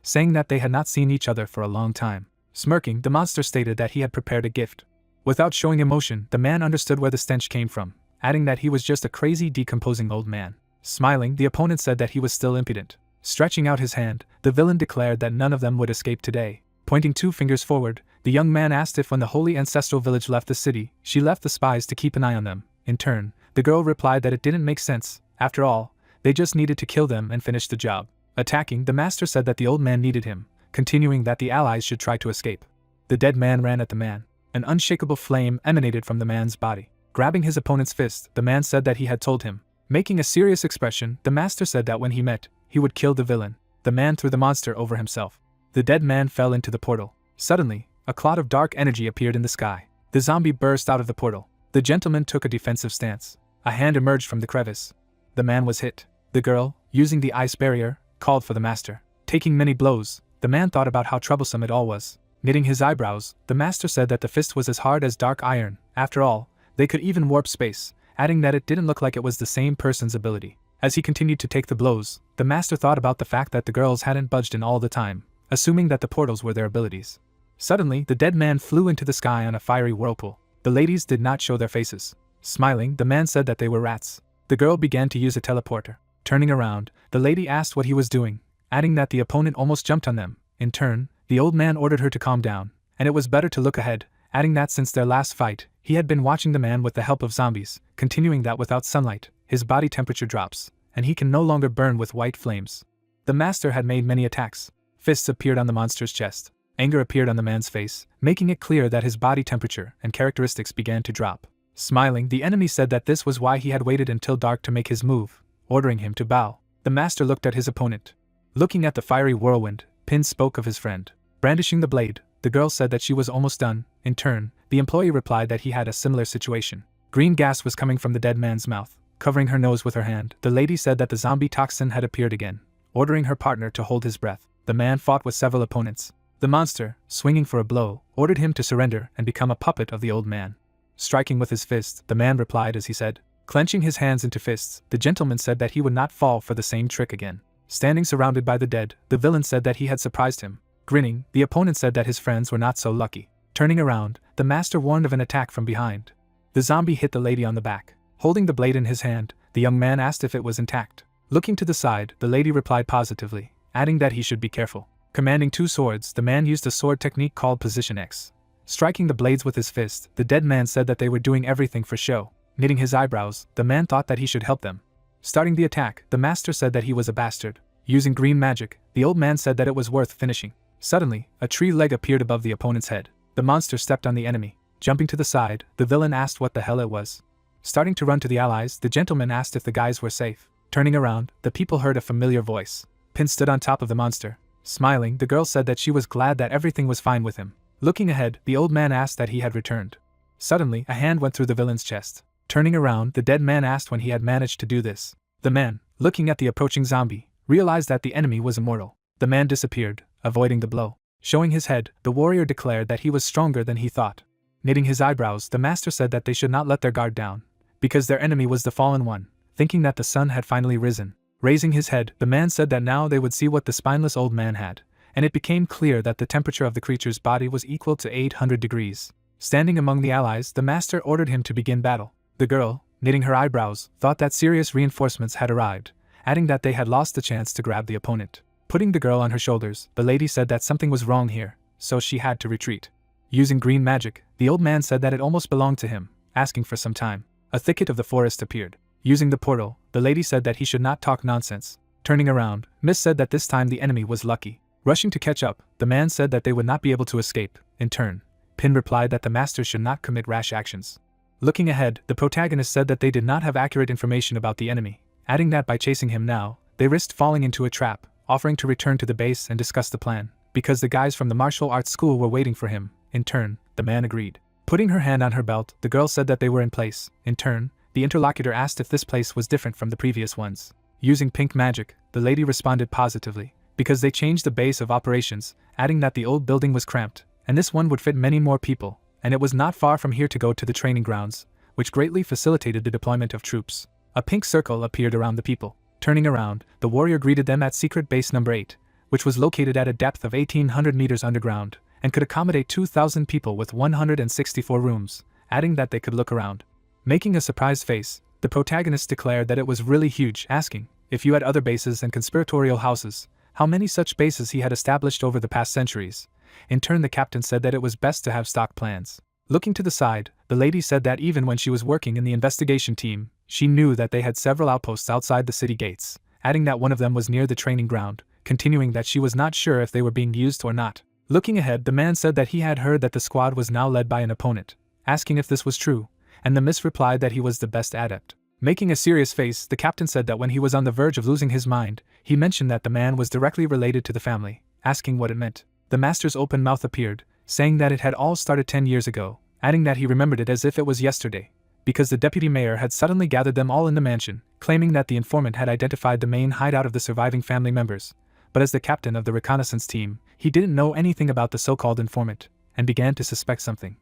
saying that they had not seen each other for a long time. Smirking, the monster stated that he had prepared a gift. Without showing emotion, the man understood where the stench came from, adding that he was just a crazy, decomposing old man. Smiling, the opponent said that he was still impudent. Stretching out his hand, the villain declared that none of them would escape today. Pointing 2 fingers forward, the young man asked if when the holy ancestral village left the city, she left the spies to keep an eye on them. In turn, the girl replied that it didn't make sense. After all, they just needed to kill them and finish the job. Attacking, the master said that the old man needed him, continuing that the allies should try to escape. The dead man ran at the man. An unshakable flame emanated from the man's body. Grabbing his opponent's fist, the man said that he had told him. Making a serious expression, the master said that when he met, he would kill the villain. The man threw the monster over himself. The dead man fell into the portal. Suddenly, a cloud of dark energy appeared in the sky. The zombie burst out of the portal. The gentleman took a defensive stance. A hand emerged from the crevice. The man was hit. The girl, using the ice barrier, called for the master. Taking many blows, the man thought about how troublesome it all was. Knitting his eyebrows, the master said that the fist was as hard as dark iron. After all, they could even warp space, adding that it didn't look like it was the same person's ability. As he continued to take the blows, the master thought about the fact that the girls hadn't budged in all the time, assuming that the portals were their abilities. Suddenly, the dead man flew into the sky on a fiery whirlpool. The ladies did not show their faces. Smiling, the man said that they were rats. The girl began to use a teleporter. Turning around, the lady asked what he was doing, adding that the opponent almost jumped on them. In turn, the old man ordered her to calm down, and it was better to look ahead, adding that since their last fight, he had been watching the man with the help of zombies, continuing that without sunlight, his body temperature drops, and he can no longer burn with white flames. The master had made many attacks. Fists appeared on the monster's chest. Anger appeared on the man's face, making it clear that his body temperature and characteristics began to drop. Smiling, the enemy said that this was why he had waited until dark to make his move, ordering him to bow. The master looked at his opponent. Looking at the fiery whirlwind, Pin spoke of his friend. Brandishing the blade, the girl said that she was almost done. In turn, the employee replied that he had a similar situation. Green gas was coming from the dead man's mouth. Covering her nose with her hand, the lady said that the zombie toxin had appeared again, ordering her partner to hold his breath. The man fought with several opponents. The monster, swinging for a blow, ordered him to surrender and become a puppet of the old man. Striking with his fist, the man replied as he said. Clenching his hands into fists, the gentleman said that he would not fall for the same trick again. Standing surrounded by the dead, the villain said that he had surprised him. Grinning, the opponent said that his friends were not so lucky. Turning around, the master warned of an attack from behind. The zombie hit the lady on the back. Holding the blade in his hand, the young man asked if it was intact. Looking to the side, the lady replied positively, adding that he should be careful. Commanding 2 swords, the man used a sword technique called Position X. Striking the blades with his fist, the dead man said that they were doing everything for show. Knitting his eyebrows, the man thought that he should help them. Starting the attack, the master said that he was a bastard. Using green magic, the old man said that it was worth finishing. Suddenly, a tree leg appeared above the opponent's head. The monster stepped on the enemy. Jumping to the side, the villain asked what the hell it was. Starting to run to the allies, the gentleman asked if the guys were safe. Turning around, the people heard a familiar voice. Pin stood on top of the monster. Smiling, the girl said that she was glad that everything was fine with him. Looking ahead, the old man asked that he had returned. Suddenly, a hand went through the villain's chest. Turning around, the dead man asked when he had managed to do this. The man, looking at the approaching zombie, realized that the enemy was immortal. The man disappeared, avoiding the blow. Showing his head, the warrior declared that he was stronger than he thought. Knitting his eyebrows, the master said that they should not let their guard down, because their enemy was the fallen one. Thinking that the sun had finally risen. Raising his head, the man said that now they would see what the spineless old man had, and it became clear that the temperature of the creature's body was equal to 800 degrees. Standing among the allies, the master ordered him to begin battle. The girl, knitting her eyebrows, thought that serious reinforcements had arrived, adding that they had lost the chance to grab the opponent. Putting the girl on her shoulders, the lady said that something was wrong here, so she had to retreat. Using green magic, the old man said that it almost belonged to him, asking for some time. A thicket of the forest appeared. Using the portal, the lady said that he should not talk nonsense. Turning around, Miss said that this time the enemy was lucky. Rushing to catch up, the man said that they would not be able to escape. In turn, Pin replied that the master should not commit rash actions. Looking ahead, the protagonist said that they did not have accurate information about the enemy, adding that by chasing him now, they risked falling into a trap, offering to return to the base and discuss the plan, because the guys from the martial arts school were waiting for him. In turn, the man agreed. Putting her hand on her belt, the girl said that they were in place. In turn, the interlocutor asked if this place was different from the previous ones. Using pink magic, the lady responded positively, because they changed the base of operations, adding that the old building was cramped, and this one would fit many more people, and it was not far from here to go to the training grounds, which greatly facilitated the deployment of troops. A pink circle appeared around the people. Turning around, the warrior greeted them at secret base number 8, which was located at a depth of 1,800 meters underground, and could accommodate 2,000 people with 164 rooms, adding that they could look around. Making a surprised face, the protagonist declared that it was really huge, asking if you had other bases and conspiratorial houses, how many such bases he had established over the past centuries. In turn, the captain said that it was best to have stock plans. Looking to the side, the lady said that even when she was working in the investigation team, she knew that they had several outposts outside the city gates, adding that one of them was near the training ground, continuing that she was not sure if they were being used or not. Looking ahead, the man said that he had heard that the squad was now led by an opponent, asking if this was true, and the miss replied that he was the best adept. Making a serious face, the captain said that when he was on the verge of losing his mind, he mentioned that the man was directly related to the family, asking what it meant. The master's open mouth appeared, saying that it had all started 10 years ago, adding that he remembered it as if it was yesterday, because the deputy mayor had suddenly gathered them all in the mansion, claiming that the informant had identified the main hideout of the surviving family members. But as the captain of the reconnaissance team, he didn't know anything about the so-called informant, and began to suspect something.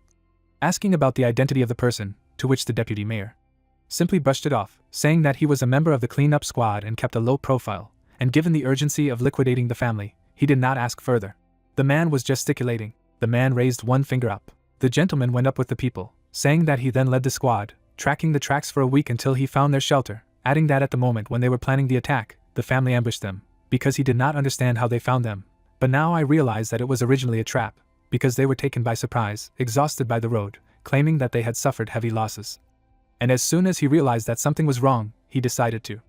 Asking about the identity of the person, to which the deputy mayor simply brushed it off, saying that he was a member of the cleanup squad and kept a low profile, and given the urgency of liquidating the family, he did not ask further. The man was gesticulating. The man raised one finger up. The gentleman went up with the people, saying that he then led the squad, tracking the tracks for a week until he found their shelter, adding that at the moment when they were planning the attack, the family ambushed them, because he did not understand how they found them. But now I realize that it was originally a trap, because they were taken by surprise, exhausted by the road, claiming that they had suffered heavy losses. And as soon as he realized that something was wrong, he decided to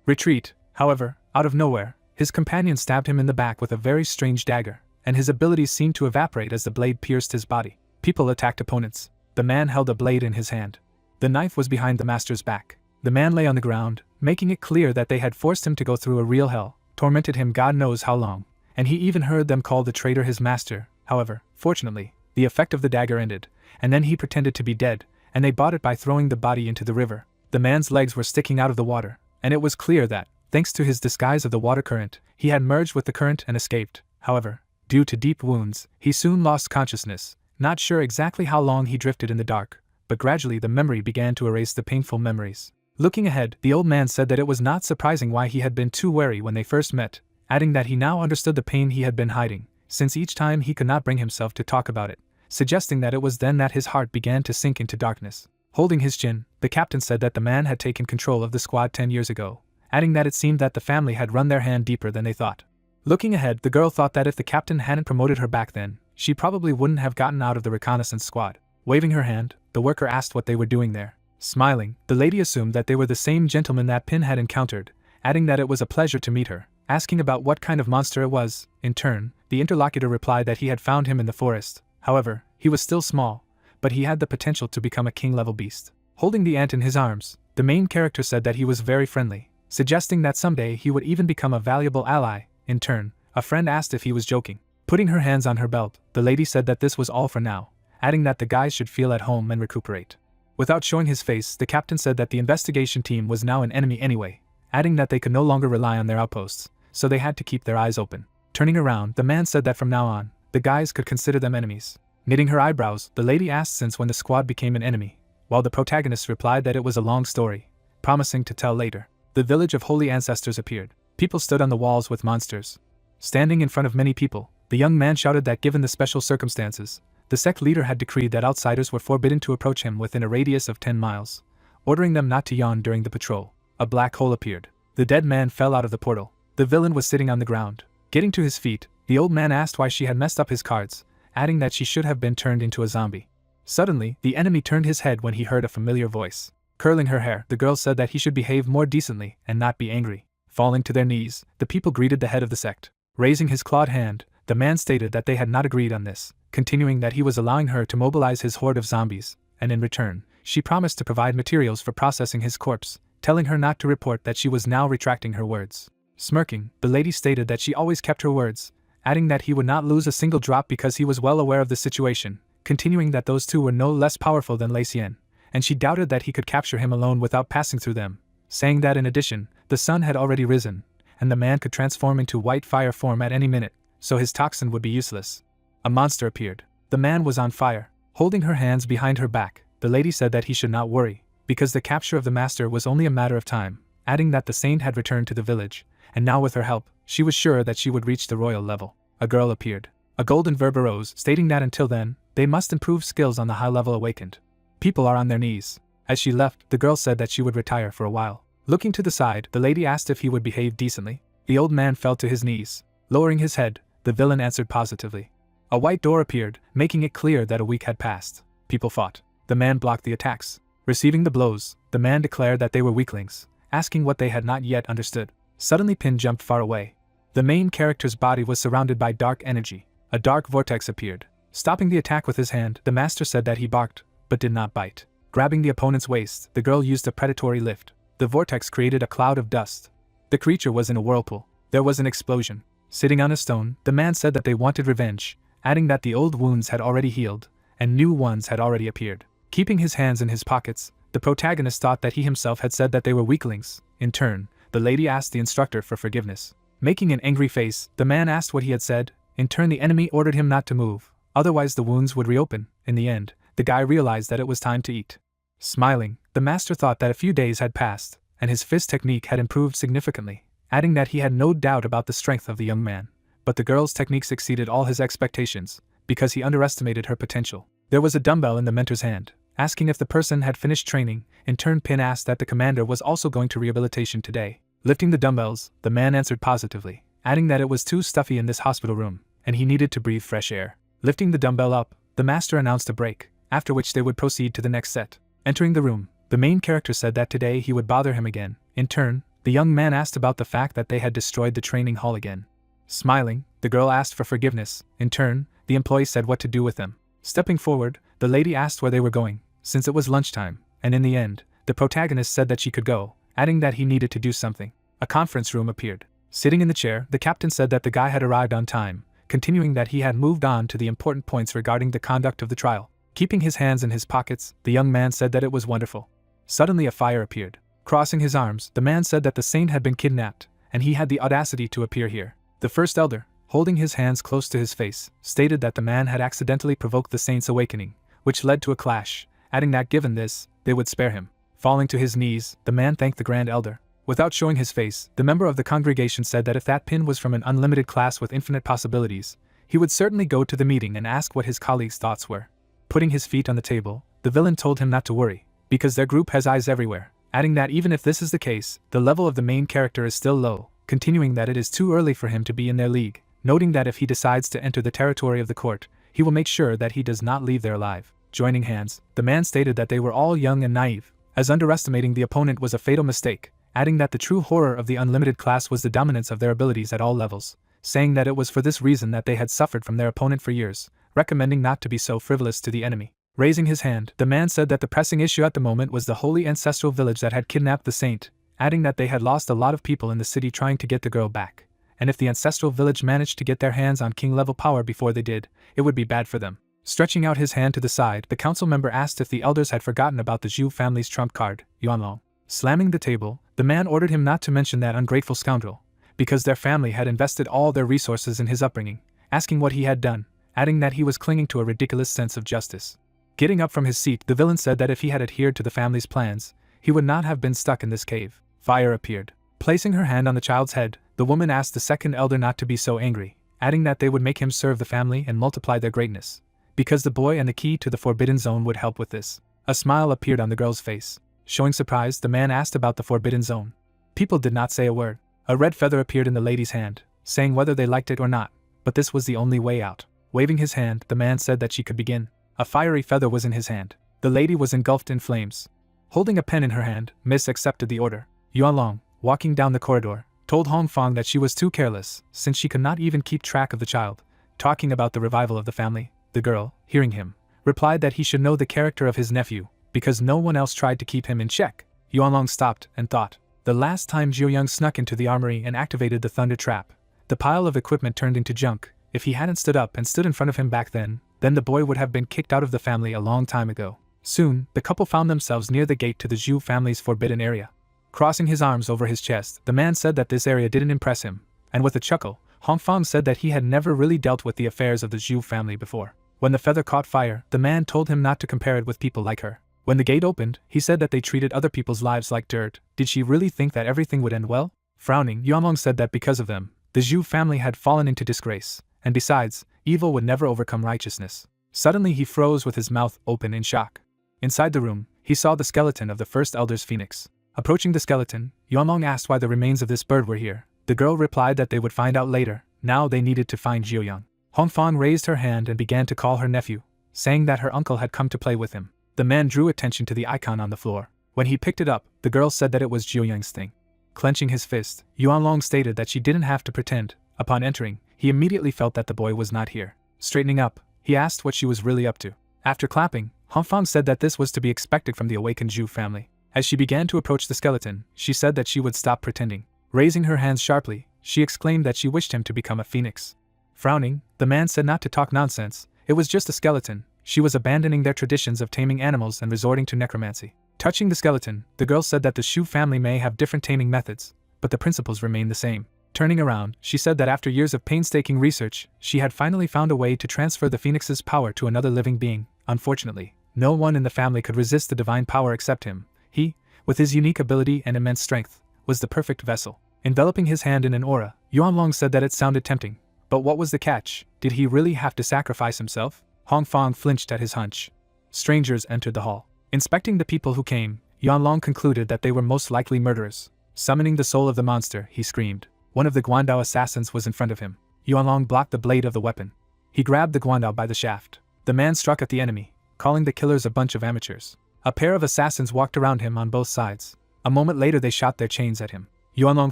retreat. However, out of nowhere, his companion stabbed him in the back with a very strange dagger, and his abilities seemed to evaporate as the blade pierced his body. People attacked opponents. The man held a blade in his hand. The knife was behind the master's back. The man lay on the ground, making it clear that they had forced him to go through a real hell, tormented him God knows how long, and he even heard them call the traitor his master. However, fortunately, the effect of the dagger ended, and then he pretended to be dead, and they bought it by throwing the body into the river. The man's legs were sticking out of the water, and it was clear that, thanks to his disguise of the water current, he had merged with the current and escaped. However, due to deep wounds, he soon lost consciousness, not sure exactly how long he drifted in the dark, but gradually the memory began to erase the painful memories. Looking ahead, the old man said that it was not surprising why he had been too wary when they first met, adding that he now understood the pain he had been hiding, since each time he could not bring himself to talk about it, suggesting that it was then that his heart began to sink into darkness. Holding his chin, the captain said that the man had taken control of the squad 10 years ago, adding that it seemed that the family had run their hand deeper than they thought. Looking ahead, the girl thought that if the captain hadn't promoted her back then, she probably wouldn't have gotten out of the reconnaissance squad. Waving her hand, the worker asked what they were doing there. Smiling, the lady assumed that they were the same gentleman that Pin had encountered, adding that it was a pleasure to meet her, asking about what kind of monster it was. In turn, the interlocutor replied that he had found him in the forest. However, he was still small, but he had the potential to become a king-level beast. Holding the ant in his arms, the main character said that he was very friendly, suggesting that someday he would even become a valuable ally. In turn, a friend asked if he was joking. Putting her hands on her belt, the lady said that this was all for now, adding that the guys should feel at home and recuperate. Without showing his face, the captain said that the investigation team was now an enemy anyway, adding that they could no longer rely on their outposts, so they had to keep their eyes open. Turning around, the man said that from now on, the guys could consider them enemies. Knitting her eyebrows, the lady asked since when the squad became an enemy, while the protagonist replied that it was a long story, promising to tell later. The village of holy ancestors appeared. People stood on the walls with monsters. Standing in front of many people, the young man shouted that given the special circumstances, the sect leader had decreed that outsiders were forbidden to approach him within a radius of 10 miles, ordering them not to yawn during the patrol. A black hole appeared. The dead man fell out of the portal. The villain was sitting on the ground. Getting to his feet, the old man asked why she had messed up his cards, adding that she should have been turned into a zombie. Suddenly, the enemy turned his head when he heard a familiar voice. Curling her hair, the girl said that he should behave more decently and not be angry. Falling to their knees, the people greeted the head of the sect. Raising his clawed hand, the man stated that they had not agreed on this, continuing that he was allowing her to mobilize his horde of zombies, and in return, she promised to provide materials for processing his corpse, telling her not to report that she was now retracting her words. Smirking, the lady stated that she always kept her words, adding that he would not lose a single drop because he was well aware of the situation, continuing that those two were no less powerful than Lei Xian, and she doubted that he could capture him alone without passing through them, saying that in addition, the sun had already risen, and the man could transform into white fire form at any minute, so his toxin would be useless. A monster appeared. The man was on fire. Holding her hands behind her back, the lady said that he should not worry, because the capture of the master was only a matter of time, adding that the saint had returned to the village, and now with her help, she was sure that she would reach the royal level. A girl appeared. A golden verb arose, stating that until then, they must improve skills on the high-level awakened. People are on their knees. As she left, the girl said that she would retire for a while. Looking to the side, the lady asked if he would behave decently. The old man fell to his knees. Lowering his head, the villain answered positively. A white door appeared, making it clear that a week had passed. People fought. The man blocked the attacks. Receiving the blows, the man declared that they were weaklings, asking what they had not yet understood. Suddenly Pin jumped far away. The main character's body was surrounded by dark energy. A dark vortex appeared. Stopping the attack with his hand, the master said that he barked, but did not bite. Grabbing the opponent's waist, the girl used a predatory lift. The vortex created a cloud of dust. The creature was in a whirlpool. There was an explosion. Sitting on a stone, the man said that they wanted revenge, adding that the old wounds had already healed, and new ones had already appeared. Keeping his hands in his pockets, the protagonist thought that he himself had said that they were weaklings. In turn, the lady asked the instructor for forgiveness. Making an angry face, the man asked what he had said. In turn, the enemy ordered him not to move, otherwise the wounds would reopen. In the end, the guy realized that it was time to eat. Smiling, the master thought that a few days had passed, and his fist technique had improved significantly, adding that he had no doubt about the strength of the young man. But the girl's techniques exceeded all his expectations, because he underestimated her potential. There was a dumbbell in the mentor's hand, asking if the person had finished training. In turn, Pin asked that the commander was also going to rehabilitation today. Lifting the dumbbells, the man answered positively, adding that it was too stuffy in this hospital room, and he needed to breathe fresh air. Lifting the dumbbell up, the master announced a break, after which they would proceed to the next set. Entering the room, the main character said that today he would bother him again. In turn, the young man asked about the fact that they had destroyed the training hall again. Smiling, the girl asked for forgiveness. In turn, the employee said what to do with them. Stepping forward, the lady asked where they were going, since it was lunchtime, and in the end, the protagonist said that she could go, adding that he needed to do something. A conference room appeared. Sitting in the chair, the captain said that the guy had arrived on time, continuing that he had moved on to the important points regarding the conduct of the trial. Keeping his hands in his pockets, the young man said that it was wonderful. Suddenly a fire appeared. Crossing his arms, the man said that the saint had been kidnapped, and he had the audacity to appear here. The first elder, holding his hands close to his face, stated that the man had accidentally provoked the saint's awakening, which led to a clash, adding that given this, they would spare him. Falling to his knees, the man thanked the grand elder. Without showing his face, the member of the congregation said that if that Pin was from an unlimited class with infinite possibilities, he would certainly go to the meeting and ask what his colleagues' thoughts were. Putting his feet on the table, the villain told him not to worry, because their group has eyes everywhere, adding that even if this is the case, the level of the main character is still low, continuing that it is too early for him to be in their league, noting that if he decides to enter the territory of the court, he will make sure that he does not leave there alive. Joining hands, the man stated that they were all young and naive, as underestimating the opponent was a fatal mistake, adding that the true horror of the unlimited class was the dominance of their abilities at all levels, saying that it was for this reason that they had suffered from their opponent for years, recommending not to be so frivolous to the enemy. Raising his hand, the man said that the pressing issue at the moment was the holy ancestral village that had kidnapped the saint, adding that they had lost a lot of people in the city trying to get the girl back, and if the ancestral village managed to get their hands on king-level power before they did, it would be bad for them. Stretching out his hand to the side, the council member asked if the elders had forgotten about the Zhu family's trump card, Yuanlong. Slamming the table, the man ordered him not to mention that ungrateful scoundrel, because their family had invested all their resources in his upbringing, asking what he had done, adding that he was clinging to a ridiculous sense of justice. Getting up from his seat, the villain said that if he had adhered to the family's plans, he would not have been stuck in this cave. Fire appeared. Placing her hand on the child's head, the woman asked the second elder not to be so angry, adding that they would make him serve the family and multiply their greatness, because the boy and the key to the Forbidden Zone would help with this. A smile appeared on the girl's face. Showing surprise, the man asked about the Forbidden Zone. People did not say a word. A red feather appeared in the lady's hand, saying whether they liked it or not, but this was the only way out. Waving his hand, the man said that she could begin. A fiery feather was in his hand. The lady was engulfed in flames. Holding a pen in her hand, Miss accepted the order. Yuanlong, walking down the corridor, told Hong Fong that she was too careless, since she could not even keep track of the child. Talking about the revival of the family, the girl, hearing him, replied that he should know the character of his nephew, because no one else tried to keep him in check. Yuanlong stopped and thought. The last time Zhou Yang snuck into the armory and activated the thunder trap, the pile of equipment turned into junk. If he hadn't stood up and stood in front of him back then the boy would have been kicked out of the family a long time ago. Soon, the couple found themselves near the gate to the Zhou family's forbidden area. Crossing his arms over his chest, the man said that this area didn't impress him, and with a chuckle, Hong Fong said that he had never really dealt with the affairs of the Zhou family before. When the feather caught fire, the man told him not to compare it with people like her. When the gate opened, he said that they treated other people's lives like dirt. Did she really think that everything would end well? Frowning, Yuanlong said that because of them, the Zhou family had fallen into disgrace, and besides, evil would never overcome righteousness. Suddenly he froze with his mouth open in shock. Inside the room, he saw the skeleton of the first elder's phoenix. Approaching the skeleton, Yuanlong asked why the remains of this bird were here. The girl replied that they would find out later. Now they needed to find Zhou Yang. Hong Fong raised her hand and began to call her nephew, saying that her uncle had come to play with him. The man drew attention to the icon on the floor. When he picked it up, the girl said that it was Zhou Yang's thing. Clenching his fist, Yuanlong stated that she didn't have to pretend. Upon entering, he immediately felt that the boy was not here. Straightening up, he asked what she was really up to. After clapping, Hong Fong said that this was to be expected from the awakened Zhou family. As she began to approach the skeleton, she said that she would stop pretending. Raising her hands sharply, she exclaimed that she wished him to become a phoenix. Frowning, the man said not to talk nonsense. It was just a skeleton. She was abandoning their traditions of taming animals and resorting to necromancy. Touching the skeleton, the girl said that the Zhou family may have different taming methods, but the principles remain the same. Turning around, she said that after years of painstaking research, she had finally found a way to transfer the phoenix's power to another living being. Unfortunately, no one in the family could resist the divine power except him. He, with his unique ability and immense strength, was the perfect vessel. Enveloping his hand in an aura, Yuanlong said that it sounded tempting. But what was the catch? Did he really have to sacrifice himself? Hong Fong flinched at his hunch. Strangers entered the hall. Inspecting the people who came, Yuanlong concluded that they were most likely murderers. Summoning the soul of the monster, he screamed. One of the Guandao assassins was in front of him. Yuanlong blocked the blade of the weapon. He grabbed the Guandao by the shaft. The man struck at the enemy, calling the killers a bunch of amateurs. A pair of assassins walked around him on both sides. A moment later they shot their chains at him. Yuanlong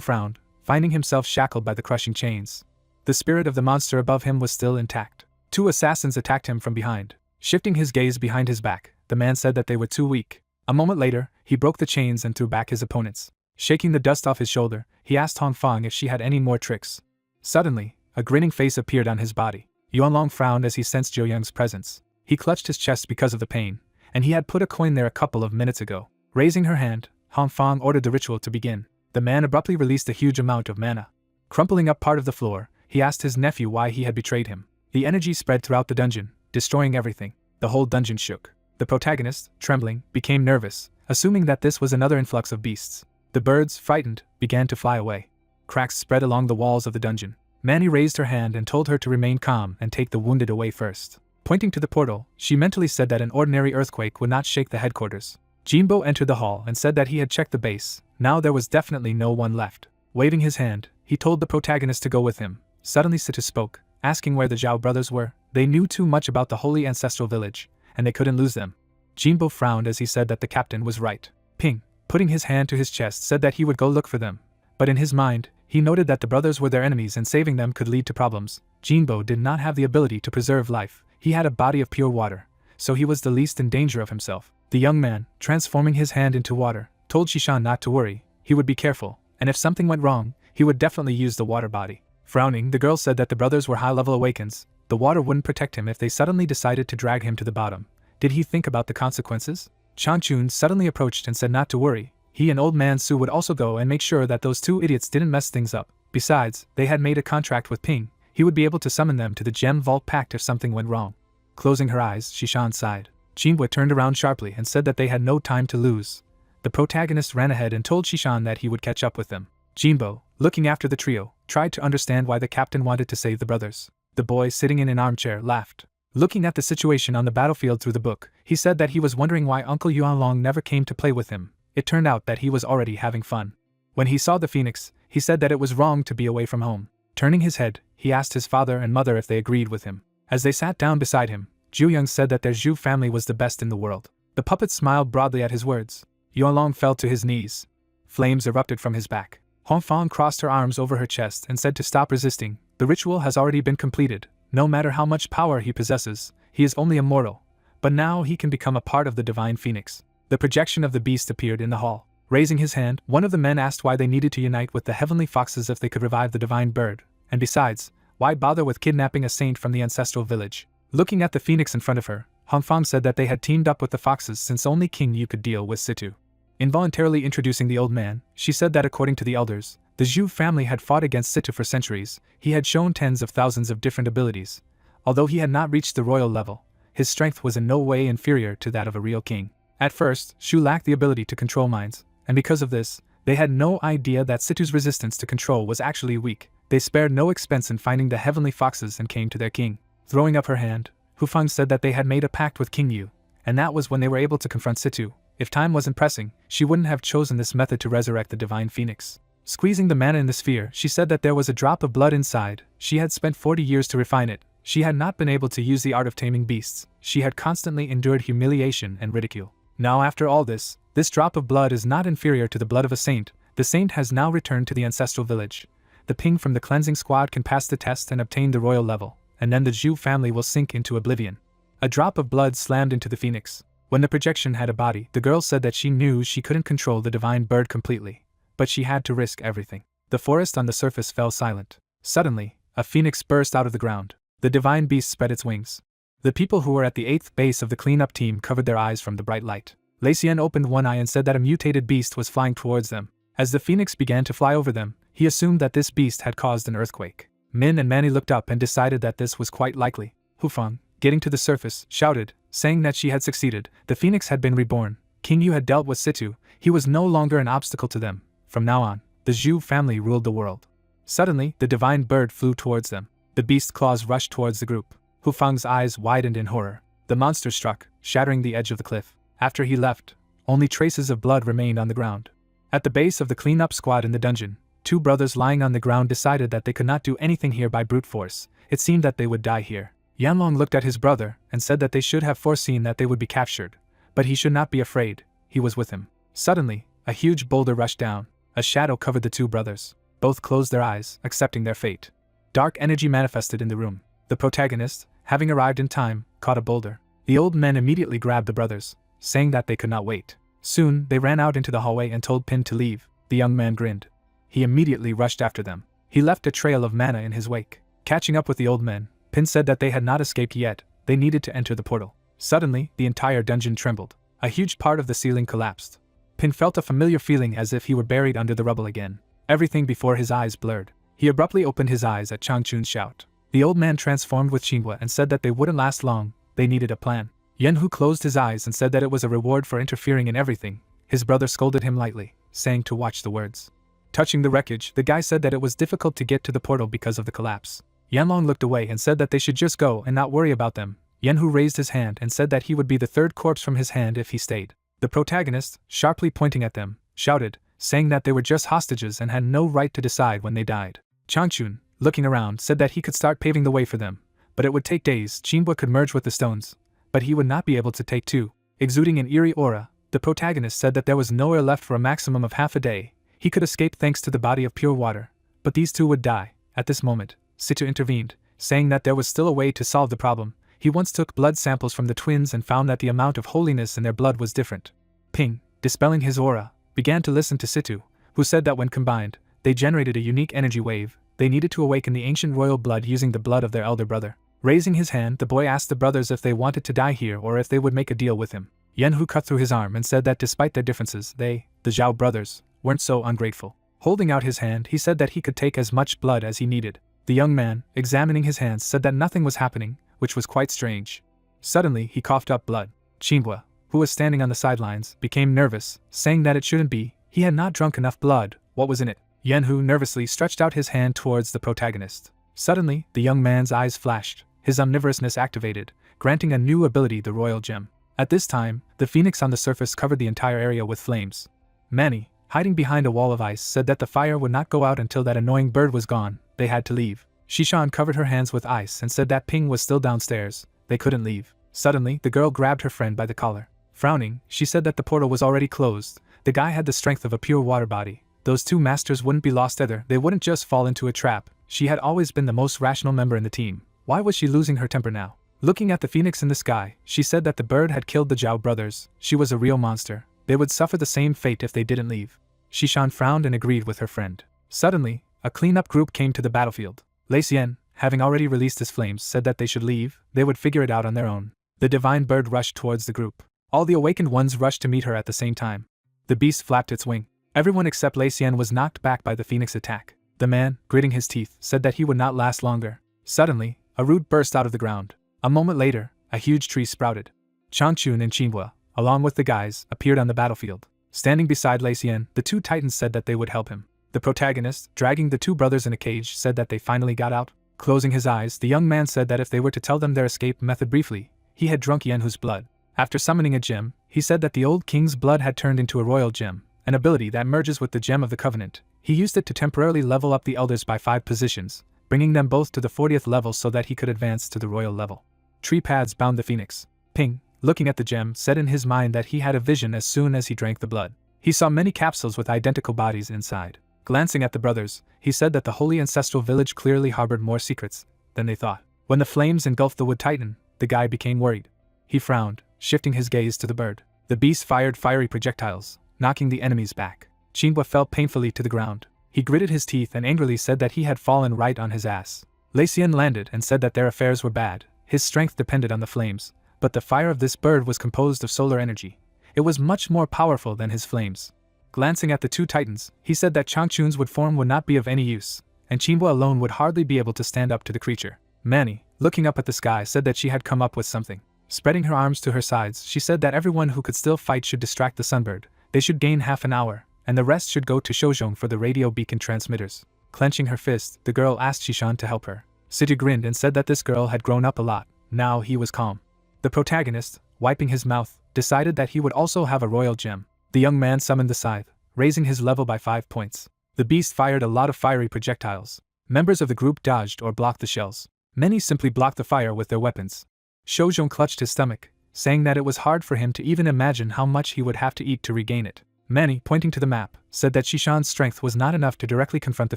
frowned, finding himself shackled by the crushing chains. The spirit of the monster above him was still intact. Two assassins attacked him from behind. Shifting his gaze behind his back, the man said that they were too weak. A moment later, he broke the chains and threw back his opponents. Shaking the dust off his shoulder, he asked Hong Fong if she had any more tricks. Suddenly, a grinning face appeared on his body. Yuanlong frowned as he sensed Zhou Yang's presence. He clutched his chest because of the pain, and he had put a coin there a couple of minutes ago. Raising her hand, Hong Fong ordered the ritual to begin. The man abruptly released a huge amount of mana. Crumpling up part of the floor, he asked his nephew why he had betrayed him. The energy spread throughout the dungeon, destroying everything. The whole dungeon shook. The protagonist, trembling, became nervous, assuming that this was another influx of beasts. The birds, frightened, began to fly away. Cracks spread along the walls of the dungeon. Manny raised her hand and told her to remain calm and take the wounded away first. Pointing to the portal, she mentally said that an ordinary earthquake would not shake the headquarters. Jinbo entered the hall and said that he had checked the base. Now there was definitely no one left. Waving his hand, he told the protagonist to go with him. Suddenly Situ spoke, asking where the Zhao brothers were. They knew too much about the holy ancestral village, and they couldn't lose them. Jinbo frowned as he said that the captain was right. Ping, putting his hand to his chest, said that he would go look for them. But in his mind, he noted that the brothers were their enemies and saving them could lead to problems. Jinbo did not have the ability to preserve life. He had a body of pure water, so he was the least in danger of himself. The young man, transforming his hand into water, told Shishan not to worry. He would be careful, and if something went wrong, he would definitely use the water body. Frowning, the girl said that the brothers were high-level awakens. The water wouldn't protect him if they suddenly decided to drag him to the bottom. Did he think about the consequences? Changchun suddenly approached and said not to worry. He and Old Man Su would also go and make sure that those two idiots didn't mess things up. Besides, they had made a contract with Ping. He would be able to summon them to the Gem Vault Pact if something went wrong. Closing her eyes, Shishan sighed. Jinbo turned around sharply and said that they had no time to lose. The protagonist ran ahead and told Shishan that he would catch up with them. Jinbo, looking after the trio, tried to understand why the captain wanted to save the brothers. The boy sitting in an armchair laughed. Looking at the situation on the battlefield through the book, he said that he was wondering why Uncle Yuanlong never came to play with him. It turned out that he was already having fun. When he saw the phoenix, he said that it was wrong to be away from home. Turning his head, he asked his father and mother if they agreed with him. As they sat down beside him, Zhu Yang said that their Zhu family was the best in the world. The puppet smiled broadly at his words. Yuanlong fell to his knees. Flames erupted from his back. Huang Fang crossed her arms over her chest and said to stop resisting. The ritual has already been completed. No matter how much power he possesses, he is only a mortal. But now he can become a part of the divine phoenix. The projection of the beast appeared in the hall. Raising his hand, one of the men asked why they needed to unite with the heavenly foxes if they could revive the divine bird, and besides, why bother with kidnapping a saint from the ancestral village? Looking at the phoenix in front of her, Huang Fang said that they had teamed up with the foxes since only King Yu could deal with Situ. Involuntarily introducing the old man, she said that according to the elders, the Zhu family had fought against Situ for centuries. He had shown tens of thousands of different abilities. Although he had not reached the royal level, his strength was in no way inferior to that of a real king. At first, Shu lacked the ability to control minds, and because of this, they had no idea that Situ's resistance to control was actually weak. They spared no expense in finding the heavenly foxes and came to their king. Throwing up her hand, Hu Feng said that they had made a pact with King Yu, and that was when they were able to confront Situ. If time wasn't pressing, she wouldn't have chosen this method to resurrect the divine phoenix. Squeezing the mana in the sphere, she said that there was a drop of blood inside. She had spent 40 years to refine it. She had not been able to use the art of taming beasts. She had constantly endured humiliation and ridicule. Now after all this drop of blood is not inferior to the blood of a saint. The saint has now returned to the ancestral village. The ping from the cleansing squad can pass the test and obtain the royal level, and then the Zhu family will sink into oblivion. A drop of blood slammed into the phoenix. When the projection had a body, the girl said that she knew she couldn't control the divine bird completely, but she had to risk everything. The forest on the surface fell silent. Suddenly, a phoenix burst out of the ground. The divine beast spread its wings. The people who were at the 8th base of the cleanup team covered their eyes from the bright light. Lei Xian opened one eye and said that a mutated beast was flying towards them. As the phoenix began to fly over them, he assumed that this beast had caused an earthquake. Min and Manny looked up and decided that this was quite likely. Hu Feng, getting to the surface, shouted, saying that she had succeeded. The phoenix had been reborn. King Yu had dealt with Situ. He was no longer an obstacle to them. From now on, the Zhu family ruled the world. Suddenly, the divine bird flew towards them. The beast's claws rushed towards the group. Hu Feng's eyes widened in horror. The monster struck, shattering the edge of the cliff. After he left, only traces of blood remained on the ground. At the base of the cleanup squad in the dungeon, two brothers lying on the ground decided that they could not do anything here by brute force. It seemed that they would die here. Yanlong looked at his brother and said that they should have foreseen that they would be captured, but he should not be afraid. He was with him. Suddenly, a huge boulder rushed down. A shadow covered the two brothers. Both closed their eyes, accepting their fate. Dark energy manifested in the room. The protagonist, having arrived in time, caught a boulder. The old men immediately grabbed the brothers, saying that they could not wait. Soon, they ran out into the hallway and told Pin to leave. The young man grinned. He immediately rushed after them. He left a trail of mana in his wake. Catching up with the old men, Pin said that they had not escaped yet. They needed to enter the portal. Suddenly, the entire dungeon trembled. A huge part of the ceiling collapsed. Pin felt a familiar feeling as if he were buried under the rubble again. Everything before his eyes blurred. He abruptly opened his eyes at Changchun's shout. The old man transformed with Qinghua and said that they wouldn't last long. They needed a plan. Yanhu closed his eyes and said that it was a reward for interfering in everything. His brother scolded him lightly, saying to watch the words. Touching the wreckage, the guy said that it was difficult to get to the portal because of the collapse. Yanlong looked away and said that they should just go and not worry about them. Yanhu raised his hand and said that he would be the third corpse from his hand if he stayed. The protagonist, sharply pointing at them, shouted, saying that they were just hostages and had no right to decide when they died. Changchun, looking around, said that he could start paving the way for them, but it would take days. Qinghua could merge with the stones, but he would not be able to take two. Exuding an eerie aura, the protagonist said that there was nowhere left for a maximum of half a day. He could escape thanks to the body of pure water, but these two would die. At this moment, Situ intervened, saying that there was still a way to solve the problem. He once took blood samples from the twins and found that the amount of holiness in their blood was different. Ping, dispelling his aura, began to listen to Situ, who said that when combined, they generated a unique energy wave. They needed to awaken the ancient royal blood using the blood of their elder brother. Raising his hand, the boy asked the brothers if they wanted to die here or if they would make a deal with him. Yanhu cut through his arm and said that despite their differences, they, the Zhao brothers, weren't so ungrateful. Holding out his hand, he said that he could take as much blood as he needed. The young man, examining his hands, said that nothing was happening, which was quite strange. Suddenly, he coughed up blood. Qinghua, who was standing on the sidelines, became nervous, saying that it shouldn't be. He had not drunk enough blood. What was in it? Yanhu nervously stretched out his hand towards the protagonist. Suddenly, the young man's eyes flashed. His omnivorousness activated, granting a new ability, the royal gem. At this time, the phoenix on the surface covered the entire area with flames. Manny, hiding behind a wall of ice, said that the fire would not go out until that annoying bird was gone. They had to leave. Shishan covered her hands with ice and said that Ping was still downstairs. They couldn't leave. Suddenly, the girl grabbed her friend by the collar. Frowning, she said that the portal was already closed. The guy had the strength of a pure water body, those two masters wouldn't be lost either. They wouldn't just fall into a trap. She had always been the most rational member in the team. Why was she losing her temper now? Looking at the phoenix in the sky, she said that the bird had killed the Zhao brothers. She was a real monster. They would suffer the same fate if they didn't leave. Shishan frowned and agreed with her friend. Suddenly, a cleanup group came to the battlefield. Lei Xian, having already released his flames, said that they should leave. They would figure it out on their own. The divine bird rushed towards the group. All the awakened ones rushed to meet her at the same time. The beast flapped its wing. Everyone except Lei Xian was knocked back by the phoenix attack. The man, gritting his teeth, said that he would not last longer. Suddenly, a root burst out of the ground. A moment later, a huge tree sprouted. Changchun and Qinhua, along with the guys, appeared on the battlefield. Standing beside Lei Xian, the two titans said that they would help him. The protagonist, dragging the two brothers in a cage, said that they finally got out. Closing his eyes, the young man said that if they were to tell them their escape method briefly, he had drunk Yanhu's blood. After summoning a gem, he said that the old king's blood had turned into a royal gem, an ability that merges with the gem of the covenant. He used it to temporarily level up the elders by 5 positions, bringing them both to the 40th level so that he could advance to the royal level. Tree paths bound the phoenix. Ping, looking at the gem, said in his mind that he had a vision as soon as he drank the blood. He saw many capsules with identical bodies inside. Glancing at the brothers, he said that the holy ancestral village clearly harbored more secrets than they thought. When the flames engulfed the wood titan, the guy became worried. He frowned, shifting his gaze to the bird. The beast fired fiery projectiles, knocking the enemies back. Qinhua fell painfully to the ground. He gritted his teeth and angrily said that he had fallen right on his ass. Lei Xian landed and said that their affairs were bad. His strength depended on the flames, but the fire of this bird was composed of solar energy. It was much more powerful than his flames. Glancing at the two titans, he said that Changchun's form would not be of any use, and Qinhua alone would hardly be able to stand up to the creature. Manny, looking up at the sky, said that she had come up with something. Spreading her arms to her sides, she said that everyone who could still fight should distract the sunbird. They should gain half an hour, and the rest should go to Shouzhong for the radio beacon transmitters. Clenching her fist, the girl asked Shishan to help her. Siju grinned and said that this girl had grown up a lot. Now he was calm. The protagonist, wiping his mouth, decided that he would also have a royal gem. The young man summoned the scythe, raising his level by 5 points. The beast fired a lot of fiery projectiles. Members of the group dodged or blocked the shells. Many simply blocked the fire with their weapons. Shouzhong clutched his stomach, saying that it was hard for him to even imagine how much he would have to eat to regain it. Manny, pointing to the map, said that Shishan's strength was not enough to directly confront the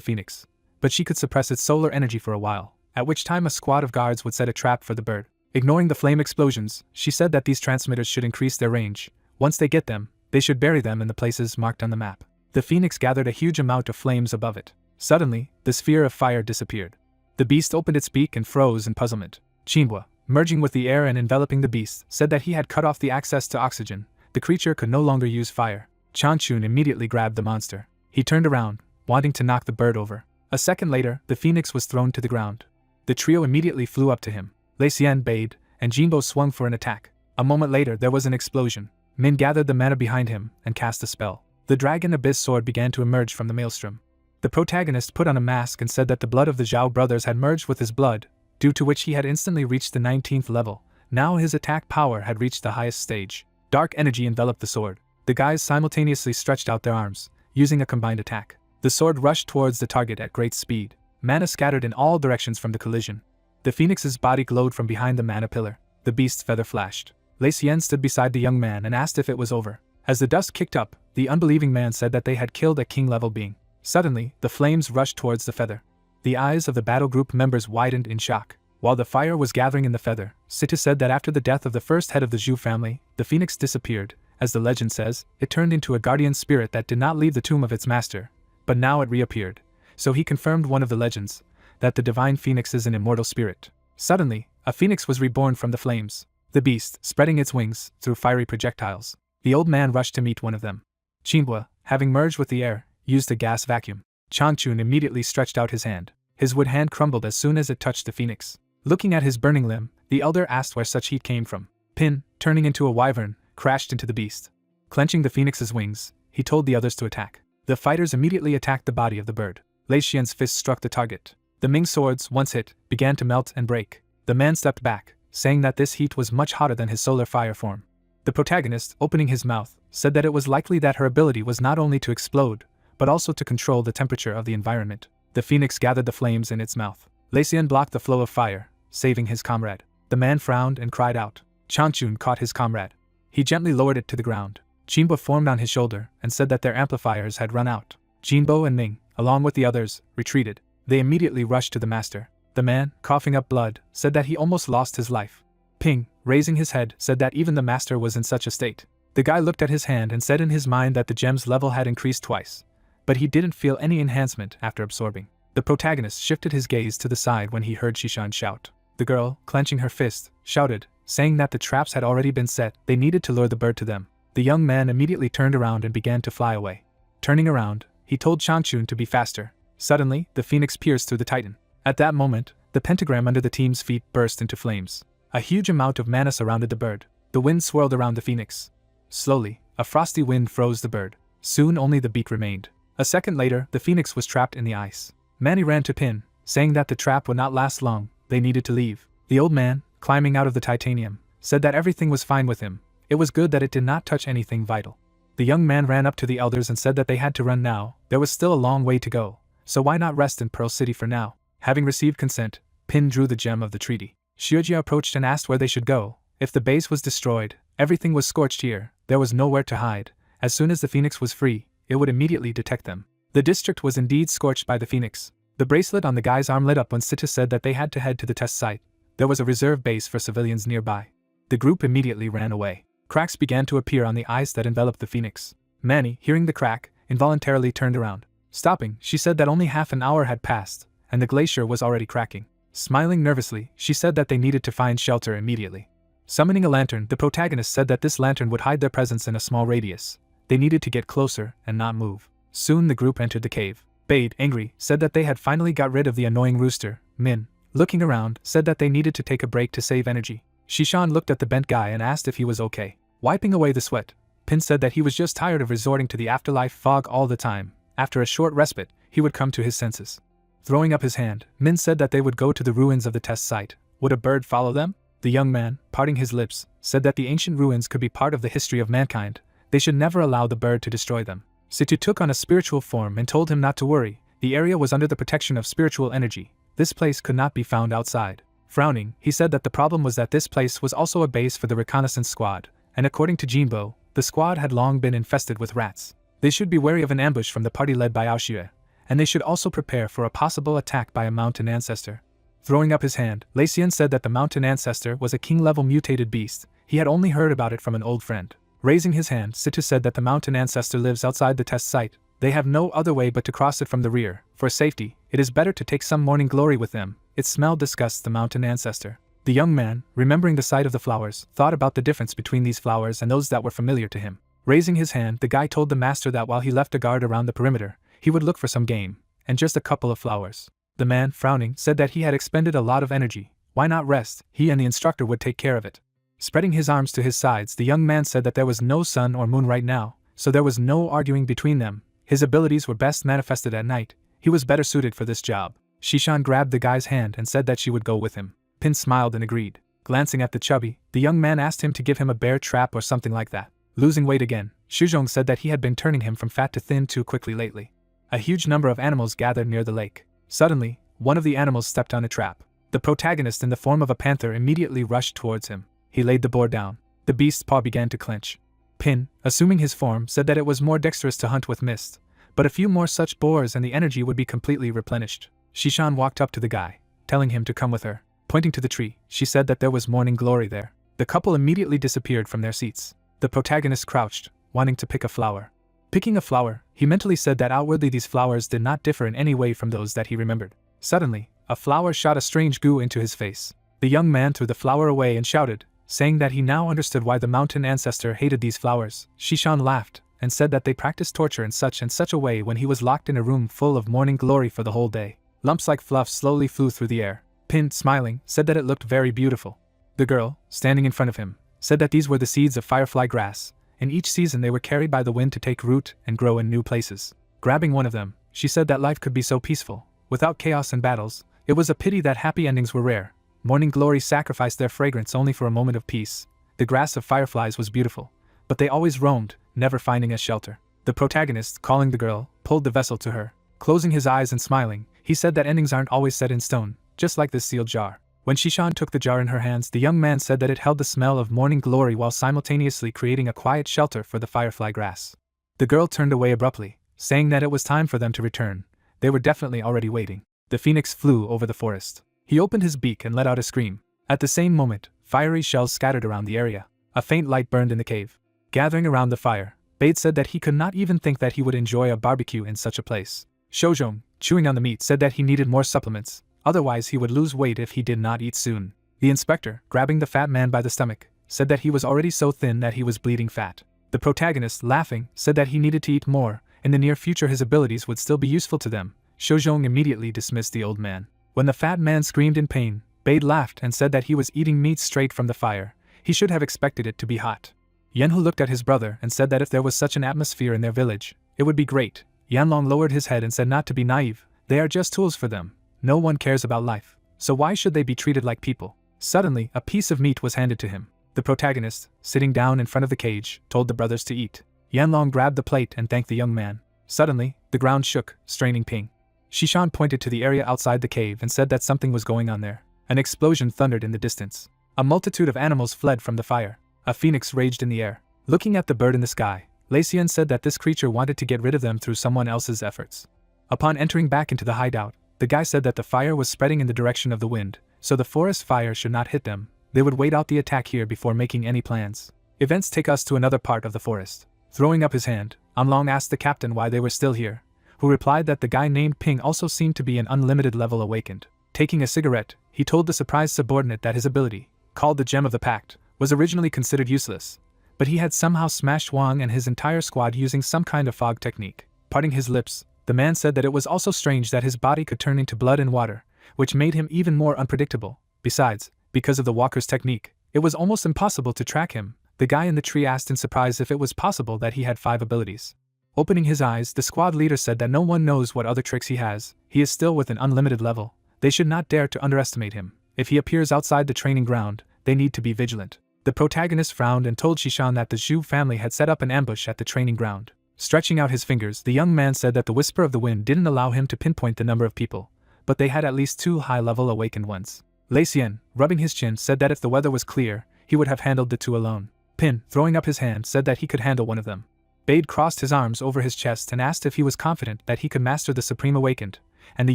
phoenix, but she could suppress its solar energy for a while, at which time a squad of guards would set a trap for the bird. Ignoring the flame explosions, she said that these transmitters should increase their range. Once they get them, they should bury them in the places marked on the map. The phoenix gathered a huge amount of flames above it. Suddenly, the sphere of fire disappeared. The beast opened its beak and froze in puzzlement. Qinhua, merging with the air and enveloping the beast, said that he had cut off the access to oxygen. The creature could no longer use fire. Changchun immediately grabbed the monster. He turned around, wanting to knock the bird over. A second later, the phoenix was thrown to the ground. The trio immediately flew up to him. Lei Xian bayed, and Jinbo swung for an attack. A moment later, there was an explosion. Min gathered the mana behind him and cast a spell. The dragon abyss sword began to emerge from the maelstrom. The protagonist put on a mask and said that the blood of the Zhao brothers had merged with his blood, due to which he had instantly reached the 19th level. Now his attack power had reached the highest stage. Dark energy enveloped the sword. The guys simultaneously stretched out their arms, using a combined attack. The sword rushed towards the target at great speed. Mana scattered in all directions from the collision. The phoenix's body glowed from behind the mana pillar. The beast's feather flashed. Lei Xian stood beside the young man and asked if it was over. As the dust kicked up, the unbelieving man said that they had killed a king-level being. Suddenly, the flames rushed towards the feather. The eyes of the battle group members widened in shock. While the fire was gathering in the feather, Situ said that after the death of the first head of the Zhu family, the phoenix disappeared. As the legend says, it turned into a guardian spirit that did not leave the tomb of its master, but now it reappeared. So he confirmed one of the legends, that the divine phoenix is an immortal spirit. Suddenly, a phoenix was reborn from the flames. The beast, spreading its wings, threw fiery projectiles. The old man rushed to meet one of them. Qinhua, having merged with the air, used a gas vacuum. Changchun immediately stretched out his hand. His wood hand crumbled as soon as it touched the phoenix. Looking at his burning limb, the elder asked where such heat came from. Pin, turning into a wyvern, crashed into the beast. Clenching the phoenix's wings, he told the others to attack. The fighters immediately attacked the body of the bird. Lei Xian's fist struck the target. The Ming swords, once hit, began to melt and break. The man stepped back, saying that this heat was much hotter than his solar fire form. The protagonist, opening his mouth, said that it was likely that her ability was not only to explode, but also to control the temperature of the environment. The phoenix gathered the flames in its mouth. Lei Xian blocked the flow of fire, saving his comrade. The man frowned and cried out. Changchun caught his comrade. He gently lowered it to the ground. Qinhua formed on his shoulder and said that their amplifiers had run out. Jinbo and Ning, along with the others, retreated. They immediately rushed to the master. The man, coughing up blood, said that he almost lost his life. Ping, raising his head, said that even the master was in such a state. The guy looked at his hand and said in his mind that the gem's level had increased twice, but he didn't feel any enhancement after absorbing. The protagonist shifted his gaze to the side when he heard Shishan shout. The girl, clenching her fist, shouted, saying that the traps had already been set, they needed to lure the bird to them. The young man immediately turned around and began to fly away. Turning around, he told Changchun to be faster. Suddenly, the phoenix pierced through the titan. At that moment, the pentagram under the team's feet burst into flames. A huge amount of mana surrounded the bird. The wind swirled around the phoenix. Slowly, a frosty wind froze the bird. Soon only the beak remained. A second later, the phoenix was trapped in the ice. Manny ran to Pin, saying that the trap would not last long, they needed to leave. The old man, climbing out of the titanium, said that everything was fine with him. It was good that it did not touch anything vital. The young man ran up to the elders and said that they had to run now. There was still a long way to go, so why not rest in Pearl City for now? Having received consent, Pin drew the gem of the treaty. Xiujia approached and asked where they should go. If the base was destroyed, everything was scorched here, there was nowhere to hide. As soon as the phoenix was free, it would immediately detect them. The district was indeed scorched by the phoenix. The bracelet on the guy's arm lit up when Sita said that they had to head to the test site. There was a reserve base for civilians nearby. The group immediately ran away. Cracks began to appear on the ice that enveloped the phoenix. Manny, hearing the crack, involuntarily turned around. Stopping, she said that only half an hour had passed, and the glacier was already cracking. Smiling nervously, she said that they needed to find shelter immediately. Summoning a lantern, the protagonist said that this lantern would hide their presence in a small radius. They needed to get closer and not move. Soon the group entered the cave. Bade, angry, said that they had finally got rid of the annoying rooster. Min, looking around, said that they needed to take a break to save energy. Shishan looked at the bent guy and asked if he was okay. Wiping away the sweat, Pin said that he was just tired of resorting to the afterlife fog all the time. After a short respite, he would come to his senses. Throwing up his hand, Min said that they would go to the ruins of the test site. Would a bird follow them? The young man, parting his lips, said that the ancient ruins could be part of the history of mankind. They should never allow the bird to destroy them. Situ took on a spiritual form and told him not to worry. The area was under the protection of spiritual energy. This place could not be found outside. Frowning, he said that the problem was that this place was also a base for the reconnaissance squad, and according to Jinbo, the squad had long been infested with rats. They should be wary of an ambush from the party led by Aoxue, and they should also prepare for a possible attack by a mountain ancestor. Throwing up his hand, Lei Xian said that the mountain ancestor was a king-level mutated beast. He had only heard about it from an old friend. Raising his hand, Situ said that the mountain ancestor lives outside the test site. They have no other way but to cross it from the rear. For safety, it is better to take some morning glory with them. Its smell disgusts the mountain ancestor. The young man, remembering the sight of the flowers, thought about the difference between these flowers and those that were familiar to him. Raising his hand, the guy told the master that while he left a guard around the perimeter, he would look for some game, and just a couple of flowers. The man, frowning, said that he had expended a lot of energy. Why not rest? He and the instructor would take care of it. Spreading his arms to his sides, the young man said that there was no sun or moon right now, so there was no arguing between them. His abilities were best manifested at night. He was better suited for this job. Shishan grabbed the guy's hand and said that she would go with him. Pin smiled and agreed. Glancing at the chubby, the young man asked him to give him a bear trap or something like that. Losing weight again, Shuzhong said that he had been turning him from fat to thin too quickly lately. A huge number of animals gathered near the lake. Suddenly, one of the animals stepped on a trap. The protagonist in the form of a panther immediately rushed towards him. He laid the boar down. The beast's paw began to clench. Pin, assuming his form, said that it was more dexterous to hunt with mist, but a few more such boars and the energy would be completely replenished. Shishan walked up to the guy, telling him to come with her. Pointing to the tree, she said that there was morning glory there. The couple immediately disappeared from their seats. The protagonist crouched, wanting to pick a flower. Picking a flower, he mentally said that outwardly these flowers did not differ in any way from those that he remembered. Suddenly, a flower shot a strange goo into his face. The young man threw the flower away and shouted, saying that he now understood why the mountain ancestor hated these flowers. Shishan laughed, and said that they practiced torture in such a way when he was locked in a room full of morning glory for the whole day. Lumps like fluff slowly flew through the air. Pin, smiling, said that it looked very beautiful. The girl, standing in front of him, said that these were the seeds of firefly grass. In each season they were carried by the wind to take root and grow in new places. Grabbing one of them, she said that life could be so peaceful, without chaos and battles. It was a pity that happy endings were rare. Morning glory sacrificed their fragrance only for a moment of peace. The grass of fireflies was beautiful, but they always roamed, never finding a shelter. The protagonist, calling the girl, pulled the vessel to her. Closing his eyes and smiling, he said that endings aren't always set in stone, just like this sealed jar. When Shishan took the jar in her hands, the young man said that it held the smell of morning glory while simultaneously creating a quiet shelter for the firefly grass. The girl turned away abruptly, saying that it was time for them to return. They were definitely already waiting. The phoenix flew over the forest. He opened his beak and let out a scream. At the same moment, fiery shells scattered around the area. A faint light burned in the cave. Gathering around the fire, Bade said that he could not even think that he would enjoy a barbecue in such a place. Shojong, chewing on the meat, said that he needed more supplements, otherwise he would lose weight if he did not eat soon. The inspector, grabbing the fat man by the stomach, said that he was already so thin that he was bleeding fat. The protagonist, laughing, said that he needed to eat more. In the near future his abilities would still be useful to them. Shojong immediately dismissed the old man. When the fat man screamed in pain, Bade laughed and said that he was eating meat straight from the fire. He should have expected it to be hot. Yanhu looked at his brother and said that if there was such an atmosphere in their village, it would be great. Yanlong lowered his head and said not to be naive. They are just tools for them. No one cares about life. So why should they be treated like people? Suddenly, a piece of meat was handed to him. The protagonist, sitting down in front of the cage, told the brothers to eat. Yanlong grabbed the plate and thanked the young man. Suddenly, the ground shook, straining Ping. Shishan pointed to the area outside the cave and said that something was going on there. An explosion thundered in the distance. A multitude of animals fled from the fire. A phoenix raged in the air. Looking at the bird in the sky, Lei said that this creature wanted to get rid of them through someone else's efforts. Upon entering back into the hideout, the guy said that the fire was spreading in the direction of the wind, so the forest fire should not hit them. They would wait out the attack here before making any plans. Events take us to another part of the forest. Throwing up his hand, Amlong asked the captain why they were still here, who replied that the guy named Ping also seemed to be an unlimited level awakened. Taking a cigarette, he told the surprised subordinate that his ability, called the Gem of the Pact, was originally considered useless, but he had somehow smashed Wang and his entire squad using some kind of fog technique. Parting his lips, the man said that it was also strange that his body could turn into blood and water, which made him even more unpredictable. Besides, because of the walker's technique, it was almost impossible to track him. The guy in the tree asked in surprise if it was possible that he had 5 abilities. Opening his eyes, the squad leader said that no one knows what other tricks he has. He is still with an unlimited level. They should not dare to underestimate him. If he appears outside the training ground, they need to be vigilant. The protagonist frowned and told Shishan that the Zhu family had set up an ambush at the training ground. Stretching out his fingers, the young man said that the whisper of the wind didn't allow him to pinpoint the number of people, but they had at least 2 high-level awakened ones. Lei Xian, rubbing his chin, said that if the weather was clear, he would have handled the 2 alone. Pin, throwing up his hand, said that he could handle one of them. Bade crossed his arms over his chest and asked if he was confident that he could master the Supreme Awakened, and the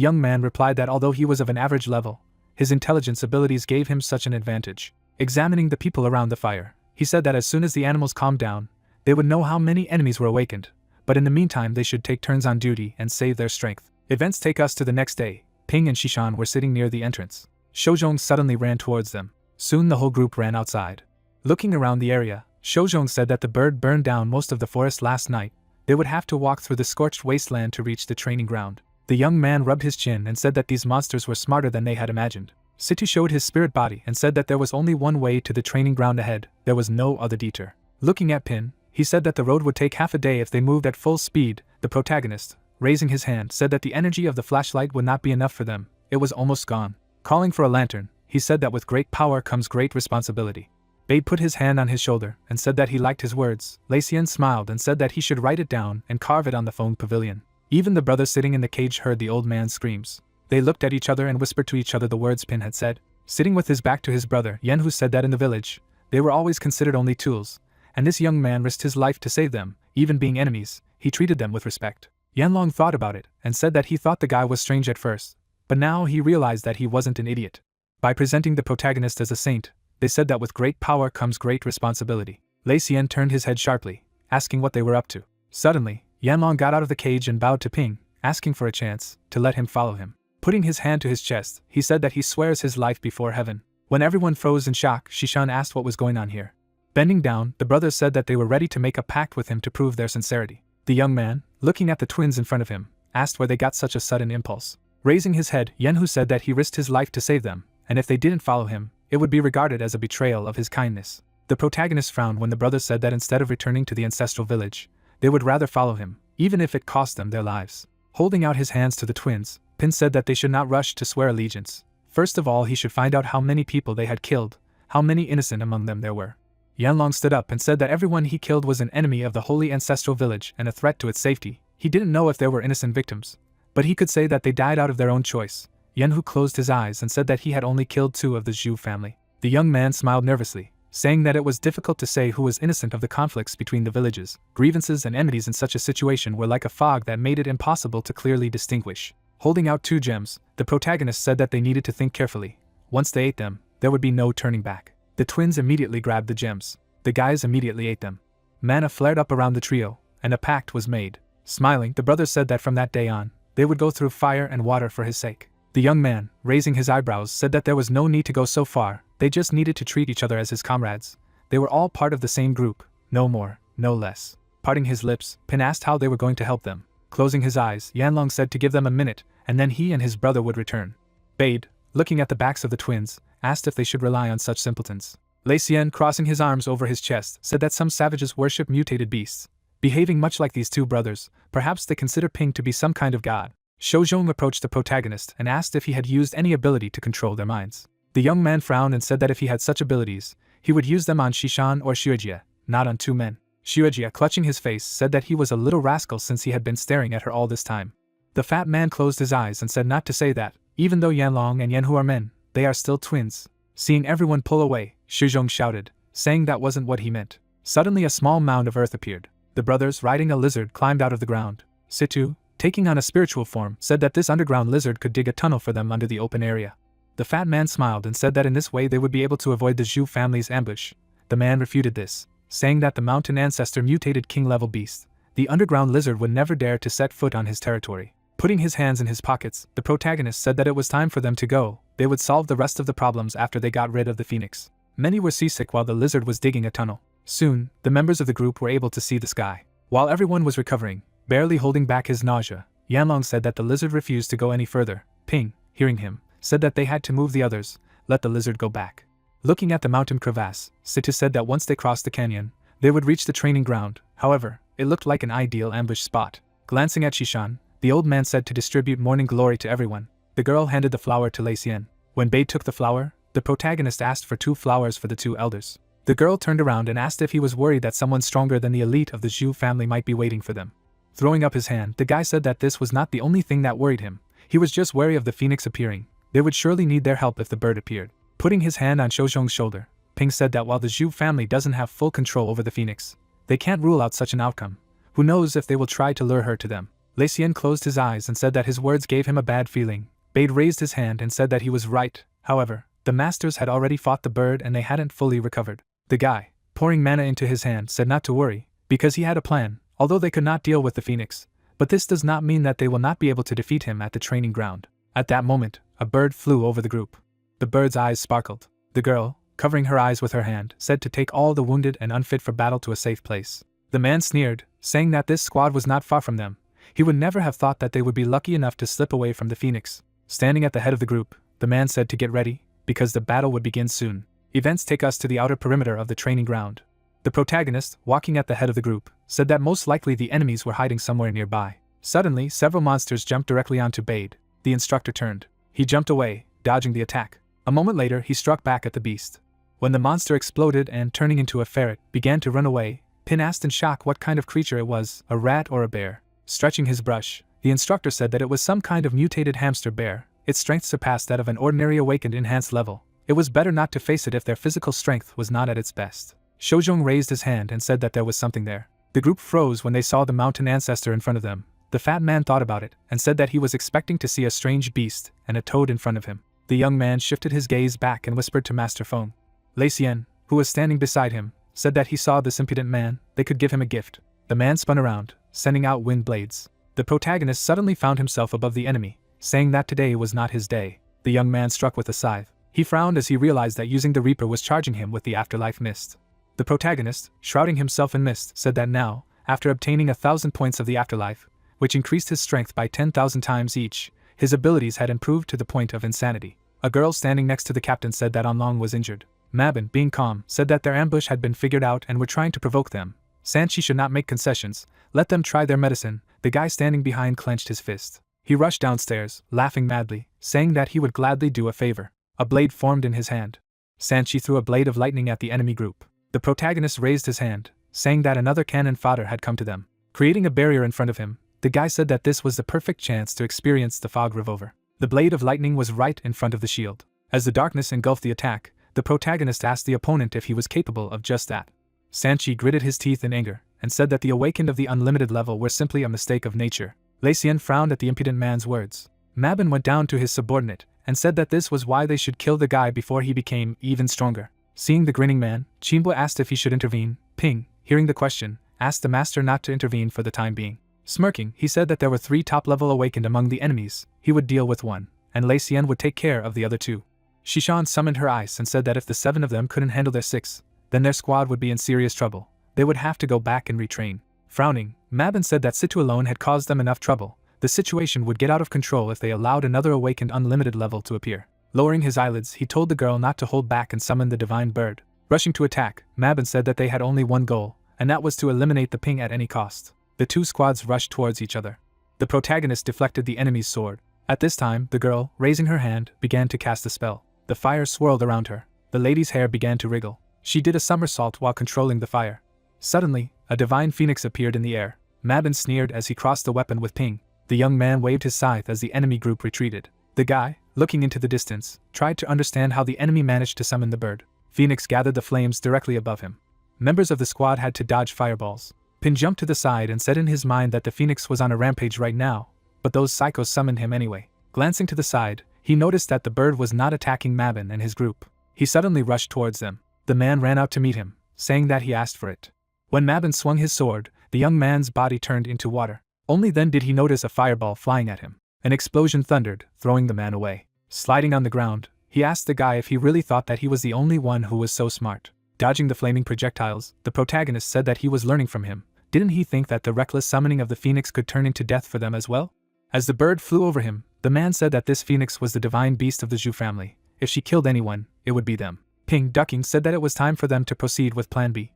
young man replied that although he was of an average level, his intelligence abilities gave him such an advantage. Examining the people around the fire, he said that as soon as the animals calmed down, they would know how many enemies were awakened, but in the meantime they should take turns on duty and save their strength. Events take us to the next day. Ping and Shishan were sitting near the entrance. Shojong suddenly ran towards them. Soon the whole group ran outside. Looking around the area, Shojong said that the bird burned down most of the forest last night. They would have to walk through the scorched wasteland to reach the training ground. The young man rubbed his chin and said that these monsters were smarter than they had imagined. Situ showed his spirit body and said that there was only one way to the training ground ahead. There was no other detour. Looking at Pin, he said that the road would take half a day if they moved at full speed. The protagonist, raising his hand, said that the energy of the flashlight would not be enough for them. It was almost gone. Calling for a lantern, he said that with great power comes great responsibility. Bade put his hand on his shoulder and said that he liked his words. Lei Xian smiled and said that he should write it down and carve it on the foam pavilion. Even the brothers sitting in the cage heard the old man's screams. They looked at each other and whispered to each other the words Pin had said. Sitting with his back to his brother, Yanhu said that in the village, they were always considered only tools, and this young man risked his life to save them. Even being enemies, he treated them with respect. Yanlong thought about it and said that he thought the guy was strange at first, but now he realized that he wasn't an idiot. By presenting the protagonist as a saint, they said that with great power comes great responsibility. Lei Xian turned his head sharply, asking what they were up to. Suddenly, Yanlong got out of the cage and bowed to Ping, asking for a chance to let him follow him. Putting his hand to his chest, he said that he swears his life before heaven. When everyone froze in shock, Shishan asked what was going on here. Bending down, the brothers said that they were ready to make a pact with him to prove their sincerity. The young man, looking at the twins in front of him, asked where they got such a sudden impulse. Raising his head, Yanhu said that he risked his life to save them, and if they didn't follow him, it would be regarded as a betrayal of his kindness. The protagonist frowned when the brothers said that instead of returning to the ancestral village, they would rather follow him, even if it cost them their lives. Holding out his hands to the twins, Pin said that they should not rush to swear allegiance. First of all, he should find out how many people they had killed, how many innocent among them there were. Yanlong stood up and said that everyone he killed was an enemy of the holy ancestral village and a threat to its safety. He didn't know if there were innocent victims, but he could say that they died out of their own choice. Yanhu closed his eyes and said that he had only killed 2 of the Zhu family. The young man smiled nervously, saying that it was difficult to say who was innocent of the conflicts between the villages. Grievances and enmities in such a situation were like a fog that made it impossible to clearly distinguish. Holding out 2 gems, the protagonist said that they needed to think carefully. Once they ate them, there would be no turning back. The twins immediately grabbed the gems. The guys immediately ate them. Mana flared up around the trio, and a pact was made. Smiling, the brothers said that from that day on, they would go through fire and water for his sake. The young man, raising his eyebrows, said that there was no need to go so far, they just needed to treat each other as his comrades. They were all part of the same group, no more, no less. Parting his lips, Pin asked how they were going to help them. Closing his eyes, Yanlong said to give them a minute, and then he and his brother would return. Bade, looking at the backs of the twins, asked if they should rely on such simpletons. Lei Xian, crossing his arms over his chest, said that some savages worship mutated beasts. Behaving much like these 2 brothers, perhaps they consider Ping to be some kind of god. Shouzhong approached the protagonist and asked if he had used any ability to control their minds. The young man frowned and said that if he had such abilities, he would use them on Shishan or Xuejia, not on 2 men. Xuejia, clutching his face, said that he was a little rascal since he had been staring at her all this time. The fat man closed his eyes and said not to say that, even though Yanlong and Yanhu are men, they are still twins. Seeing everyone pull away, Shouzhong shouted, saying that wasn't what he meant. Suddenly a small mound of earth appeared. The brothers, riding a lizard, climbed out of the ground. Situ, taking on a spiritual form, said that this underground lizard could dig a tunnel for them under the open area. The fat man smiled and said that in this way they would be able to avoid the Zhu family's ambush. The man refuted this, saying that the mountain ancestor mutated king-level beast. The underground lizard would never dare to set foot on his territory. Putting his hands in his pockets, the protagonist said that it was time for them to go. They would solve the rest of the problems after they got rid of the phoenix. Many were seasick while the lizard was digging a tunnel. Soon, the members of the group were able to see the sky. While everyone was recovering, barely holding back his nausea, Yanlong said that the lizard refused to go any further. Ping, hearing him, said that they had to move the others, let the lizard go back. Looking at the mountain crevasse, Situ said that once they crossed the canyon, they would reach the training ground. However, it looked like an ideal ambush spot. Glancing at Shishan, the old man said to distribute morning glory to everyone. The girl handed the flower to Lei Xian. When Bei took the flower, the protagonist asked for 2 flowers for the 2 elders. The girl turned around and asked if he was worried that someone stronger than the elite of the Zhu family might be waiting for them. Throwing up his hand, the guy said that this was not the only thing that worried him. He was just wary of the phoenix appearing. They would surely need their help if the bird appeared. Putting his hand on Shouzhong's shoulder, Ping said that while the Zhu family doesn't have full control over the phoenix, they can't rule out such an outcome. Who knows if they will try to lure her to them. Lei Xian closed his eyes and said that his words gave him a bad feeling. Bade raised his hand and said that he was right. However, the masters had already fought the bird and they hadn't fully recovered. The guy, pouring mana into his hand, said not to worry, because he had a plan, although they could not deal with the phoenix. But this does not mean that they will not be able to defeat him at the training ground. At that moment, a bird flew over the group. The bird's eyes sparkled. The girl, covering her eyes with her hand, said to take all the wounded and unfit for battle to a safe place. The man sneered, saying that this squad was not far from them. He would never have thought that they would be lucky enough to slip away from the phoenix. Standing at the head of the group, the man said to get ready, because the battle would begin soon. Events take us to the outer perimeter of the training ground. The protagonist, walking at the head of the group, said that most likely the enemies were hiding somewhere nearby. Suddenly, several monsters jumped directly onto Bade. The instructor turned. He jumped away, dodging the attack. A moment later, he struck back at the beast. When the monster exploded and, turning into a ferret, began to run away, Pin asked in shock what kind of creature it was, a rat or a bear. Stretching his brush, the instructor said that it was some kind of mutated hamster bear. Its strength surpassed that of an ordinary awakened enhanced level. It was better not to face it if their physical strength was not at its best. Shouzhong raised his hand and said that there was something there. The group froze when they saw the mountain ancestor in front of them. The fat man thought about it and said that he was expecting to see a strange beast and a toad in front of him. The young man shifted his gaze back and whispered to Master Feng. Lei Xian, who was standing beside him, said that he saw this impudent man, they could give him a gift. The man spun around, sending out wind blades. The protagonist suddenly found himself above the enemy, saying that today was not his day. The young man struck with a scythe. He frowned as he realized that using the Reaper was charging him with the afterlife mist. The protagonist, shrouding himself in mist, said that now, after obtaining 1,000 points of the afterlife, which increased his strength by 10,000 times each, his abilities had improved to the point of insanity. A girl standing next to the captain said that Anlong was injured. Mabin, being calm, said that their ambush had been figured out and were trying to provoke them. Sanchi should not make concessions, let them try their medicine. The guy standing behind clenched his fist. He rushed downstairs, laughing madly, saying that he would gladly do a favor. A blade formed in his hand. Sanchi threw a blade of lightning at the enemy group. The protagonist raised his hand, saying that another cannon fodder had come to them. Creating a barrier in front of him, the guy said that this was the perfect chance to experience the fog revolver. The blade of lightning was right in front of the shield. As the darkness engulfed the attack, the protagonist asked the opponent if he was capable of just that. Sanchi gritted his teeth in anger, and said that the awakened of the unlimited level were simply a mistake of nature. Lei Xian frowned at the impudent man's words. Mabin went down to his subordinate, and said that this was why they should kill the guy before he became even stronger. Seeing the grinning man, Qinbo asked if he should intervene. Ping, hearing the question, asked the master not to intervene for the time being. Smirking, he said that there were 3 top-level awakened among the enemies, he would deal with one, and Lei Xian would take care of the other 2. Shishan summoned her ice and said that if the 7 of them couldn't handle their 6, then their squad would be in serious trouble. They would have to go back and retrain. Frowning, Mabin said that Situ alone had caused them enough trouble. The situation would get out of control if they allowed another awakened unlimited level to appear. Lowering his eyelids, he told the girl not to hold back and summon the divine bird. Rushing to attack, Mabin said that they had only one goal, and that was to eliminate the Ping at any cost. The 2 squads rushed towards each other. The protagonist deflected the enemy's sword. At this time, the girl, raising her hand, began to cast a spell. The fire swirled around her. The lady's hair began to wriggle. She did a somersault while controlling the fire. Suddenly, a divine phoenix appeared in the air. Mabin sneered as he crossed the weapon with Ping. The young man waved his scythe as the enemy group retreated. The guy, looking into the distance, tried to understand how the enemy managed to summon the bird. Phoenix gathered the flames directly above him. Members of the squad had to dodge fireballs. Pin jumped to the side and said in his mind that the Phoenix was on a rampage right now, but those psychos summoned him anyway. Glancing to the side, he noticed that the bird was not attacking Mabin and his group. He suddenly rushed towards them. The man ran out to meet him, saying that he asked for it. When Mabin swung his sword, the young man's body turned into water. Only then did he notice a fireball flying at him. An explosion thundered, throwing the man away. Sliding on the ground, he asked the guy if he really thought that he was the only one who was so smart. Dodging the flaming projectiles, the protagonist said that he was learning from him. Didn't he think that the reckless summoning of the phoenix could turn into death for them as well? As the bird flew over him, the man said that this phoenix was the divine beast of the Zhu family. If she killed anyone, it would be them. Ping, ducking, said that it was time for them to proceed with Plan B.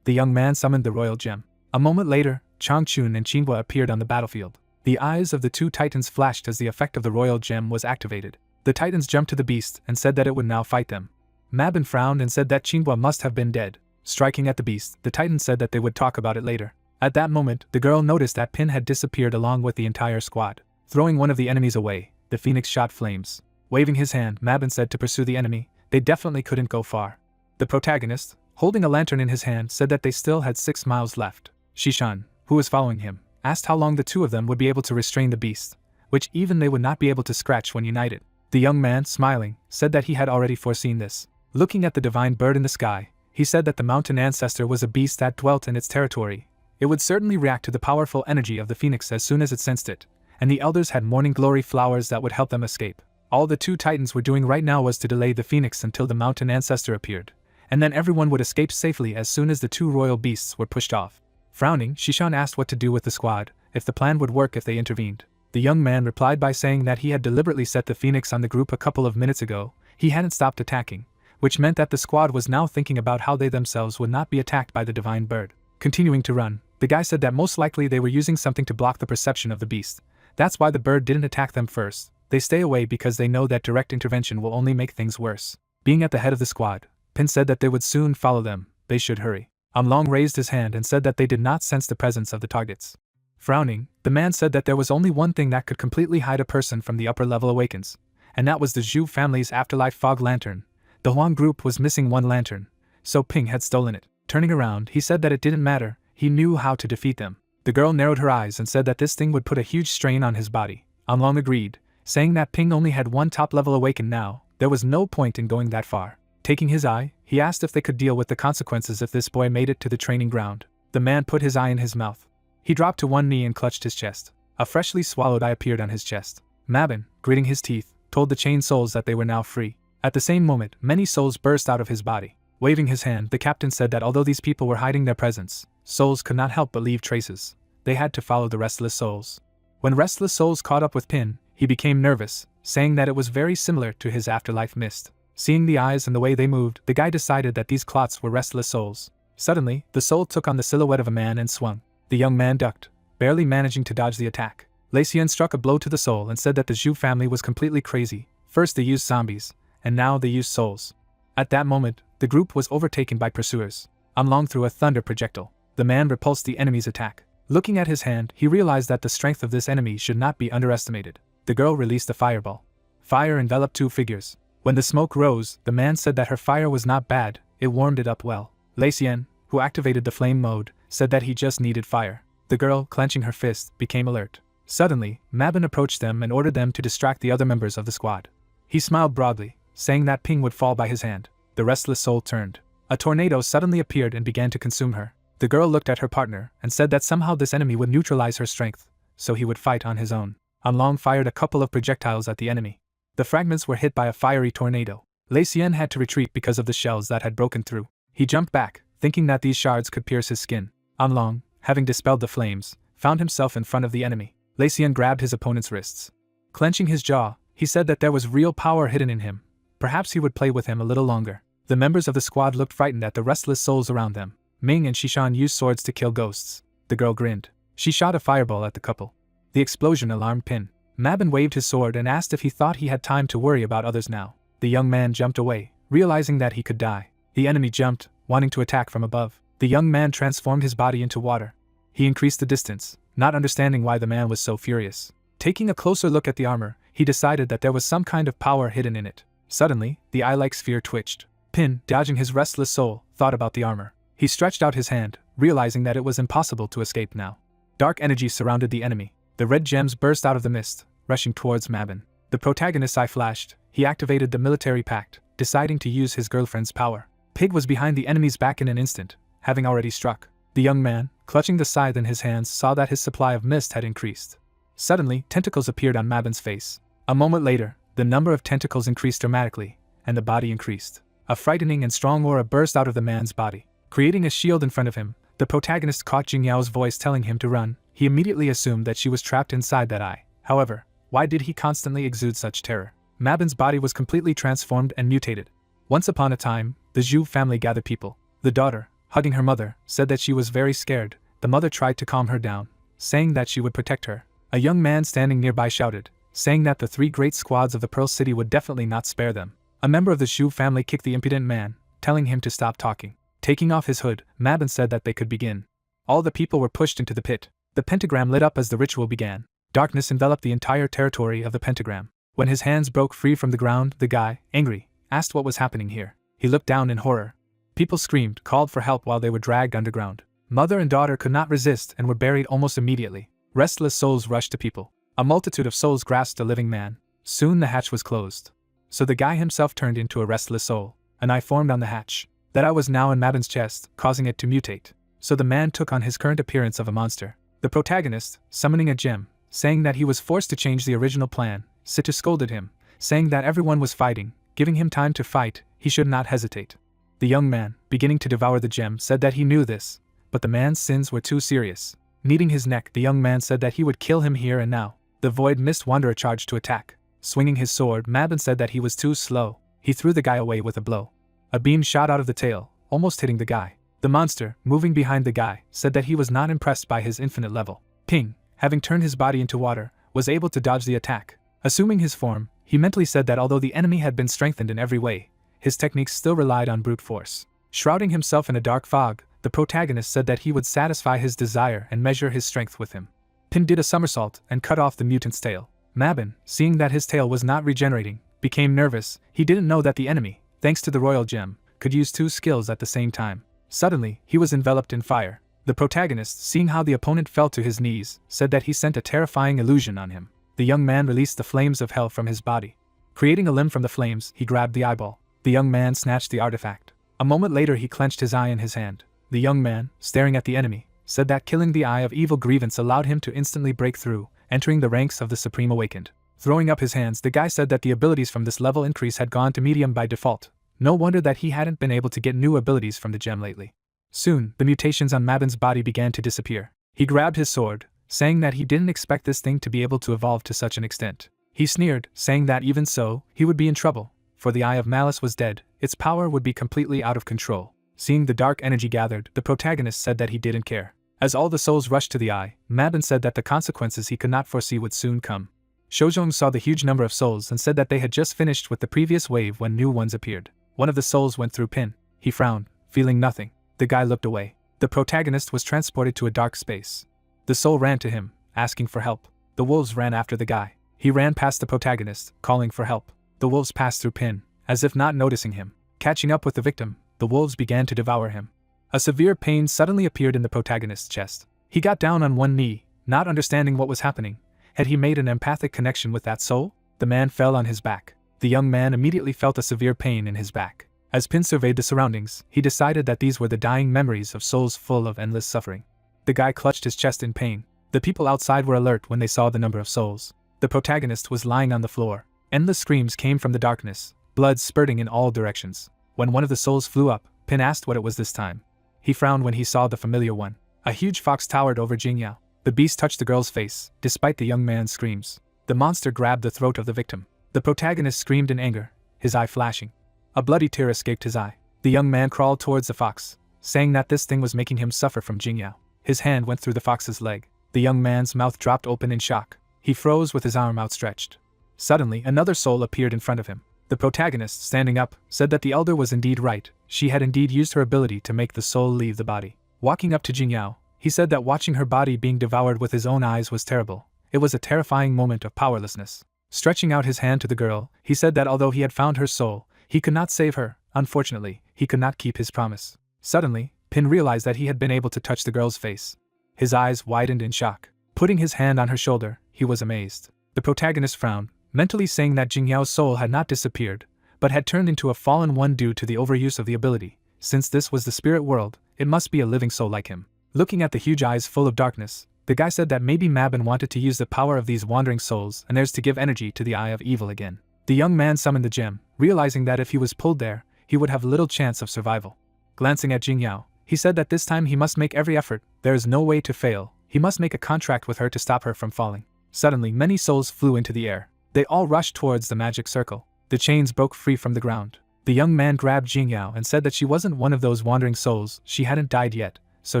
The young man summoned the royal gem. A moment later, Changchun and Qinhua appeared on the battlefield. The eyes of the 2 titans flashed as the effect of the royal gem was activated. The titans jumped to the beast and said that it would now fight them. Mabin frowned and said that Qinhua must have been dead. Striking at the beast, the titans said that they would talk about it later. At that moment, the girl noticed that Pin had disappeared along with the entire squad. Throwing one of the enemies away, the phoenix shot flames. Waving his hand, Mabin said to pursue the enemy. They definitely couldn't go far. The protagonist, holding a lantern in his hand, said that they still had 6 miles left. Shishan, who was following him, asked how long the 2 of them would be able to restrain the beast, which even they would not be able to scratch when united. The young man, smiling, said that he had already foreseen this. Looking at the divine bird in the sky, he said that the mountain ancestor was a beast that dwelt in its territory. It would certainly react to the powerful energy of the phoenix as soon as it sensed it, and the elders had morning glory flowers that would help them escape. All the 2 titans were doing right now was to delay the phoenix until the mountain ancestor appeared, and then everyone would escape safely as soon as the 2 royal beasts were pushed off. Frowning, Shishan asked what to do with the squad, if the plan would work if they intervened. The young man replied by saying that he had deliberately set the phoenix on the group a couple of minutes ago. He hadn't stopped attacking, which meant that the squad was now thinking about how they themselves would not be attacked by the divine bird. Continuing to run, the guy said that most likely they were using something to block the perception of the beast. That's why the bird didn't attack them first. They stay away because they know that direct intervention will only make things worse. Being at the head of the squad, Pin said that they would soon follow them. They should hurry. Long raised his hand and said that they did not sense the presence of the targets. Frowning, the man said that there was only one thing that could completely hide a person from the upper-level awakens, and that was the Zhu family's afterlife fog lantern. The Huang group was missing one lantern, so Ping had stolen it. Turning around, he said that it didn't matter, he knew how to defeat them. The girl narrowed her eyes and said that this thing would put a huge strain on his body. Long agreed, saying that Ping only had one top-level awakened now, there was no point in going that far. Taking his eye, he asked if they could deal with the consequences if this boy made it to the training ground. The man put his eye in his mouth. He dropped to one knee and clutched his chest. A freshly swallowed eye appeared on his chest. Mabin, gritting his teeth, told the chained souls that they were now free. At the same moment, many souls burst out of his body. Waving his hand, the captain said that although these people were hiding their presence, souls could not help but leave traces. They had to follow the restless souls. When restless souls caught up with Pin, he became nervous, saying that it was very similar to his afterlife mist. Seeing the eyes and the way they moved, the guy decided that these clots were restless souls. Suddenly, the soul took on the silhouette of a man and swung. The young man ducked, barely managing to dodge the attack. Lei Xian struck a blow to the soul and said that the Zhu family was completely crazy. First they used zombies, and now they used souls. At that moment, the group was overtaken by pursuers. Long threw a thunder projectile. The man repulsed the enemy's attack. Looking at his hand, he realized that the strength of this enemy should not be underestimated. The girl released a fireball. Fire enveloped 2 figures. When the smoke rose, the man said that her fire was not bad, it warmed it up well. Lacien, who activated the flame mode, said that he just needed fire. The girl, clenching her fist, became alert. Suddenly, Mabin approached them and ordered them to distract the other members of the squad. He smiled broadly, saying that Ping would fall by his hand. The restless soul turned. A tornado suddenly appeared and began to consume her. The girl looked at her partner and said that somehow this enemy would neutralize her strength, so he would fight on his own. Anlong fired a couple of projectiles at the enemy. The fragments were hit by a fiery tornado. Lacien had to retreat because of the shells that had broken through. He jumped back, thinking that these shards could pierce his skin. Anlong, having dispelled the flames, found himself in front of the enemy. Lacien grabbed his opponent's wrists. Clenching his jaw, he said that there was real power hidden in him. Perhaps he would play with him a little longer. The members of the squad looked frightened at the restless souls around them. Ming and Shishan used swords to kill ghosts. The girl grinned. She shot a fireball at the couple. The explosion alarmed Pin. Mabin waved his sword and asked if he thought he had time to worry about others now. The young man jumped away, realizing that he could die. The enemy jumped, wanting to attack from above. The young man transformed his body into water. He increased the distance, not understanding why the man was so furious. Taking a closer look at the armor, he decided that there was some kind of power hidden in it. Suddenly, the eye-like sphere twitched. Pin, dodging his restless soul, thought about the armor. He stretched out his hand, realizing that it was impossible to escape now. Dark energy surrounded the enemy. The red gems burst out of the mist, rushing towards Mabin. The protagonist's eye flashed. He activated the military pact, deciding to use his girlfriend's power. Pig was behind the enemy's back in an instant, having already struck. The young man, clutching the scythe in his hands, saw that his supply of mist had increased. Suddenly, tentacles appeared on Mabin's face. A moment later, the number of tentacles increased dramatically, and the body increased. A frightening and strong aura burst out of the man's body. Creating a shield in front of him, the protagonist caught Jing Yao's voice telling him to run. He immediately assumed that she was trapped inside that eye. However, why did he constantly exude such terror? Mabin's body was completely transformed and mutated. Once upon a time, the Zhu family gathered people. The daughter, hugging her mother, said that she was very scared. The mother tried to calm her down, saying that she would protect her. A young man standing nearby shouted, saying that the 3 great squads of the Pearl City would definitely not spare them. A member of the Zhu family kicked the impudent man, telling him to stop talking. Taking off his hood, Mabin said that they could begin. All the people were pushed into the pit. The pentagram lit up as the ritual began. Darkness enveloped the entire territory of the pentagram. When his hands broke free from the ground, the guy, angry, asked what was happening here. He looked down in horror. People screamed, called for help while they were dragged underground. Mother and daughter could not resist and were buried almost immediately. Restless souls rushed to people. A multitude of souls grasped a living man. Soon the hatch was closed. So the guy himself turned into a restless soul. An eye formed on the hatch. That eye was now in Mabin's chest, causing it to mutate. So the man took on his current appearance of a monster. The protagonist, summoning a gem, saying that he was forced to change the original plan, Situ scolded him, saying that everyone was fighting, giving him time to fight, he should not hesitate. The young man, beginning to devour the gem, said that he knew this, but the man's sins were too serious. Kneading his neck, the young man said that he would kill him here and now. The void mist wanderer charged to attack. Swinging his sword, Mabin said that he was too slow. He threw the guy away with a blow. A beam shot out of the tail, almost hitting the guy. The monster, moving behind the guy, said that he was not impressed by his infinite level. Ping, having turned his body into water, was able to dodge the attack. Assuming his form, he mentally said that although the enemy had been strengthened in every way, his techniques still relied on brute force. Shrouding himself in a dark fog, the protagonist said that he would satisfy his desire and measure his strength with him. Pin did a somersault and cut off the mutant's tail. Mabin, seeing that his tail was not regenerating, became nervous. He didn't know that the enemy, thanks to the royal gem, could use 2 skills at the same time. Suddenly, he was enveloped in fire. The protagonist, seeing how the opponent fell to his knees, said that he sent a terrifying illusion on him. The young man released the flames of hell from his body. Creating a limb from the flames, he grabbed the eyeball. The young man snatched the artifact. A moment later he clenched his eye in his hand. The young man, staring at the enemy, said that killing the Eye of Evil Grievance allowed him to instantly break through, entering the ranks of the Supreme Awakened. Throwing up his hands, the guy said that the abilities from this level increase had gone to medium by default. No wonder that he hadn't been able to get new abilities from the gem lately. Soon, the mutations on Mabin's body began to disappear. He grabbed his sword, saying that he didn't expect this thing to be able to evolve to such an extent. He sneered, saying that even so, he would be in trouble, for the Eye of Malice was dead, its power would be completely out of control. Seeing the dark energy gathered, the protagonist said that he didn't care. As all the souls rushed to the eye, Mabin said that the consequences he could not foresee would soon come. Shojong saw the huge number of souls and said that they had just finished with the previous wave when new ones appeared. One of the souls went through Pin. He frowned, feeling nothing. The guy looked away. The protagonist was transported to a dark space. The soul ran to him, asking for help. The wolves ran after the guy. He ran past the protagonist, calling for help. The wolves passed through Pin, as if not noticing him. Catching up with the victim, the wolves began to devour him. A severe pain suddenly appeared in the protagonist's chest. He got down on one knee, not understanding what was happening. Had he made an empathic connection with that soul? The man fell on his back. The young man immediately felt a severe pain in his back. As Pin surveyed the surroundings, he decided that these were the dying memories of souls full of endless suffering. The guy clutched his chest in pain. The people outside were alert when they saw the number of souls. The protagonist was lying on the floor. Endless screams came from the darkness, blood spurting in all directions. When one of the souls flew up, Pin asked what it was this time. He frowned when he saw the familiar one. A huge fox towered over Jingyao. The beast touched the girl's face, despite the young man's screams. The monster grabbed the throat of the victim. The protagonist screamed in anger, his eye flashing. A bloody tear escaped his eye. The young man crawled towards the fox, saying that this thing was making him suffer from Jingyao. His hand went through the fox's leg. The young man's mouth dropped open in shock. He froze with his arm outstretched. Suddenly, another soul appeared in front of him. The protagonist, standing up, said that the elder was indeed right. She had indeed used her ability to make the soul leave the body. Walking up to Jingyao, he said that watching her body being devoured with his own eyes was terrible. It was a terrifying moment of powerlessness. Stretching out his hand to the girl, he said that although he had found her soul, he could not save her. Unfortunately, he could not keep his promise. Suddenly, Pin realized that he had been able to touch the girl's face. His eyes widened in shock. Putting his hand on her shoulder, he was amazed. The protagonist frowned, mentally saying that Jingyao's soul had not disappeared, but had turned into a fallen one due to the overuse of the ability. Since this was the spirit world, it must be a living soul like him. Looking at the huge eyes full of darkness, the guy said that maybe Mabon wanted to use the power of these wandering souls and theirs to give energy to the Eye of Evil again. The young man summoned the gem, realizing that if he was pulled there, he would have little chance of survival. Glancing at Jingyao, he said that this time he must make every effort. There is no way to fail. He must make a contract with her to stop her from falling. Suddenly, many souls flew into the air. They all rushed towards the magic circle. The chains broke free from the ground. The young man grabbed Jingyao and said that she wasn't one of those wandering souls. She hadn't died yet, so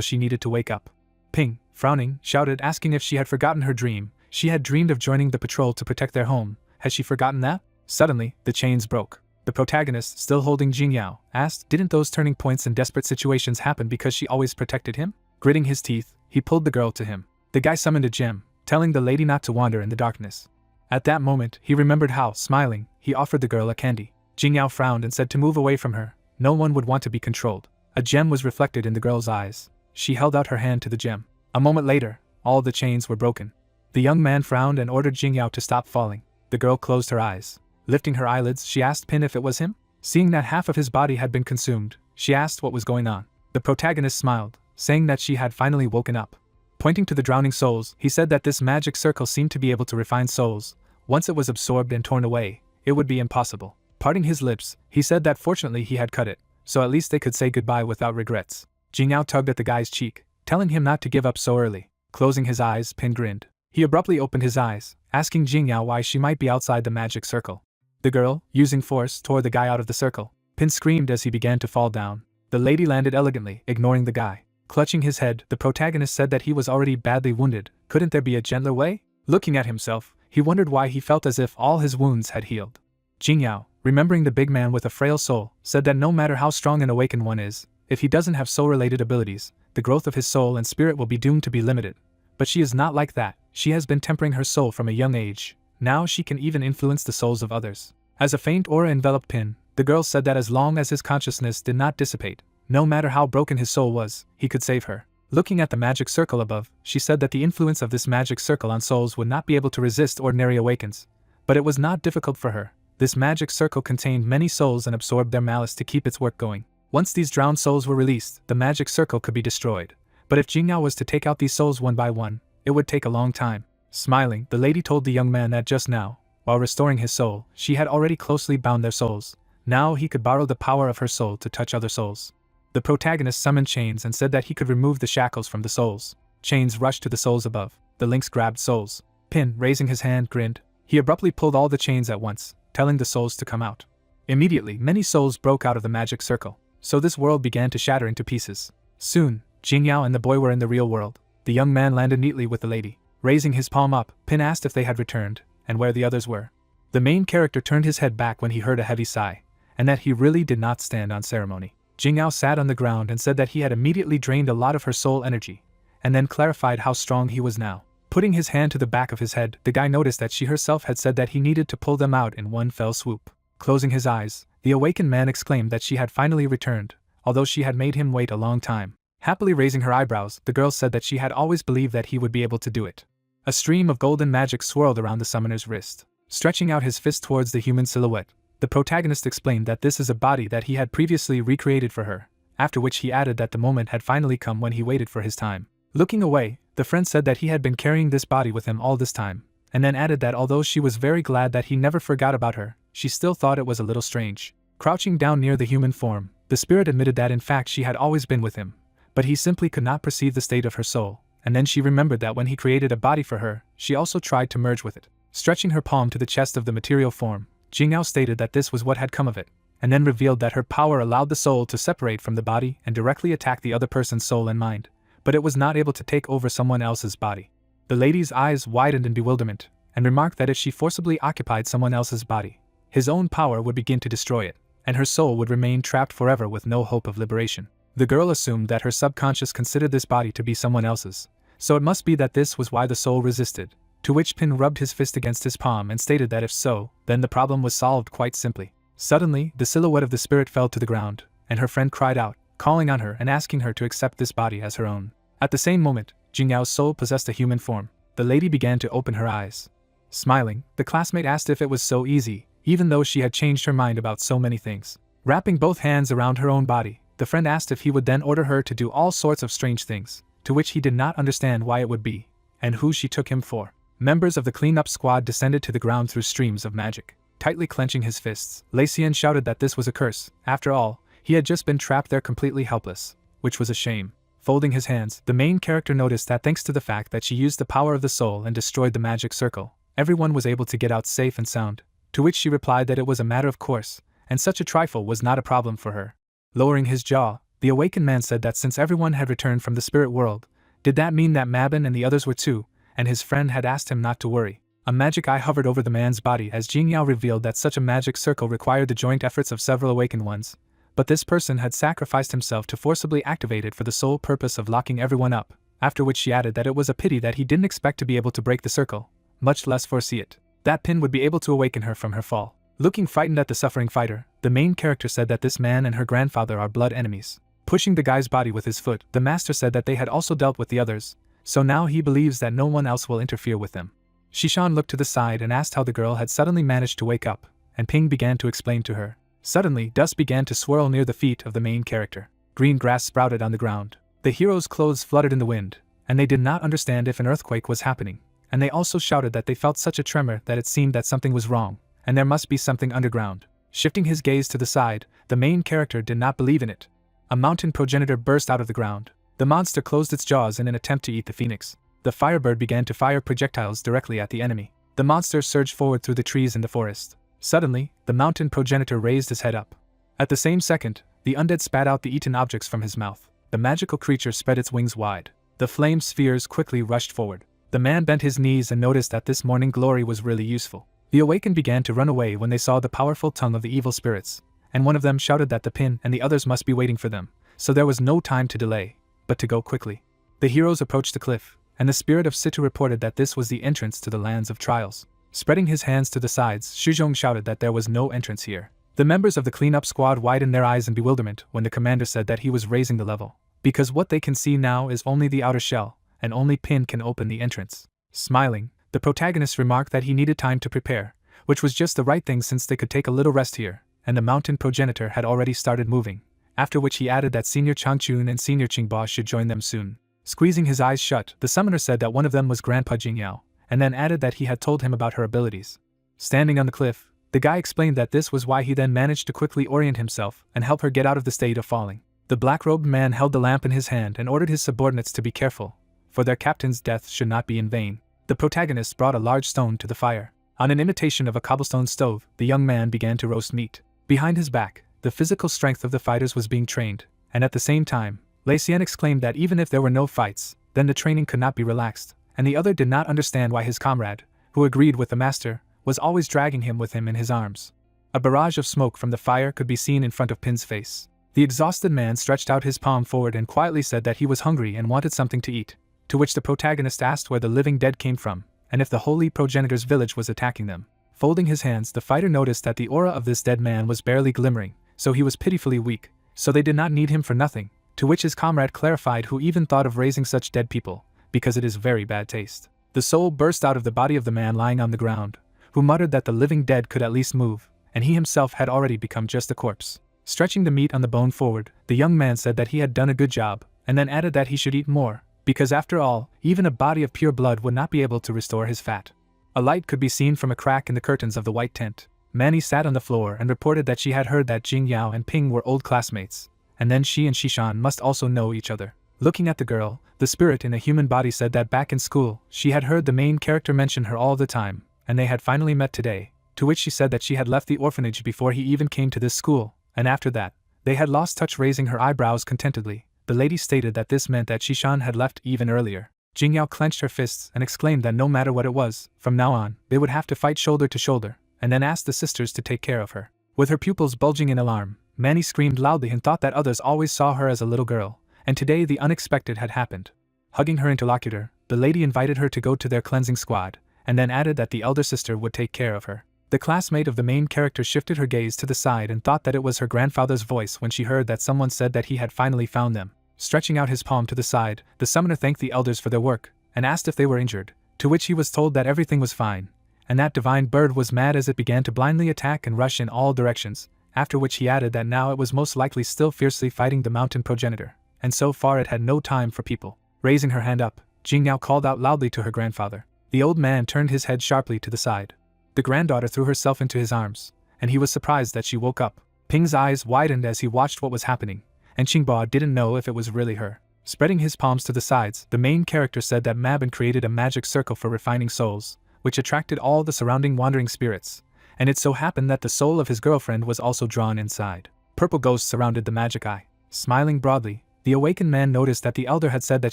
she needed to wake up. Ping, frowning, shouted, asking if she had forgotten her dream. She had dreamed of joining the patrol to protect their home. Had she forgotten that? Suddenly, the chains broke. The protagonist, still holding Jingyao, asked, didn't those turning points in desperate situations happen because she always protected him? Gritting his teeth, he pulled the girl to him. The guy summoned a gem, telling the lady not to wander in the darkness. At that moment, he remembered how, smiling, he offered the girl a candy. Jingyao frowned and said to move away from her. No one would want to be controlled. A gem was reflected in the girl's eyes. She held out her hand to the gem. A moment later, all the chains were broken. The young man frowned and ordered Jingyao to stop falling. The girl closed her eyes. Lifting her eyelids, she asked Pin if it was him. Seeing that half of his body had been consumed, she asked what was going on. The protagonist smiled, saying that she had finally woken up. Pointing to the drowning souls, he said that this magic circle seemed to be able to refine souls. Once it was absorbed and torn away, it would be impossible. Parting his lips, he said that fortunately he had cut it, so at least they could say goodbye without regrets. Jingyao tugged at the guy's cheek, telling him not to give up so early. Closing his eyes, Pin grinned. He abruptly opened his eyes, asking Jingyao why she might be outside the magic circle. The girl, using force, tore the guy out of the circle. Pin screamed as he began to fall down. The lady landed elegantly, ignoring the guy. Clutching his head, the protagonist said that he was already badly wounded. Couldn't there be a gentler way? Looking at himself, he wondered why he felt as if all his wounds had healed. Jingyao, remembering the big man with a frail soul, said that no matter how strong an awakened one is, if he doesn't have soul-related abilities, the growth of his soul and spirit will be doomed to be limited. But she is not like that. She has been tempering her soul from a young age. Now she can even influence the souls of others. As a faint aura enveloped Pin, the girl said that as long as his consciousness did not dissipate, no matter how broken his soul was, he could save her. Looking at the magic circle above, she said that the influence of this magic circle on souls would not be able to resist ordinary awakens. But it was not difficult for her. This magic circle contained many souls and absorbed their malice to keep its work going. Once these drowned souls were released, the magic circle could be destroyed. But if Jingyao was to take out these souls one by one, it would take a long time. Smiling, the lady told the young man that just now, while restoring his soul, she had already closely bound their souls. Now he could borrow the power of her soul to touch other souls. The protagonist summoned chains and said that he could remove the shackles from the souls. Chains rushed to the souls above. The links grabbed souls. Pin, raising his hand, grinned. He abruptly pulled all the chains at once, telling the souls to come out. Immediately, many souls broke out of the magic circle. So this world began to shatter into pieces. Soon, Jingyao and the boy were in the real world. The young man landed neatly with the lady. Raising his palm up, Pin asked if they had returned, and where the others were. The main character turned his head back when he heard a heavy sigh, and that he really did not stand on ceremony. Jingyao sat on the ground and said that he had immediately drained a lot of her soul energy, and then clarified how strong he was now. Putting his hand to the back of his head, the guy noticed that she herself had said that he needed to pull them out in one fell swoop. Closing his eyes, The awakened man exclaimed that she had finally returned, although she had made him wait a long time. Happily raising her eyebrows, the girl said that she had always believed that he would be able to do it. A stream of golden magic swirled around the summoner's wrist. Stretching out his fist towards the human silhouette, the protagonist explained that this is a body that he had previously recreated for her, after which he added that the moment had finally come when he waited for his time. Looking away, the friend said that he had been carrying this body with him all this time, and then added that although she was very glad that he never forgot about her, she still thought it was a little strange. Crouching down near the human form, the spirit admitted that in fact she had always been with him, but he simply could not perceive the state of her soul, and then she remembered that when he created a body for her, she also tried to merge with it. Stretching her palm to the chest of the material form, Jingyao stated that this was what had come of it, and then revealed that her power allowed the soul to separate from the body and directly attack the other person's soul and mind, but it was not able to take over someone else's body. The lady's eyes widened in bewilderment, and remarked that if she forcibly occupied someone else's body, his own power would begin to destroy it, and her soul would remain trapped forever with no hope of liberation. The girl assumed that her subconscious considered this body to be someone else's, so it must be that this was why the soul resisted, to which Pin rubbed his fist against his palm and stated that if so, then the problem was solved quite simply. Suddenly, the silhouette of the spirit fell to the ground, and her friend cried out, calling on her and asking her to accept this body as her own. At the same moment, Jingyao's soul possessed a human form. The lady began to open her eyes. Smiling, the classmate asked if it was so easy, even though she had changed her mind about so many things. Wrapping both hands around her own body, the friend asked if he would then order her to do all sorts of strange things, to which he did not understand why it would be, and who she took him for. Members of the cleanup squad descended to the ground through streams of magic. Tightly clenching his fists, Lei Xian shouted that this was a curse. After all, he had just been trapped there completely helpless, which was a shame. Folding his hands, the main character noticed that thanks to the fact that she used the power of the soul and destroyed the magic circle, everyone was able to get out safe and sound, to which she replied that it was a matter of course, and such a trifle was not a problem for her. Lowering his jaw, the awakened man said that since everyone had returned from the spirit world, did that mean that Mabin and the others were too, and his friend had asked him not to worry. A magic eye hovered over the man's body as Jingyao revealed that such a magic circle required the joint efforts of several awakened ones, but this person had sacrificed himself to forcibly activate it for the sole purpose of locking everyone up, after which she added that it was a pity that he didn't expect to be able to break the circle, much less foresee it. That pin would be able to awaken her from her fall. Looking frightened at the suffering fighter, the main character said that this man and her grandfather are blood enemies. Pushing the guy's body with his foot, the master said that they had also dealt with the others, so now he believes that no one else will interfere with them. Shishan looked to the side and asked how the girl had suddenly managed to wake up, and Ping began to explain to her. Suddenly, dust began to swirl near the feet of the main character. Green grass sprouted on the ground. The hero's clothes fluttered in the wind, and they did not understand if an earthquake was happening, and they also shouted that they felt such a tremor that it seemed that something was wrong, and there must be something underground. Shifting his gaze to the side, the main character did not believe in it. A mountain progenitor burst out of the ground. The monster closed its jaws in an attempt to eat the phoenix. The firebird began to fire projectiles directly at the enemy. The monster surged forward through the trees in the forest. Suddenly, the mountain progenitor raised his head up. At the same second, the undead spat out the eaten objects from his mouth. The magical creature spread its wings wide. The flame spheres quickly rushed forward. The man bent his knees and noticed that this morning glory was really useful. The awakened began to run away when they saw the powerful tongue of the evil spirits, and one of them shouted that the pin and the others must be waiting for them, so there was no time to delay, but to go quickly. The heroes approached the cliff, and the spirit of Situ reported that this was the entrance to the lands of trials. Spreading his hands to the sides, Shuzhong shouted that there was no entrance here. The members of the cleanup squad widened their eyes in bewilderment when the commander said that he was raising the level, because what they can see now is only the outer shell, and only Pin can open the entrance. Smiling, the protagonist remarked that he needed time to prepare, which was just the right thing since they could take a little rest here, and the mountain progenitor had already started moving, after which he added that Senior Changchun and Senior Qingba should join them soon. Squeezing his eyes shut, the summoner said that one of them was Grandpa Jingyao, and then added that he had told him about her abilities. Standing on the cliff, the guy explained that this was why he then managed to quickly orient himself and help her get out of the state of falling. The black-robed man held the lamp in his hand and ordered his subordinates to be careful, for their captain's death should not be in vain. The protagonist brought a large stone to the fire. On an imitation of a cobblestone stove, the young man began to roast meat. Behind his back, the physical strength of the fighters was being trained, and at the same time, Lei Xian exclaimed that even if there were no fights, then the training could not be relaxed, and the other did not understand why his comrade, who agreed with the master, was always dragging him with him in his arms. A barrage of smoke from the fire could be seen in front of Pin's face. The exhausted man stretched out his palm forward and quietly said that he was hungry and wanted something to eat, to which the protagonist asked where the living dead came from, and if the holy progenitor's village was attacking them. Folding his hands, the fighter noticed that the aura of this dead man was barely glimmering, so he was pitifully weak, so they did not need him for nothing, to which his comrade clarified who even thought of raising such dead people, because it is very bad taste. The soul burst out of the body of the man lying on the ground, who muttered that the living dead could at least move, and he himself had already become just a corpse. Stretching the meat on the bone forward, the young man said that he had done a good job, and then added that he should eat more, because after all, even a body of pure blood would not be able to restore his fat. A light could be seen from a crack in the curtains of the white tent. Manny sat on the floor and reported that she had heard that Jing Yao and Ping were old classmates, and then she and Shishan must also know each other. Looking at the girl, the spirit in a human body said that back in school, she had heard the main character mention her all the time, and they had finally met today, to which she said that she had left the orphanage before he even came to this school, and after that, they had lost touch. Raising her eyebrows contentedly, the lady stated that this meant that Shishan had left even earlier. Jing Yao clenched her fists and exclaimed that no matter what it was, from now on, they would have to fight shoulder to shoulder, and then asked the sisters to take care of her. With her pupils bulging in alarm, Manny screamed loudly and thought that others always saw her as a little girl, and today the unexpected had happened. Hugging her interlocutor, the lady invited her to go to their cleansing squad, and then added that the elder sister would take care of her. The classmate of the main character shifted her gaze to the side and thought that it was her grandfather's voice when she heard that someone said that he had finally found them. Stretching out his palm to the side, the summoner thanked the elders for their work, and asked if they were injured, to which he was told that everything was fine, and that divine bird was mad as it began to blindly attack and rush in all directions, after which he added that now it was most likely still fiercely fighting the mountain progenitor, and so far it had no time for people. Raising her hand up, Jing Yao called out loudly to her grandfather. The old man turned his head sharply to the side. The granddaughter threw herself into his arms, and he was surprised that she woke up. Ping's eyes widened as he watched what was happening, and Qingbo didn't know if it was really her. Spreading his palms to the sides, the main character said that Mabin created a magic circle for refining souls, which attracted all the surrounding wandering spirits, and it so happened that the soul of his girlfriend was also drawn inside. Purple ghosts surrounded the magic eye. Smiling broadly, the awakened man noticed that the elder had said that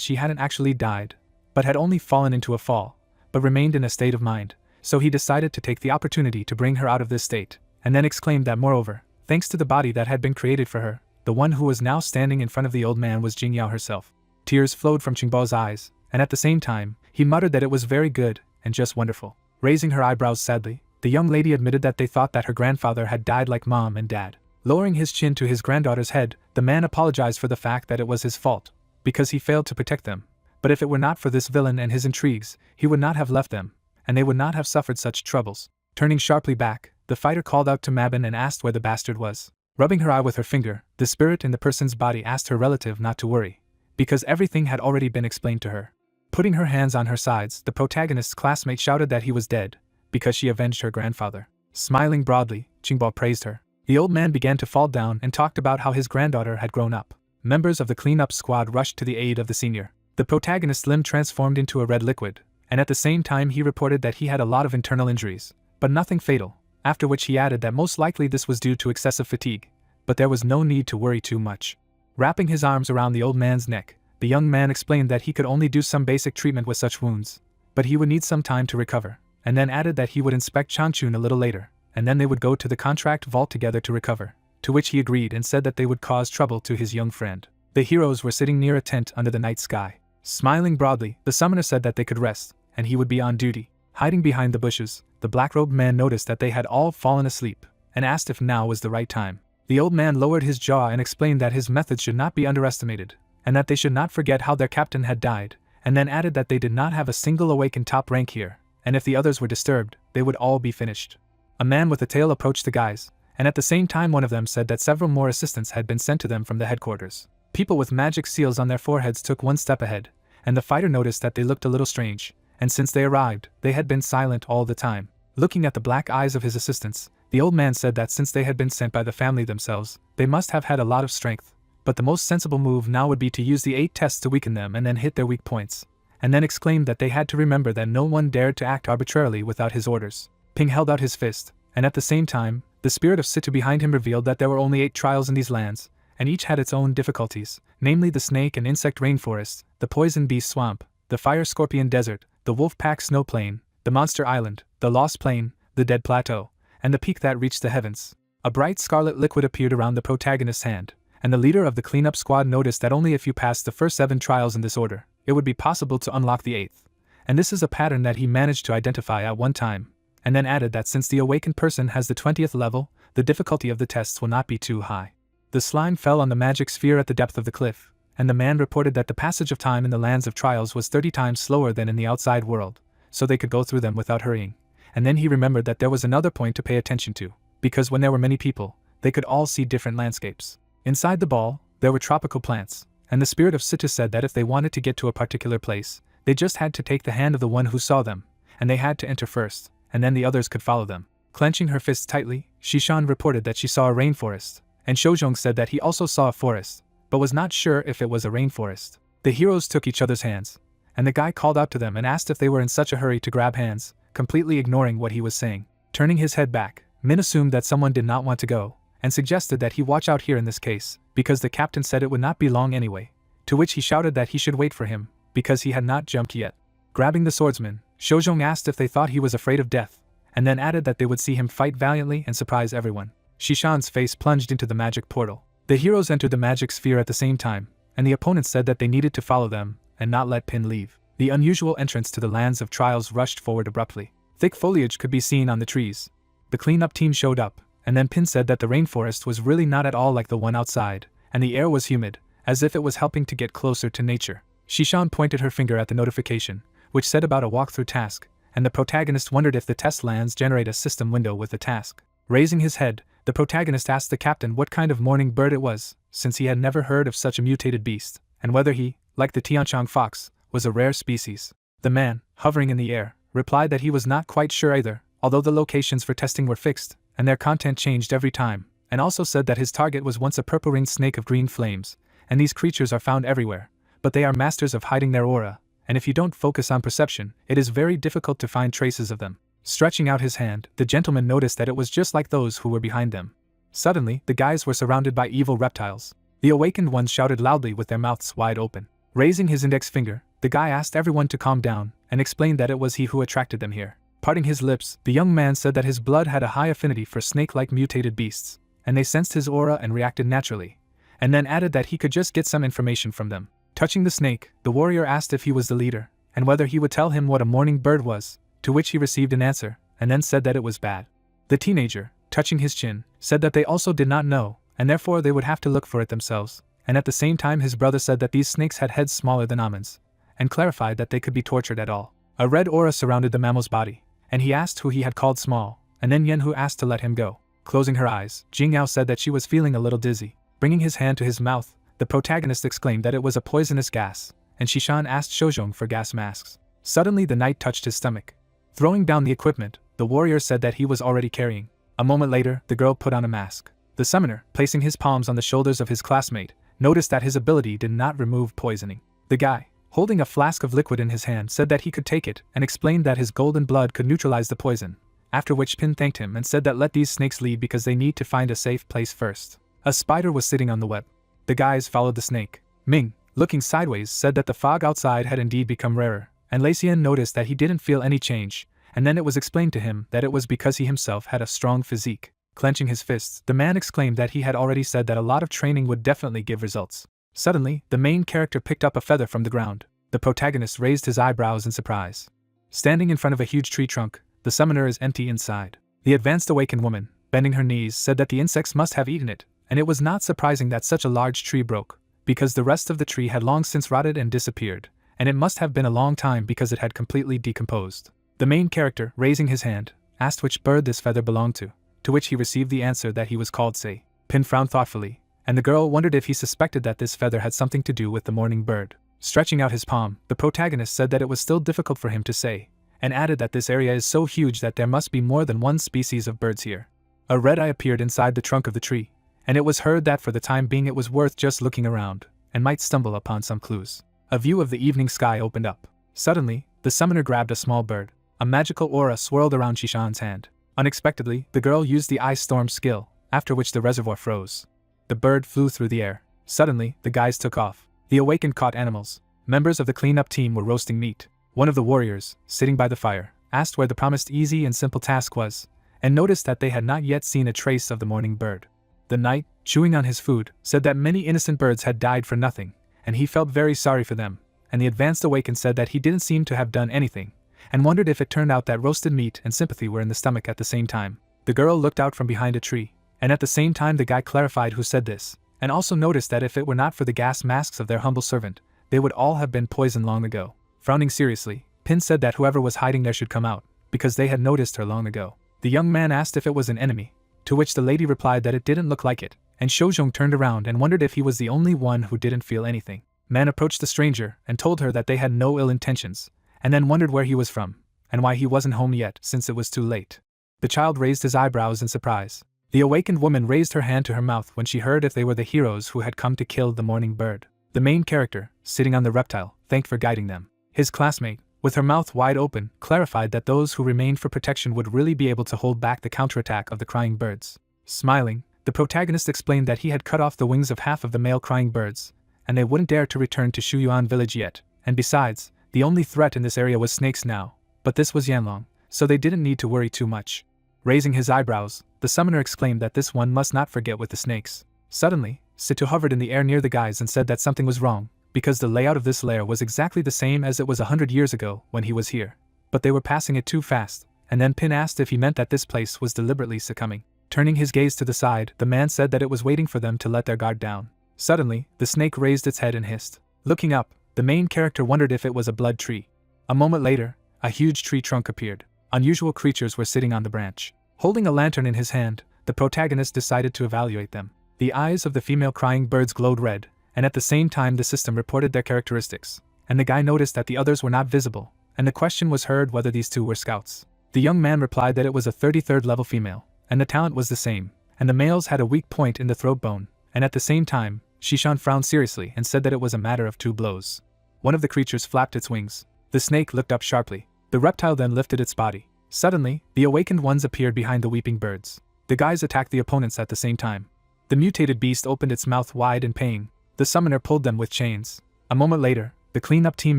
she hadn't actually died, but had only fallen into a fall, but remained in a state of mind, so he decided to take the opportunity to bring her out of this state, and then exclaimed that moreover, thanks to the body that had been created for her, the one who was now standing in front of the old man was Jing Yao herself. Tears flowed from Qingbo's eyes, and at the same time, he muttered that it was very good, and just wonderful. Raising her eyebrows sadly, the young lady admitted that they thought that her grandfather had died like mom and dad. Lowering his chin to his granddaughter's head, the man apologized for the fact that it was his fault, because he failed to protect them, but if it were not for this villain and his intrigues, he would not have left them, and they would not have suffered such troubles. Turning sharply back, the fighter called out to Mabin and asked where the bastard was. Rubbing her eye with her finger, the spirit in the person's body asked her relative not to worry, because everything had already been explained to her. Putting her hands on her sides, the protagonist's classmate shouted that he was dead, because she avenged her grandfather. Smiling broadly, Qingbo praised her. The old man began to fall down and talked about how his granddaughter had grown up. Members of the cleanup squad rushed to the aid of the senior. The protagonist's limb transformed into a red liquid, and at the same time he reported that he had a lot of internal injuries, but nothing fatal, after which he added that most likely this was due to excessive fatigue, but there was no need to worry too much. Wrapping his arms around the old man's neck, the young man explained that he could only do some basic treatment with such wounds, but he would need some time to recover, and then added that he would inspect Changchun a little later, and then they would go to the contract vault together to recover, to which he agreed and said that they would cause trouble to his young friend. The heroes were sitting near a tent under the night sky. Smiling broadly, the summoner said that they could rest, and he would be on duty. Hiding behind the bushes, the black-robed man noticed that they had all fallen asleep, and asked if now was the right time. The old man lowered his jaw and explained that his methods should not be underestimated, and that they should not forget how their captain had died, and then added that they did not have a single awakened top rank here, and if the others were disturbed, they would all be finished. A man with a tail approached the guys, and at the same time one of them said that several more assistants had been sent to them from the headquarters. People with magic seals on their foreheads took one step ahead, and the fighter noticed that they looked a little strange, and since they arrived, they had been silent all the time. Looking at the black eyes of his assistants, the old man said that since they had been sent by the family themselves, they must have had a lot of strength, but the most sensible move now would be to use the 8 tests to weaken them and then hit their weak points, and then exclaimed that they had to remember that no one dared to act arbitrarily without his orders. Ping held out his fist, and at the same time, the spirit of Situ behind him revealed that there were only 8 trials in these lands, and each had its own difficulties, namely the snake and insect rainforest, the poison beast swamp, the fire scorpion desert, the wolf pack snow plain, the monster island, the lost plain, the dead plateau, and the peak that reached the heavens. A bright scarlet liquid appeared around the protagonist's hand, and the leader of the cleanup squad noticed that only if you passed the first 7 trials in this order, it would be possible to unlock the 8th. And this is a pattern that he managed to identify at one time, and then added that since the awakened person has the 20th level, the difficulty of the tests will not be too high. The slime fell on the magic sphere at the depth of the cliff, and the man reported that the passage of time in the lands of trials was 30 times slower than in the outside world, so they could go through them without hurrying. And then he remembered that there was another point to pay attention to, because when there were many people, they could all see different landscapes. Inside the ball, there were tropical plants, and the spirit of Situ said that if they wanted to get to a particular place, they just had to take the hand of the one who saw them, and they had to enter first, and then the others could follow them. Clenching her fists tightly, Shishan reported that she saw a rainforest, and Shojong said that he also saw a forest, but was not sure if it was a rainforest. The heroes took each other's hands, and the guy called out to them and asked if they were in such a hurry to grab hands, completely ignoring what he was saying. Turning his head back, Min assumed that someone did not want to go, and suggested that he watch out here in this case, because the captain said it would not be long anyway, to which he shouted that he should wait for him, because he had not jumped yet. Grabbing the swordsman, Shojong asked if they thought he was afraid of death, and then added that they would see him fight valiantly and surprise everyone. Shishan's face plunged into the magic portal. The heroes entered the magic sphere at the same time, and the opponents said that they needed to follow them, and not let Pin leave. The unusual entrance to the lands of trials rushed forward abruptly. Thick foliage could be seen on the trees. The cleanup team showed up, and then Pin said that the rainforest was really not at all like the one outside, and the air was humid, as if it was helping to get closer to nature. Shishan pointed her finger at the notification, which said about a walkthrough task, and the protagonist wondered if the test lands generate a system window with the task. Raising his head, the protagonist asked the captain what kind of morning bird it was, since he had never heard of such a mutated beast, and whether he, like the Tianchang fox, was a rare species. The man, hovering in the air, replied that he was not quite sure either, although the locations for testing were fixed, and their content changed every time, and also said that his target was once a purple-ringed snake of green flames, and these creatures are found everywhere, but they are masters of hiding their aura, and if you don't focus on perception, it is very difficult to find traces of them. Stretching out his hand, the gentleman noticed that it was just like those who were behind them. Suddenly, the guys were surrounded by evil reptiles. The awakened ones shouted loudly with their mouths wide open. Raising his index finger, the guy asked everyone to calm down, and explained that it was he who attracted them here. Parting his lips, the young man said that his blood had a high affinity for snake-like mutated beasts, and they sensed his aura and reacted naturally, and then added that he could just get some information from them. Touching the snake, the warrior asked if he was the leader, and whether he would tell him what a morning bird was, to which he received an answer, and then said that it was bad. The teenager, touching his chin, said that they also did not know, and therefore they would have to look for it themselves, and at the same time his brother said that these snakes had heads smaller than almonds, and clarified that they could be tortured at all. A red aura surrounded the mammal's body, and he asked who he had called small, and then Yenhu asked to let him go. Closing her eyes, Jingyao said that she was feeling a little dizzy. Bringing his hand to his mouth, the protagonist exclaimed that it was a poisonous gas, and Shishan asked Shojong for gas masks. Suddenly the knight touched his stomach. Throwing down the equipment, the warrior said that he was already carrying. A moment later, the girl put on a mask. The summoner, placing his palms on the shoulders of his classmate, noticed that his ability did not remove poisoning. The guy, holding a flask of liquid in his hand, said that he could take it and explained that his golden blood could neutralize the poison, after which Pin thanked him and said that let these snakes lead because they need to find a safe place first. A spider was sitting on the web. The guys followed the snake. Ming, looking sideways, said that the fog outside had indeed become rarer, and Lei Xian noticed that he didn't feel any change, and then it was explained to him that it was because he himself had a strong physique. Clenching his fists, the man exclaimed that he had already said that a lot of training would definitely give results. Suddenly, the main character picked up a feather from the ground. The protagonist raised his eyebrows in surprise. Standing in front of a huge tree trunk, the summoner is empty inside. The advanced awakened woman, bending her knees, said that the insects must have eaten it, and it was not surprising that such a large tree broke, because the rest of the tree had long since rotted and disappeared, and it must have been a long time because it had completely decomposed. The main character, raising his hand, asked which bird this feather belonged to which he received the answer that he was called Sei. Pin frowned thoughtfully, and the girl wondered if he suspected that this feather had something to do with the morning bird. Stretching out his palm, the protagonist said that it was still difficult for him to say, and added that this area is so huge that there must be more than one species of birds here. A red eye appeared inside the trunk of the tree, and it was heard that for the time being it was worth just looking around, and might stumble upon some clues. A view of the evening sky opened up. Suddenly, the summoner grabbed a small bird. A magical aura swirled around Shishan's hand. Unexpectedly, the girl used the ice storm skill, after which the reservoir froze. The bird flew through the air. Suddenly, the guys took off. The awakened caught animals. Members of the cleanup team were roasting meat. One of the warriors, sitting by the fire, asked where the promised easy and simple task was, and noticed that they had not yet seen a trace of the morning bird. The knight, chewing on his food, said that many innocent birds had died for nothing, and he felt very sorry for them, and the advanced awakened said that he didn't seem to have done anything, and wondered if it turned out that roasted meat and sympathy were in the stomach at the same time. The girl looked out from behind a tree, and at the same time the guy clarified who said this, and also noticed that if it were not for the gas masks of their humble servant, they would all have been poisoned long ago. Frowning seriously, Pin said that whoever was hiding there should come out, because they had noticed her long ago. The young man asked if it was an enemy, to which the lady replied that it didn't look like it, and Shojong turned around and wondered if he was the only one who didn't feel anything. Man approached the stranger and told her that they had no ill intentions, and then wondered where he was from, and why he wasn't home yet since it was too late. The child raised his eyebrows in surprise. The awakened woman raised her hand to her mouth when she heard if they were the heroes who had come to kill the morning bird. The main character, sitting on the reptile, thanked for guiding them. His classmate, with her mouth wide open, clarified that those who remained for protection would really be able to hold back the counterattack of the crying birds. Smiling, the protagonist explained that he had cut off the wings of half of the male crying birds, and they wouldn't dare to return to Shuyuan village yet, and besides, the only threat in this area was snakes now, but this was Yanlong, so they didn't need to worry too much. Raising his eyebrows, the summoner exclaimed that this one must not forget with the snakes. Suddenly, Situ hovered in the air near the guys and said that something was wrong, because the layout of this lair was exactly the same as it was 100 years ago when he was here. But they were passing it too fast, and then Pin asked if he meant that this place was deliberately succumbing. Turning his gaze to the side, the man said that it was waiting for them to let their guard down. Suddenly, the snake raised its head and hissed. Looking up, the main character wondered if it was a blood tree. A moment later, a huge tree trunk appeared. Unusual creatures were sitting on the branch. Holding a lantern in his hand, the protagonist decided to evaluate them. The eyes of the female crying birds glowed red, and at the same time the system reported their characteristics, and the guy noticed that the others were not visible, and the question was heard whether these two were scouts. The young man replied that it was a 33rd level female, and the talent was the same, and the males had a weak point in the throat bone, and at the same time, Shishan frowned seriously and said that it was a matter of 2 blows. One of the creatures flapped its wings. The snake looked up sharply. The reptile then lifted its body. Suddenly, the awakened ones appeared behind the weeping birds. The guys attacked the opponents at the same time. The mutated beast opened its mouth wide in pain. The summoner pulled them with chains. A moment later, the cleanup team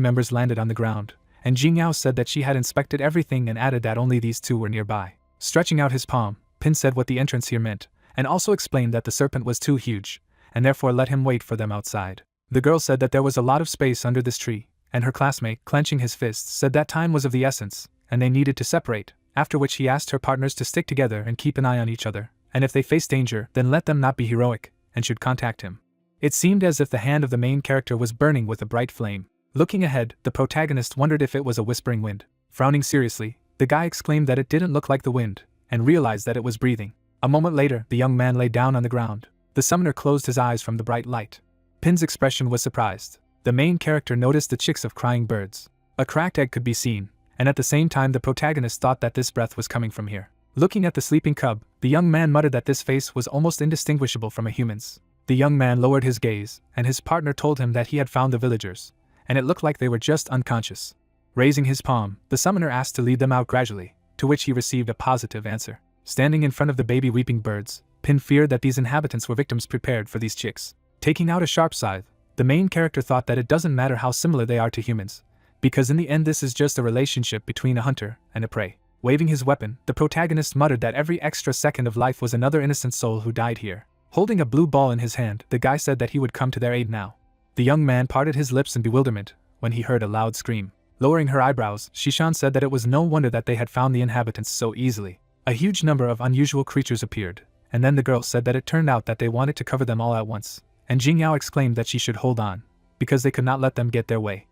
members landed on the ground, and Jingyao said that she had inspected everything and added that only these two were nearby. Stretching out his palm, Pin said what the entrance here meant, and also explained that the serpent was too huge, and therefore let him wait for them outside. The girl said that there was a lot of space under this tree, and her classmate, clenching his fists, said that time was of the essence, and they needed to separate, after which he asked her partners to stick together and keep an eye on each other, and if they face danger, then let them not be heroic, and should contact him. It seemed as if the hand of the main character was burning with a bright flame. Looking ahead, the protagonist wondered if it was a whispering wind. Frowning seriously, the guy exclaimed that it didn't look like the wind, and realized that it was breathing. A moment later, the young man lay down on the ground. The summoner closed his eyes from the bright light. Pin's expression was surprised. The main character noticed the chicks of crying birds. A cracked egg could be seen, and at the same time the protagonist thought that this breath was coming from here. Looking at the sleeping cub, the young man muttered that this face was almost indistinguishable from a human's. The young man lowered his gaze, and his partner told him that he had found the villagers, and it looked like they were just unconscious. Raising his palm, the summoner asked to lead them out gradually, to which he received a positive answer. Standing in front of the baby weeping birds, Pin feared that these inhabitants were victims prepared for these chicks. Taking out a sharp scythe, the main character thought that it doesn't matter how similar they are to humans, because in the end this is just a relationship between a hunter and a prey. Waving his weapon, the protagonist muttered that every extra second of life was another innocent soul who died here. Holding a blue ball in his hand, the guy said that he would come to their aid now. The young man parted his lips in bewilderment when he heard a loud scream. Lowering her eyebrows, Shishan said that it was no wonder that they had found the inhabitants so easily. A huge number of unusual creatures appeared, and then the girl said that it turned out that they wanted to cover them all at once, and Jingyao exclaimed that she should hold on, because they could not let them get their way.